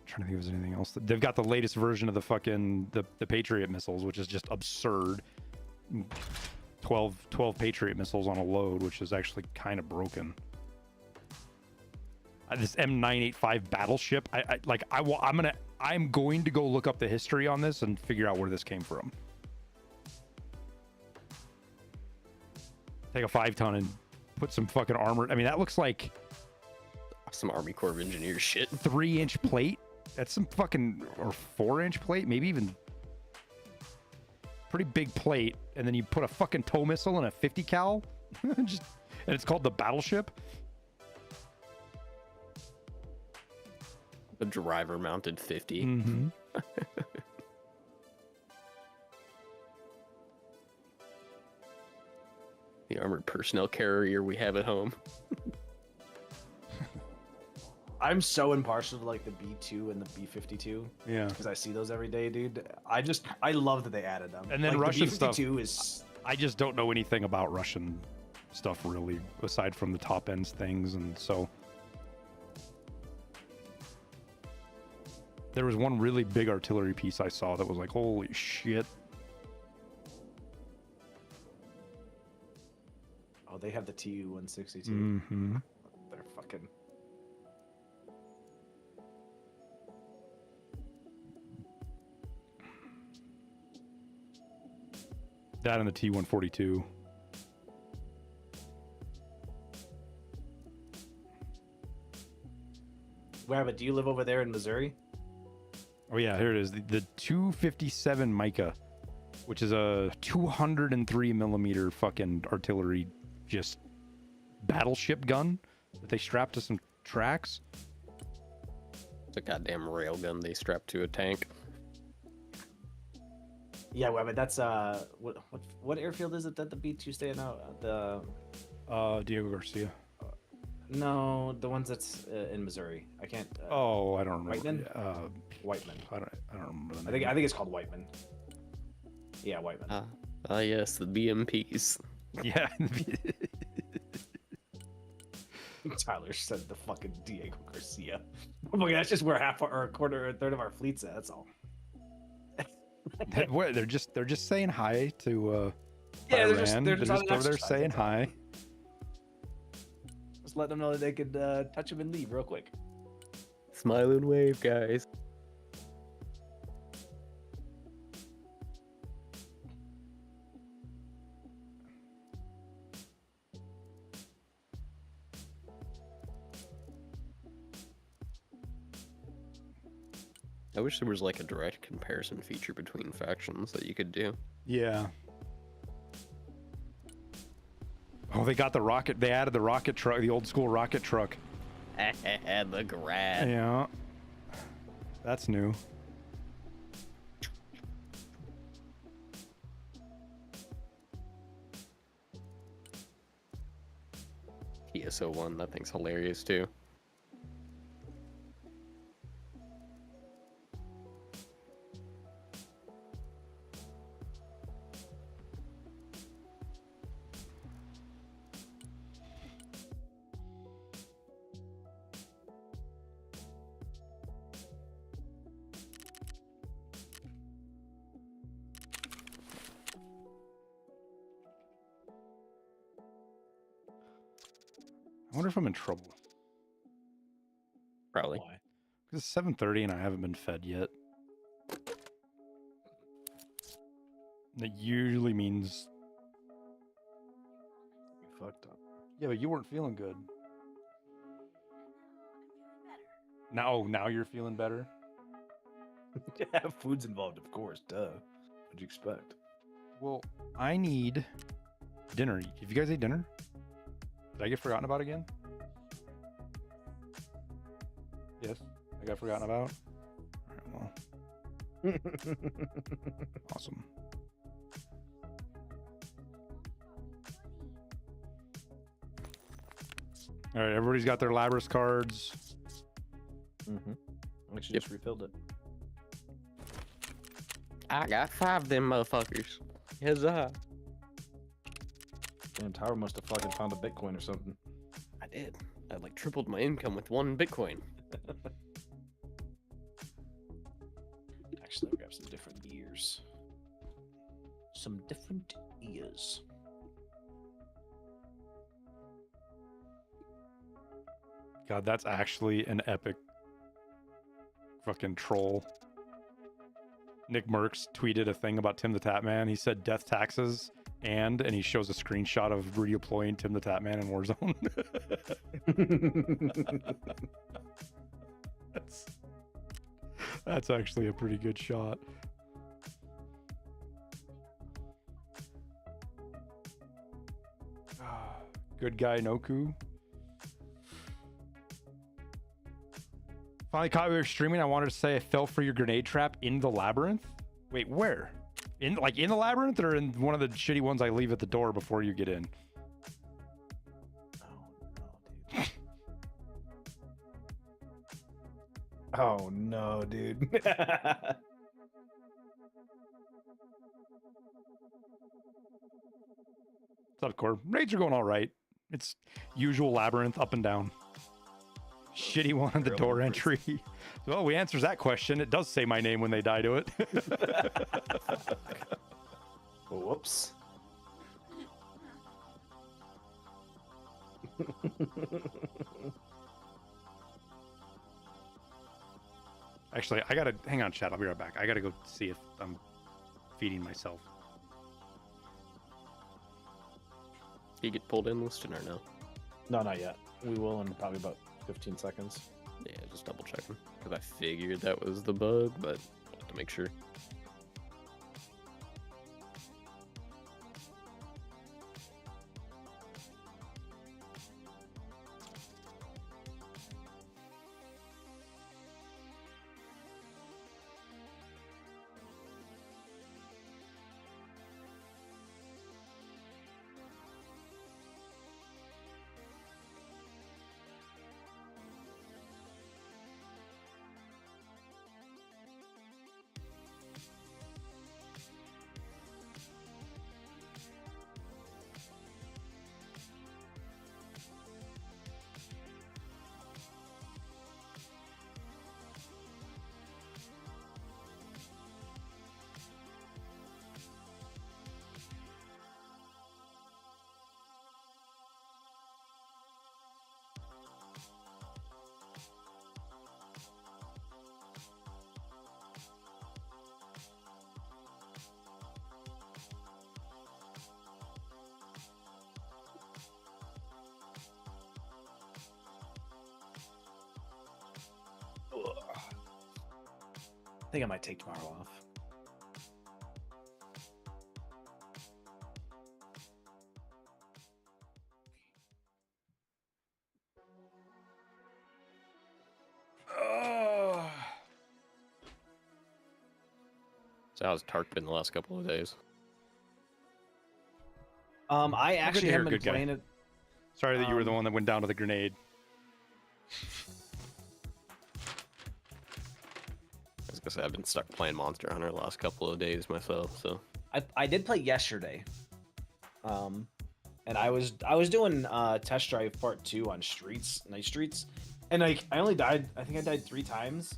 A: Trying to think if there's anything else. They've got the latest version of the fucking the Patriot missiles, which is just absurd. 12 Patriot missiles on a load, which is actually kind of broken. This M985 battleship, I'm going to go look up the history on this and figure out where this came from. Take a 5-ton and put some fucking armor. I mean, that looks like
I: Some Army Corps of Engineers shit.
A: 3-inch plate. That's some fucking, or 4-inch plate, maybe even pretty big plate. And then you put a fucking tow missile and a 50 cal, and it's called the battleship.
I: The driver mounted 50.
A: Mm-hmm.
I: The armored personnel carrier we have at home.
G: I'm so impartial to like the B2 and the B52
A: Yeah.
G: because I see those every day, dude. I love that they added them.
A: And then
G: like,
A: Russian
G: the
A: stuff.
G: B52 is
A: I just don't know anything about Russian stuff really, aside from the top ends things, and so there was one really big artillery piece I saw that was like, holy shit.
G: oh, they have the Tu-162.
A: Mm-hmm.
G: They're fucking.
A: That and the T-142.
G: Where, but do you live over there in Missouri?
A: Oh yeah, here it is. The 257 Mica, which is a 203 millimeter fucking artillery, just battleship gun that they strapped to some tracks.
I: It's a goddamn railgun they strapped to a tank.
G: Yeah, well, but that's what airfield is it that the B2 staying out? The
A: Diego Garcia.
G: no, the ones that's in Missouri. I can't.
A: Oh, I don't remember.
G: Whiteman? Whiteman.
A: I don't remember the
G: I
A: name.
G: think it's called Whiteman. Yeah, Whiteman.
I: Yes, the BMPs.
A: Yeah.
G: Tyler said the fucking Diego Garcia. Oh my god, that's just where half or a quarter or a third of our fleet's at. That's all.
A: They're just saying hi to
G: Yeah,
A: Iran.
G: they're just on an
A: over there
G: exercise,
A: saying
G: that's all.
A: hi.
G: Just let them know that they could touch him and leave real quick.
I: Smile and wave, guys. I wish there was like a direct comparison feature between factions that you could do.
A: Yeah. Oh, they got the rocket. They added the rocket truck, the old school rocket truck.
I: The grad.
A: Yeah. That's new.
I: TSO1, that thing's hilarious too.
A: wonder if I'm in trouble.
I: Probably.
G: Why?
A: Because it's 7:30 and I haven't been fed yet. That usually means.
G: You fucked up.
A: Yeah, but you weren't feeling good. Now you're feeling better.
G: Yeah, food's involved, of course. Duh. What'd you expect?
A: Well, I need dinner. Have you guys ate dinner? Did I get forgotten about again? Yes, I got forgotten about. All right, well, awesome. All right, everybody's got their Labyrinth cards.
G: Mm-hmm. I actually
I: Yep.
G: just refilled it.
I: I got 5 of them motherfuckers. Huzzah.
G: Damn, Tower must have fucking found a Bitcoin or something.
I: I did. I like tripled my income with 1 Bitcoin.
G: Actually, I'll grab some different ears. Some different ears.
A: God, that's actually an epic fucking troll. Nick Merckx tweeted a thing about Tim the Tatman. He said death taxes and he shows a screenshot of redeploying Tim the Tatman in Warzone. That's actually a pretty good shot. Good guy Noku. Finally caught we were streaming. I wanted to say I fell for your grenade trap in the labyrinth. Wait, where? In the labyrinth or in one of the shitty ones I leave at the door before you get in?
G: Oh no, dude.
A: What's up, Core? Raids are going all right. It's usual labyrinth up and down. Shitty one on the door entry. Well, we answers that question. It does say my name when they die to it.
G: Whoops.
A: Actually, I gotta hang on, chat. I'll be right back. I gotta go see if I'm feeding myself.
I: You get pulled in listed or no?
G: No, not yet. We will in probably about 15 seconds.
I: Yeah, just double checking. Because I figured that was the bug, but I have to make sure.
G: I think I might take tomorrow off.
I: So how's Tark been the last couple of days?
G: I
A: to
G: actually
A: hear,
G: haven't been
A: good guy.
G: playing it.
A: Sorry that you were the one that went down to the grenade.
I: I was gonna say I've been stuck playing Monster Hunter the last couple of days myself, so
G: I did play yesterday. And I was doing test drive part 2 on night streets, and I only died. I think I died 3 times.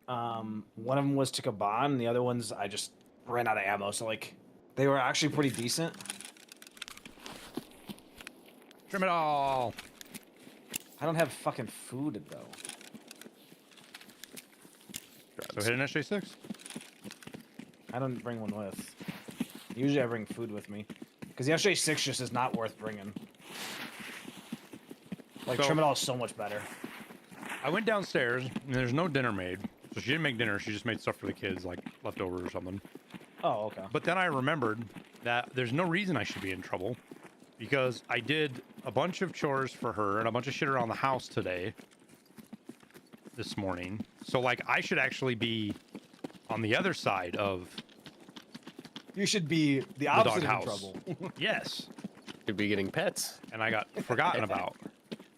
G: One of them was to Kaban, and the other ones I just ran out of ammo. So like, they were actually pretty decent.
A: Trim it all.
G: I don't have fucking food though.
A: So hit an SJ6.
G: I don't bring one with. Usually I bring food with me. Because the SJ6 just is not worth bringing. Like,
A: So-
G: trim it all is so much better.
A: I went downstairs and there's no dinner made. So she didn't make dinner. She just made stuff for the kids, like leftovers or something.
G: Oh, okay.
A: But then I remembered that there's no reason I should be in trouble because I did a bunch of chores for her and a bunch of shit around the house today, this morning. So, like, I should actually be on the other side of
G: You should be the
A: the
G: opposite of
A: doghouse.
G: trouble.
A: Yes.
I: Could be getting pets.
A: And I got forgotten about.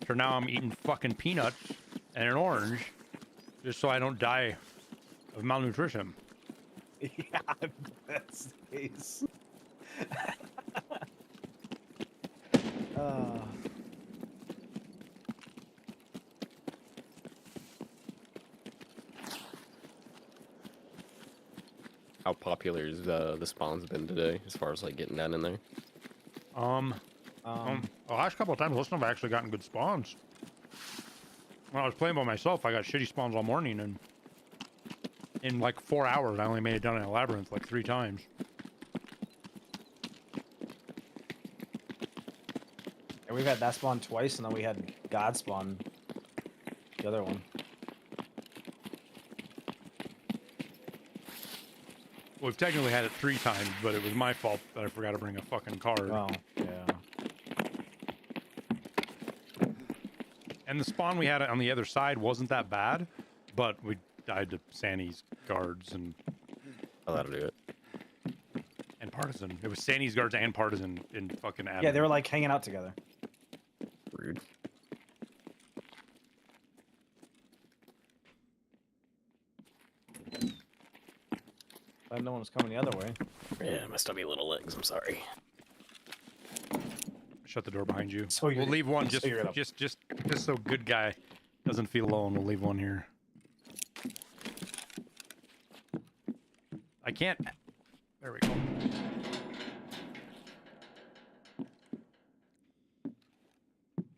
A: So now I'm eating fucking peanuts and an orange just so I don't die of malnutrition.
G: Yeah, that's the case.
I: How popular is the spawns been today, as far as like getting down in there?
A: The last couple of times, most of them have actually gotten good spawns. When I was playing by myself, I got shitty spawns all morning, and in like 4 hours, I only made it down in a labyrinth like 3 times.
G: And we've had that spawn twice, and then we had God spawn the other one.
A: Well, we've technically had it 3 times, but it was my fault that I forgot to bring a fucking card.
G: Oh, yeah.
A: And the spawn we had on the other side wasn't that bad, but we died to Sanny's guards and
I: Oh, that'll do it.
A: Partisan. It was Sanny's guards and Partisan in fucking admin.
G: Yeah, they were like hanging out together.
I: Rude.
G: But no one was coming the other way.
I: Yeah, my stubby little legs. I'm sorry.
A: Shut the door behind you.
G: So
A: We'll leave one
G: so
A: just
G: you're gonna-
A: just so good guy doesn't feel alone. We'll leave one here. I can't. There we go.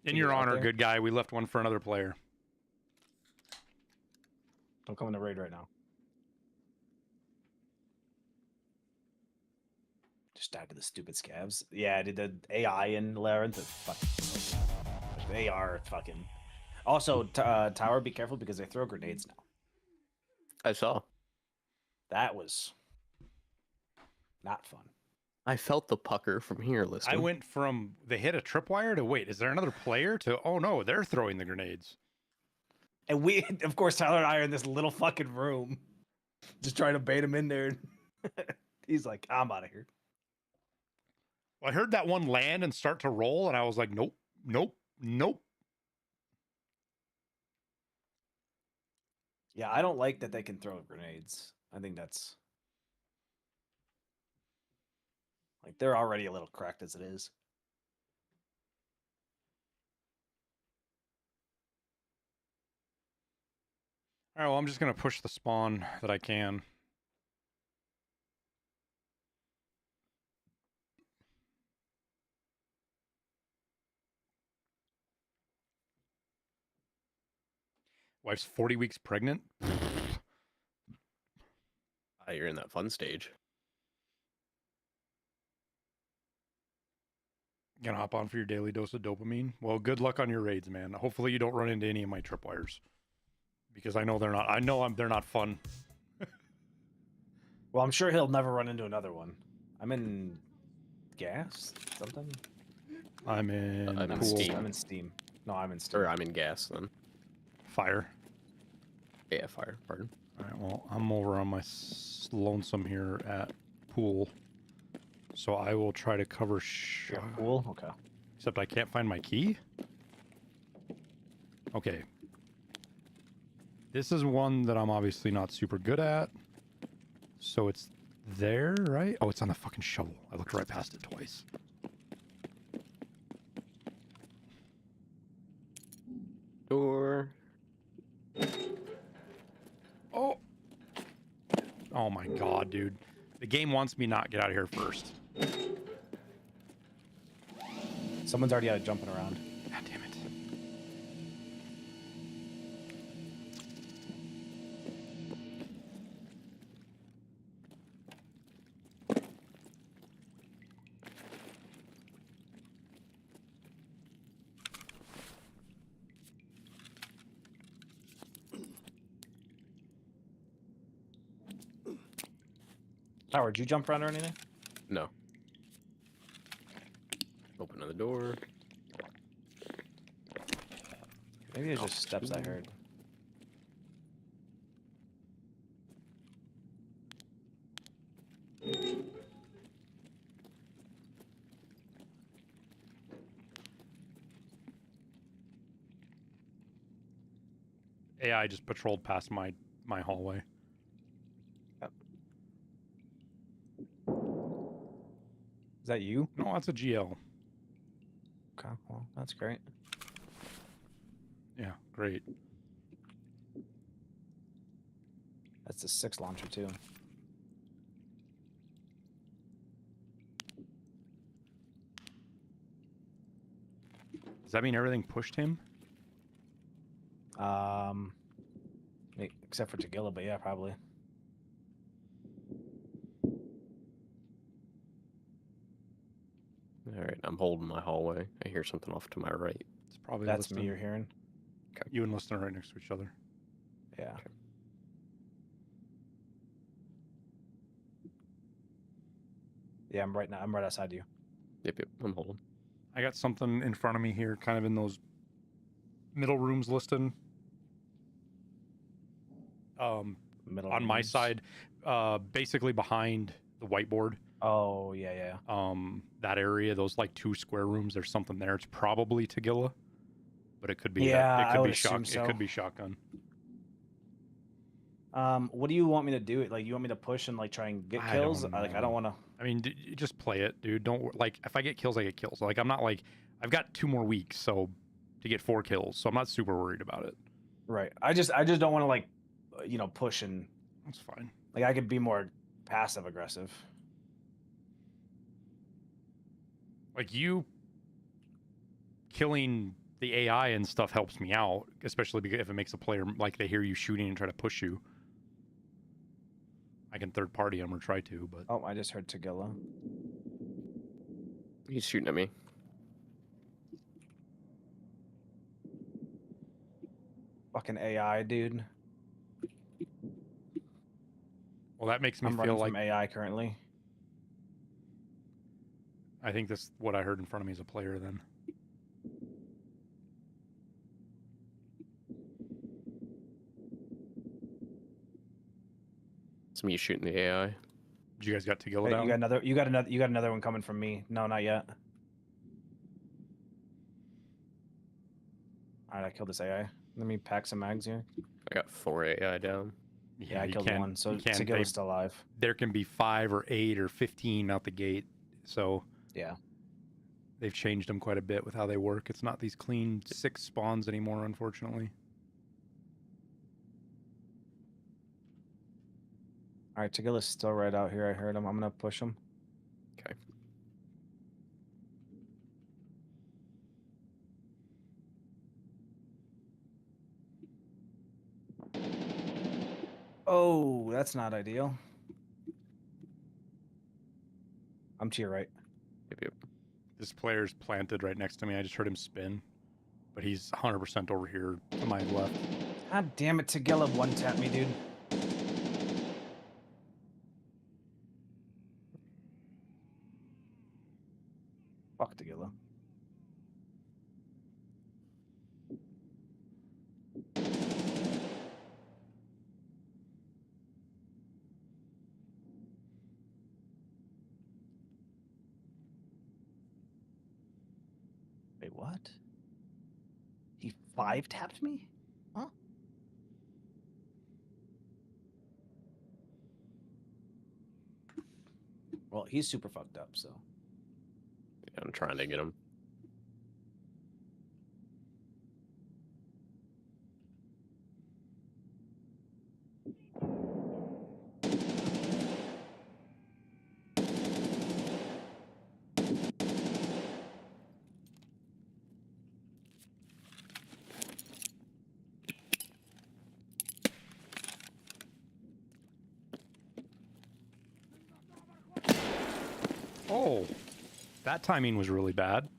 A: In your
G: out
A: honor,
G: there?
A: good guy. We left one for another player.
G: Don't come in the raid right now. Just died to the stupid scavs. Yeah, did the AI in Labyrinth? They are fucking. Also, tower, be careful because they throw grenades now.
I: I saw.
G: That was not fun.
I: I felt the pucker from here. Listen.
A: I went from they hit a tripwire to wait, is there another player to oh no, they're throwing the grenades.
G: And we, of course, Tyler and I are in this little fucking room, just trying to bait him in there. He's like, I'm out of here.
A: I heard that one land and start to roll, and I was like, nope, nope, nope.
G: Yeah, I don't like that they can throw grenades. I think that's like they're already a little cracked as it is.
A: All right, well, I'm just gonna push the spawn that I can. Wife's 40 weeks pregnant.
I: You're in that fun stage.
A: Gonna hop on for your daily dose of dopamine. Well, good luck on your raids, man. Hopefully you don't run into any of my tripwires, because I know they're not. They're not fun.
G: Well, I'm sure he'll never run into another one. I'm in gas something.
A: I'm in
I: I'm in
A: pool.
I: Steam.
G: I'm in Steam. No, I'm in Steam.
I: Or I'm in gas then.
A: Fire.
I: Yeah, fire. Pardon.
A: All right, well, I'm over on my lonesome here at pool, so I will try to cover.
G: You're at pool? Okay.
A: Except I can't find my key. Okay. This is one that I'm obviously not super good at. So it's there, right? Oh, it's on the fucking shovel. I looked right past it twice.
I: Door.
A: Oh. Oh my god, dude. The game wants me not get out of here first.
G: Someone's already out jumping around.
A: God damn it.
G: Howard, did you jump around or anything?
I: No. Open the door.
G: Maybe it's just steps I heard.
A: AI just patrolled past my hallway.
G: Yep. Is that you?
A: No, that's a GL.
G: Okay, well, that's great.
A: Yeah, great.
G: That's the 6 launcher too.
A: Does that mean everything pushed him?
G: Except for Tagilla, but yeah, probably.
I: All right, I'm holding my hallway. I hear something off to my right.
A: It's probably
G: That's
A: listening.
G: me you're hearing.
A: You and Listener right next to each other.
G: Yeah.
I: Okay.
G: Yeah, I'm right outside you.
I: Yep, I'm holding.
A: I got something in front of me here, kind of in those middle rooms listed.
G: Middle
A: On my
G: rooms.
A: side, basically behind the whiteboard.
G: Oh, yeah.
A: That area, those like 2 square rooms, there's something there. It's probably Tagilla, but it could be
G: Yeah,
A: it
G: I
A: could
G: would
A: be
G: assume so.
A: It could be shotgun.
G: What do you want me to do? Like, you want me to push and like try and get kills? Like, I don't want to.
A: I mean, just play it, dude. Don't like if I get kills, I get kills. Like I'm not like I've got 2 more weeks, so to get 4 kills, so I'm not super worried about it.
G: Right. I just don't want to like, push and.
A: That's fine.
G: Like I could be more passive aggressive.
A: Like you killing the AI and stuff helps me out, especially because if it makes a player like they hear you shooting and try to push you. I can third party him or try to, but
G: Oh, I just heard Tagilla.
I: He's shooting at me.
G: Fucking AI, dude.
A: well, that makes me
G: I'm
A: feel
G: running
A: like
G: from AI currently.
A: I think this what I heard in front of me is a player then.
I: It's me shooting the AI.
A: Did you guys got Tagilla
G: Wait,
A: down?
G: you got another one coming from me. No, not yet. All right, I killed this AI. Let me pack some mags here.
I: I got 4 AI down.
G: Yeah, I
A: you
G: killed
A: can't-
G: one, so
A: you can't-
G: Tagilla's still alive.
A: there can be 5 or 8 or 15 out the gate. So
G: Yeah.
A: they've changed them quite a bit with how they work. It's not these clean 6 spawns anymore, unfortunately.
G: All right, Tagilla's still right out here. I heard him. I'm gonna push him.
I: Okay.
G: Oh, that's not ideal. I'm to your right.
I: Yep.
A: This player's planted right next to me. I just heard him spin, but he's 100% over here to my left.
G: God damn it, Tagilla one-tap me, dude. Fuck Tagilla. Wait, what? He 5-tapped me? Huh? Well, he's super fucked up, so.
I: Yeah, I'm trying to get him.
A: Oh, that timing was really bad.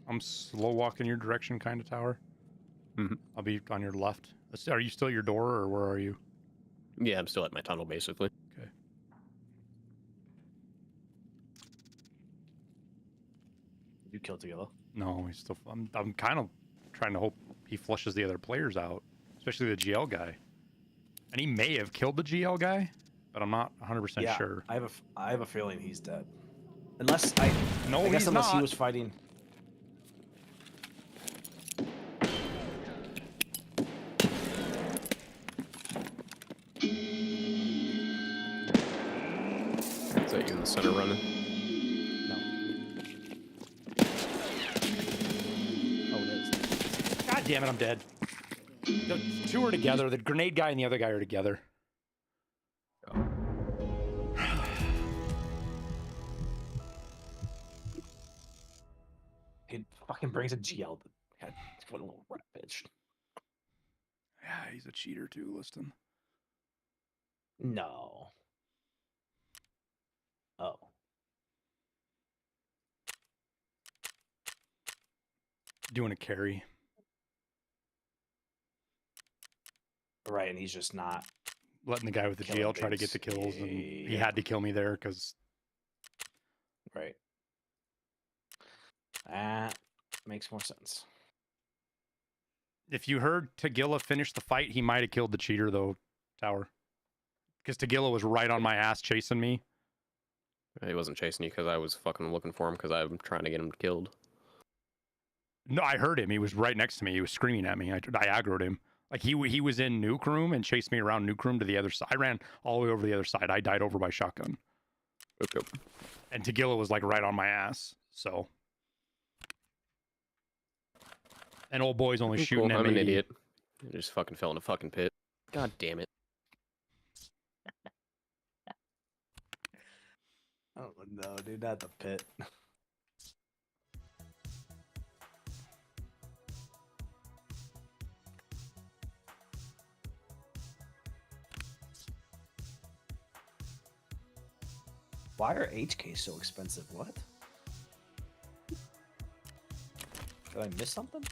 A: I'm slow walking your direction, kind of tower.
I: Mm-hmm.
A: I'll be on your left. Are you still at your door, or where are you?
I: Yeah, I'm still at my tunnel, basically.
A: Okay.
G: You killed Tequila.
A: No, he's still. I'm kind of trying to hope he flushes the other players out, especially the GL guy. And he may have killed the GL guy, but I'm not 100%
G: Yeah,
A: sure.
G: I have a feeling he's dead. Unless I
A: No,
G: I guess
A: he's
G: unless he
A: not.
G: was fighting.
I: Is that you in the center running?
G: No. Oh, it is.
A: God damn it, I'm dead. The two are together. The grenade guy and the other guy are together.
G: It fucking brings a GL. God, what a little rat bitch.
A: Yeah, he's a cheater too, Liston.
G: No. Oh.
A: Doing a carry.
G: Right, and he's just not.
A: Letting the guy with the
G: Killing
A: GL try to get
G: things.
A: the kills, and he
G: Yeah.
A: had to kill me there because
G: Right. That makes more sense.
A: if you heard Tagilla finish the fight, he might have killed the cheater though, Tower. Because Tagilla was right on my ass chasing me.
I: He wasn't chasing you because I was fucking looking for him because I'm trying to get him killed.
A: No, I heard him. He was right next to me. He was screaming at me. I aggroed him. Like he was in Nuke Room and chased me around Nuke Room to the other side. I ran all the way over to the other side. I died over by shotgun.
I: Okay.
A: And Tagilla was like right on my ass. So. And old boy's only shooting at
I: I'm
A: me.
I: an idiot. I just fucking fell in a fucking pit. God damn it.
G: Oh no, dude, not the pit. Why are HKs so expensive? What? Did I miss something?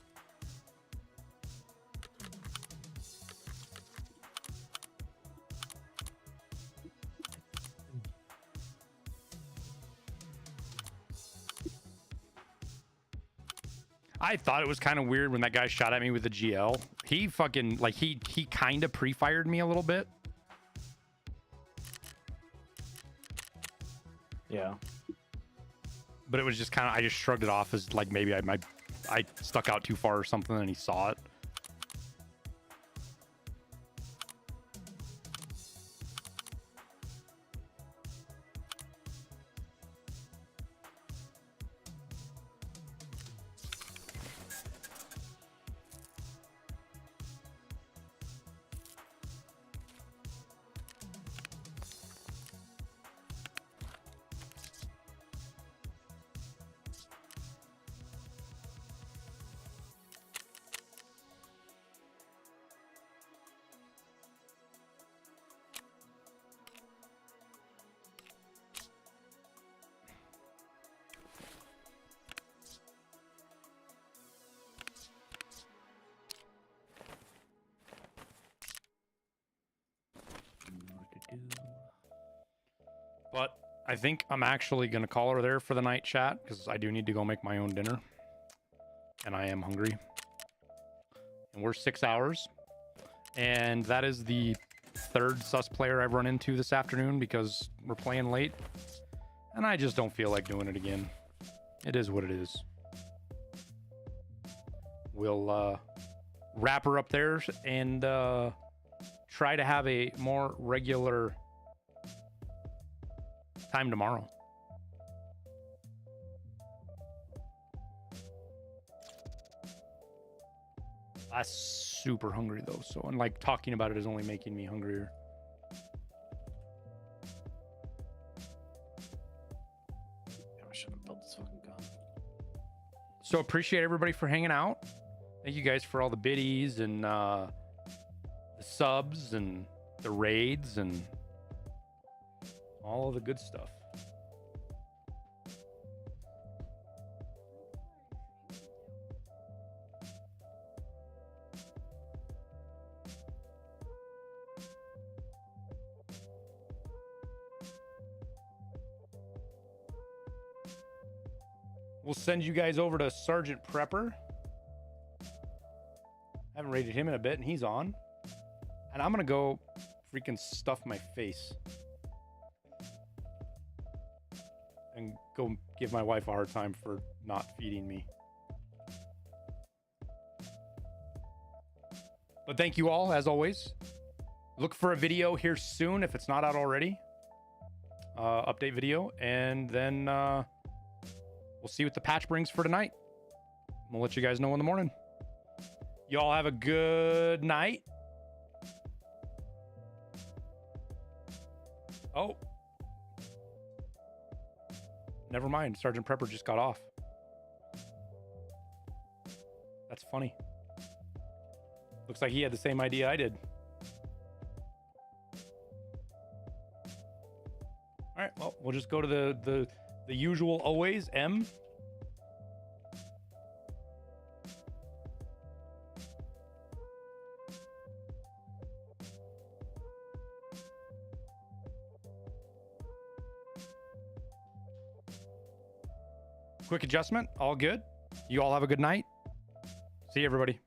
A: I thought it was kind of weird when that guy shot at me with the GL. He fucking, like, he kind of pre-fired me a little bit.
G: Yeah.
A: But it was just kind of, I just shrugged it off as, like, maybe I stuck out too far or something and he saw it. But I think I'm actually going to call her there for the night, chat, because I do need to go make my own dinner. And I am hungry. And we're 6 hours. And that is the third sus player I've run into this afternoon because we're playing late. And I just don't feel like doing it again. It is what it is. We'll wrap her up there and try to have a more regular time tomorrow. I'm super hungry though, so and like talking about it is only making me hungrier.
G: I should have built this fucking gun.
A: So appreciate everybody for hanging out. Thank you guys for all the biddies and the subs and the raids and all of the good stuff. We'll send you guys over to Sergeant Prepper. Haven't rated him in a bit, and he's on. And I'm gonna go freaking stuff my face. And go give my wife a hard time for not feeding me. But thank you all, as always. Look for a video here soon, if it's not out already. Update video. And then we'll see what the patch brings for tonight. We'll let you guys know in the morning. Y'all have a good night. Oh. Never mind. Sergeant Prepper just got off. That's funny. Looks like he had the same idea I did. All right. Well, we'll just go to the usual always M. Quick adjustment. All good. You all have a good night. See you, everybody.